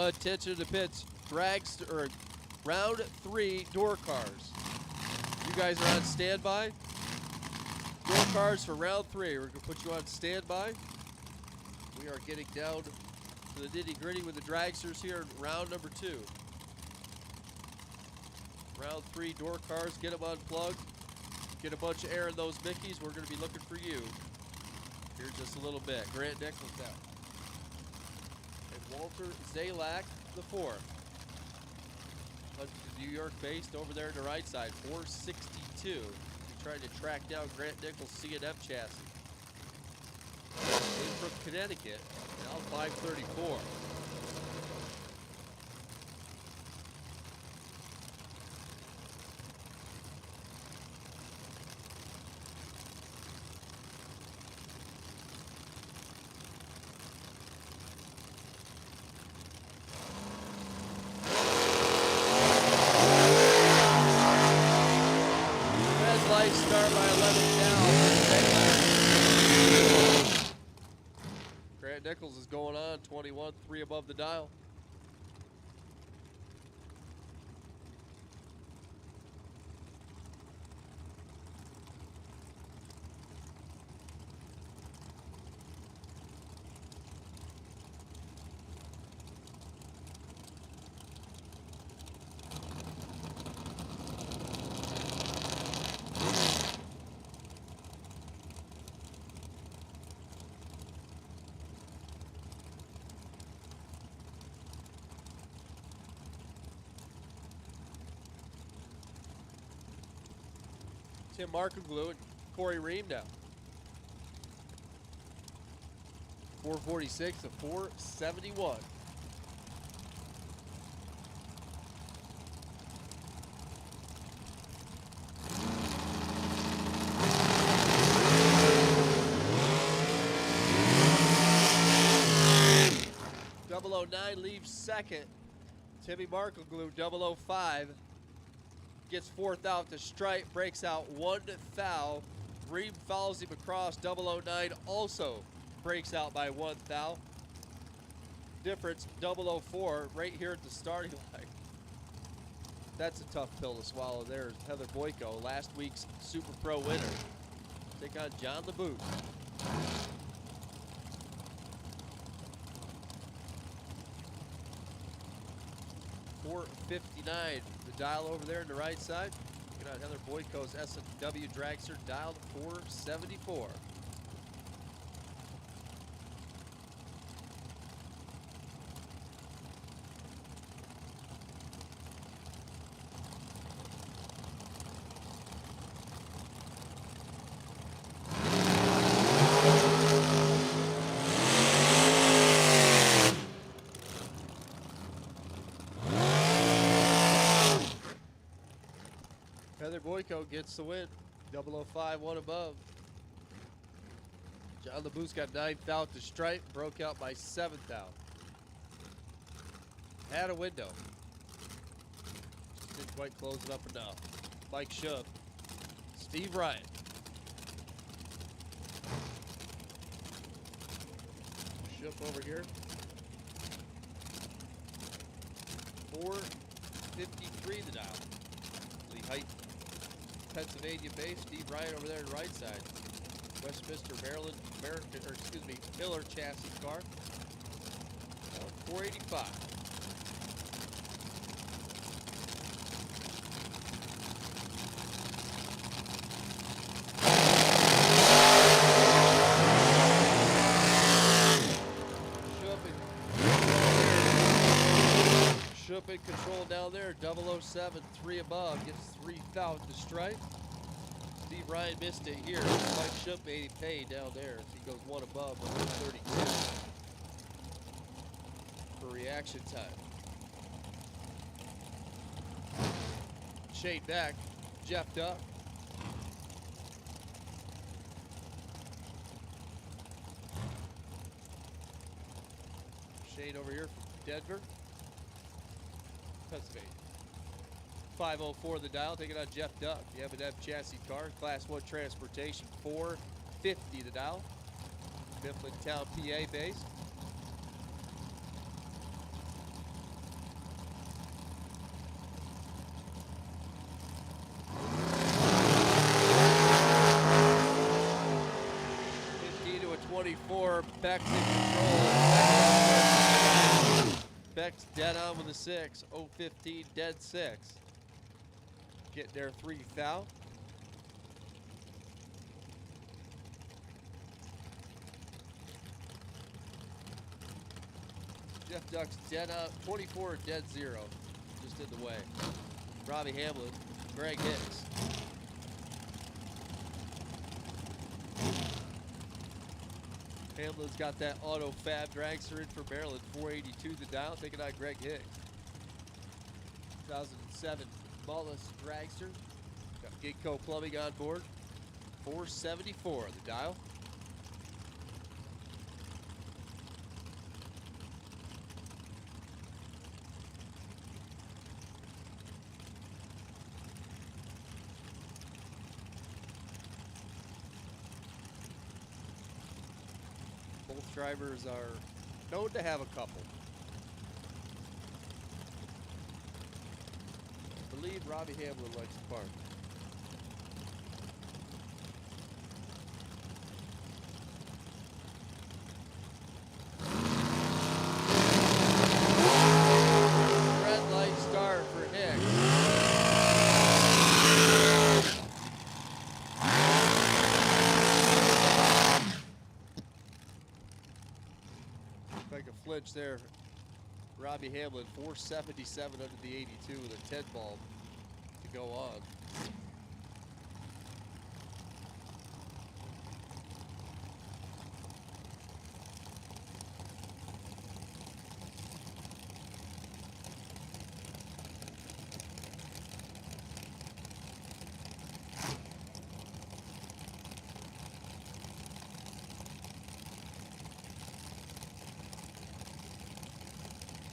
Attention to the pits. Round 3 door cars. You guys are on standby. Door cars for round 3. We're going to put you on standby. We are getting down to the nitty gritty with the dragsters here in round number 2. Round 3 door cars. Get them unplugged. Get a bunch of air in those Mickeys. We're going to be looking for you here just a little bit. Grant Nichols out. And Walter Zalak, the 4th. New York based over there on the right side, 462. We're trying to track down Grant Nichols' C&M chassis. In from Connecticut, now 534. Start by 11 down. Grant Nichols is going on, 21, 3 above the dial. Tim Markoglu and Corey Ream now. 446 to 471. .009 leaves second. Timmy Markoglu, 005. Gets 4th out to stripe, breaks out 1 thou. Ream follows him across. 009 also breaks out by 1 thou. Difference 004 right here at the starting line. That's a tough pill to swallow there. Heather Boyko, last week's Super Pro winner. Take on John the Boot. .459. The dial over there on the right side. Get on Heather Boyko's S&W dragster, dialed 474. Boyko gets the win. 005, one above. John LeBouse got 9th out to stripe, broke out by 7th out. Had a window. Just didn't quite close it up enough. Mike Shub. Steve Ryan. Shub over here. 453 the dial. Lee Height, Pennsylvania base. Steve Ryan over there on the right side. Westminster, Maryland, Miller chassis car. 485. Shup in control down there. 007, 3 above. Gets 3,000 to stripe. Steve Ryan missed it here. Mike Shup 80 pay down there. He goes 1 above, 132 for reaction time. Shade back. Jeff Duck. Shade over here from Denver, Pennsylvania. 504 the dial, taking on Jeff Duck. The M&M chassis car, Class 1 transportation, 450 the dial. Mifflintown, PA base. To a 24, Beck's in control. Beck's dead on with a 6. 015, dead 6. Getting there 3 thou. Jeff Duck's dead on. 24, dead 0. Just in the way. Robbie Hamlin, Greg Hicks. Hamlin's got that auto fab dragster in for Maryland. 482 the dial, taking out Greg Hicks. 2007 Mullis dragster. Got Gigco Plumbing on board. 474 the dial. Both drivers are known to have a couple. I believe Robbie Hamlin likes to park. Red light start for Hicks. Like a flinch there. Robbie Hamlin, 477 under the 82 with a 10 bulb to go on.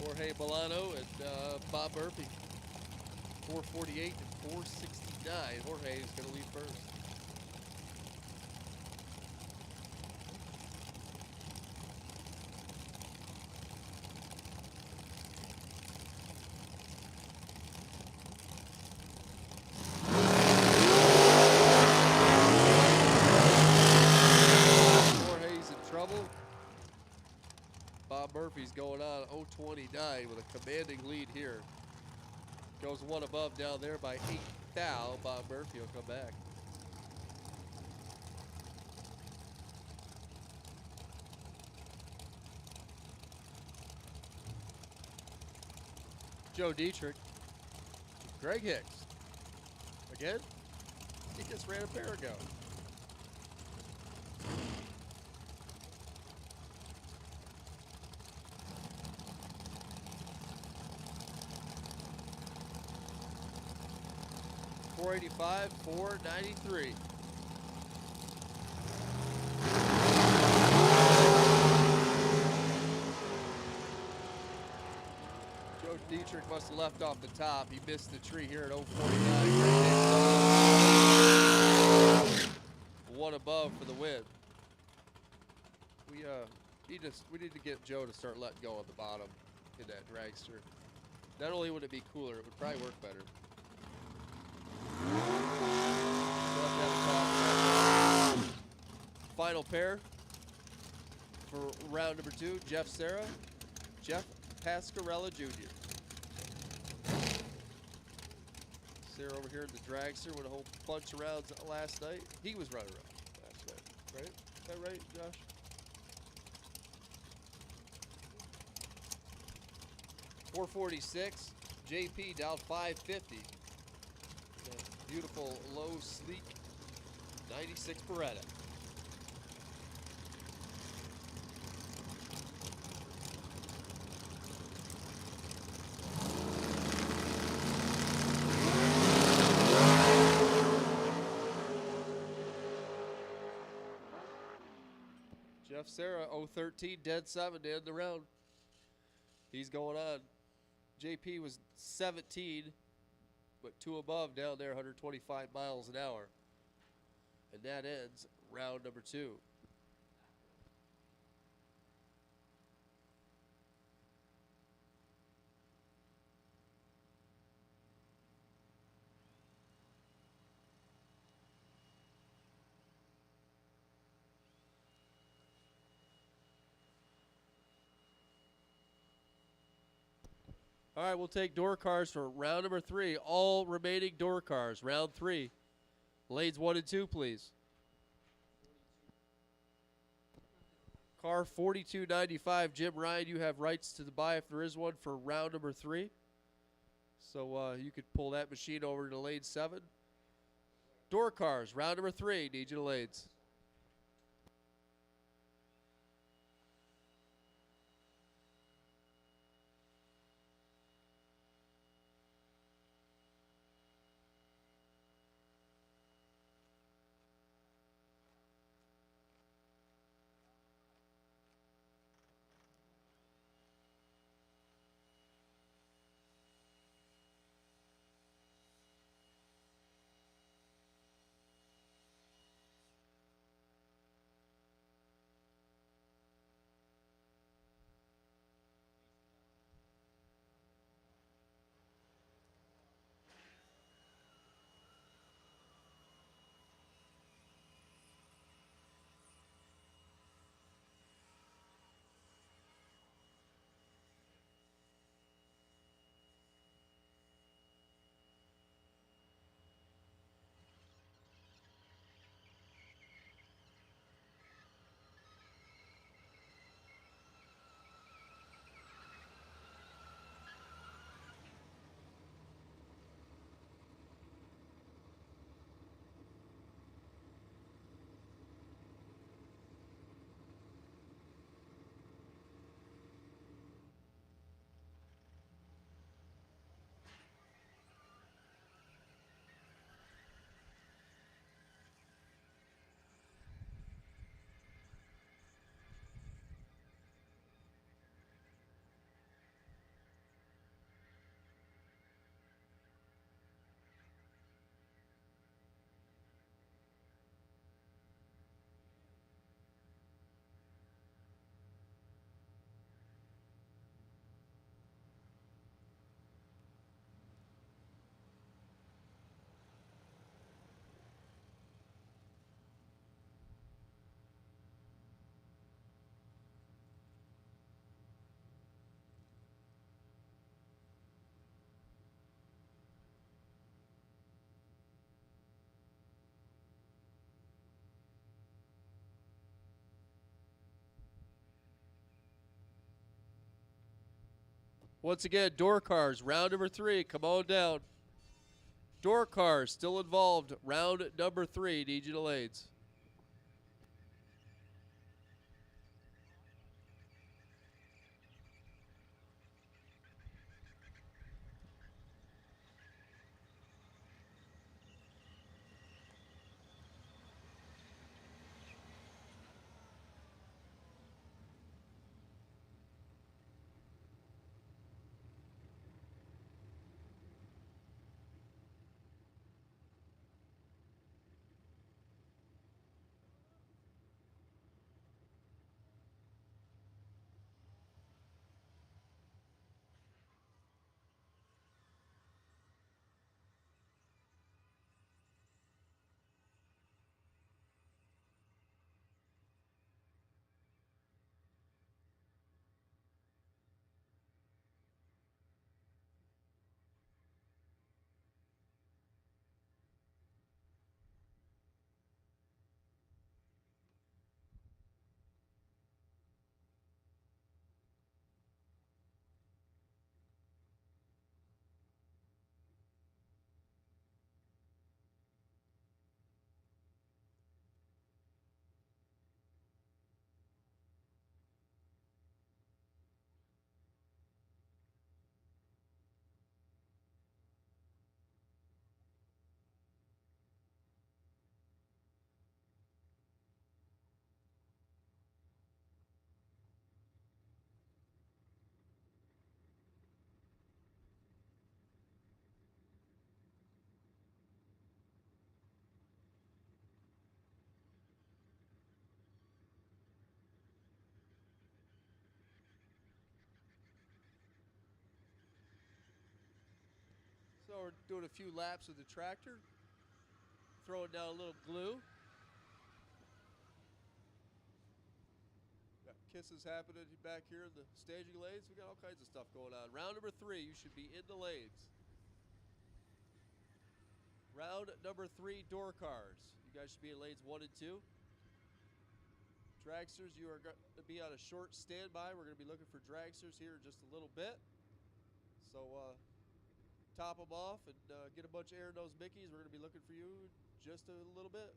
Jorge Milano and Bob Murphy. 448 and 469. Jorge is going to lead first. Jorge's in trouble. Bob Murphy's going on 029 with a commanding lead here. Goes 1 above down there by 8 thou. Bob Murphy will come back. Joe Dietrich. Greg Hicks. Again? He just ran a pair ago. 485, 493. Joe Dietrich must have left off the top. He missed the tree here at 049. One above for the win. We need to get Joe to start letting go at the bottom in that dragster. Not only would it be cooler, it would probably work better. We'll have to have a talk. Final pair for round number 2, Jeff Serra, Jeff Pascarella Jr. Sarah over here in the dragster with a whole bunch of rounds last night. He was running around last night, right? Is that right, Josh? .446, JP down 550. Beautiful, low, sleek 96 Beretta. Jeff Serra, 013, dead 7 to end the round. He's going on. JP was 17, but 2 above down there, 125 miles an hour. And that ends round number 2. All right, we'll take door cars for round number 3. All remaining door cars, round 3. Lanes 1 and 2, please. Car 4295, Jim Ryan, you have rights to the buy if there is one for round number 3. So you could pull that machine over to lane 7. Door cars, round number 3, need you to lanes. Once again, door cars, round number 3. Come on down. Door cars still involved. Round number 3. Need you to lanes. So we're doing a few laps with the tractor, throwing down a little glue. Got kisses happening back here in the staging lanes. We got all kinds of stuff going on. Round number 3, you should be in the lanes. Round number 3, door cars. You guys should be in lanes 1 and 2. Dragsters, you are going to be on a short standby. We're going to be looking for dragsters here in just a little bit. So top them off and get a bunch of air-nosed Mickeys. We're going to be looking for you in just a little bit.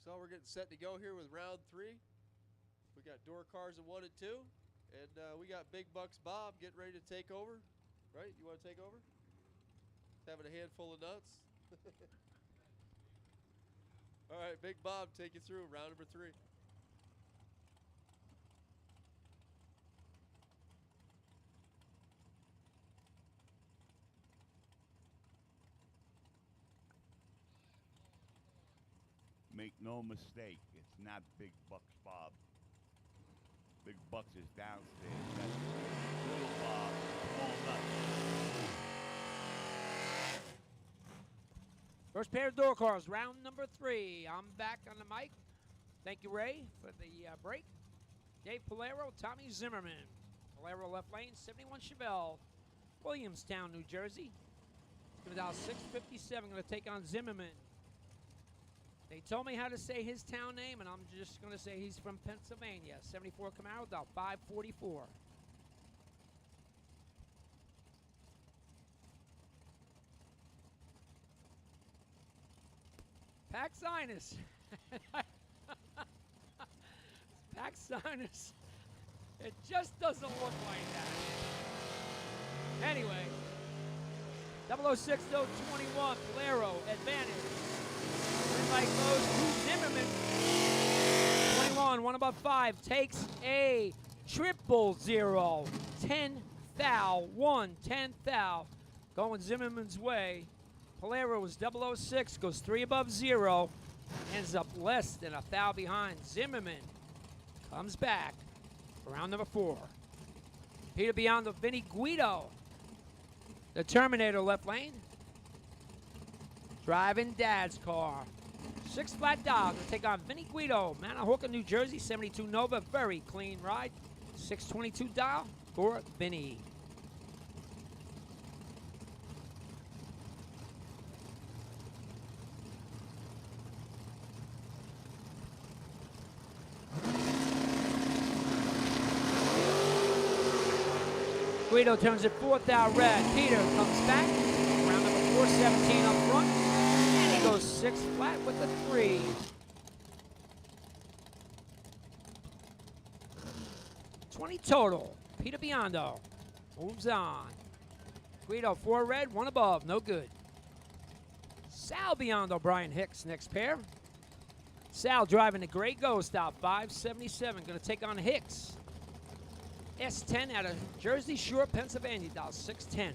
So we're getting set to go here with round 3. We got door cars in 1 and 2. And we got Big Bucks Bob getting ready to take over. Right? You want to take over? Having a handful of nuts. All right, Big Bob, take you through round number 3. Make no mistake, it's not Big Bucks Bob. Big Bucks is downstairs. That's little Bob. All nuts. First pair of door cars, round number 3. I'm back on the mic. Thank you, Ray, for the break. Dave Polero, Tommy Zimmerman. Polero left lane, 71 Chevelle, Williamstown, New Jersey. Going to dial 657, going to take on Zimmerman. They told me how to say his town name, and I'm just going to say he's from Pennsylvania. 74 Camaro, dial 544. Pack Sinus. Pack Sinus. It just doesn't look like that. Anyway, 006 21, Polero, advantage. Like goes to Zimmerman. 21, 1 above 5, takes a 000. 10 thou, 1, 10 thou. Going Zimmerman's way. Polero was 006, goes 3 above 0. Ends up less than a thou behind. Zimmerman comes back for round number 4. Peter beyond the Vinny Guido. The Terminator left lane. Driving Dad's car. 6 flat dog to take on Vinny Guido, Manahawkin, New Jersey, 72 Nova. Very clean ride. 622 dial for Vinny. Guido turns it fourth out red. Peter comes back. Round number 417 up front. And he goes 6 flat with the 3. $20 total. Peter Biondo moves on. Guido 4 red, 1 above, no good. Sal Biondo, Brian Hicks, next pair. Sal driving the Gray Ghost out 577. Going to take on Hicks. S10 out of Jersey Shore, Pennsylvania, dial 610.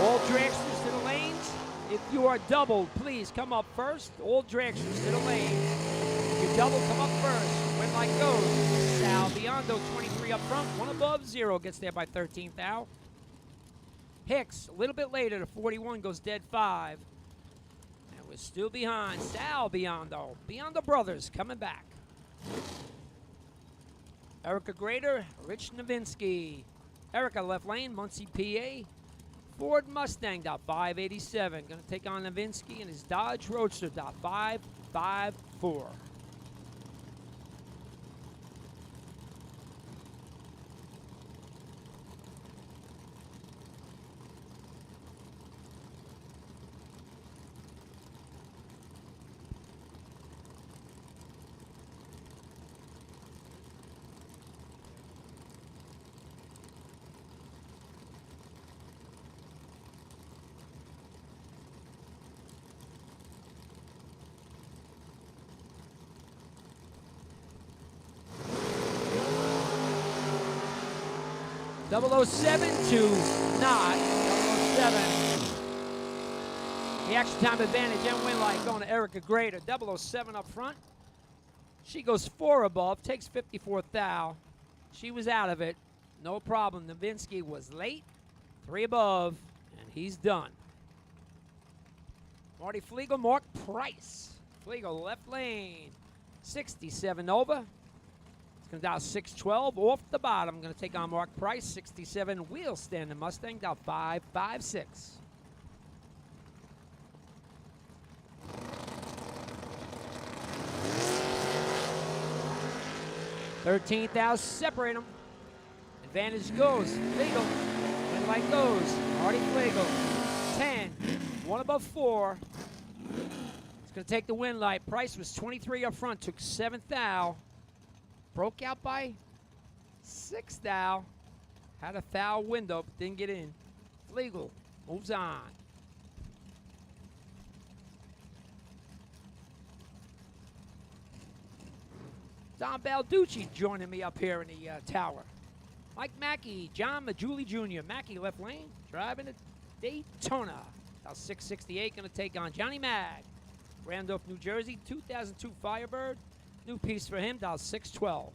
All dragsters to the lanes. If you are doubled, please come up first. All dragsters to the lanes. If you double, come up first. Win like goes. Sal Biondo, 23 up front, 1 above, 0. Gets there by 13th out. Hicks, a little bit later, to 41, goes dead 5. And we're still behind. Sal Biondo. Biondo Brothers coming back. Erica Grader, Rich Novinsky. Erica left lane, Muncie, PA. Ford Mustang, dot 587. Going to take on Novinsky and his Dodge Roadster, dot 554. .007 to not. 007. The extra time advantage and win light going to Erica Grader. 007 up front. She goes 4 above, takes 54 thou. She was out of it. No problem. Novinsky was late. 3 above, and he's done. Marty Flegel, Mark Price. Flegel left lane. 67 over. It's going to dial 612 off the bottom. Going to take on Mark Price. 67 wheel standing Mustang, dial 556. $13,000 separate them. Advantage goes. Flegel. Win light goes. Marty Flegel. 10. 1 above 4. It's going to take the win light. Price was 23 up front. Took 7th thou. Broke out by 6 thou. Had a thou window, but didn't get in. Flegel moves on. Don Balducci joining me up here in the tower. Mike Mackey, John Majuli Jr. Mackey left lane, driving to Daytona. About 668, going to take on Johnny Mag. Randolph, New Jersey, 2002 Firebird. New piece for him, dial 612.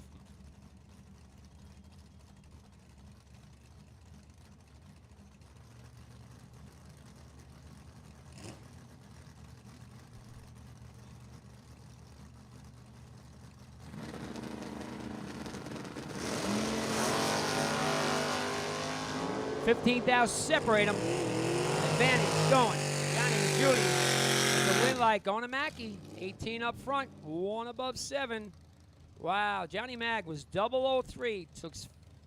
$15,000 separate them. Advantage going. Johnny and Judy. The win light going to Mackey. 18 up front, 1 above 7. Wow, Johnny Mag was 003. Took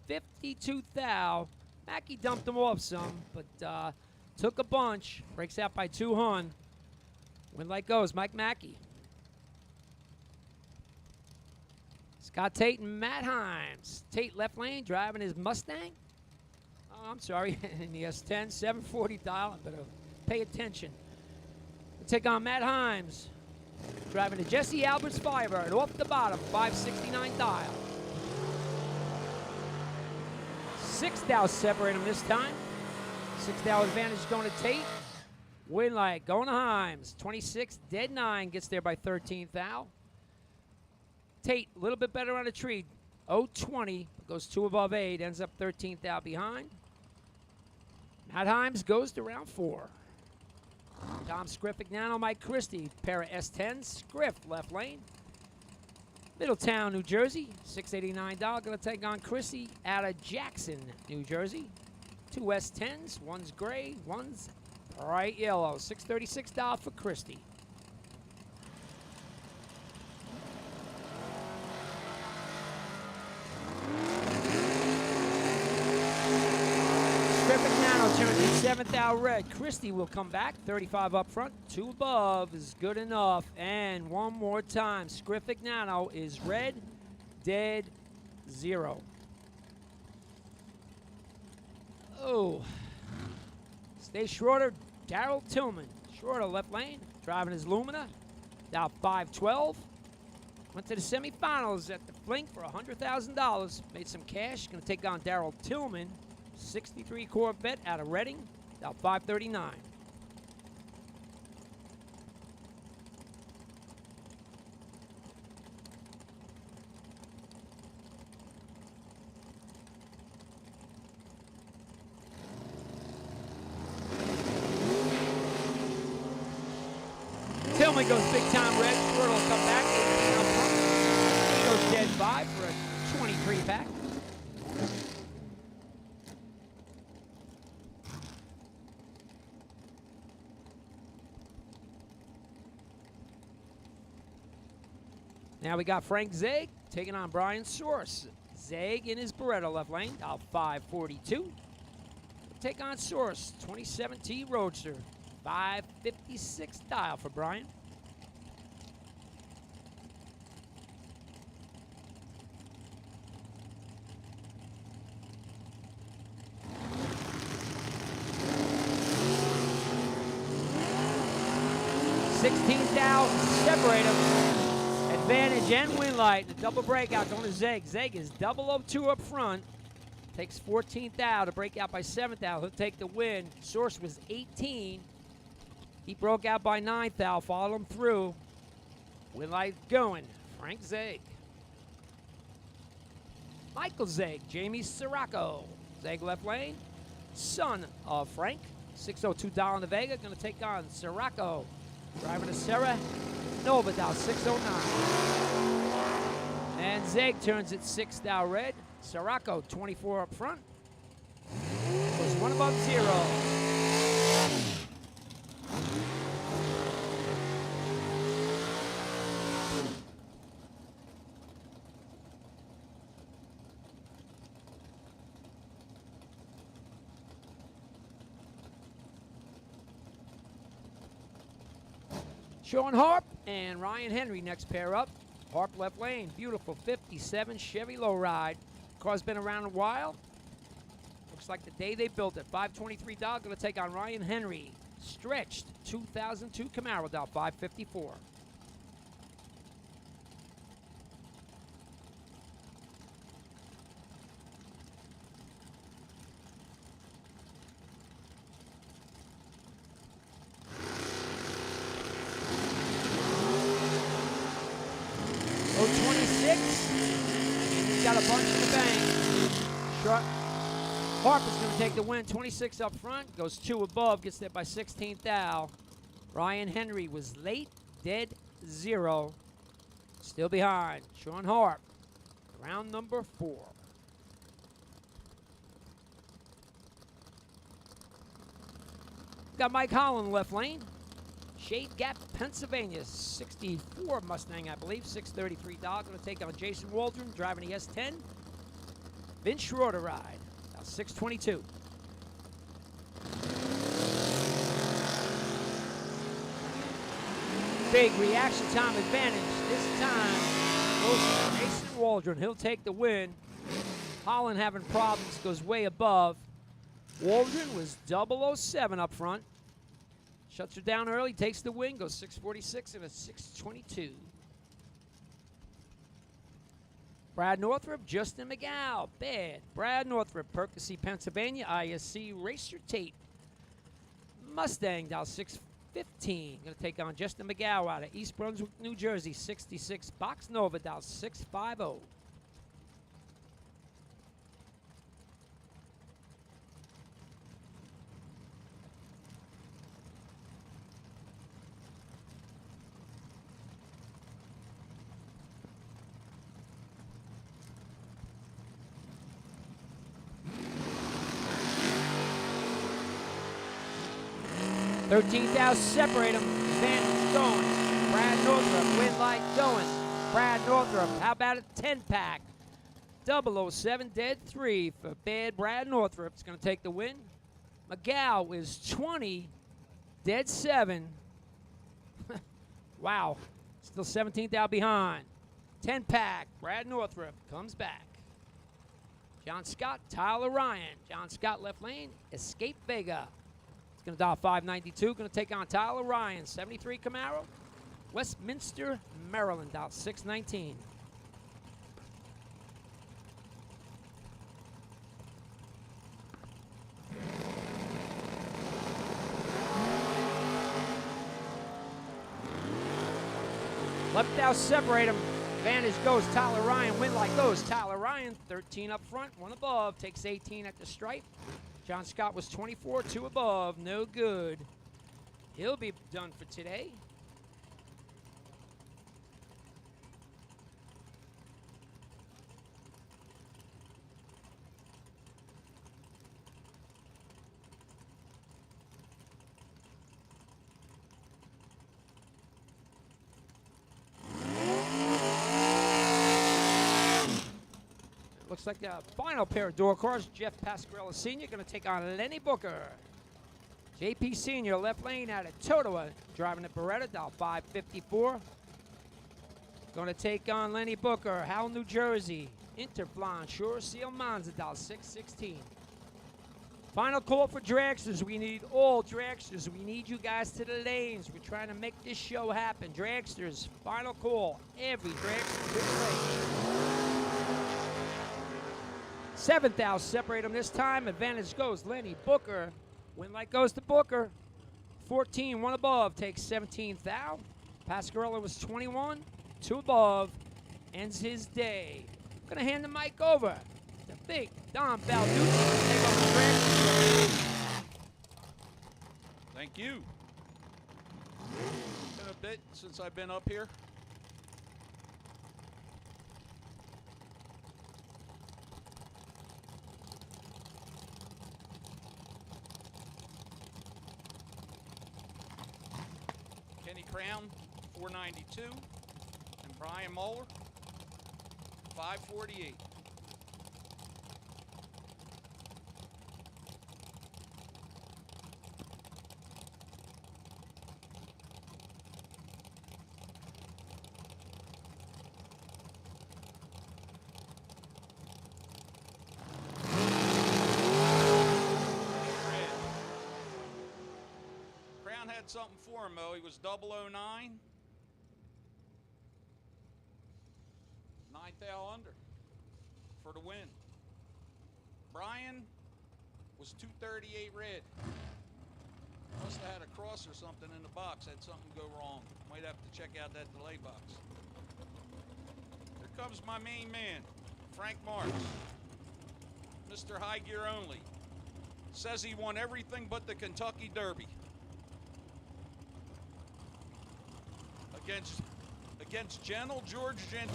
52 thou. Mackey dumped him off some, but took a bunch. Breaks out by 2 hun. Win light goes, Mike Mackey. Scott Tate and Matt Himes. Tate left lane, driving his Mustang. Oh, I'm sorry, in the S10, 740 dial. I better pay attention. We'll take on Matt Himes, driving the Jesse Alberts Firebird off the bottom, 569 dial. 6 thou separate him this time. 6 thou advantage going to Tate. Win light going to Himes. 26, dead 9, gets there by 13 thou. Tate, a little bit better on the tree. 020, goes 2 above 8, ends up 13 thou behind. Matt Himes goes to round 4. Tom Scriff, Ignano, Mike Christie, pair of S10s. Scriff, left lane. Middletown, New Jersey, 689 $. Going to take on Christie out of Jackson, New Jersey. 2 S10s, one's gray, one's bright yellow. $636 for Christie. 7th out red. Christie will come back. 35 up front. 2 above is good enough. And one more time. Scrifignano is red, dead, 0. Oh. Stay shorter. Daryl Tillman. Shorter left lane. Driving his Lumina. Now 512. Went to the semifinals at the Flink for $100,000. Made some cash. Going to take on Daryl Tillman. 63 Corvette out of Reading. Now 539. Tillman goes big time red. Squirt will come back. He goes dead 5 for a 23 pack. Now we got Frank Zeg taking on Brian Source. Zeg in his Beretta left lane, out 542. Take on Source, 2017 Roadster, 556 dial for Brian. $16,000, separate them. Advantage and win light. The double breakout going to Zeg. Zeg is 002 up front. Takes 14th out to break out by 7th out. He'll take the win. Source was 18. He broke out by 9th out. Followed him through. Win light going. Frank Zeg. Michael Zeg. Jamie Sirocco. Zeg left lane. Son of Frank. 602 Dial in the Vega. Going to take on Sirocco. Driving to Sarah. Nova down 609. And Zeg turns it 6th out red. Sirocco 24 up front. Goes 1 above 0. Sean Harp and Ryan Henry next pair up. Harp left lane, beautiful 57 Chevy Lowride. Car's been around a while. Looks like the day they built it. $523 going to take on Ryan Henry. Stretched 2002 Camaro down 554. Got a bunch in the bank. Harper's going to take the win. 26 up front, goes 2 above, gets there by 16th out. Ryan Henry was late, dead 0. Still behind. Sean Harp, round number 4. Got Mike Holland left lane. Shade Gap, Pennsylvania, 64 Mustang, I believe, $633. Going to take on Jason Waldron, driving the S10. Vince Schroeder ride, now 622. Big reaction time advantage. This time goes to Jason Waldron. He'll take the win. Holland having problems, goes way above. Waldron was 007 up front. Shuts her down early, takes the win, goes 646 and a 622. Brad Northrup, Justin McGow, bad. Brad Northrup, Percy, Pennsylvania, ISC Racer Tate. Mustang, down 615. Going to take on Justin McGow out of East Brunswick, New Jersey, 66. Box Nova, down 650. $13,000 separate them. Advantage going. Brad Northrup, win light going. Brad Northrup, how about a 10-pack? 007 dead 3 for bad Brad Northrup. It's going to take the win. McGow is 20, dead 7. Wow. Still 17th out behind. 10-pack. Brad Northrup comes back. John Scott, Tyler Ryan. John Scott left lane. Escape Vega. It's going to dial 592. Going to take on Tyler Ryan. 73 Camaro. Westminster, Maryland. Dial 619. Left out, separate them. Advantage goes Tyler Ryan. Win like goes Tyler Ryan. 13 up front, 1 above. Takes 18 at the stripe. John Scott was 24, 2 above. No good. He'll be done for today. Looks like the final pair of door cars. Jeff Pasquarella Sr. going to take on Lenny Booker. JP Sr. left lane out of Totowa, driving the Beretta, dial 554. Going to take on Lenny Booker, Howell, New Jersey. Interflon, Sure Seal Monza, dial 616. Final call for dragsters. We need all dragsters. We need you guys to the lanes. We're trying to make this show happen. Dragsters, final call. Every dragster to the lane. 7th out, separate them this time. Advantage goes Lenny Booker. Win like goes to Booker. 14, 1 above, takes 17th out. Pasquarella was 21, 2 above, ends his day. I'm going to hand the mic over to big Don Balducci to take over the dragster. Thank you. Been a bit since I've been up here. Kenny Crown, 492, and Brian Moeller, 548. Had something for him, though. He was 009. 9th thou under for the win. Brian was 238 red. Must have had a cross or something in the box. Had something go wrong. Might have to check out that delay box. Here comes my main man, Frank Marks. Mr. High Gear Only. Says he won everything but the Kentucky Derby. Against General George Gentile.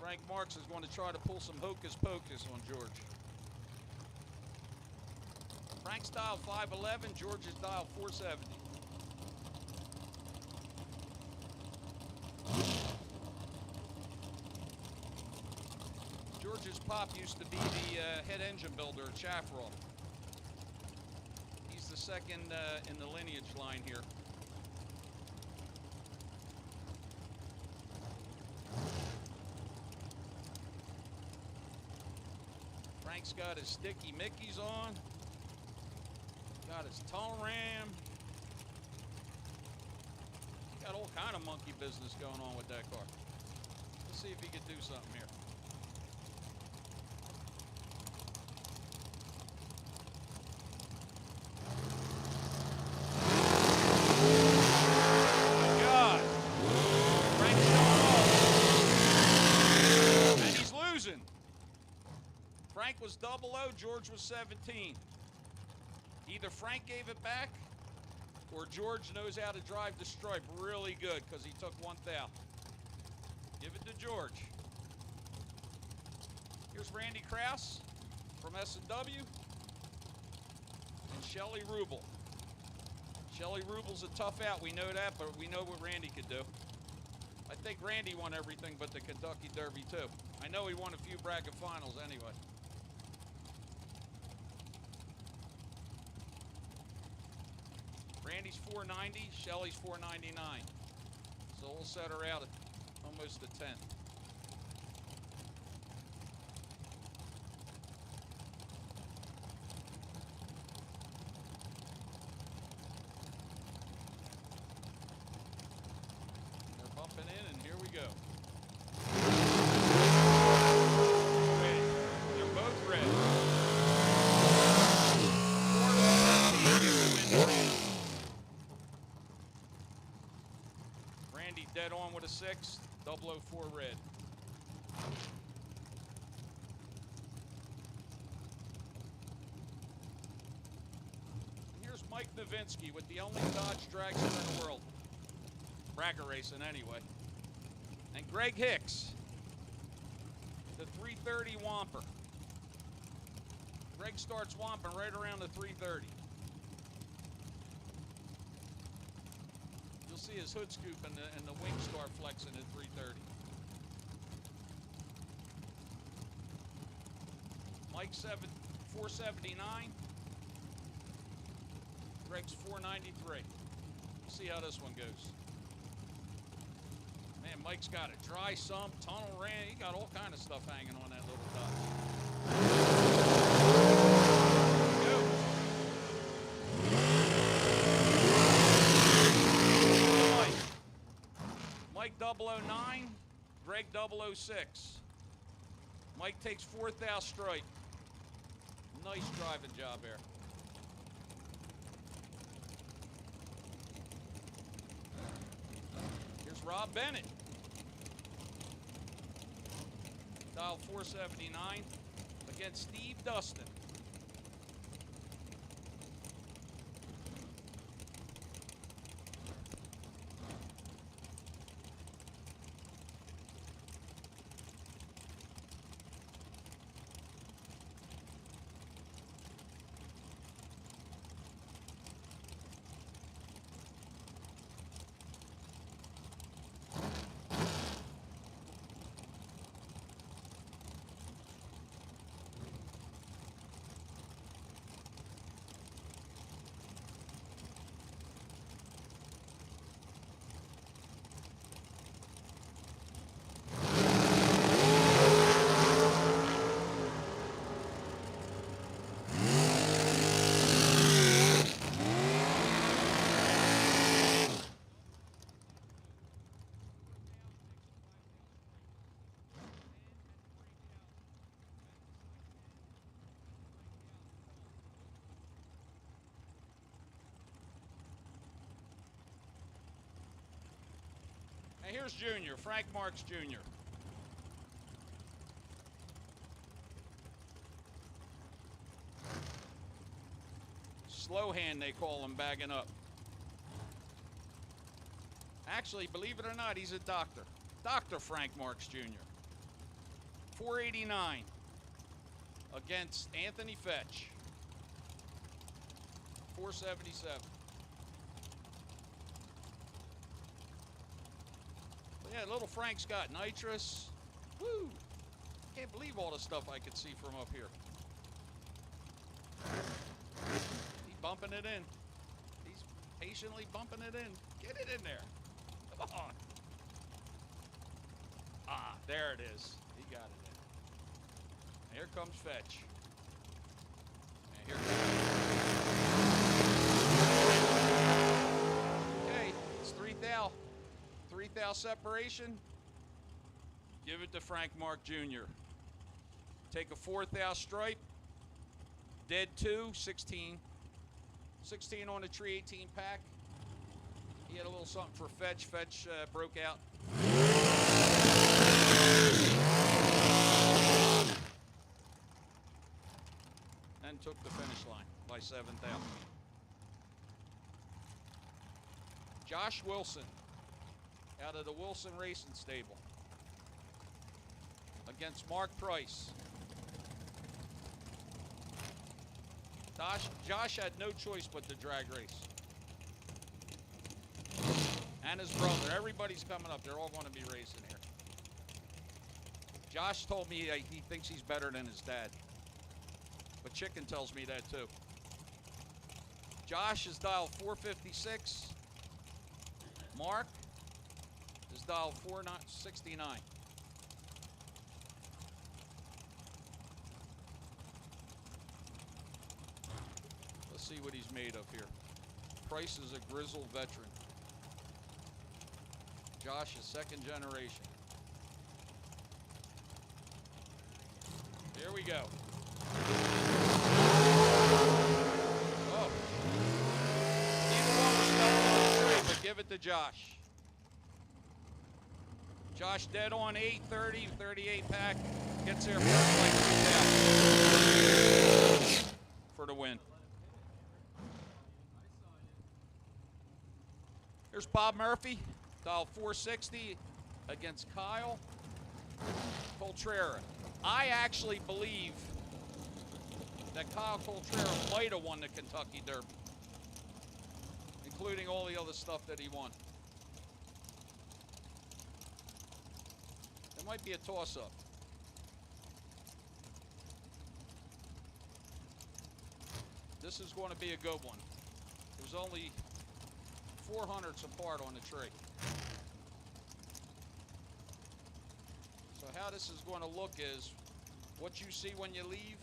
Frank Marks is going to try to pull some hocus pocus on George. Frank's dial 511, George's dial 470. George's pop used to be the head engine builder at Chaffrell. He's the second in the lineage line here. Frank's got his sticky Mickeys on. Got his tunnel ram. Got all kind of monkey business going on with that car. Let's see if he can do something here. Frank was 00, George was 17. Either Frank gave it back or George knows how to drive the stripe really good because he took 1 thou. Give it to George. Here's Randy Krause from S&W and Shelly Rubel. Shelly Rubel's a tough out, we know that, but we know what Randy could do. think Randy won everything but the Kentucky Derby, too. I know he won a few bracket finals anyway. Randy's 490, Shelly's 499. So we'll set her out at almost a 10. They're bumping in, and here we go. Red. They're both red. 4-13. Randy dead on with a 6, 004 red. And here's Mike Novinsky with the only Dodge dragster in the world. Bracket racing anyway. And Greg Hicks, the 330 Whomper. Greg starts Whomping right around the 330. You'll see his hood scoop and the wing star flexing at 330. Mike 479. Greg's 493. We'll see how this one goes. Man, Mike's got a dry sump, tunnel ran. He got all kind of stuff hanging on that little Dodge. Mike 009, Greg 006. Mike takes 4th out strike. Nice driving job there. Here's Rob Bennett. Dial 479 against Steve Dustin. And here's Junior, Frank Marks Jr. Slow hand, they call him, bagging up. Actually, believe it or not, he's a doctor. Dr. Frank Marks Jr. 489 against Anthony Fetch. 477. Yeah, little Frank's got nitrous. Woo! Can't believe all the stuff I could see from up here. He's bumping it in. He's patiently bumping it in. Get it in there. Come on. Ah, there it is. He got it in. And here comes Fetch. And here comes. Okay, it's 3 thou. 3 thou separation. Give it to Frank Mark Jr. Take a 4 thou stripe. Dead 2, 16. 16 on the tree, 18 pack. He had a little something for Fetch. Fetch broke out. And took the finish line by 7 thou. Josh Wilson out of the Wilson Racing Stable against Mark Price. Josh had no choice but to drag race. And his brother. Everybody's coming up. They're all going to be racing here. Josh told me he thinks he's better than his dad. But Chicken tells me that too. Josh is dialed 456. Mark is dialed 469. Let's see what he's made of here. Price is a grizzled veteran. Josh is second generation. Here we go. Oh. Neither one was double on 3, but give it to Josh. Josh dead on 830, 38 pack. Gets there first like 2,000 for the win. Here's Bob Murphy, dial 460 against Kyle Coltrera. I actually believe that Kyle Coltrera might have won the Kentucky Derby, including all the other stuff that he won. It might be a toss-up. This is going to be a good one. There's only 400ths apart on the tree. So how this is going to look is, what you see when you leave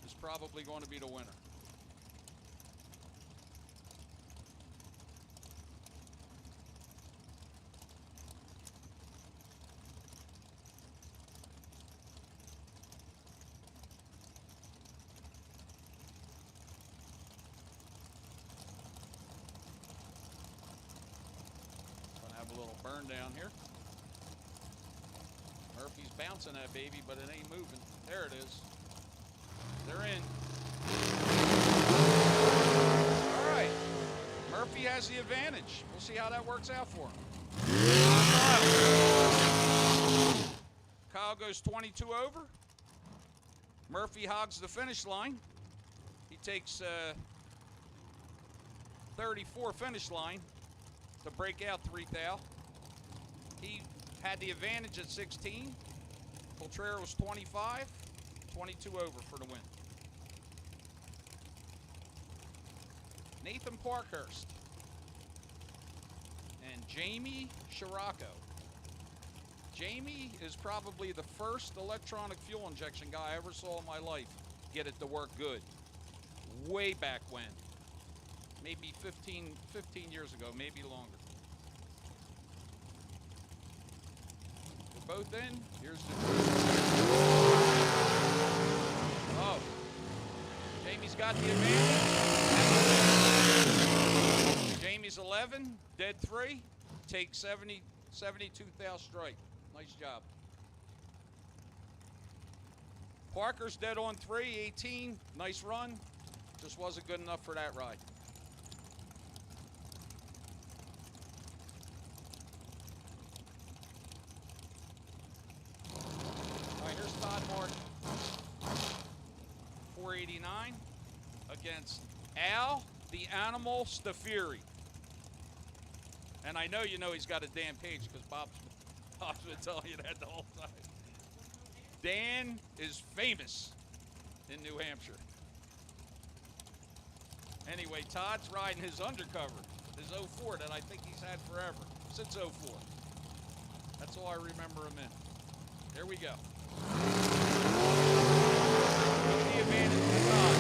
is probably going to be the winner. Gonna have a little burn down here. Murphy's bouncing that baby, but it ain't moving. There it is. They're in. All right. Murphy has the advantage. We'll see how that works out for him. Kyle goes 22 over. Murphy hogs the finish line. He takes 34 finish line to break out 3 thou. He had the advantage at 16. Coltrera was 25, 22 over for the win. Nathan Parkhurst and Jamie Scirocco. Jamie is probably the first electronic fuel injection guy I ever saw in my life get it to work good. Way back when. Maybe 15 years ago, maybe longer. Both in. Here's the. Oh. Jamie's got the advantage. Jamie's 11, dead 3, takes 72 thou strike. Nice job. Parker's dead on 3, 18. Nice run. Just wasn't good enough for that ride. Todd Martin, 489 against Al, the Animal Stafiri. And I know you know he's got a Dan Page because Bob's been telling you that the whole time. Dan is famous in New Hampshire. Anyway, Todd's riding his undercover, his 04 that I think he's had forever, since 04. That's all I remember him in. Here we go. Give the advantage to Todd.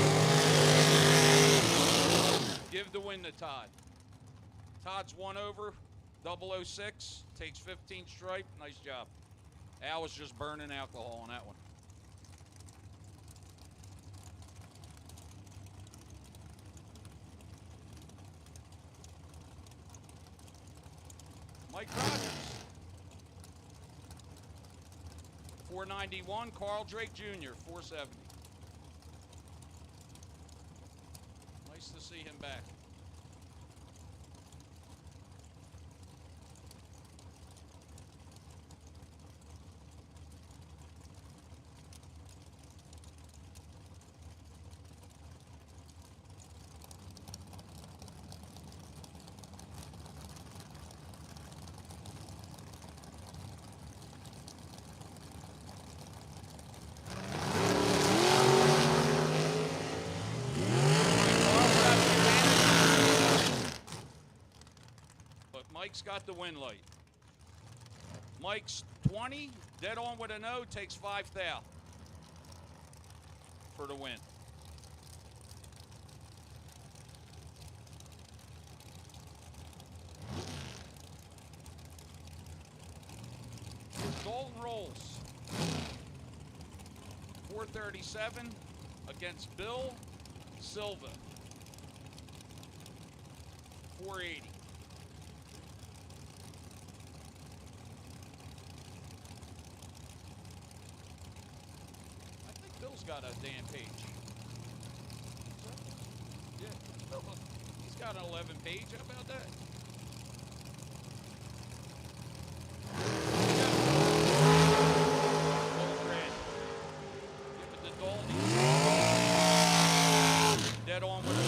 Give the win to Todd. Todd's 1 over, 006, takes 15 stripe. Nice job. Al was just burning alcohol on that one. Mike Rogers. 491, Carl Drake Jr., 470. Nice to see him back. Mike's got the win light. Mike's 20, dead on with a no, takes 5 thou for the win. Golden rolls. 437 against Bill Silva. 480. I think Bill's got a damn page. Yeah, Bill, he's got an 11 page. How about that? Gold red. Give it to Dalton. Dead on with it.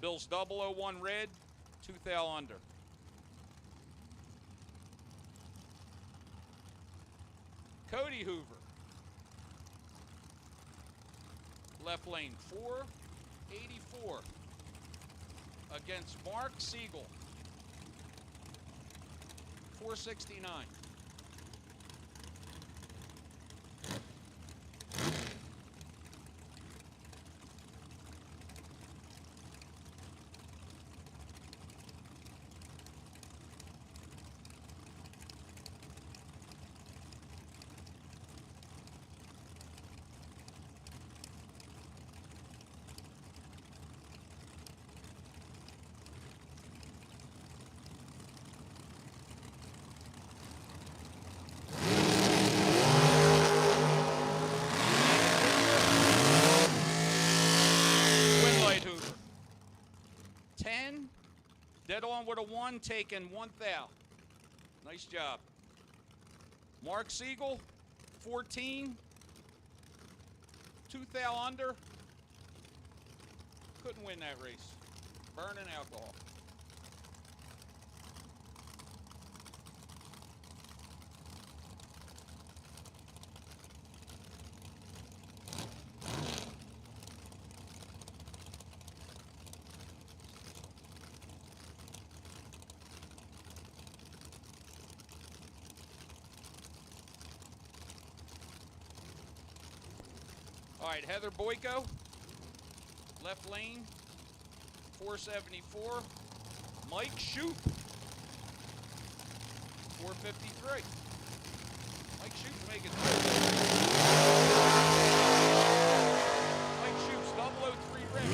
Bill's 001 red, 2 thou under. Cody Hoover. Left lane, 484 against Mark Siegel, 469. Dead on with a 1, taking 1 thou. Nice job. Mark Siegel, 14. 2 thou under. Couldn't win that race. Burning alcohol. All right, Heather Boyko, left lane, 474. Mike Shoup, 453. Mike Shoup's making Mike Shoup's 003 red.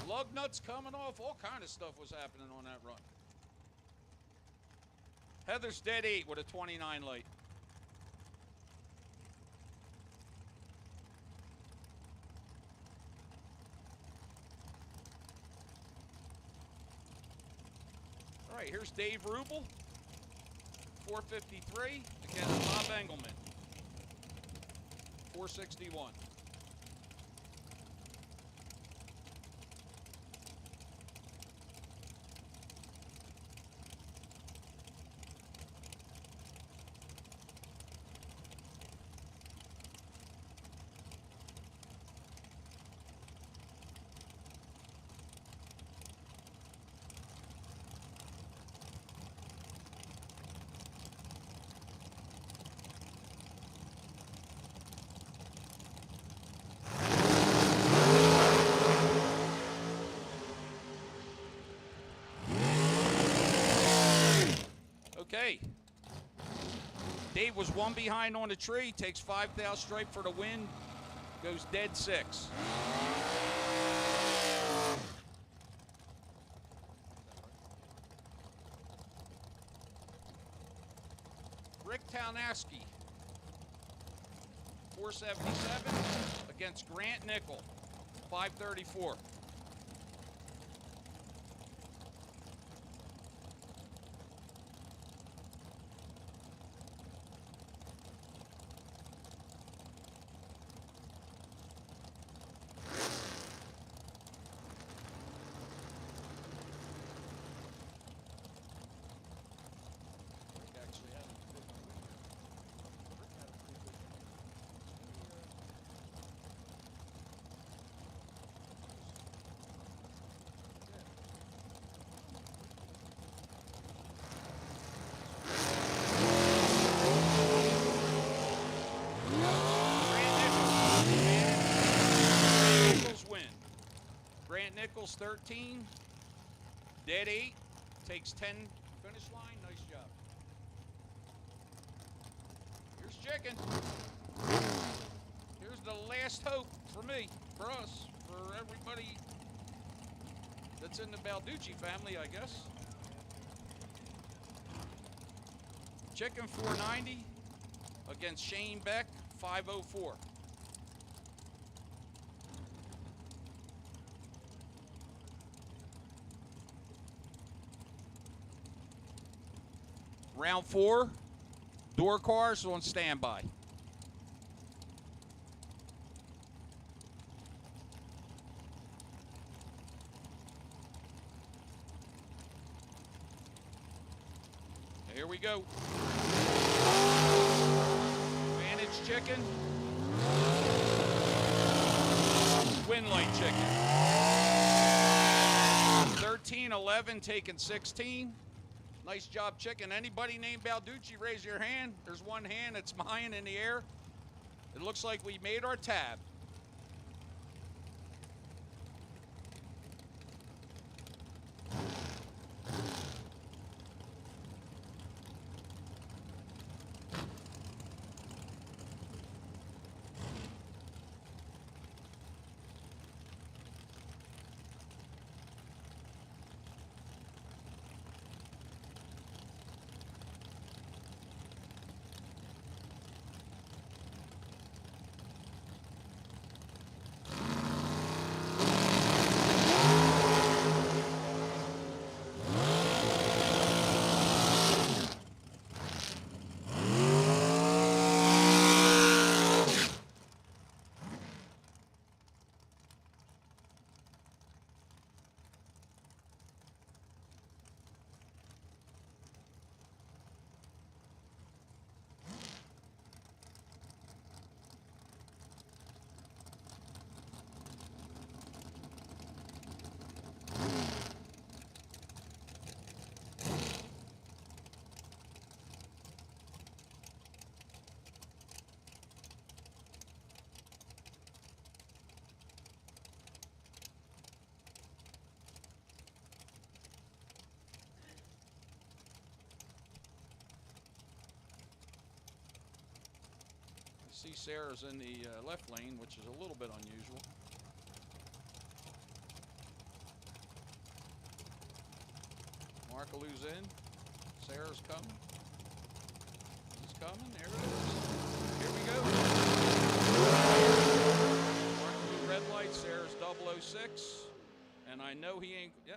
Lug nuts coming off, all kind of stuff was happening on that run. Heather's dead 8 with a 29 light. All right, here's Dave Rubel, 453 against Bob Engelman, 461. Okay. Dave was 1 behind on the tree, takes 5 thou stripe for the win, goes dead 6. Rick Townaski, 477 against Grant Nickel, 534. Doubles 13. Dead 8. Takes 10 finish line. Nice job. Here's chicken. Here's the last hope for me, for us, for everybody that's in the Balducci family, I guess. Chicken 490 against Shane Beck 504. Round 4, door cars on standby. Here we go. Advantage chicken. Winlight chicken. 13-11 taking 16. Nice job, chicken. Anybody named Balducci, raise your hand. There's one hand, it's mine in the air. It looks like we made our tab. See Sarah's in the left lane, which is a little bit unusual. Markalou's in. Sarah's coming. He's coming. There it is. Here we go. Markaloo red light. Sarah's 006. And I know he ain't. Yeah.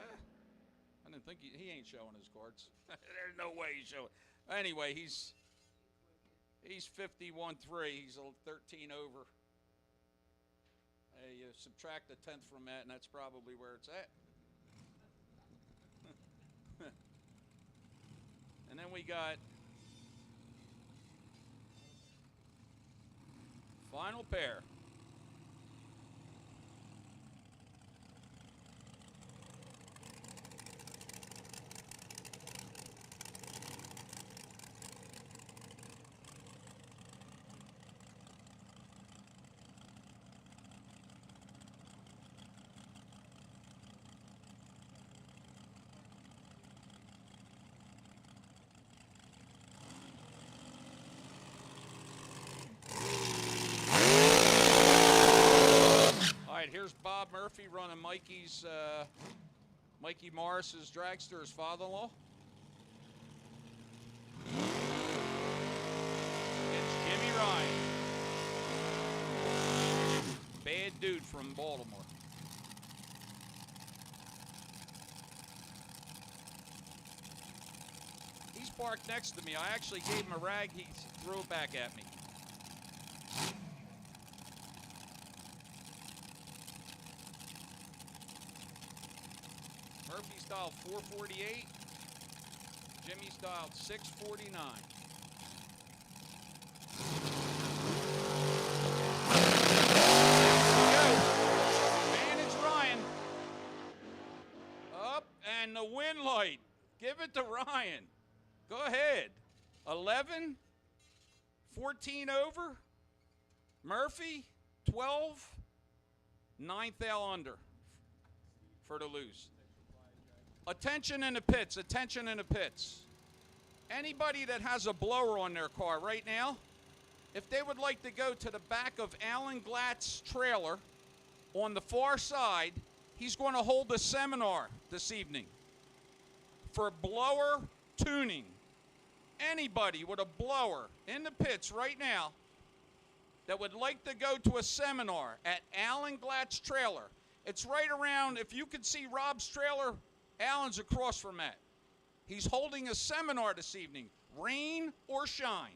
I didn't think he ain't showing his cards. There's no way he's showing. Anyway, he's 51-3. He's a 13 over. You subtract a tenth from that, and that's probably where it's at. And then we got final pair. Here's Bob Murphy running Mikey Morris's dragster, his father-in-law. It's Jimmy Ryan. Bad dude from Baltimore. He's parked next to me. I actually gave him a rag. He threw it back at me. Murphy's dialed 448. Jimmy's dialed 649. Advantage Ryan. Up and the win light. Give it to Ryan. Go ahead. 11, 14 over. Murphy, 12, 9th out under for the lose. Attention in the pits, attention in the pits. Anybody that has a blower on their car right now, if they would like to go to the back of Alan Glatt's trailer on the far side, he's going to hold a seminar this evening for blower tuning. Anybody with a blower in the pits right now that would like to go to a seminar at Alan Glatt's trailer, it's right around, if you could see Rob's trailer, Alan's across from that. He's holding a seminar this evening, rain or shine.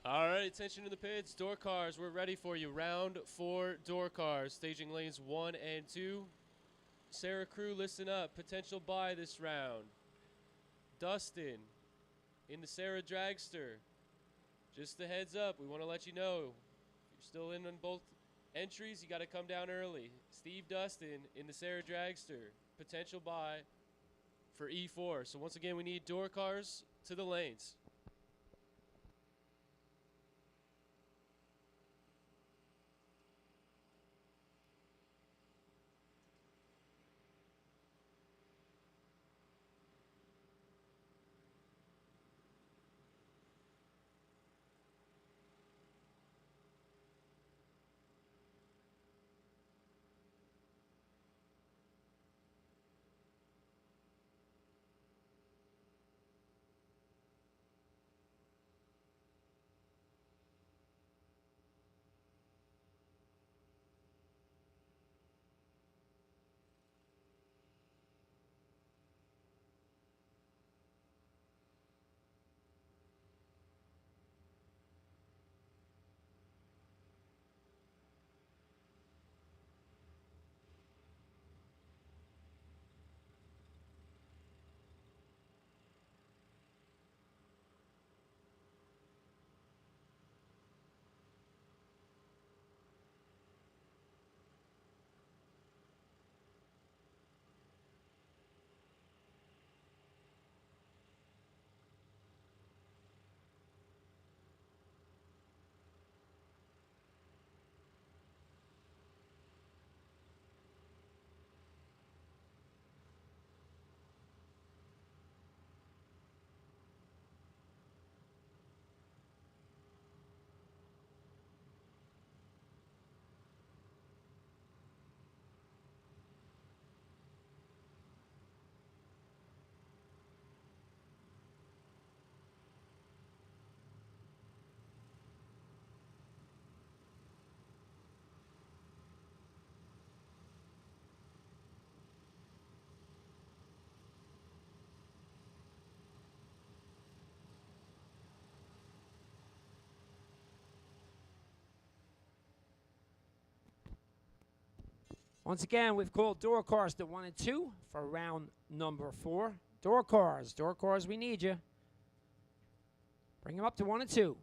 All right, attention to the pits. Door cars, we're ready for you. Round 4 door cars, staging lanes 1 and 2. Sarah crew, listen up. Potential buy this round. Dustin in the Sarah Dragster. Just a heads up, we want to let you know, if you're still in on both entries, you got to come down early. Steve Dustin in the Sarah Dragster. Potential buy for E4. So once again, we need door cars to the lanes. Once again, we've called door cars to 1 and 2 for round number 4. Door cars, we need you. Bring them up to 1 and 2.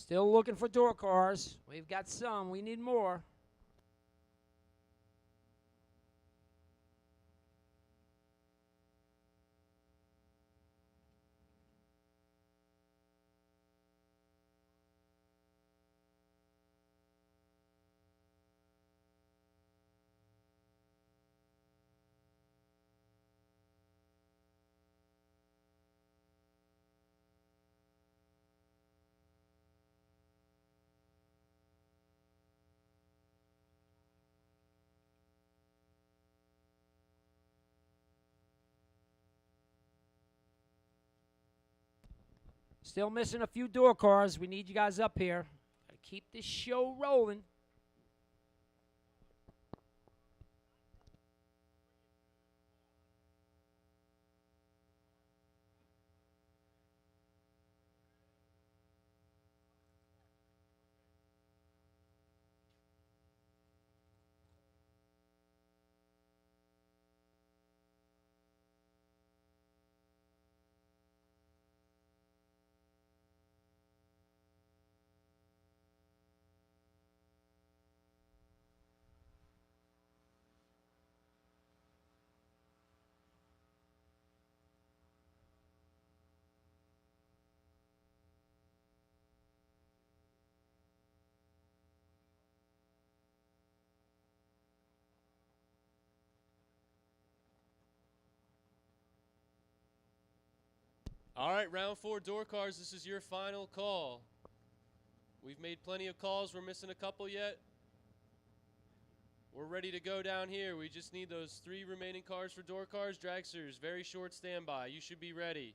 Still looking for door cars. We've got some. We need more. Still missing a few door cars. We need you guys up here. Gotta keep this show rolling. All right, round 4 door cars. This is your final call. We've made plenty of calls. We're missing a couple yet. We're ready to go down here. We just need those 3 remaining cars for door cars. Dragsters, very short standby. You should be ready.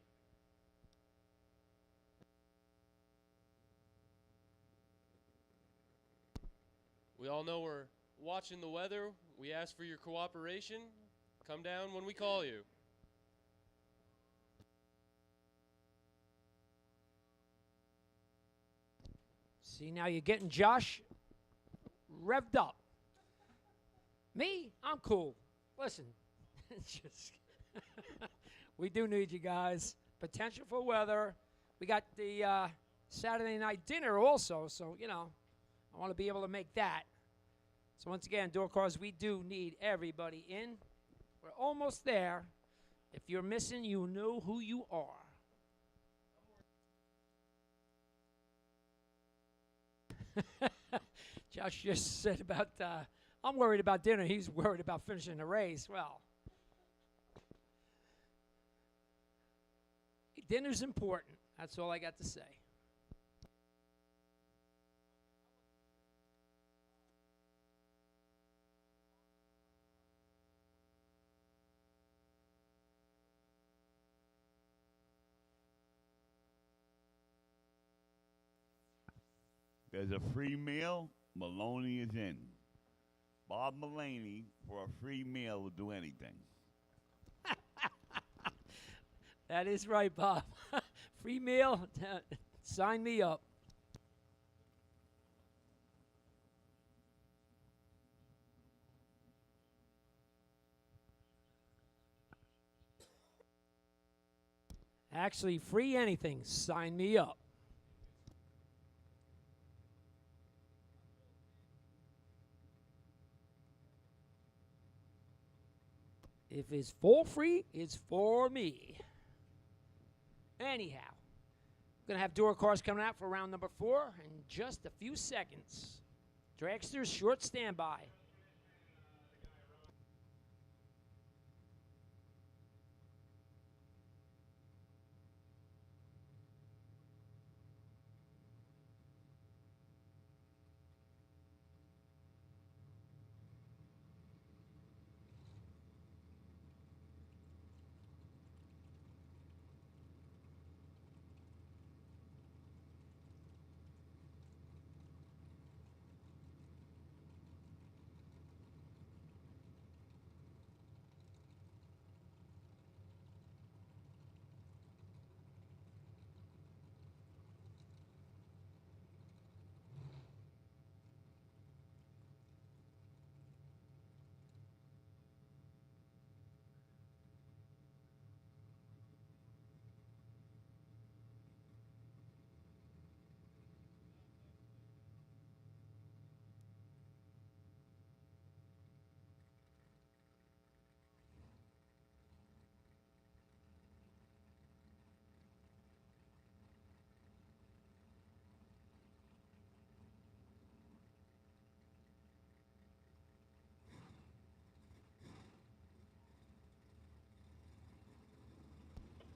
We all know we're watching the weather. We ask for your cooperation. Come down when we call you. See, now you're getting Josh revved up. Me, I'm cool. Listen, just we do need you guys. Potential for weather. We got the Saturday night dinner also, so, you know, I want to be able to make that. So once again, door cars, we do need everybody in. We're almost there. If you're missing, you know who you are. Josh just said about, I'm worried about dinner. He's worried about finishing the race. Well, dinner's important. That's all I got to say. There's a free meal. Maloney is in. Bob Mulaney, for a free meal, will do anything. That is right, Bob. Free meal. Sign me up. Actually, free anything. Sign me up. If it's for free, it's for me. Anyhow, we're going to have door cars coming out for round number 4 in just a few seconds. Dragsters, short standby.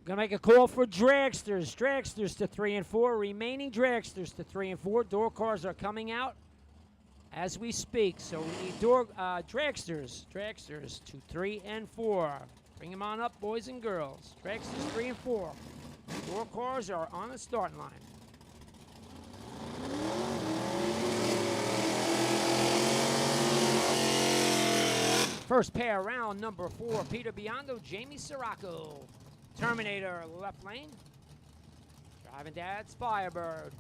Gonna make a call for dragsters. Dragsters to 3 and 4. Remaining dragsters to 3 and 4. Door cars are coming out as we speak. So we need dragsters. Dragsters to 3 and 4. Bring them on up, boys and girls. Dragsters 3 and 4. Door cars are on the starting line. First pair around number 4, Peter Biondo, Jamie Sirocco. Terminator, left lane. Driving Dad's Firebird.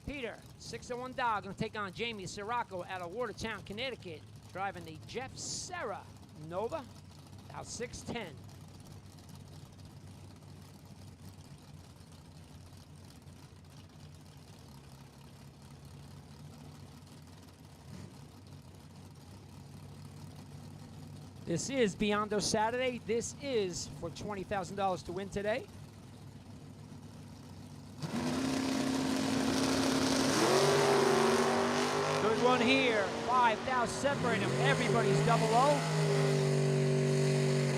Peter, 601 Dog, going to take on Jamie Sirocco out of Watertown, Connecticut. Driving the Jeff Serra Nova, out 610. This is Biondo Saturday. This is for $20,000 to win today. Good one here. 5,000 separate them. Everybody's double O.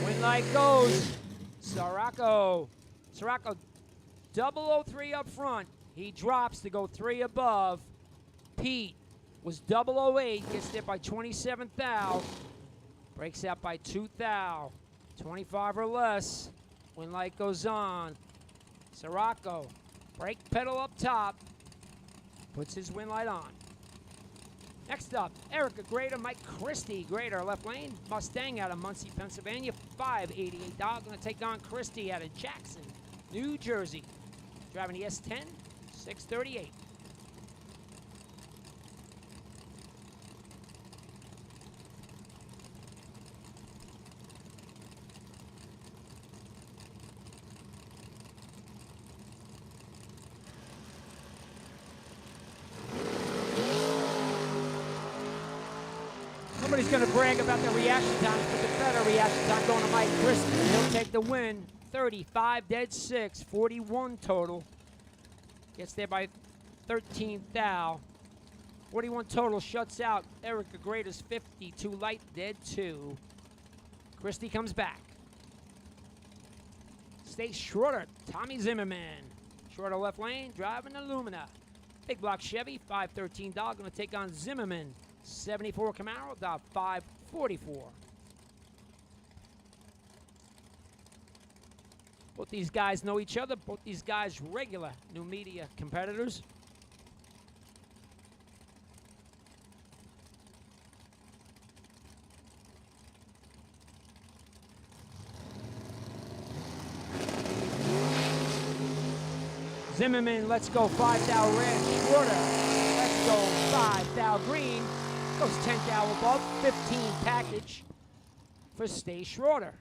Win light goes. Sirocco. Sirocco 003 up front. He drops to go 3 above. Pete was 008. Gets there by 27 thou. Breaks out by 2 thou. 25 or less. Win light goes on. Sirocco. Brake pedal up top. Puts his win light on. Next up, Erica Grader, Mike Christie. Grader, left lane. Mustang out of Muncie, Pennsylvania. $588. Going to take on Christie out of Jackson, New Jersey. Driving the S10, 638. Somebody's going to brag about the reaction times, but the better reaction time going to Mike Christie. He'll take the win. 35 dead 6, 41 total. Gets there by 13 thou. 41 total shuts out Erica Grader's 52 light dead 2. Christie comes back. Stay Schroeder, Tommy Zimmerman. Schroeder left lane, driving the Lumina. Big block Chevy, 513 Dog, going to take on Zimmerman. 74 Camaro, dot 544. Both these guys know each other. Both these guys regular Numidia competitors. Zimmerman, let's go 5 thou red. Schroeder, let's go 5 thou green. Goes 10 thou above, 15 package for Stay Schroeder.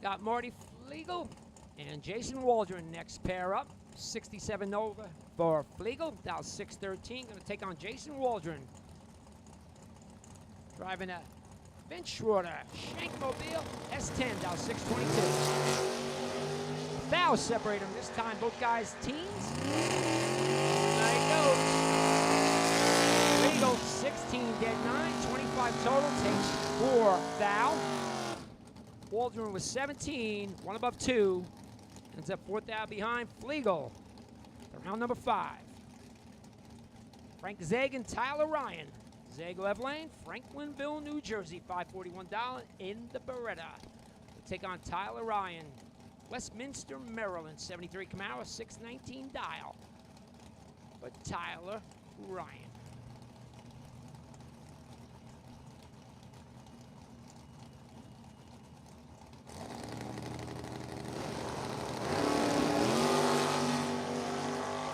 Got Marty Flegel and Jason Waldron next pair up. 67 Nova for Flegel, Dow 613. Going to take on Jason Waldron. Driving a Vince Schroeder, Shankmobile, S10, Dow 622. Thou separate them this time, both guys teens. There he goes. Flegel, 16 dead 9, 25 total, takes 4 thou. Waldron was 17, 1 above 2. Ends up 4 thou behind Flegel. Round number 5. Frank Zeg and Tyler Ryan. Zeg left lane, Franklinville, New Jersey, $541 in the Beretta. We'll take on Tyler Ryan. Westminster, Maryland, 73 Camaro, 619 dial. But Tyler Ryan.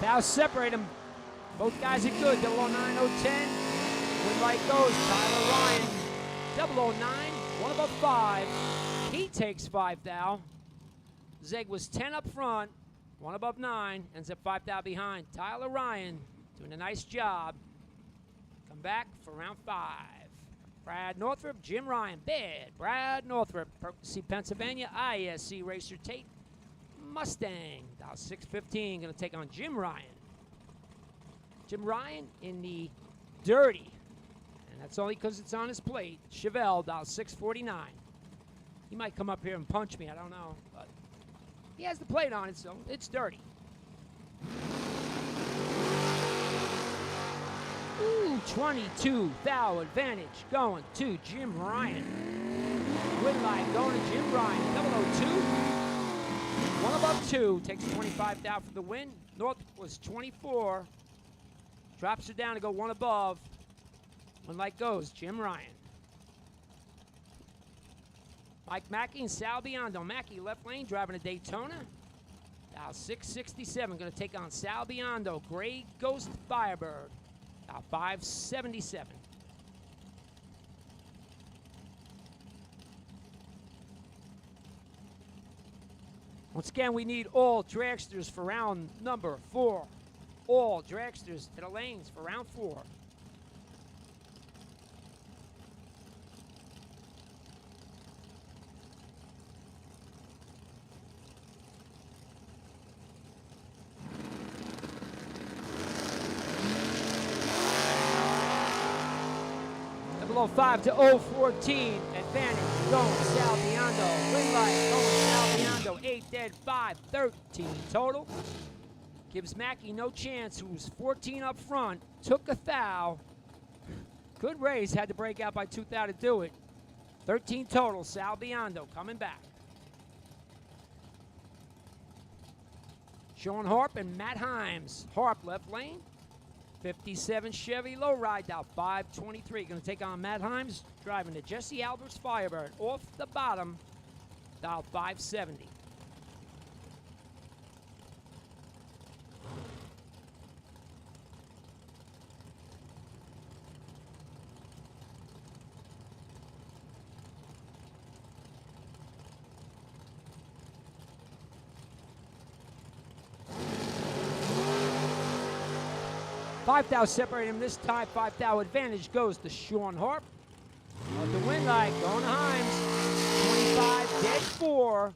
Now separate them. Both guys are good. 09010. Win light goes. Tyler Ryan. 009. 1 above 5. He takes 5 thou. Zeg was 10 up front. 1 above 9. Ends up 5 thou behind. Tyler Ryan doing a nice job. Come back for round 5. Brad Northrup, Jim Ryan. Bad. Brad Northrup. Percy, Pennsylvania. ISC Racer Tate. Mustang. Dow 615. Going to take on Jim Ryan. Jim Ryan in the dirty, and that's only because it's on his plate. Chevelle, $6.49. He might come up here and punch me, I don't know, but he has the plate on it, so it's dirty. Ooh, 22 thou advantage going to Jim Ryan. Win line going to Jim Ryan. 002. One above 2 takes 25 thou for the win. North was 24. Drops her down to go one above. One light goes Jim Ryan. Mike Mackey and Sal Biondo. Mackey left lane driving a Daytona. Now 667 going to take on Sal Biondo. Gray Ghost Firebird. Now 577. Once again, we need all dragsters for round number 4. All dragsters to the lanes for round 4. Below 5 to 014. Advantage going Sal Biondo. Win light going Sal Biondo. 8 dead, 5, 13 total. Gives Mackey no chance, who's 14 up front. Took a thou. Good race, had to break out by 2 thou to do it. 13 total. Sal Biondo coming back. Sean Harp and Matt Himes. Harp left lane. 57 Chevy lowride down 523. Going to take on Matt Himes, driving the Jesse Alberts Firebird off the bottom, down 570. Five thou separating him this time. 5 thou advantage goes to Sean Harp. The win light going to Himes. 25 dead 4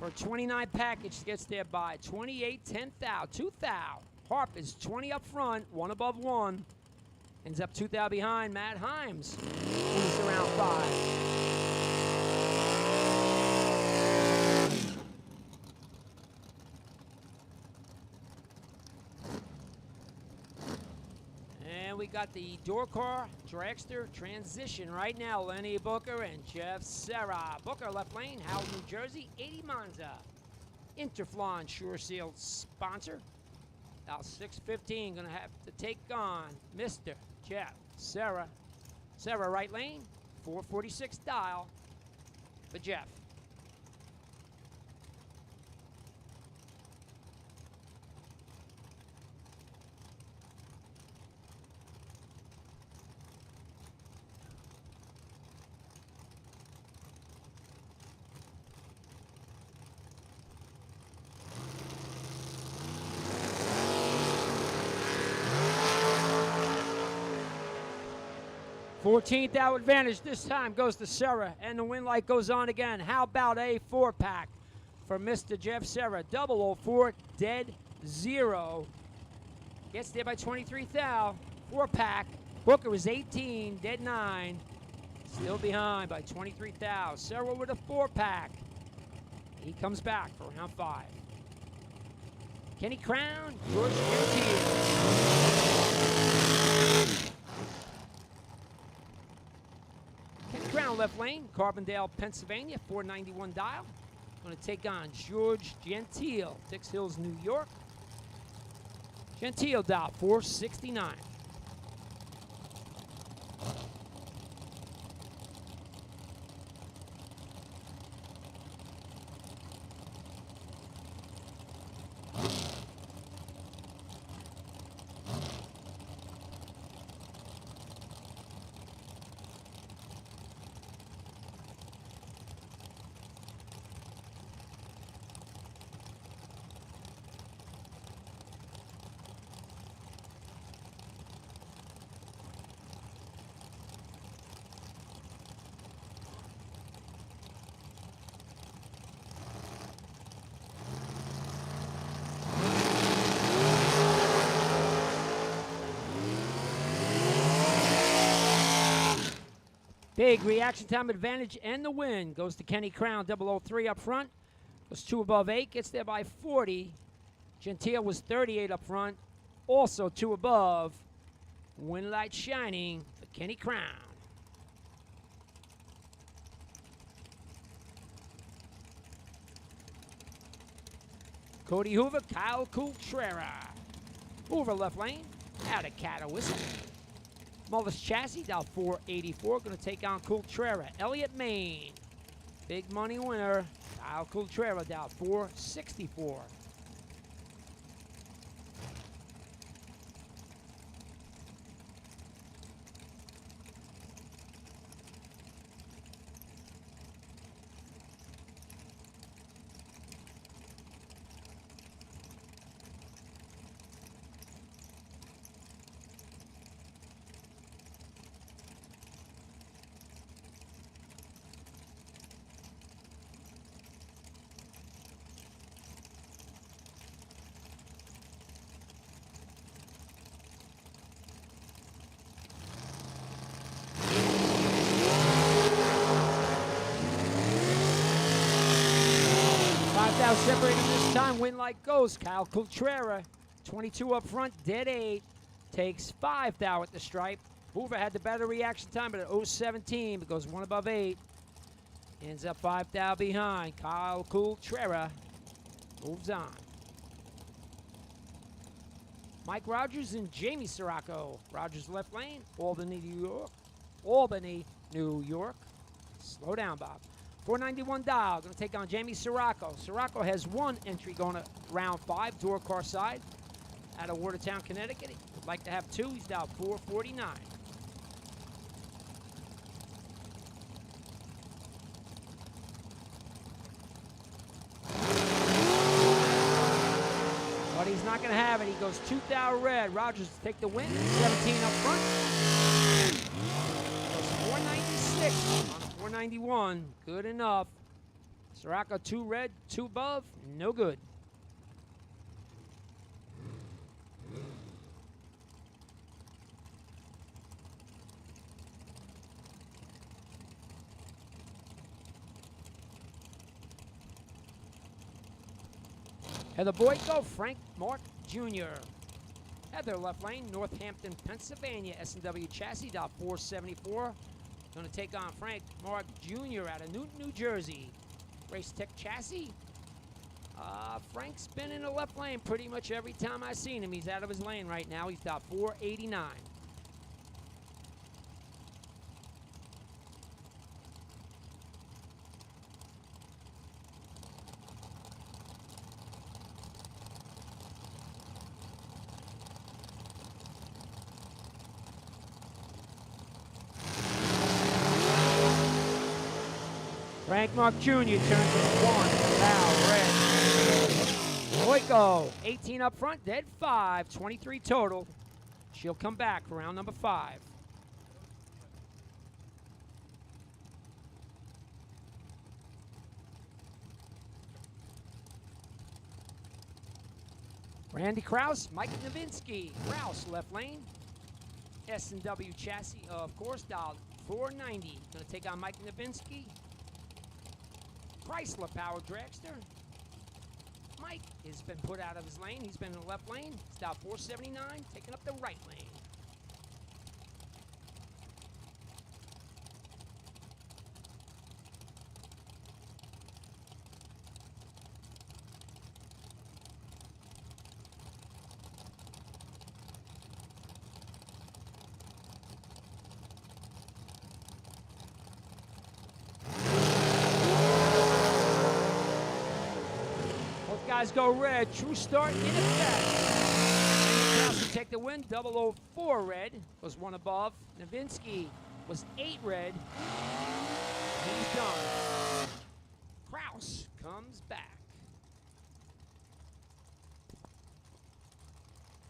for 29 package. Gets there by 28 10 thou. 2 thou. Harp is 20 up front. 1 above 1. Ends up 2 thou behind. Matt Himes. He's around 5. We got the door car dragster transition right now. Lenny Booker and Jeff Serra. Booker left lane, Howell, New Jersey. 80 Monza. Interflon Sure Seal sponsor. Now 615 gonna have to take on Mr. Jeff Serra. Serra right lane, 446 dial for Jeff. Fourteenth thou advantage this time goes to Serra, and the win light goes on again. How about a 4-pack for Mr. Jeff Serra? 004 dead 0. Gets there by 23 thou. 4-pack. Booker is 18 dead 9. Still behind by 23 thou. Serra with a 4-pack. He comes back for round 5. Kenny Crown, George Gentile. Crown left lane, Carbondale, Pennsylvania, 491 dial. Going to take on George Gentile, Dix Hills, New York. Gentile dial, 469. Big reaction time advantage and the win goes to Kenny Crown, 003 up front. Was 2 above 8, gets there by 40. Gentile was 38 up front, also 2 above. Win light shining for Kenny Crown. Cody Hoover, Kyle Coultrera. Hoover left lane, out of Catawissa. Mullis Chassis down 484, going to take on Coultrera. Elliott Main, big money winner. Kyle Coultrera down 464. Separating this time, win like goes. Kyle Coultrera, 22 up front, dead 8. Takes 5 thou at the stripe. Hoover had the better reaction time, but at 017, but goes 1 above 8. Ends up 5 thou behind. Kyle Coultrera moves on. Mike Rogers and Jamie Sirocco. Rogers left lane, Albany, New York. Albany, New York. Slow down, Bob. 491 dial, going to take on Jamie Sirocco. Sirocco has 1 entry going to round 5, door car side, out of Watertown, Connecticut. He would like to have 2. He's down 449. But he's not going to have it. He goes 2 thou red. Rogers to take the win. 17 up front. Goes 496 on 491, good enough. Sirocco 2 red, 2 above, no good. Heather Boyko, Frank Mark Jr. Heather left lane, Northampton, Pennsylvania, S&W chassis, dot 474. Going to take on Frank Mark Jr. out of Newton, New Jersey. Race Tech chassis. Frank's been in the left lane pretty much every time I've seen him. He's out of his lane right now. He's got 489. Frank Mark Jr. turns to 1 thou red. Boyko, 18 up front, dead 5, 23 total. She'll come back for round number 5. Randy Kraus, Mike Nowitzki. Kraus left lane. S&W chassis, of course, dialed 490. Going to take on Mike Nowitzki. Chrysler powered dragster. Mike has been put out of his lane. He's been in the left lane. He's down 479, taking up the right lane. Guys go red. True start in effect. Kraus to take the win. 004 red was 1 above. Nowitzki was 8 red. He's done. Kraus comes back.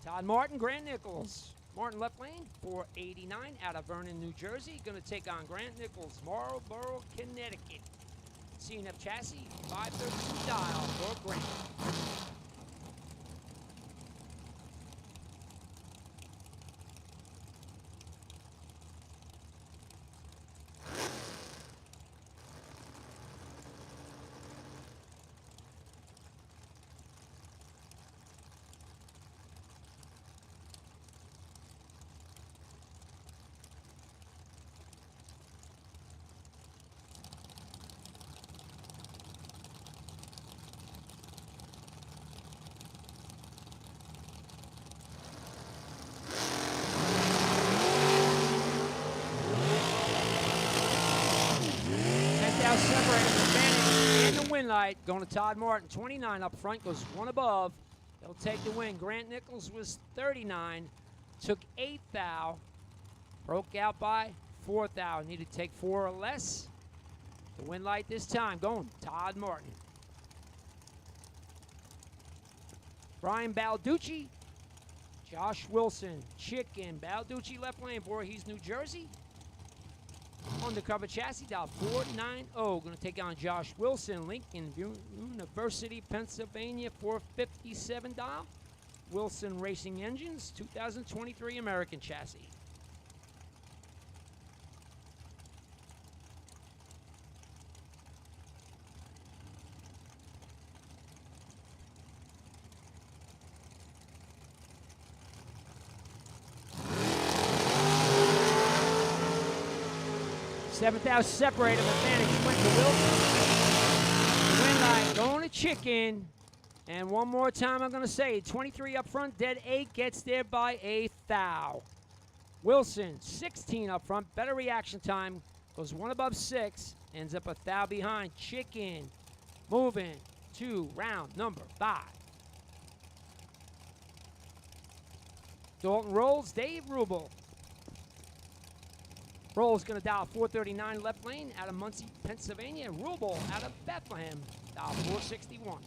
Todd Martin, Grant Nichols. Martin left lane, 489 out of Vernon, New Jersey. Going to take on Grant Nichols, Marlboro, Connecticut. CNF chassis, 532 dial for Grant. Winlight going to Todd Martin. 29 up front, goes one above. They'll take the win. Grant Nichols was 39, took 8th thou, broke out by 4th thou. Needed to take 4 or less. The Winlight this time going Todd Martin. Brian Balducci, Josh Wilson, Chicken. Balducci left lane, Voorhees, New Jersey. Undercover chassis, dial 490. Going to take on Josh Wilson, Lincoln University, Pennsylvania, 457 dial. Wilson Racing Engines, 2023 American chassis. Seventh out separated, advantage went to Wilson. Winlight going to Chicken. And one more time I'm going to say, 23 up front, dead 8, gets there by a thou. Wilson, 16 up front, better reaction time, goes one above 6, ends up a thou behind. Chicken moving to round number 5. Dalton rolls, Dave Rubel. Roll's going to dial 439 left lane out of Muncie, Pennsylvania. Rubel out of Bethlehem, dial 461.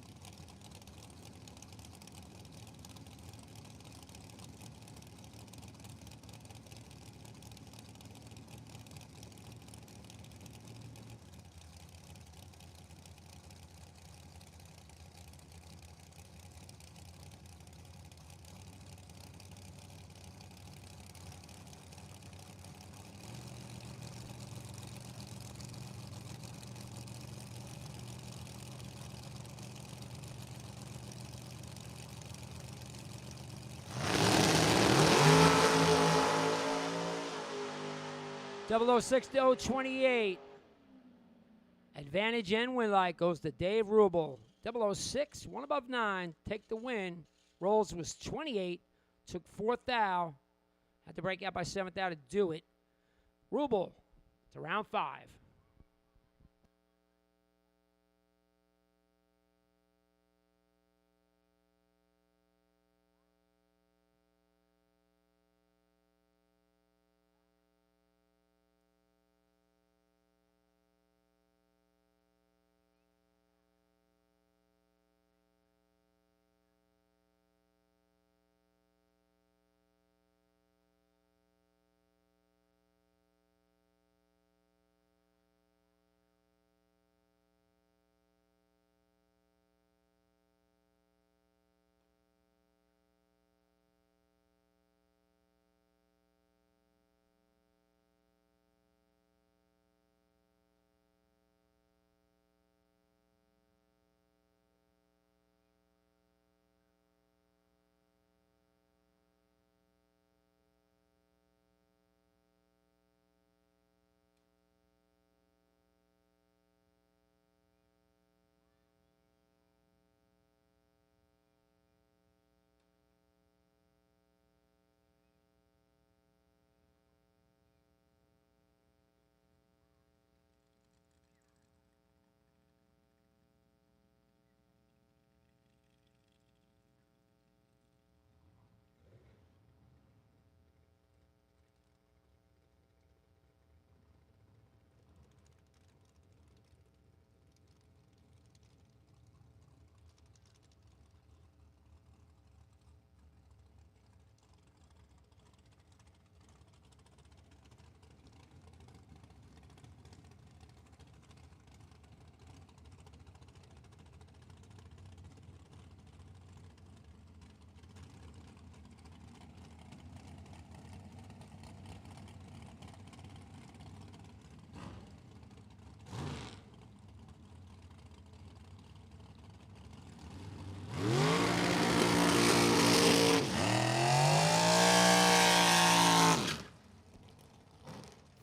Double 06 to 028. Advantage and Winlight goes to Dave Rubel. 006, one above 9, take the win. Rolls was 28, took 4th thou. Had to break out by 7th thou to do it. Rubel to round 5.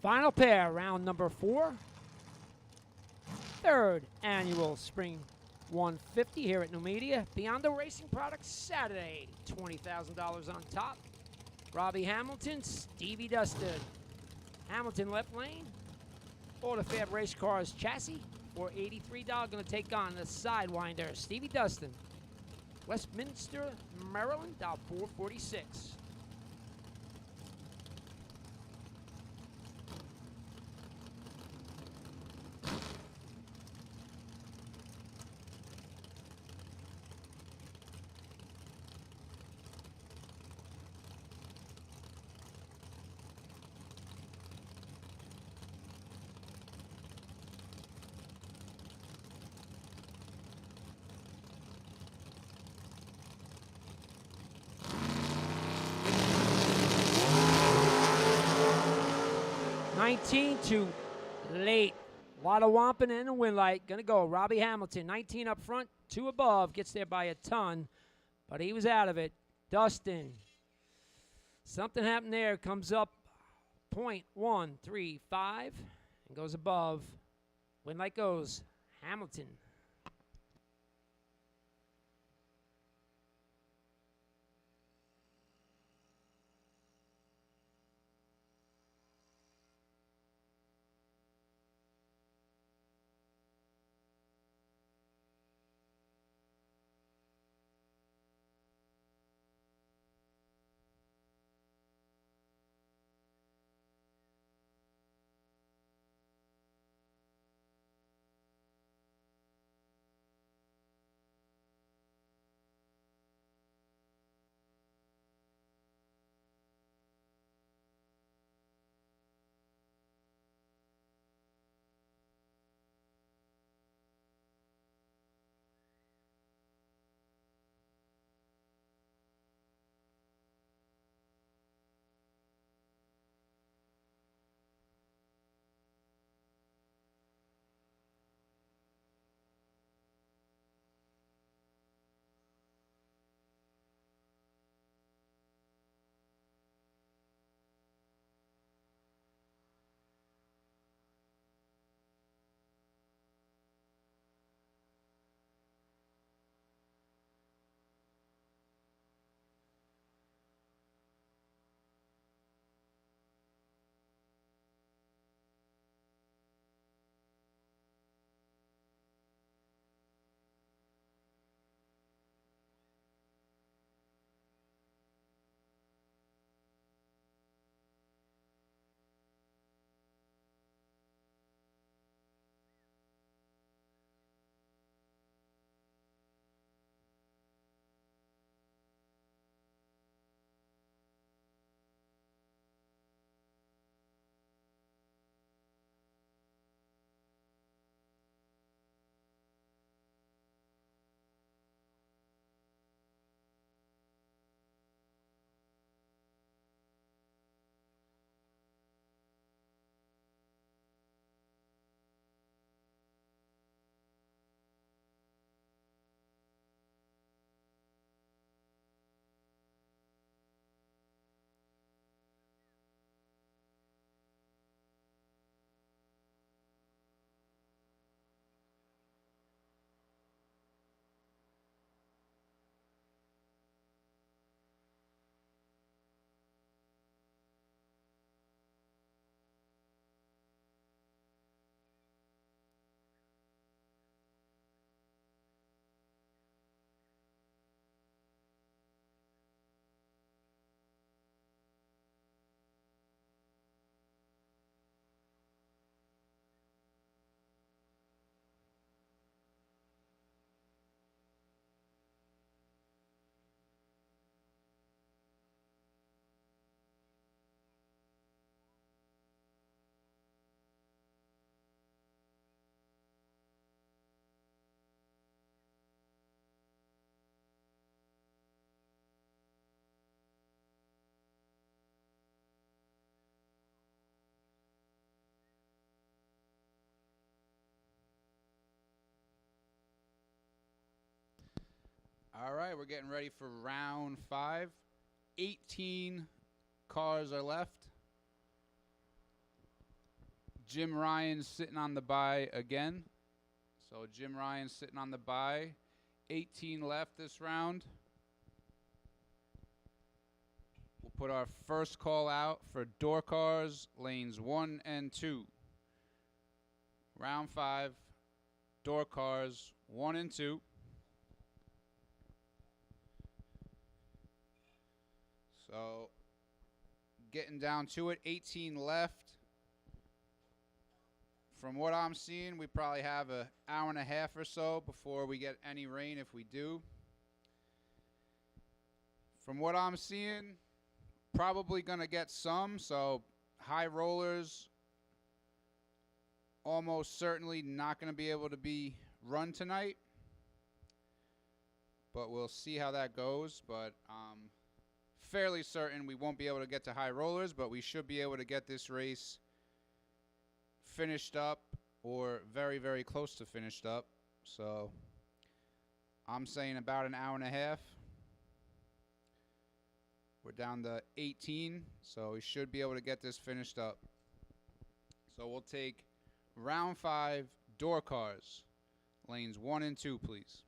Final pair, round number 4. Third annual Spring 150 here at Numidia. Beyond the Racing Products Saturday, $20,000 on top. Robbie Hamilton, Stevie Dustin. Hamilton left lane. Autofab Race Cars chassis, for $83. Going to take on the Sidewinder, Stevie Dustin. Westminster, Maryland, down 446. Too late. A lot of whomping in the wind light. Gonna go. Robbie Hamilton, 19 up front, 2 above. Gets there by a ton, but he was out of it. Dustin. Something happened there. Comes up .135 and goes above. Wind light goes. Hamilton. All right, we're getting ready for round 5. 18 cars are left. Jim Ryan's sitting on the bye again. So Jim Ryan's sitting on the bye. 18 left this round. We'll put our first call out for door cars, lanes 1 and 2. Round 5, door cars 1 and 2. So getting down to it, 18 left. From what I'm seeing, we probably have an hour and a half or so before we get any rain if we do. From what I'm seeing, probably going to get some, so high rollers almost certainly not going to be able to be run tonight. But we'll see how that goes. But fairly certain we won't be able to get to high rollers, but we should be able to get this race finished up or very, very close to finished up. So I'm saying about an hour and a half. We're down to 18, so we should be able to get this finished up. So we'll take round 5 door cars, lanes 1 and 2, please.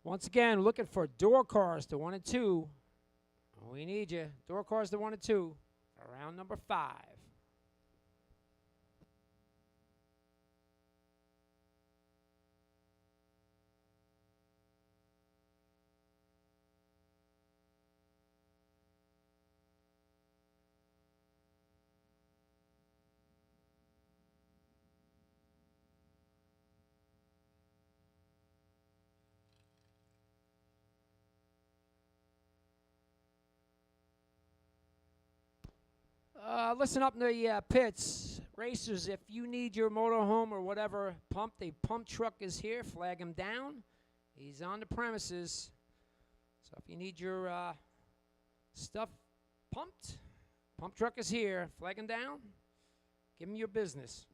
Once again, looking for door cars to 1 and 2. We need you. Door cars to 1 and 2 for round number 5. Listen up in the pits. Racers, if you need your motorhome or whatever pumped, a pump truck is here. Flag him down. He's on the premises. So if you need your stuff pumped, pump truck is here. Flag him down. Give him your business.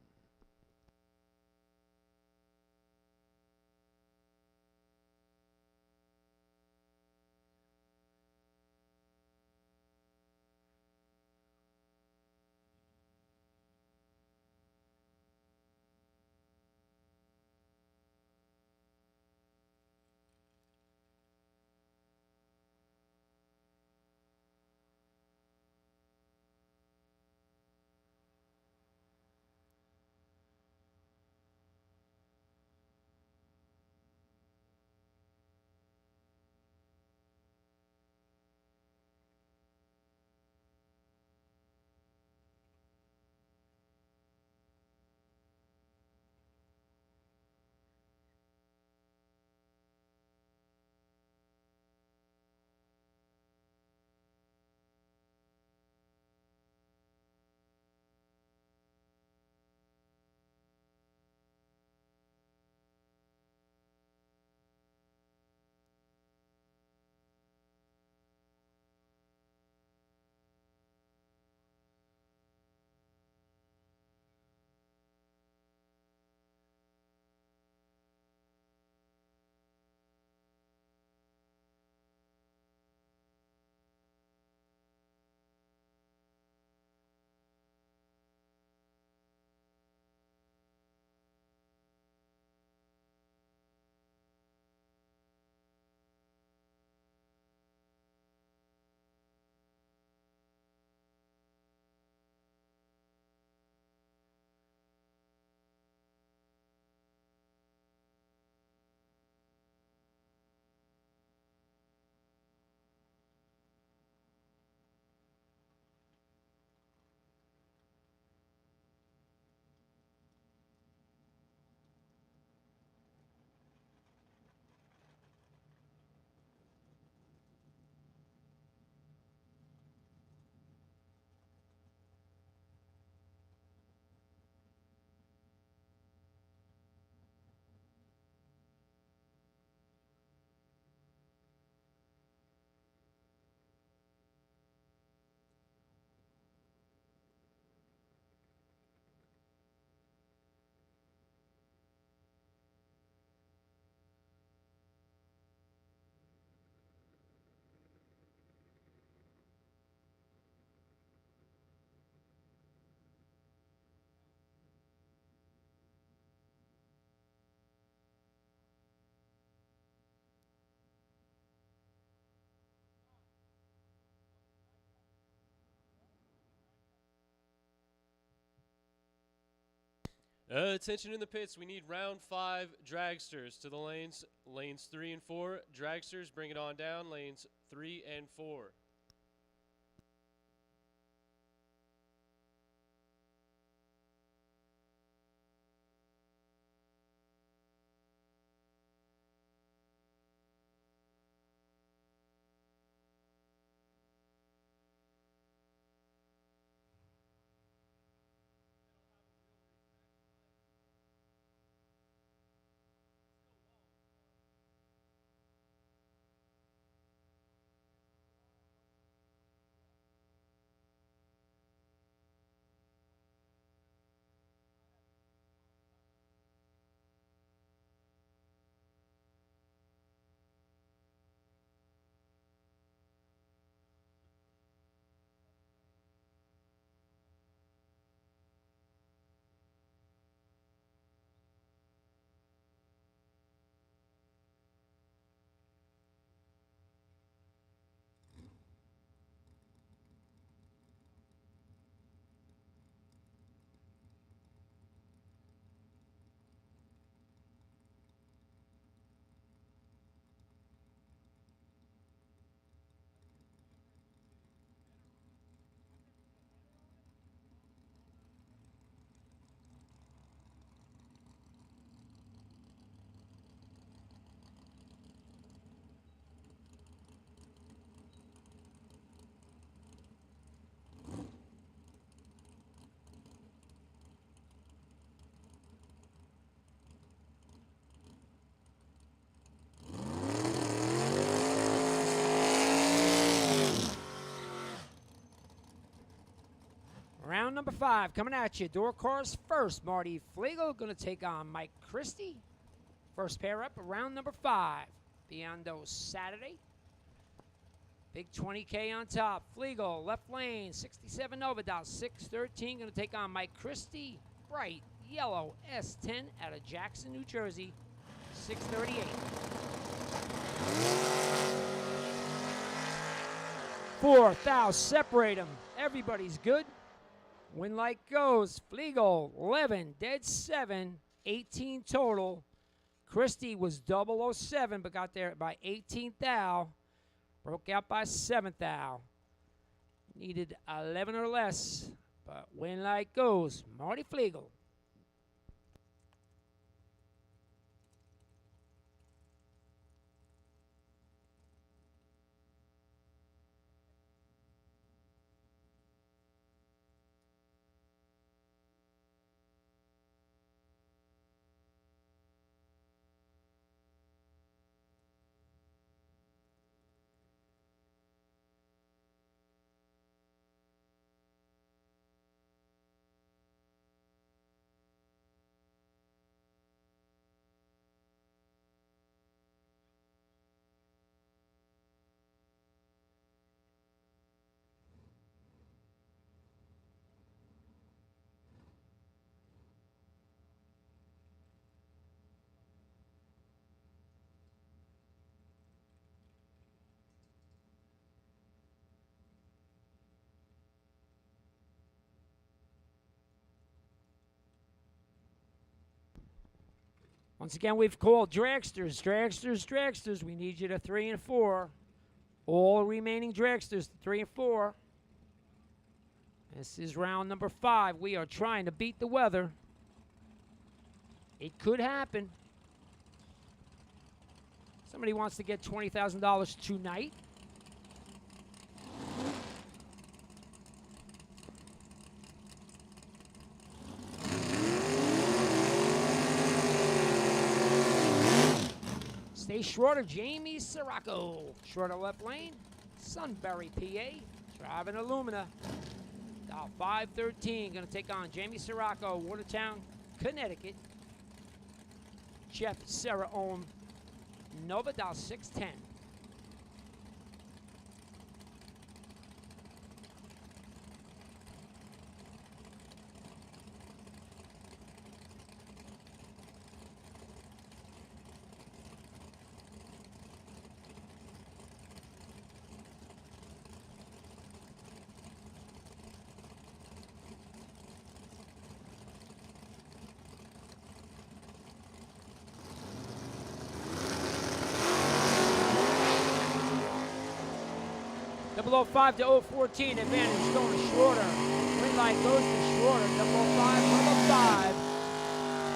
Attention in the pits. We need round 5 dragsters to the lanes. Lanes 3 and 4. Dragsters, bring it on down. Lanes 3 and 4. Round number 5 coming at you. Door cars first. Marty Flegel going to take on Mike Christie. First pair up, round number 5. Biondo Saturday. Big 20K on top. Flegel, left lane, 67 Novidas, 613. Going to take on Mike Christie. Bright yellow S10 out of Jackson, New Jersey, 638. 4,000 separate them. Everybody's good. Win like goes. Flegel, 11, dead 7, 18 total. Christie was 007, but got there by 18th thou. Broke out by 7th thou. Needed 11 or less, but win like goes. Marty Flegel. Once again, we've called dragsters, dragsters, dragsters. We need you to 3 and 4. All remaining dragsters to 3 and 4. This is round number 5. We are trying to beat the weather. It could happen. Somebody wants to get $20,000 tonight. Stay shorter, Jamie Sirocco. Shorter left lane, Sunbury, PA. Driving Illumina. Dial 513. Going to take on Jamie Sirocco, Watertown, Connecticut. Jeff Sarah Ohm, Nova, dial 610. 005 to 014. Advantage going to Shorter. Win light goes to Shorter. 005.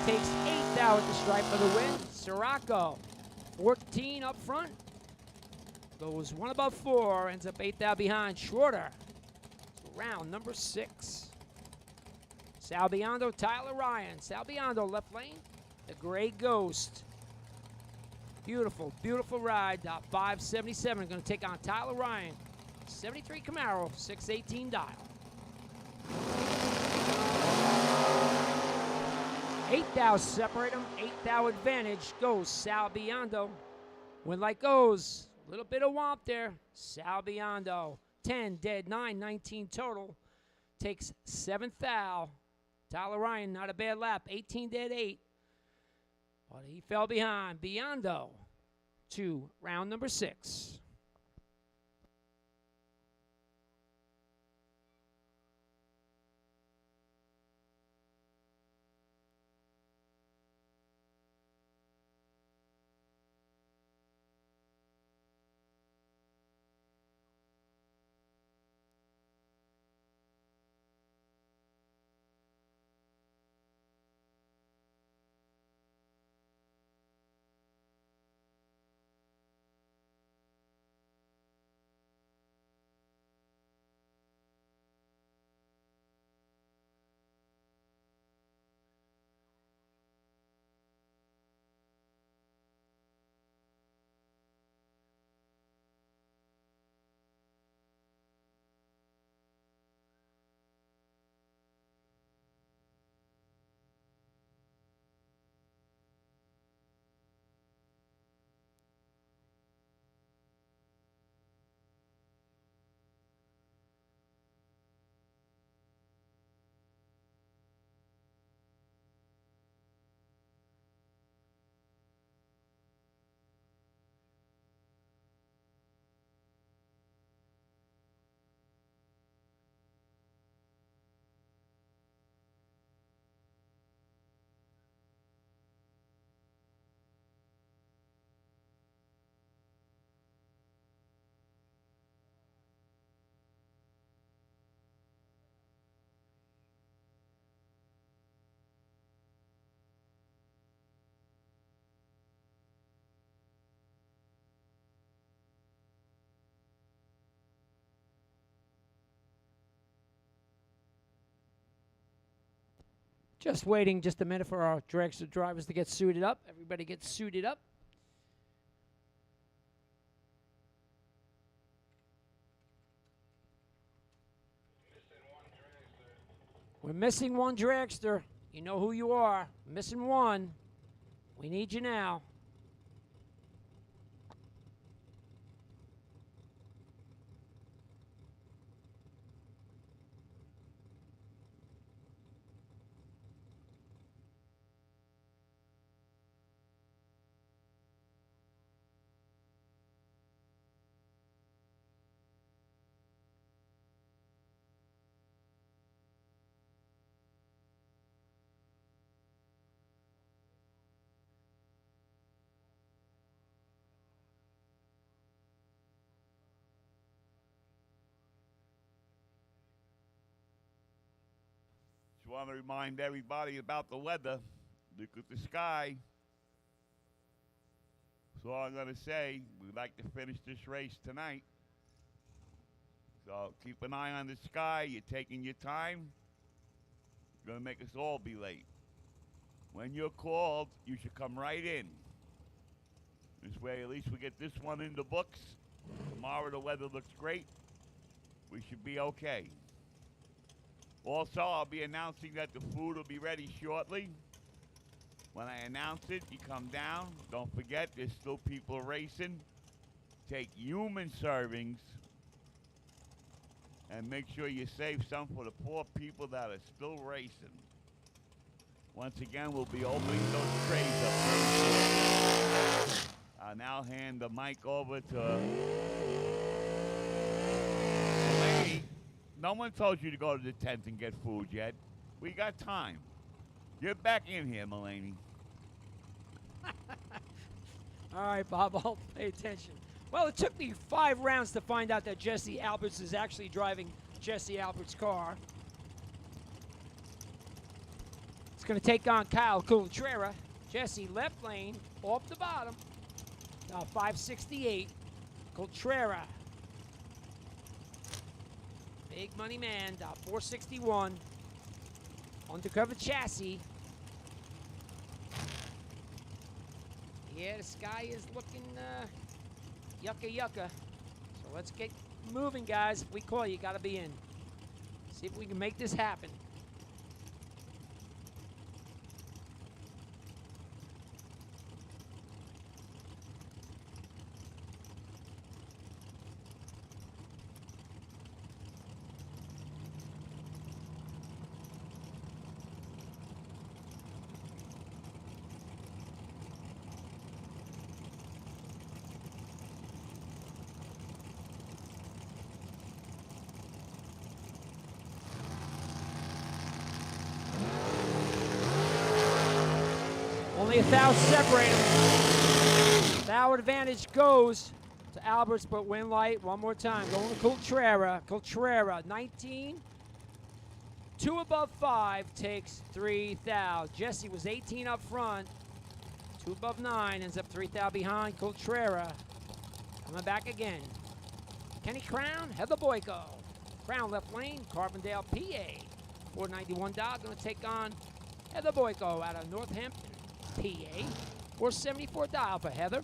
Takes 8th out at the stripe for the win. Sirocco, 14 up front. Goes 1 above 4. Ends up 8th out behind Shorter. So round number 6. Sal Biondo, Tyler Ryan. Sal Biondo, left lane. The Gray Ghost. Beautiful, beautiful ride. 577. Going to take on Tyler Ryan. 73 Camaro, 618 dial. 8th thou separate them. 8th thou advantage goes Sal Biondo. Win light goes. A little bit of womp there. Sal Biondo. 10 dead, 9, 19 total. Takes 7th thou. Tyler Ryan, not a bad lap. 18 dead, 8. But he fell behind. Biondo to round number 6. Just waiting just a minute for our dragster drivers to get suited up. Everybody gets suited up. We're missing one dragster. You know who you are. Missing one. We need you now. Just want to remind everybody about the weather. Look at the sky. That's all I'm going to say. We'd like to finish this race tonight. So keep an eye on the sky. You're taking your time. You're going to make us all be late. When you're called, you should come right in. This way, at least we get this one in the books. Tomorrow the weather looks great. We should be okay. Also, I'll be announcing that the food will be ready shortly. When I announce it, you come down. Don't forget, there's still people racing. Take human servings. And make sure you save some for the poor people that are still racing. Once again, we'll be opening those trays up very soon. I'll now hand the mic over to Lady. No one told you to go to the tent and get food yet. We got time. Get back in here, Mulaney. All right, Bob, I'll pay attention. Well, it took me 5 rounds to find out that Jesse Alberts is actually driving Jesse Alberts' car. It's going to take on Kyle Contreras. Jesse left lane, off the bottom. 568. Contreras. Big money man, 461. Undercover chassis. Yeah, the sky is looking yucca yucca. So let's get moving, guys. If we call you, gotta be in. See if we can make this happen. Only 1,000 separate them. Thou advantage goes to Alberts, but win light one more time. Going to Contreras. Contreras, 19. 2 above 5 takes 3,000. Jesse was 18 up front. 2 above 9 ends up 3,000 behind. Contreras coming back again. Kenny Crown, Heather Boyko. Crown left lane, Carbondale, PA. 491 Dog going to take on Heather Boyko out of Northampton, PA. 474 dial for Heather.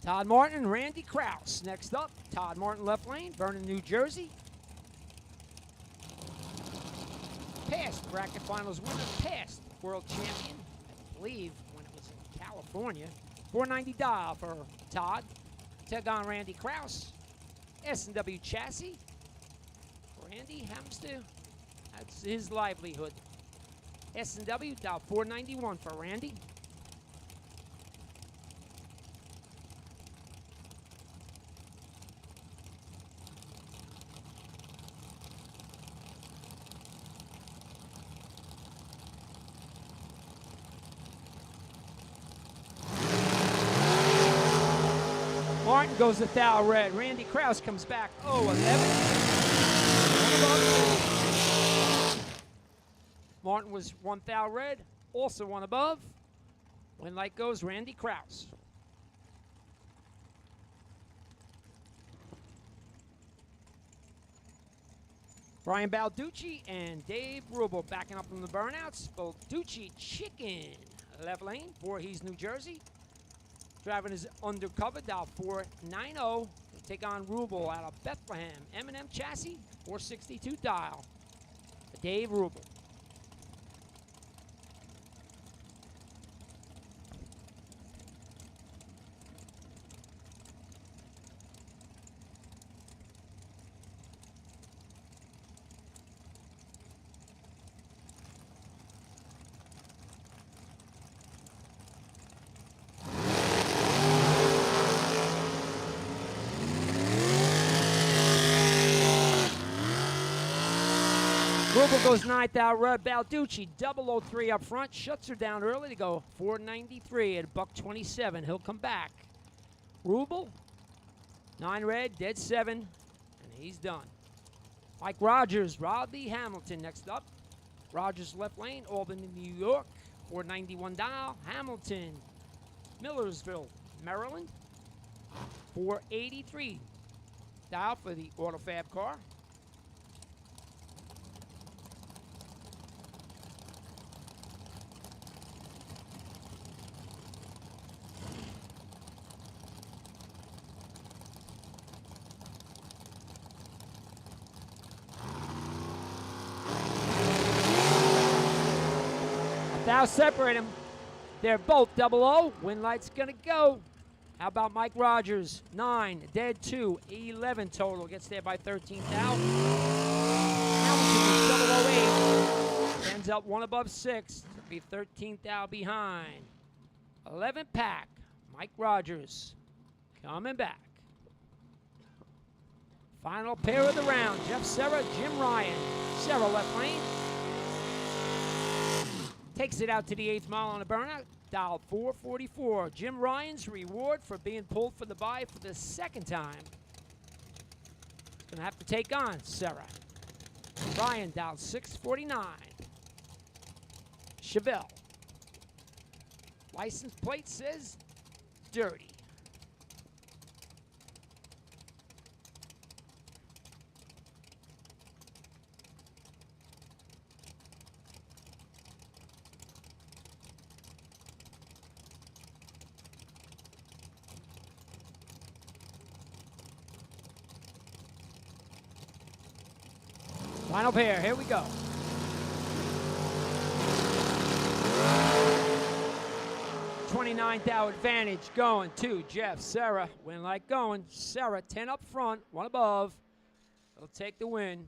Todd Martin, Randy Krause. Next up, Todd Martin left lane, Vernon, New Jersey. Past bracket finals winner, past world champion, I believe when it was in California. 490 dial for Todd. Take on Randy Krause. S&W chassis. Randy happens to, that's his livelihood. S&W dial 491 for Randy. Martin goes to thou red. Randy Krause comes back. 11. Martin was 1 thou red. Also one above. When light goes, Randy Krause. Brian Balducci and Dave Rubel backing up from the burnouts. Balducci chicken. Left lane. Voorhees, New Jersey. Driving his undercover, dial 490. Take on Rubel out of Bethlehem. M&M chassis, 462 dial. Dave Rubel. Rubel goes 9th out red. Balducci, 003 up front. Shuts her down early to go 493 at $127. He'll come back. Rubel, 9 red, dead 7, and he's done. Mike Rogers, Rodney Hamilton next up. Rogers left lane, Albany, New York. 491 dial. Hamilton, Millersville, Maryland. 483 dial for the AutoFab car. Thou separate them. They're both 00. Win light's gonna go. How about Mike Rogers? 9, dead 2, 11 total. Gets there by 13 thou. Hamilton is 008. Ends up 1 above 6. To be 13 thou behind. 11 pack. Mike Rogers coming back. Final pair of the round. Jeff Serra, Jim Ryan. Serra left lane. Takes it out to the 8th mile on a burnout. Dial 444. Jim Ryan's reward for being pulled for the bye for the second time. Gonna have to take on Serra. Ryan dial 649. Chevelle. License plate says dirty. Final pair, here we go. $29 thou advantage going to Jeff Serra. Win like going. Serra 10 up front, 1 above. He'll take the win.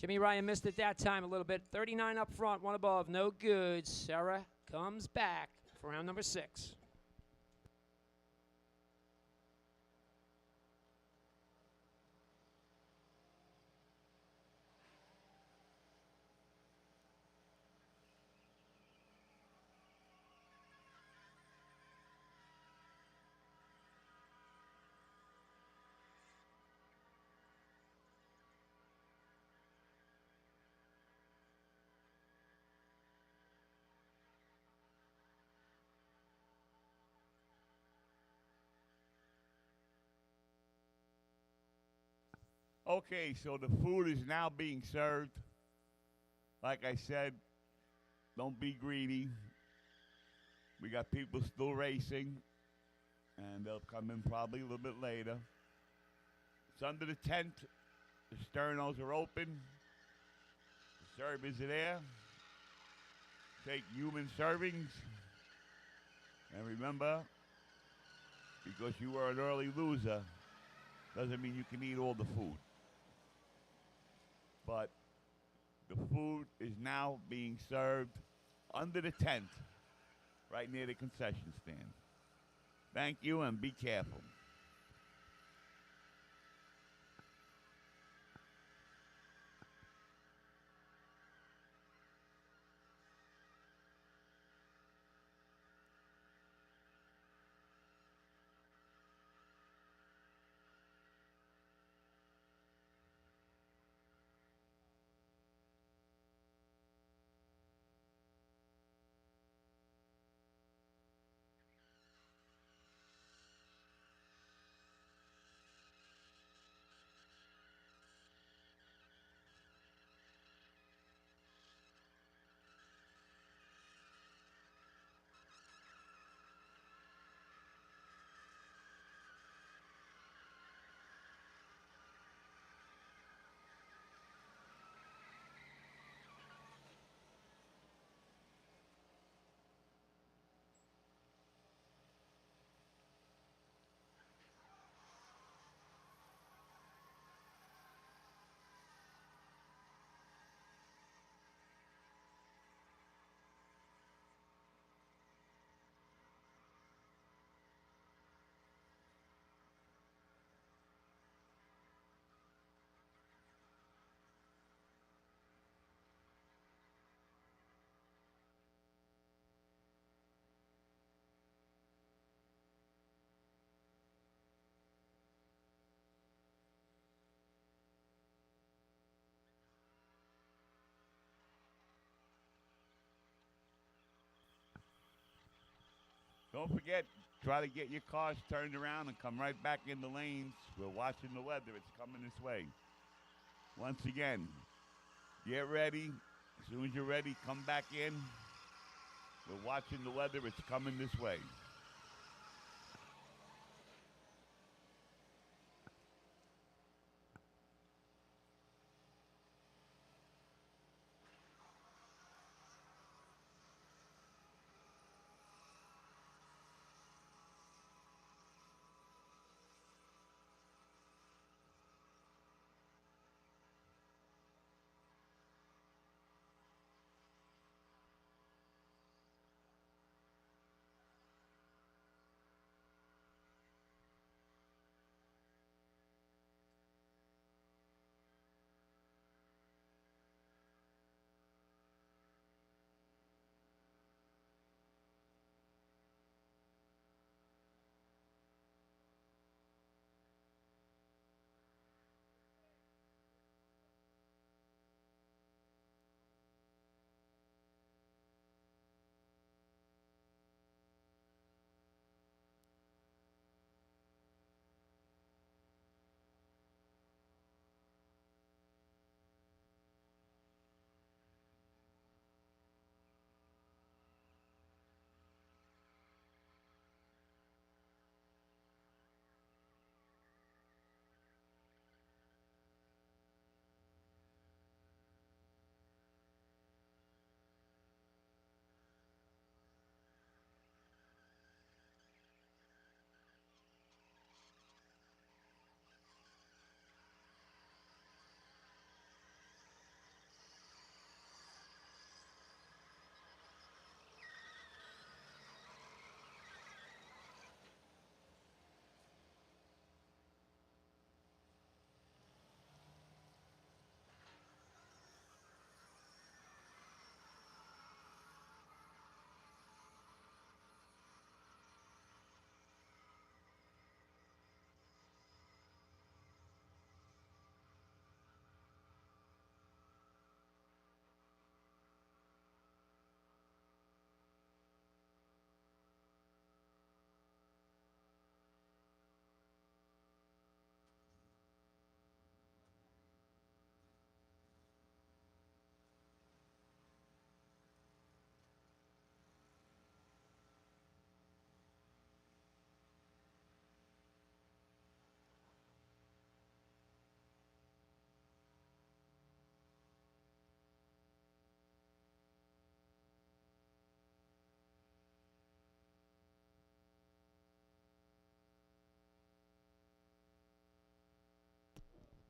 Jimmy Ryan missed it that time a little bit. 39 up front, 1 above, no good. Serra comes back for round number 6. Okay, so the food is now being served. Like I said, don't be greedy. We got people still racing, and they'll come in probably a little bit later. It's under the tent. The sternos are open. The servers are there. Take human servings. And remember, because you were an early loser, doesn't mean you can eat all the food. But the food is now being served under the tent, right near the concession stand. Thank you, and be careful. Don't forget, try to get your cars turned around and come right back in the lanes. We're watching the weather. It's coming this way. Once again, get ready. As soon as you're ready, come back in. We're watching the weather. It's coming this way.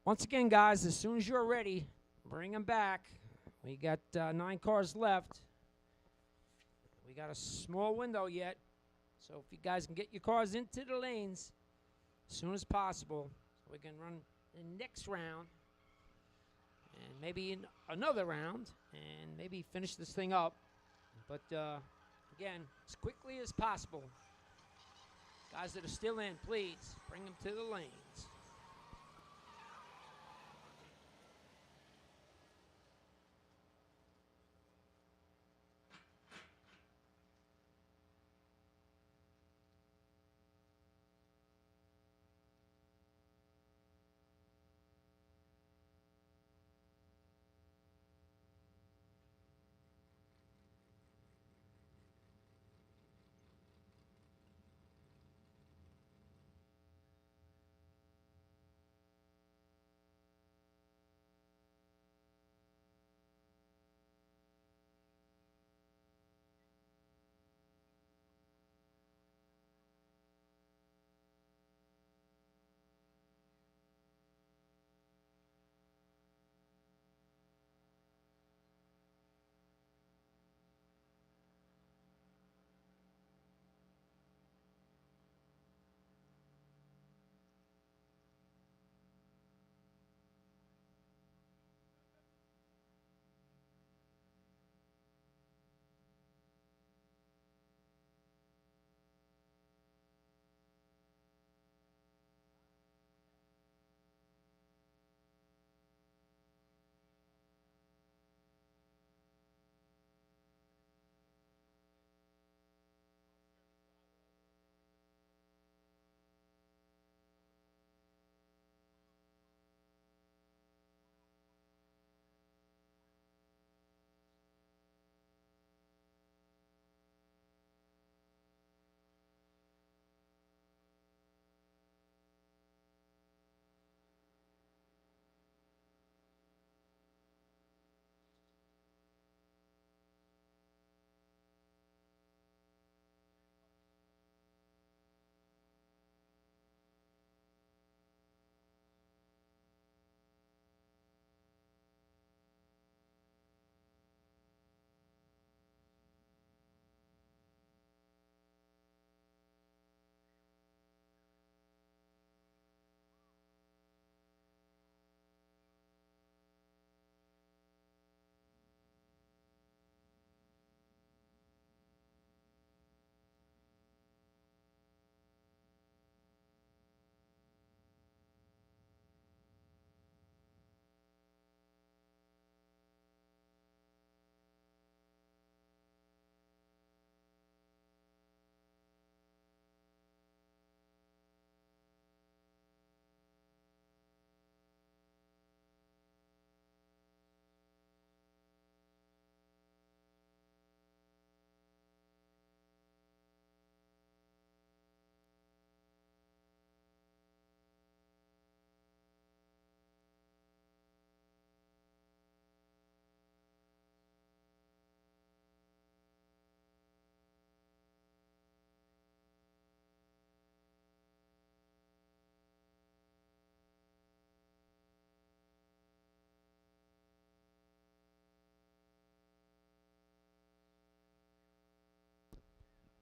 Once again, guys, as soon as you're ready, bring them back. We got 9 cars left. We got a small window yet. So if you guys can get your cars into the lanes as soon as possible, so we can run the next round and maybe in another round and maybe finish this thing up. But again, as quickly as possible. Guys that are still in, please bring them to the lanes.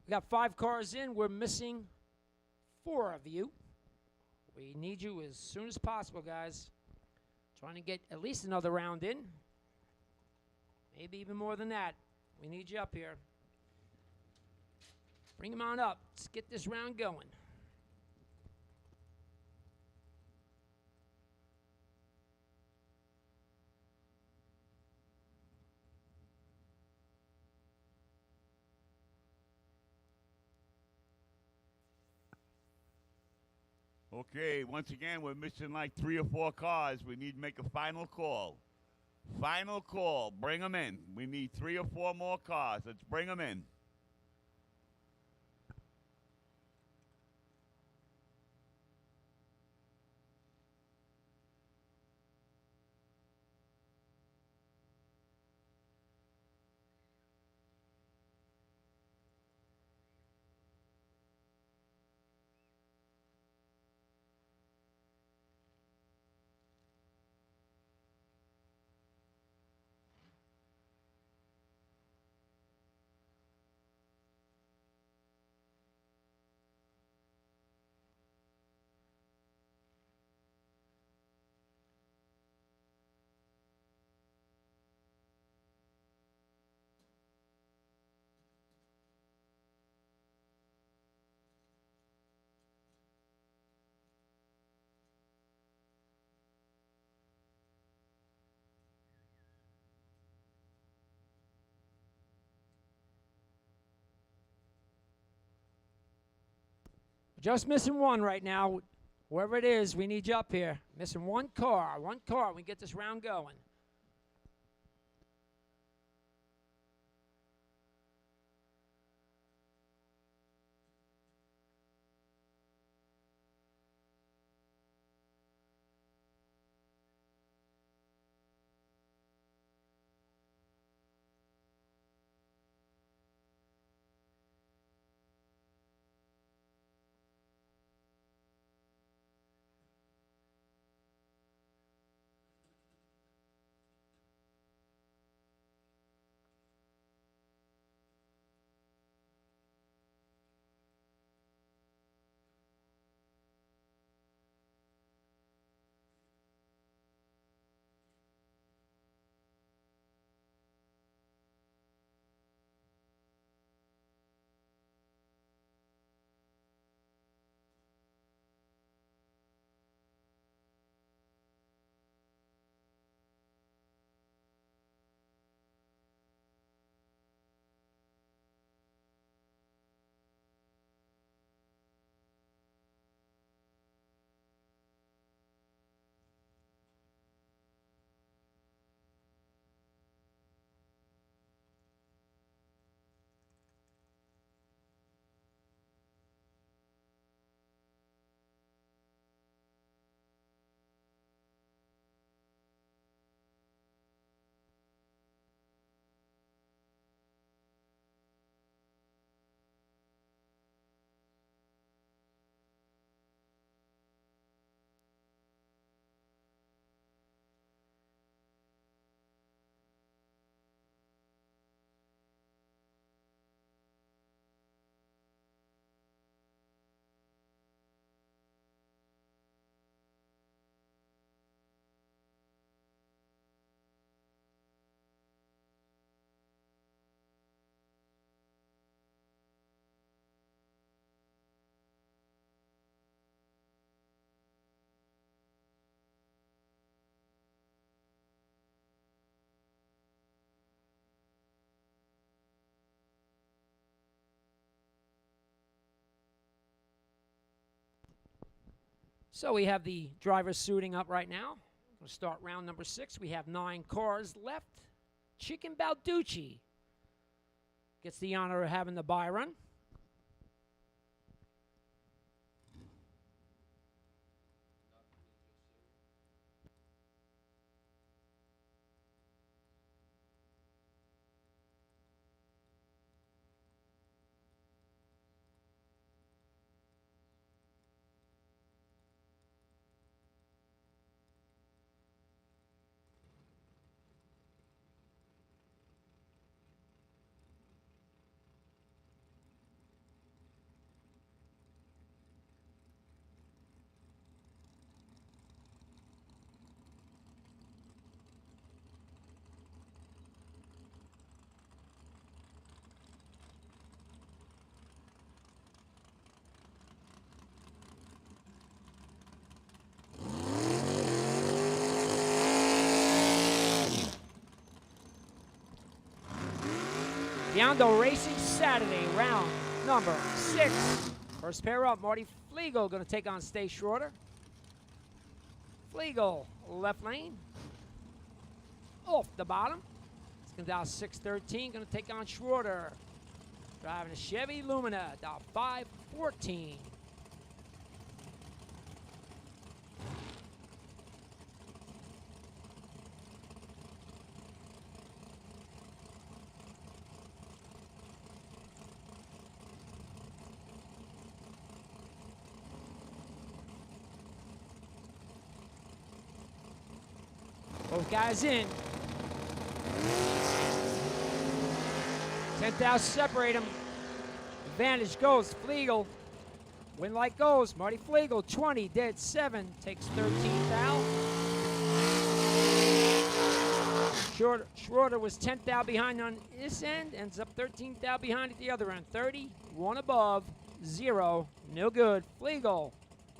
We got 5 cars in. We're missing 4 of you. We need you as soon as possible, guys. Trying to get at least another round in. Maybe even more than that. We need you up here. Bring them on up. Let's get this round going. Okay, once again, we're missing like 3 or 4 cars. We need to make a final call. Final call. Bring them in. We need 3 or 4 more cars. Let's bring them in. Just missing one right now. Whoever it is, we need you up here. Missing one car. One car. We get this round going. So we have the drivers suiting up right now. We'll start round number 6. We have 9 cars left. Chicken Balducci gets the honor of having the bye run. Biondo Racing Saturday, round number 6. First pair up, Marty Flegel going to take on Stay Schroeder. Flegel, left lane. Off the bottom. It's going down 613, going to take on Schroeder. Driving a Chevy Lumina, down 514. Both guys in. 10,000 separate them. Advantage goes Flegel. Win like goes. Marty Flegel, 20, dead 7, takes 13,000. Schroeder was 10,000 behind on this end, ends up 13,000 behind at the other end. 30, 1 above, 0, no good. Flegel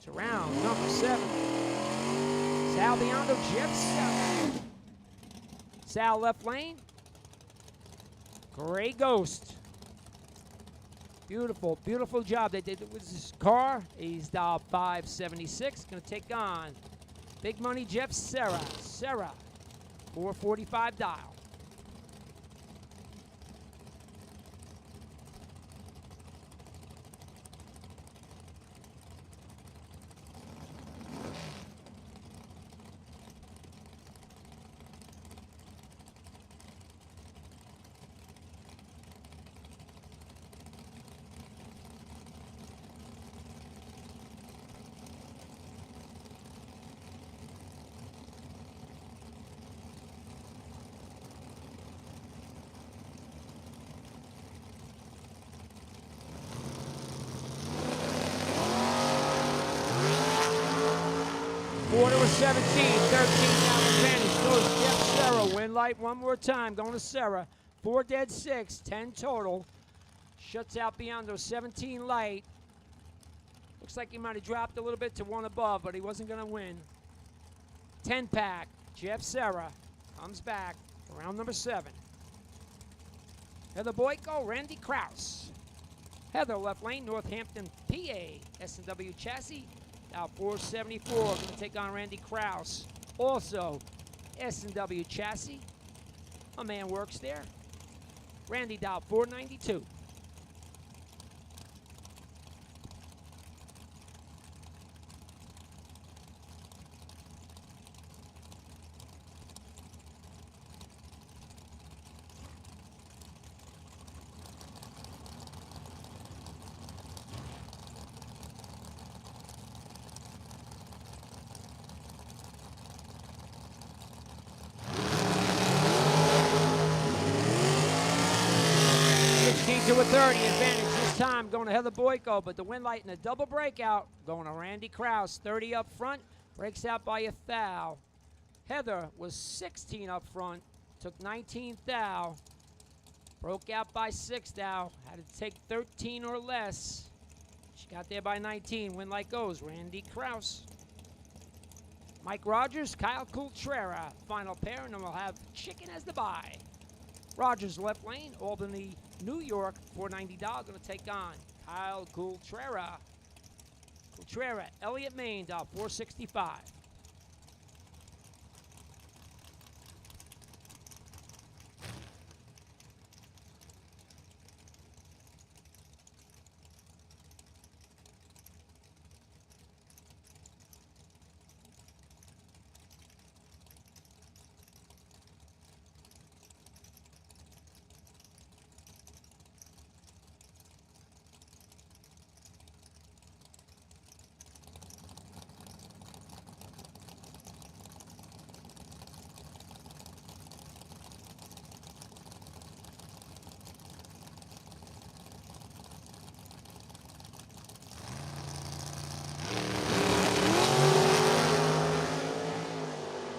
to round number 7. Sal Biondo, Jeff Sal. Sal left lane. Gray Ghost. Beautiful, beautiful job they did with this car. He's dial 576. Going to take on Big Money Jeff Serra. Serra, 445 dial. Quarter was 17, 13 down advantage. Goes Jeff Serra. Win light one more time. Going to Serra. 4 dead 6, 10 total. Shuts out Biondo, 17 light. Looks like he might have dropped a little bit to 1 above, but he wasn't going to win. 10 pack. Jeff Serra comes back for round number 7. Heather Boyko, Randy Kraus. Heather, left lane, Northampton, PA. S&W chassis. Now 474, going to take on Randy Kraus. Also, S&W chassis. A man works there. Randy dial 492. 16 to a 30 advantage this time going to Heather Boyko, but the win light in a double breakout going to Randy Kraus. 30 up front, breaks out by a thou. Heather was 16 up front, took 19 thou, broke out by 6 thou, had to take 13 or less. She got there by 19. Win light goes Randy Kraus. Mike Rogers, Kyle Coultrera, final pair, and then we'll have Chicken as the bye. Rogers left lane, Albany, New York, 490 dog, going to take on Kyle Coultrera. Coultrera, Elliott, Maine, dog, 465.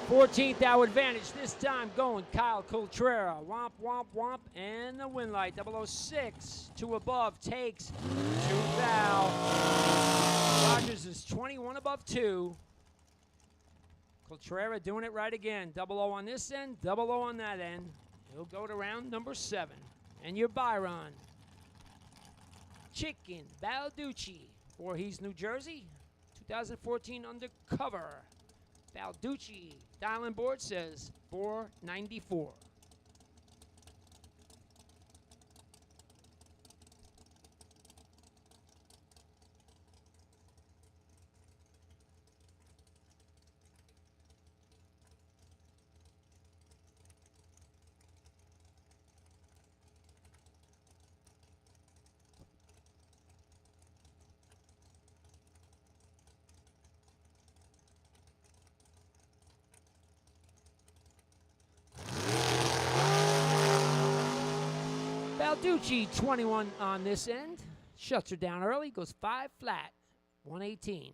Fourteenth hour advantage, this time going Kyle Coultrera. Womp, womp, womp, and the win light. 006, 2 above, takes 2 thou. Rogers is 21 above 2. Coultrera doing it right again. 00 on this end, 00 on that end. He'll go to round number 7. And your Byron. Chicken Balducci, Voorhees, New Jersey. 2014 undercover. Balducci, dialing board says 494. Balducci, 21 on this end. Shuts her down early, goes 5 flat, 118.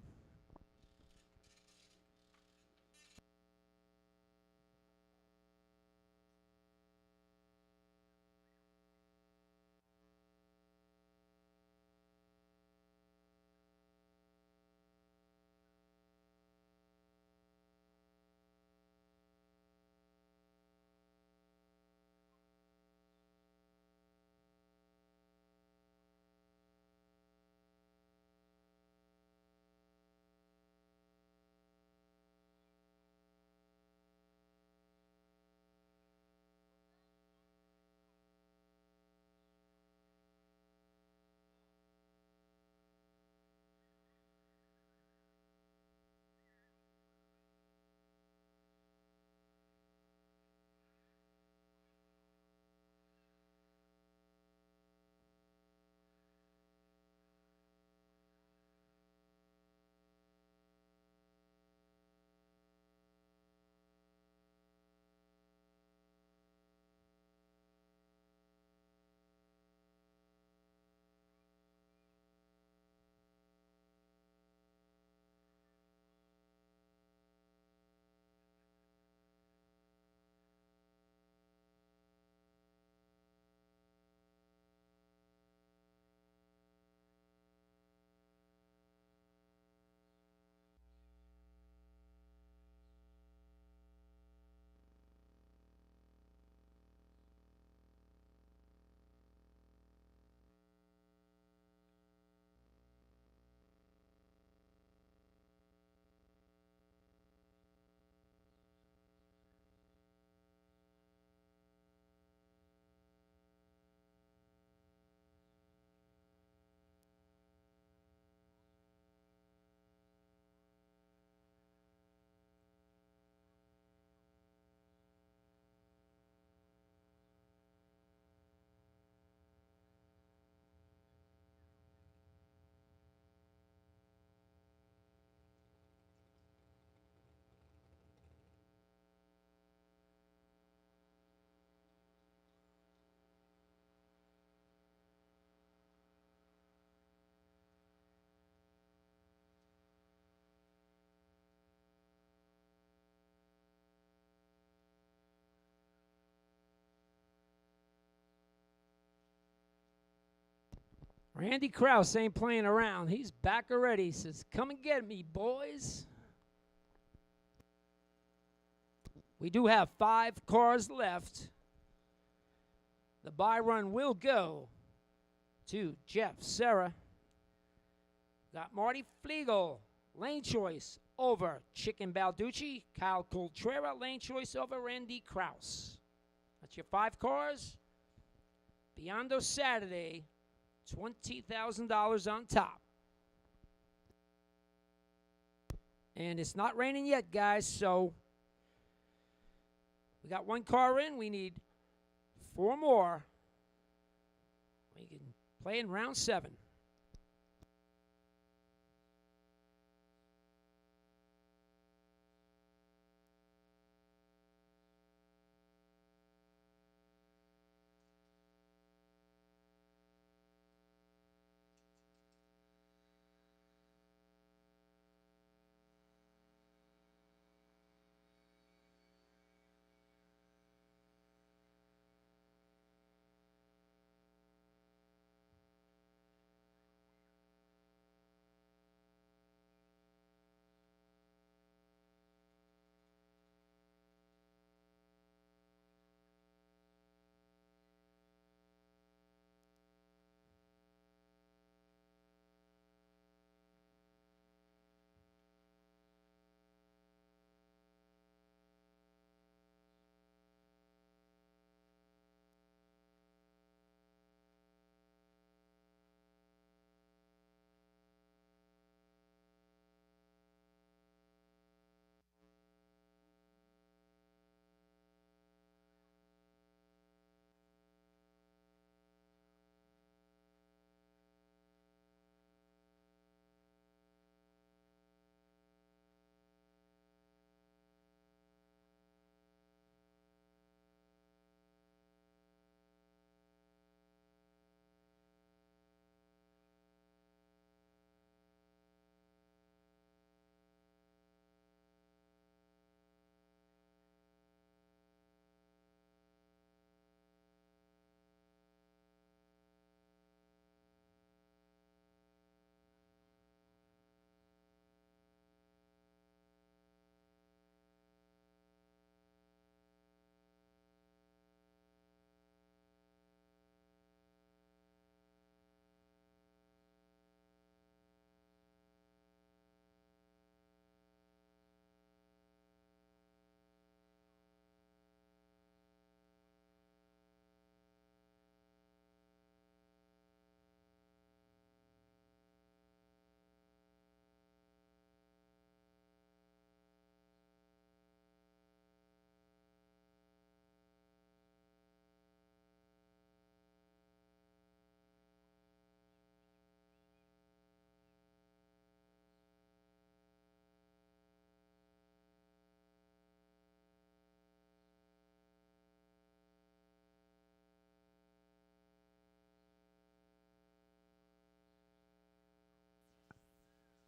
Randy Krause ain't playing around. He's back already. He says, come and get me, boys. We do have 5 cars left. The buy run will go to Jeff Serra. Got Marty Flegel, lane choice over Chicken Balducci. Kyle Coltrera, lane choice over Randy Krause. That's your 5 cars. Biondo Saturday, $20,000 on top. And it's not raining yet, guys, so we got 1 car in. We need 4 more. We can play in round 7.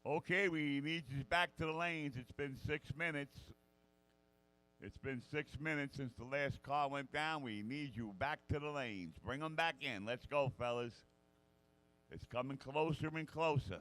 Okay, we need you back to the lanes. It's been 6 minutes. It's been 6 minutes since the last car went down. We need you back to the lanes. Bring them back in. Let's go, fellas. It's coming closer and closer.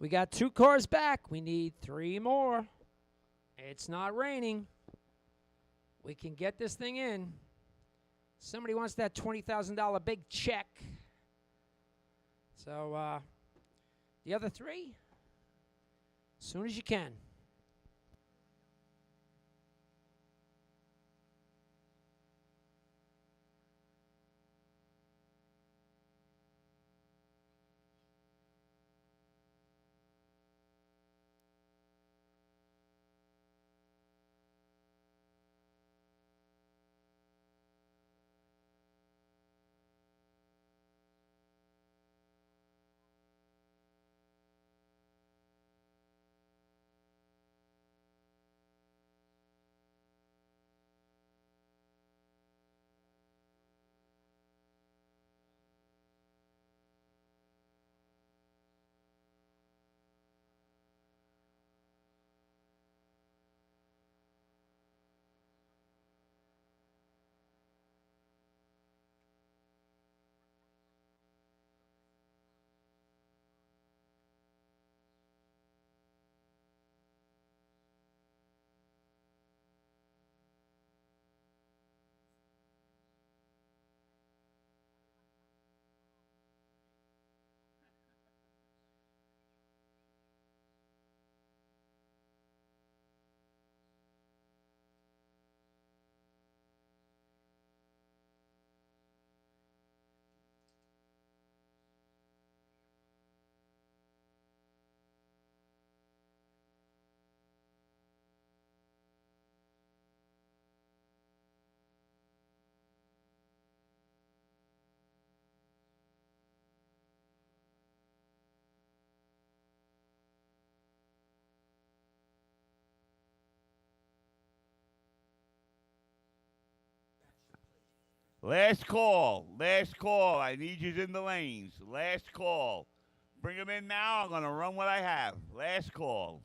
We got 2 cars back. We need 3 more. It's not raining. We can get this thing in. Somebody wants that $20,000 big check. So the other 3, as soon as you can. Last call. Last call. I need you in the lanes. Last call. Bring them in now. I'm going to run what I have. Last call.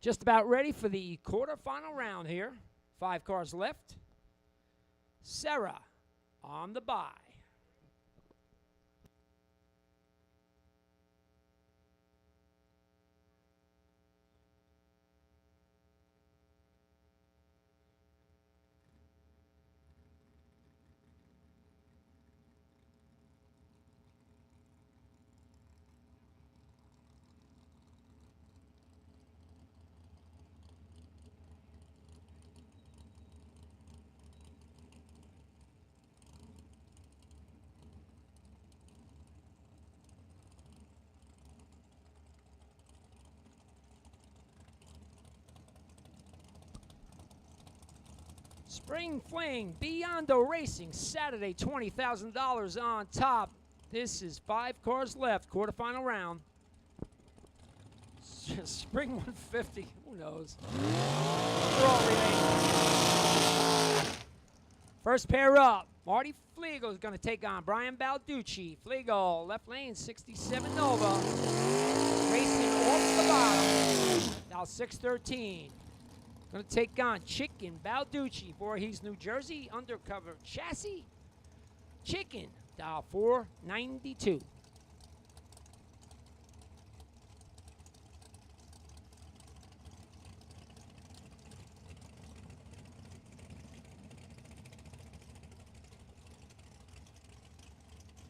Just about ready for the quarterfinal round here. 5 cars left. Sarah on the bye. Spring Fling Beyond Racing, Saturday, $20,000 on top. This is 5 cars left, quarterfinal round. Spring 150, who knows? Overall relay. First pair up, Marty Flegel is going to take on Brian Balducci. Flegel, left lane, 67 Nova. Racing off the bottom, now 613. Going to take on Chicken Balducci. Voorhees, New Jersey, undercover chassis. Chicken, dial 492.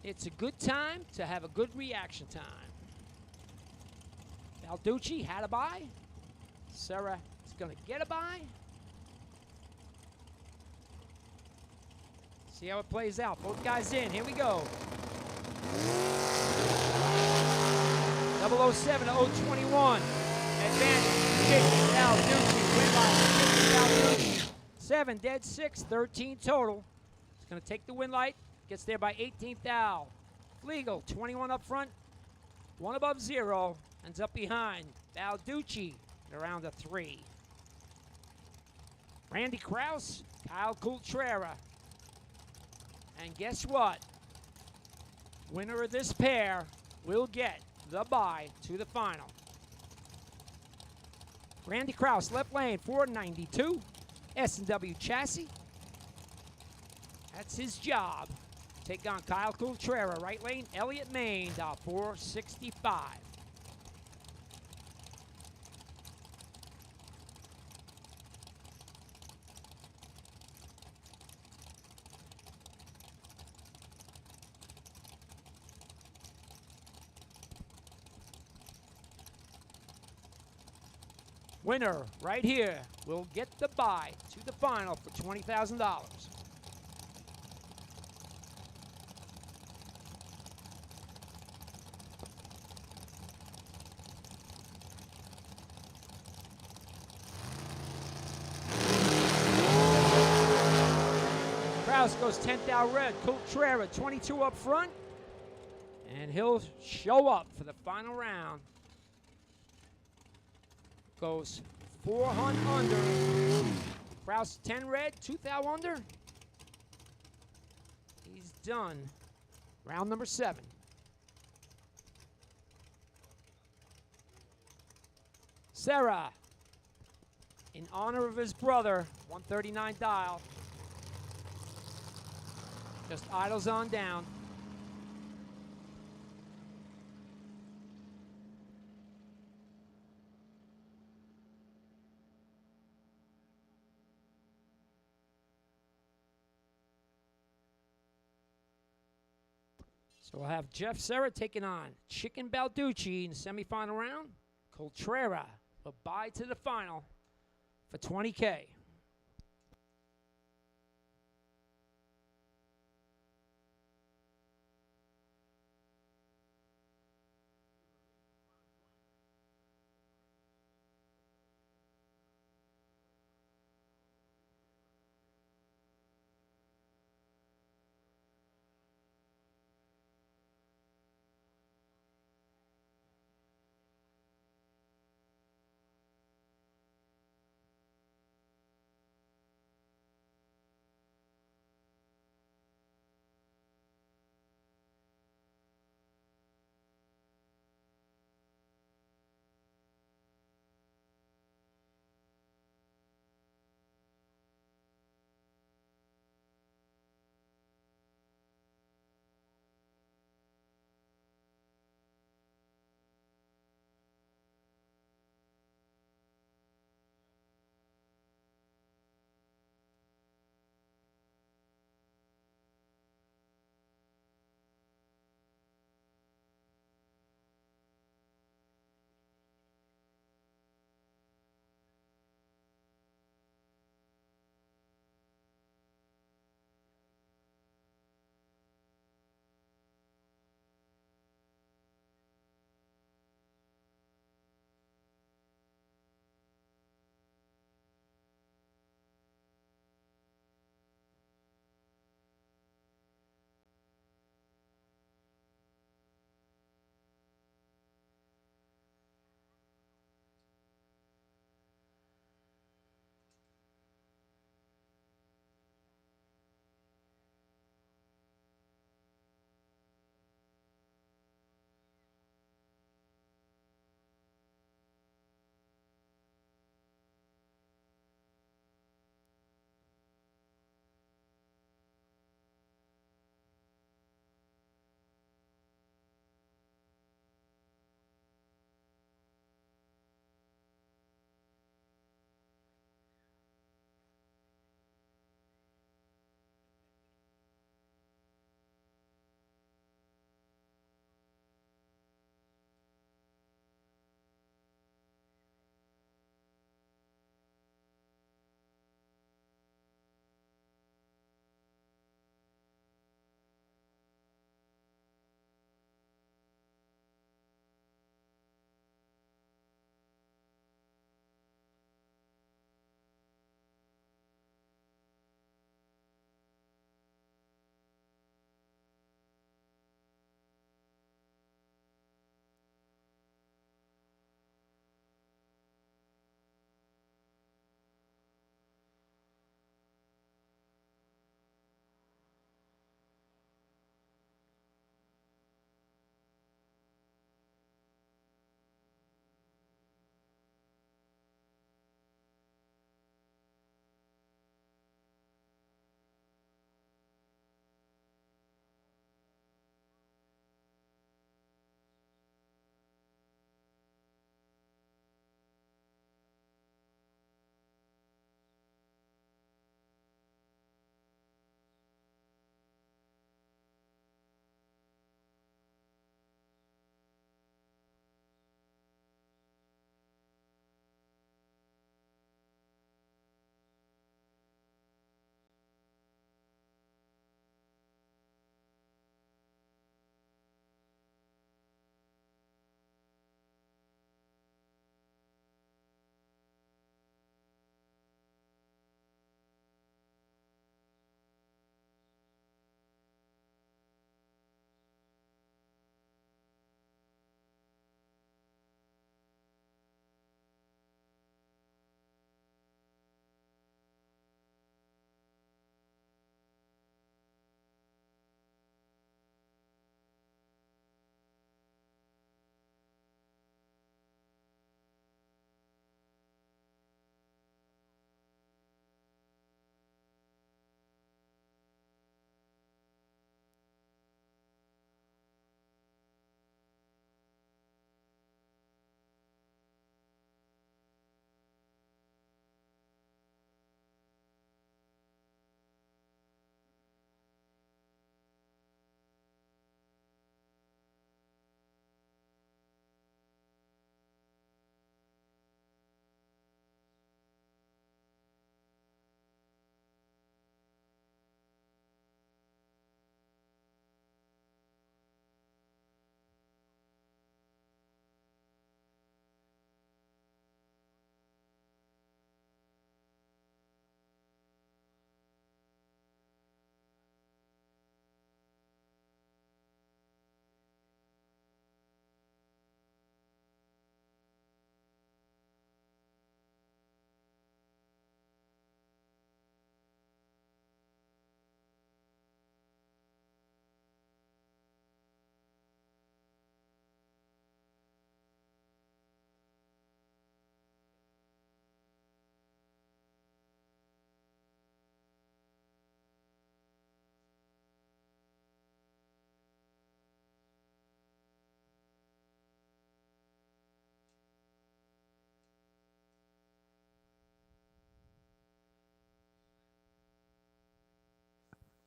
It's a good time to have a good reaction time. Balducci had a bye. Sarah is going to get a bye. See how it plays out. Both guys in. Here we go. 007 to 021. Advantage. Chicken Balducci. Win by Chicken Balducci. 7 dead, 6, 13 total. He's going to take the win light. Gets there by 18th thou. Flegel, 21 up front. 1 above 0. Ends up behind. Balducci at around a 3. Randy Kraus, Kyle Coultrera. And guess what? Winner of this pair will get the bye to the final. Randy Kraus, left lane, 492. S&W chassis. That's his job. Take on Kyle Coultrera, right lane, Elliott Main, 465. Winner right here will get the bye to the final for $20,000. Kraus goes 10th thou red. Coultrera 22 up front. And he'll show up for the final round. Goes 400 under. Kraus 10 red, 2 thou under. He's done. Round number 7. Sarah, in honor of his brother, 139 dial. Just idles on down. So we'll have Jeff Serra taking on Chicken Balducci in the semifinal round. Coultrera will bye to the final for $20K.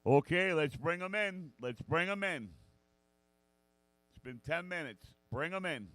Okay, let's bring them in. Let's bring them in. It's been 10 minutes. Bring them in.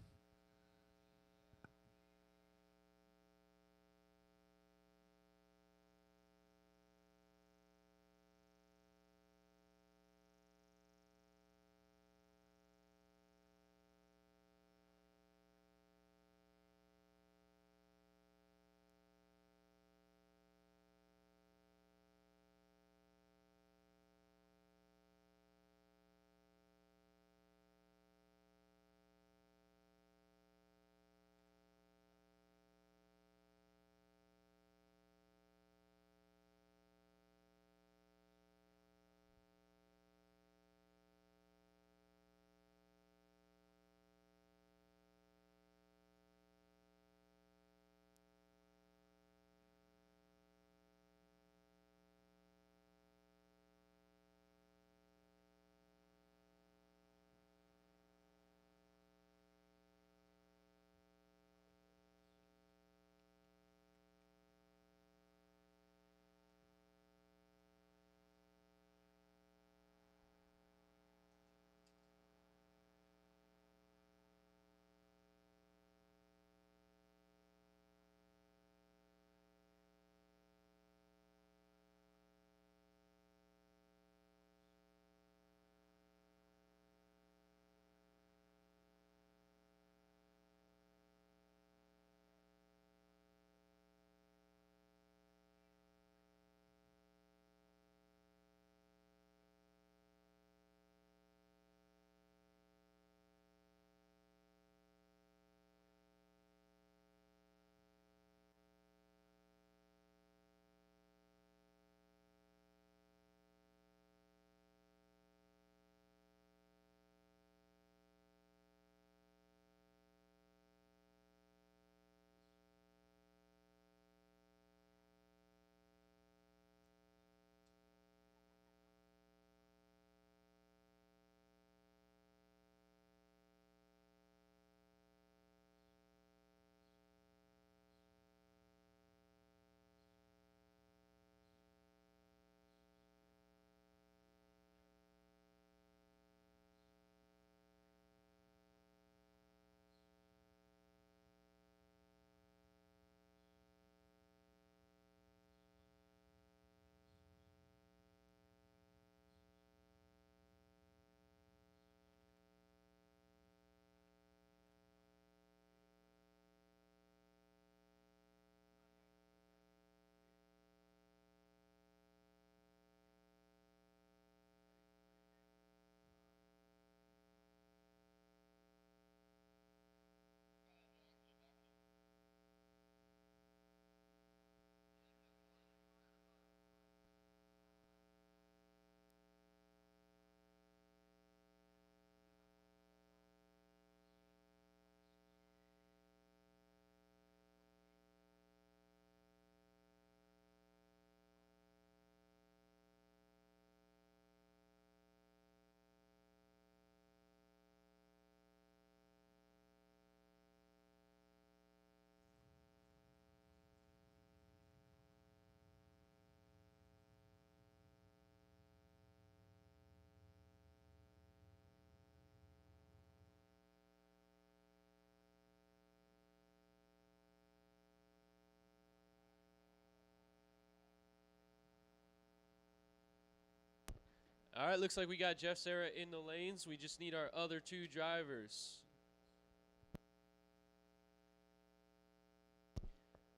All right, looks like we got Jeff Serra in the lanes. We just need our other two drivers.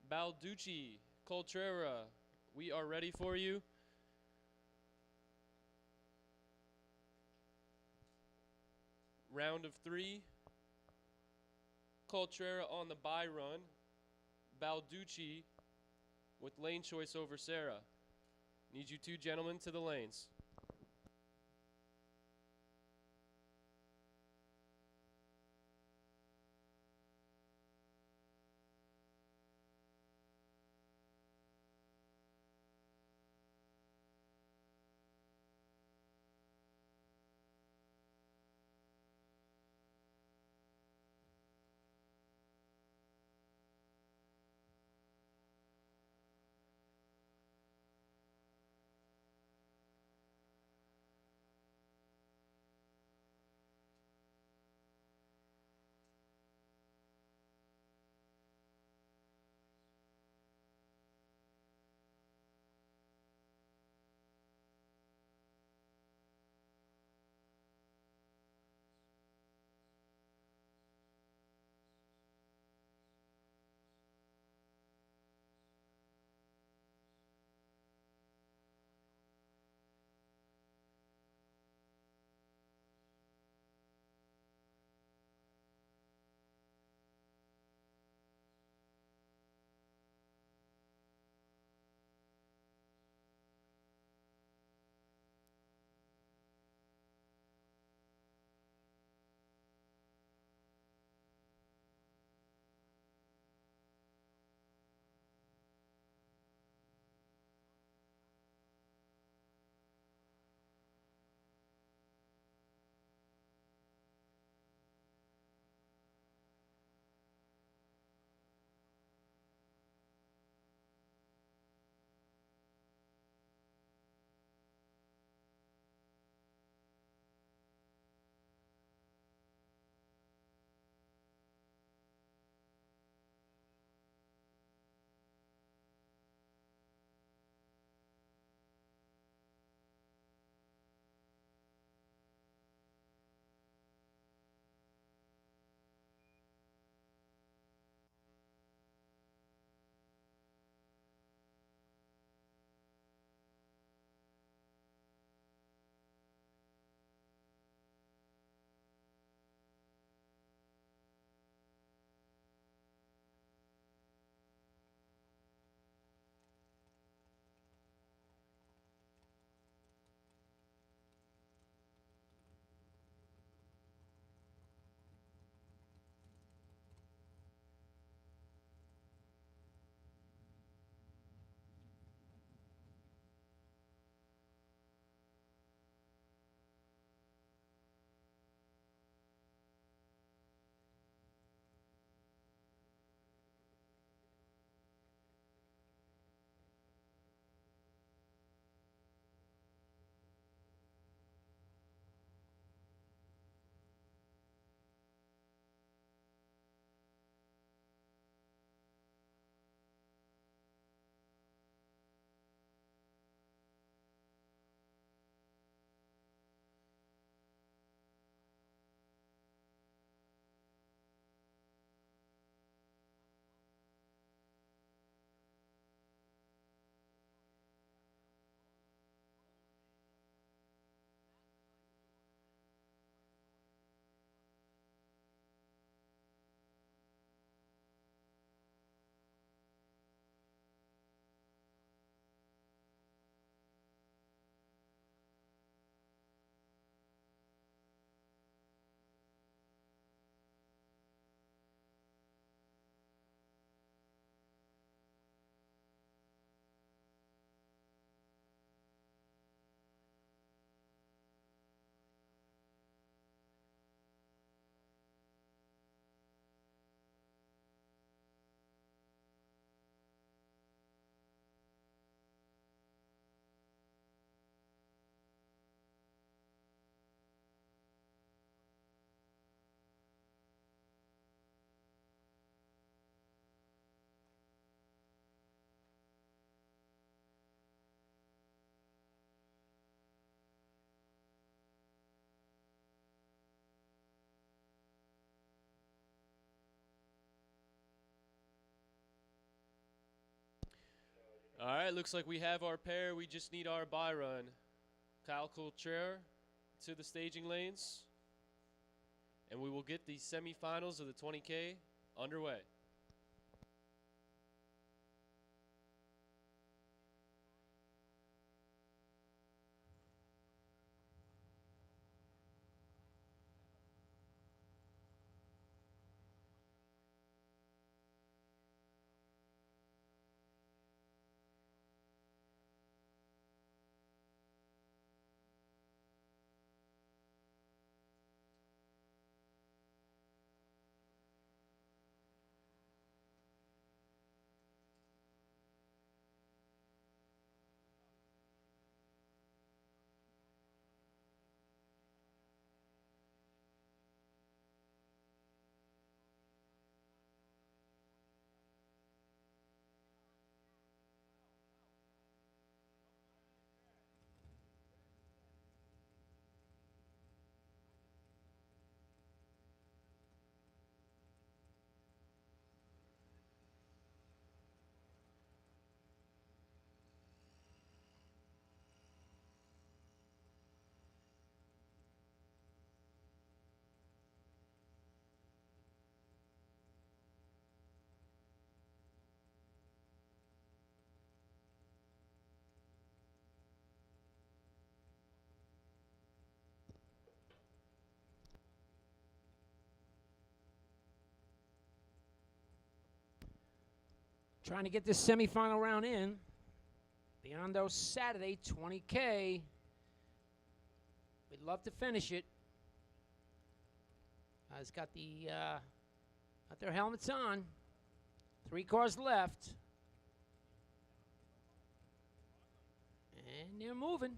Balducci, Coltrera, we are ready for you. Round of 3. Coltrera on the bye run. Balducci with lane choice over Serra. Need you two gentlemen to the lanes. All right, looks like we have our pair. We just need our buy run. Kyle Coulter to the staging lanes. And we will get the semifinals of the 20K underway. Trying to get this semifinal round in. Biondo Saturday, 20K. We'd love to finish it. Guys got their helmets on. 3 cars left. And they're moving.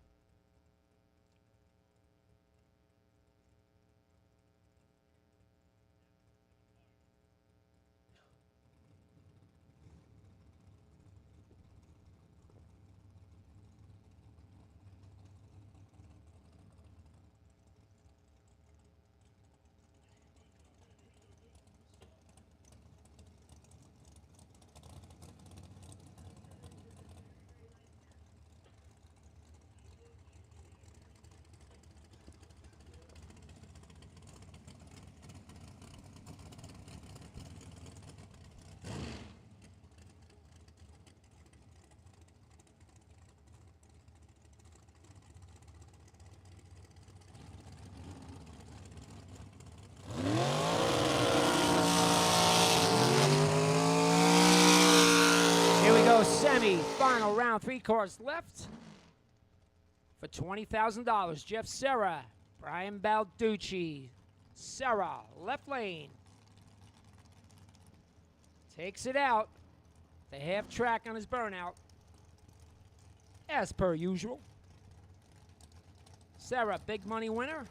Here we go, semi-final round. 3 cars left for $20,000. Jeff Serra, Brian Balducci. Serra, left lane. Takes it out. The half track on his burnout. As per usual. Serra, big money winner.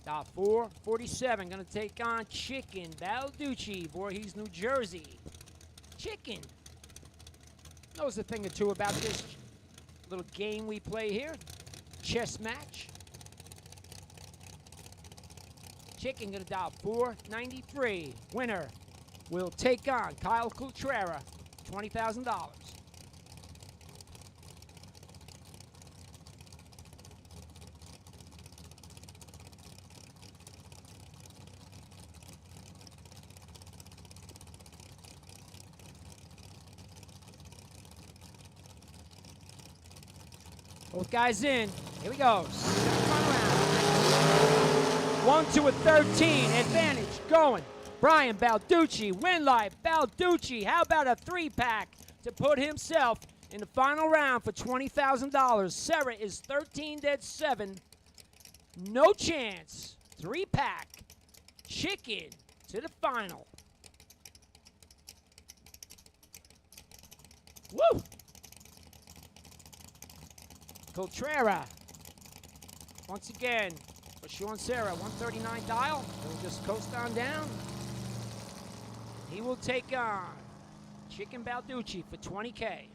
$447. Going to take on Chicken Balducci, Voorhees, New Jersey. Chicken knows a thing or two about this little game we play here. Chess match. Chicken gonna dial $493. Winner will take on Kyle Coulter, $20,000. Both guys in. Here we go. Second round. 1 to a 13. Advantage going. Brian Balducci. Win life. Balducci. How about a 3-pack to put himself in the final round for $20,000? Serra is 13 dead 7. No chance. 3-pack. Chicken to the final. Woo! Coulter, once again, for Sean Serra, 139 dial. He'll just coast on down. He will take on Chicken Balducci for $20K.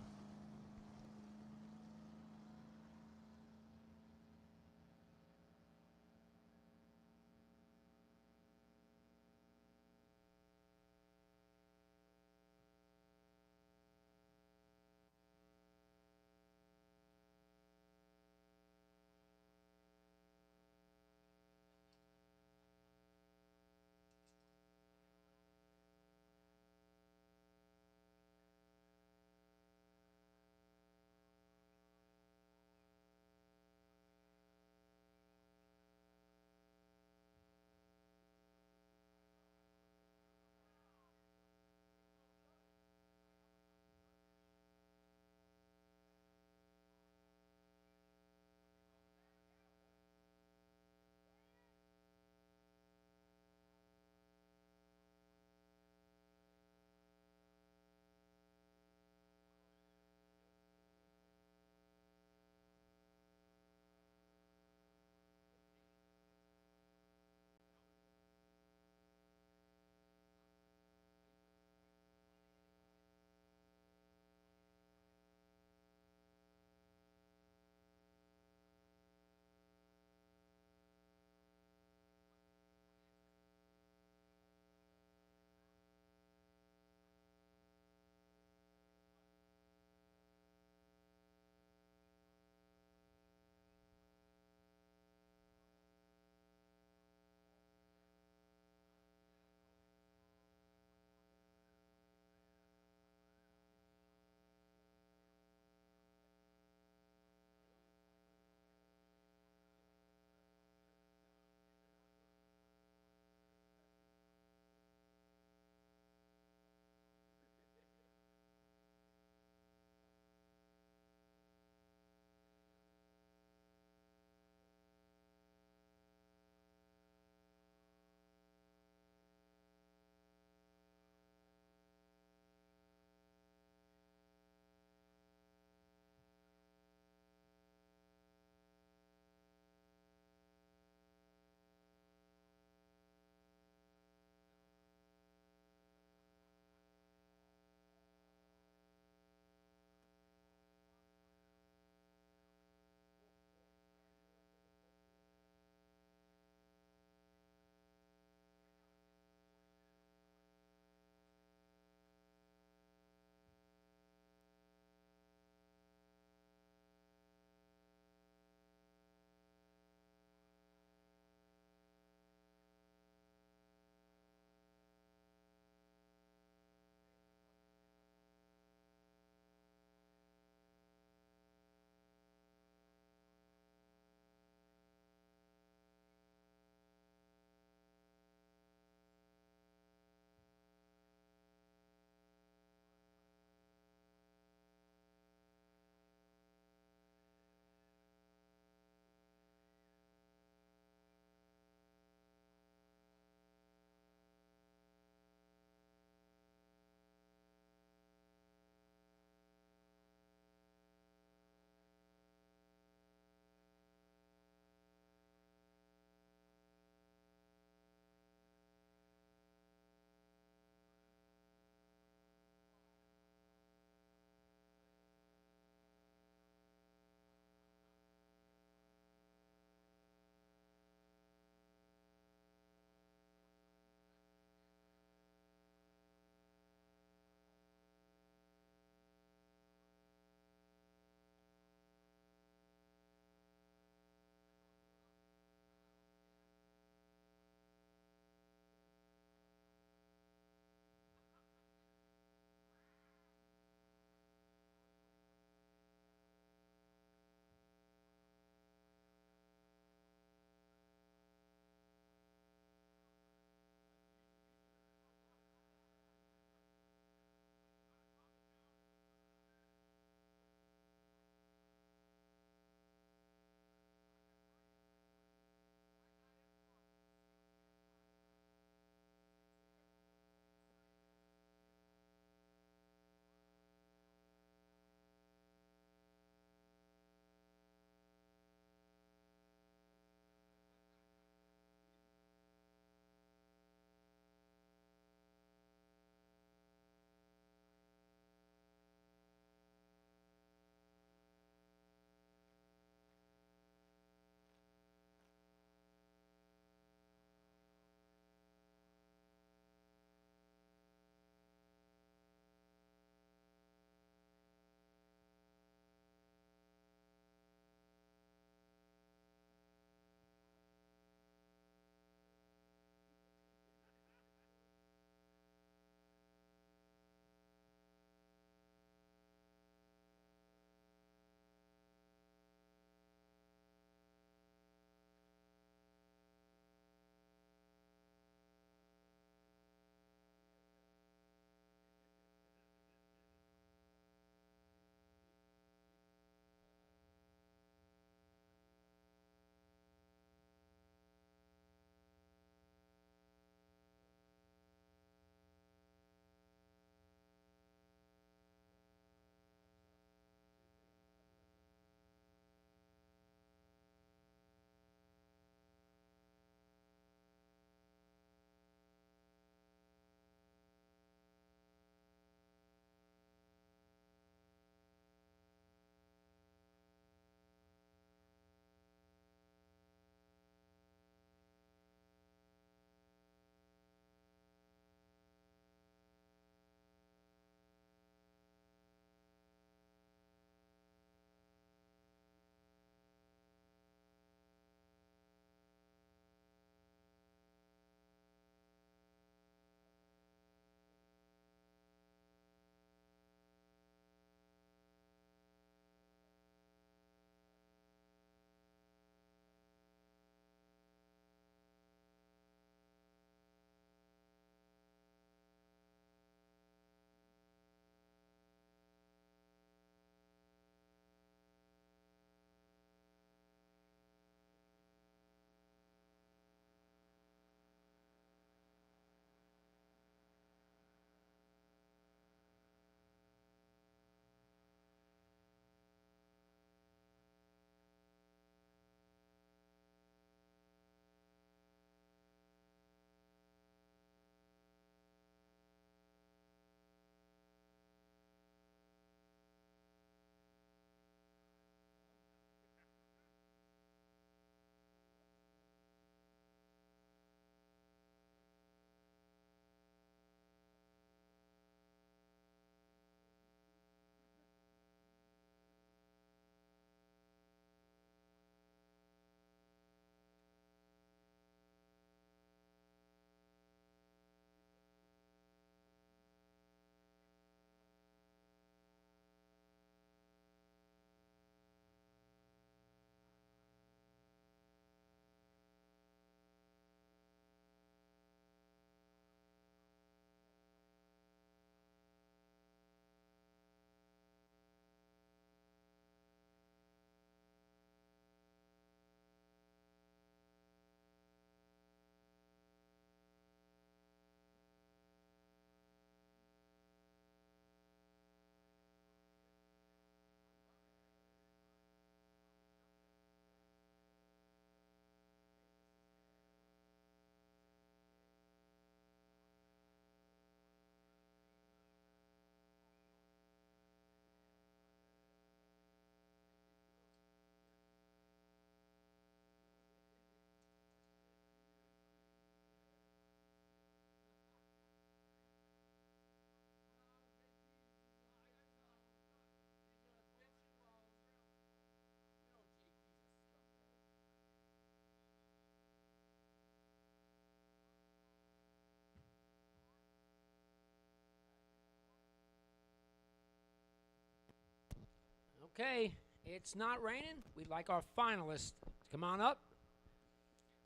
Okay, it's not raining. We'd like our finalists to come on up.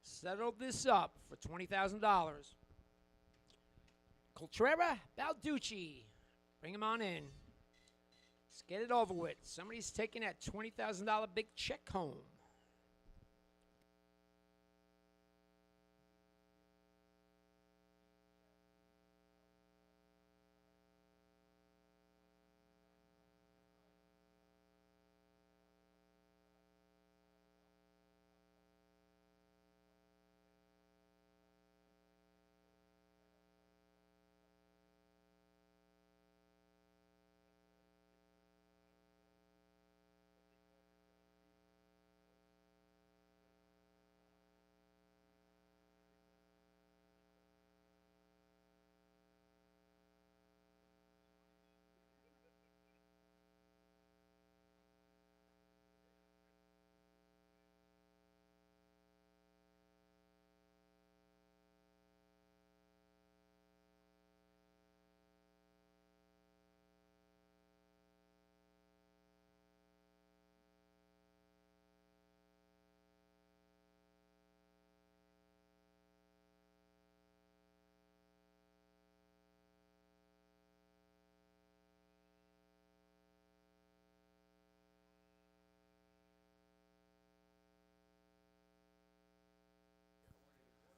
Settle this up for $20,000. Coltrera Balducci. Bring him on in. Let's get it over with. Somebody's taking that $20,000 big check home.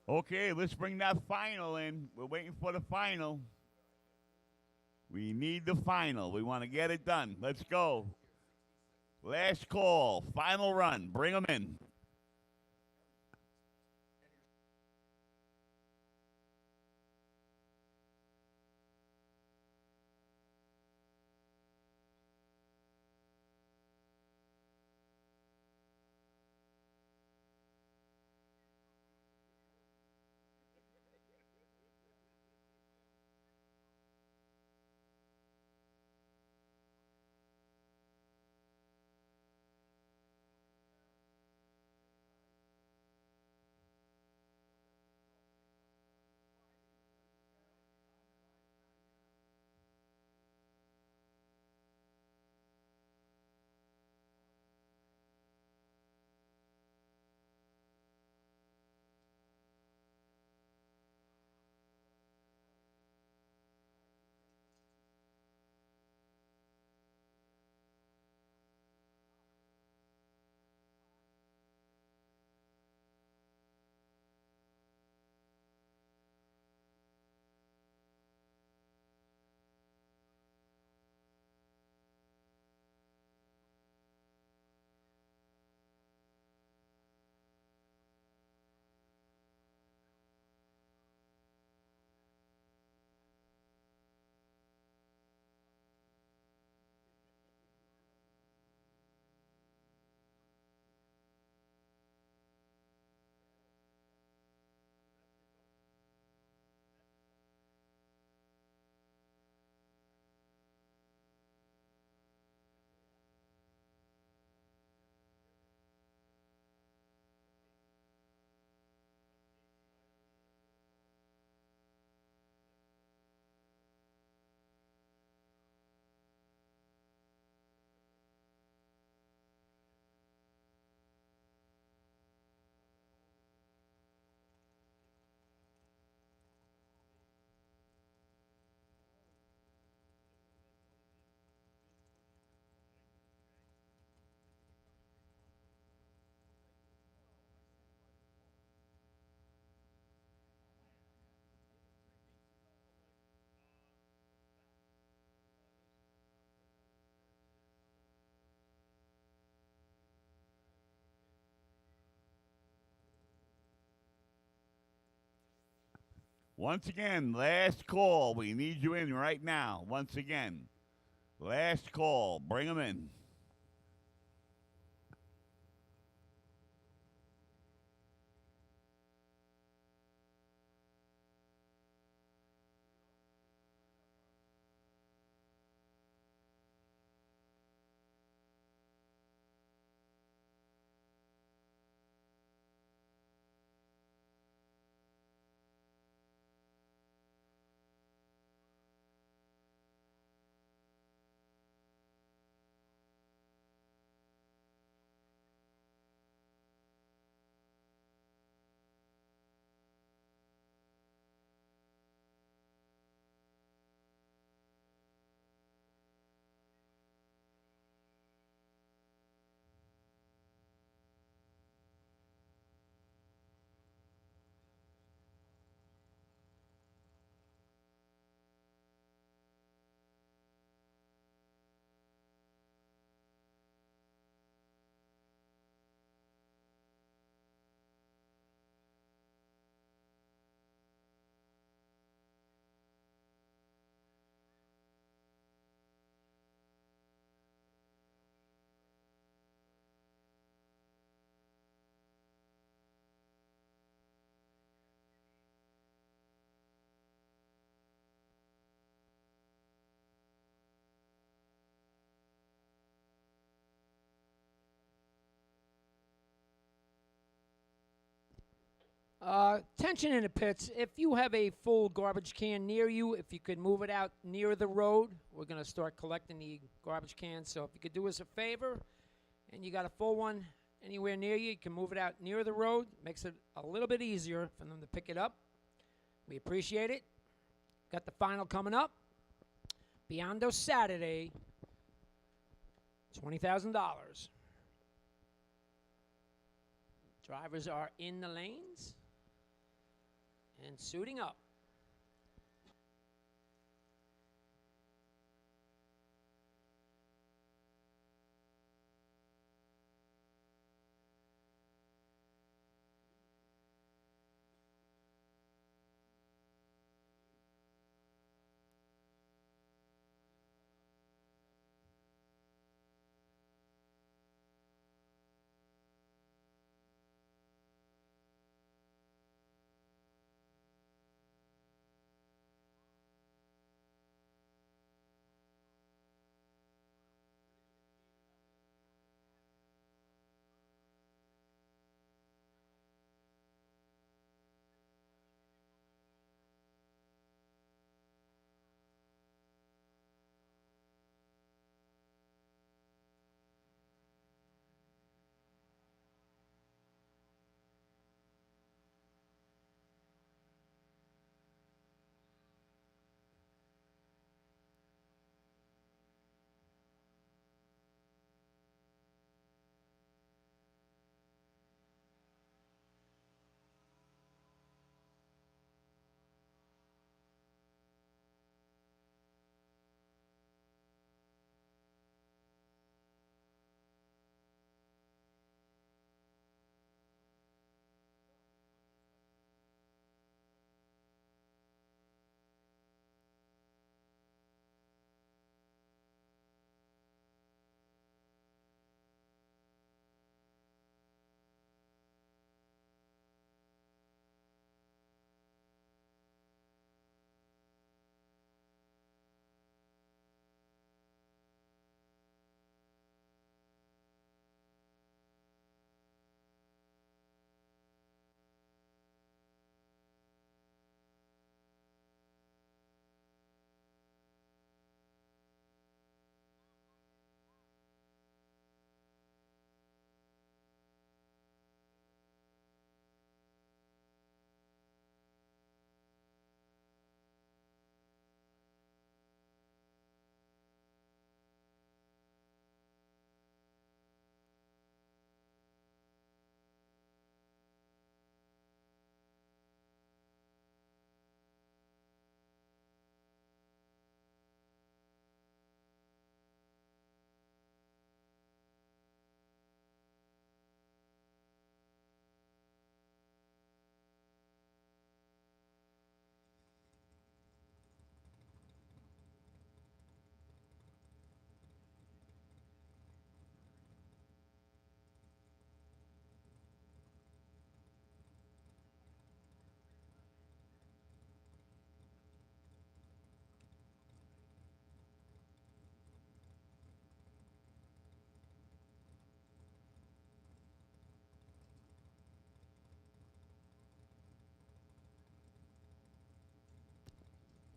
Okay, let's bring that final in. We're waiting for the final. We need the final. We want to get it done. Let's go. Last call. Final run. Bring them in. Once again, last call. We need you in right now. Once again, last call. Bring them in. Tension in the pits. If you have a full garbage can near you, if you could move it out near the road, we're going to start collecting the garbage cans. So if you could do us a favor and you got a full one anywhere near you, you can move it out near the road. Makes it a little bit easier for them to pick it up. We appreciate it. Got the final coming up. Biondo Saturday, $20,000. Drivers are in the lanes and suiting up.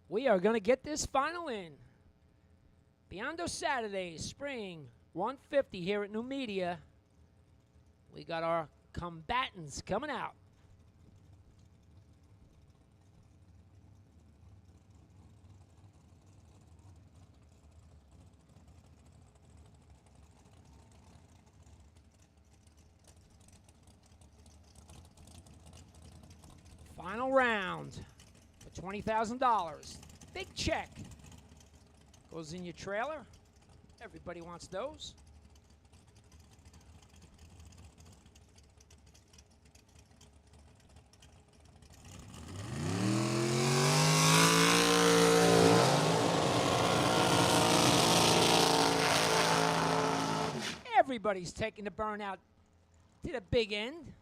We are going to get this final in. Biondo Saturday, Spring 150 here at Numidia. We got our combatants coming out. Final round for $20,000. Big check. Goes in your trailer. Everybody wants those. Everybody's taking the burnout to the big end.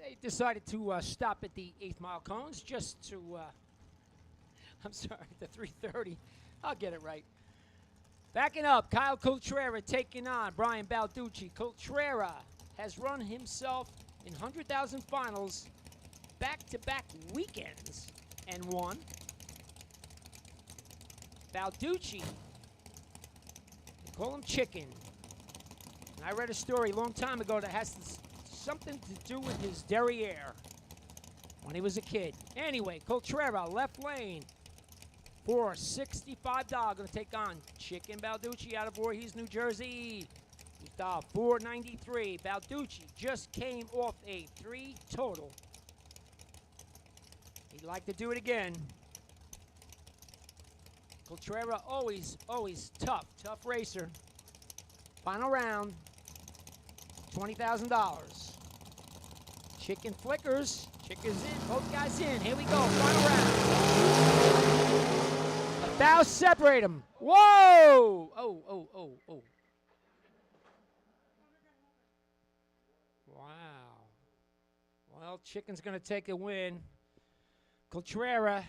They decided to stop at the 8th mile cones just to, I'm sorry, the 330. I'll get it right. Backing up, Kyle Coltrera taking on Brian Balducci. Coltrera has run himself in 100,000 finals back-to-back weekends and won. Balducci, they call him Chicken. And I read a story a long time ago that has something to do with his derriere when he was a kid. Anyway, Coltrera, left lane, for $65, going to take on Chicken Balducci out of Voorhees, New Jersey. He's dialed 493. Balducci just came off a 3 total. He'd like to do it again. Coltrera, always tough racer. Final round, $20,000. Chicken flickers. Chicken's in. Both guys in. Here we go. Final round. Bow separate them. Whoa! Oh. Wow. Well, Chicken's going to take a win. Coltrera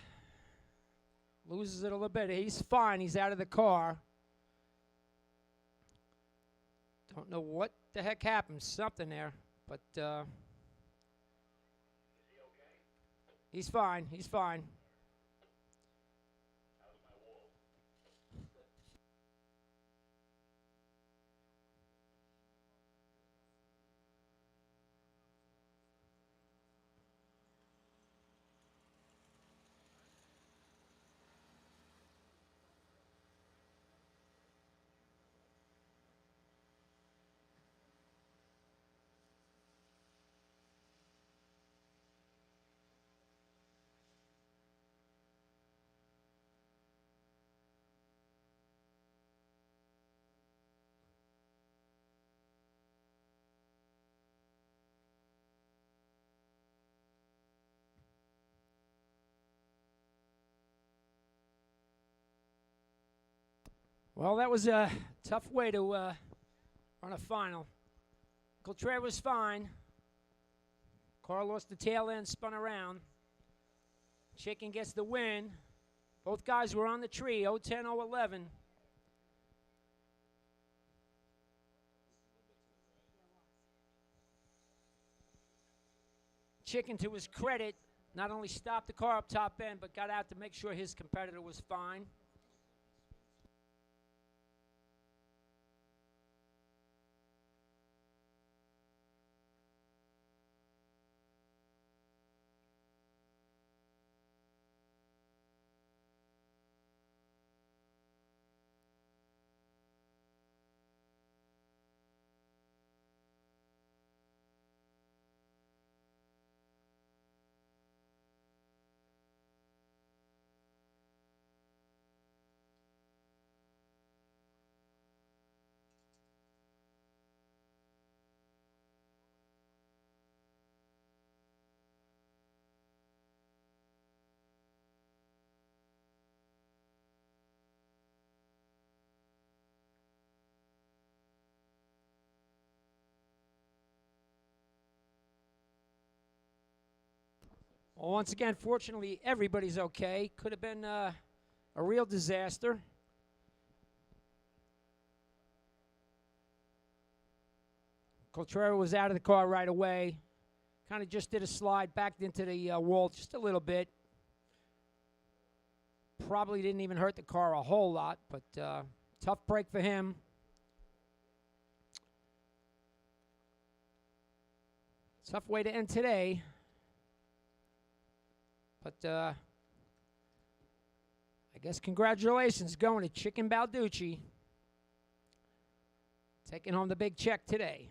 loses it a little bit. He's fine. He's out of the car. Don't know what the heck happened. Something there. But he's fine. He's fine. Well, that was a tough way to run a final. Coltrera was fine. Car lost the tail end, spun around. Chicken gets the win. Both guys were on the tree, 010, 011. Chicken, to his credit, not only stopped the car up top end, but got out to make sure his competitor was fine. Well, once again, fortunately, everybody's okay. Could have been a real disaster. Coltrera was out of the car right away. Kind of just did a slide back into the wall just a little bit. Probably didn't even hurt the car a whole lot, but tough break for him. Tough way to end today. But I guess congratulations going to Chicken Balducci. Taking home the big check today.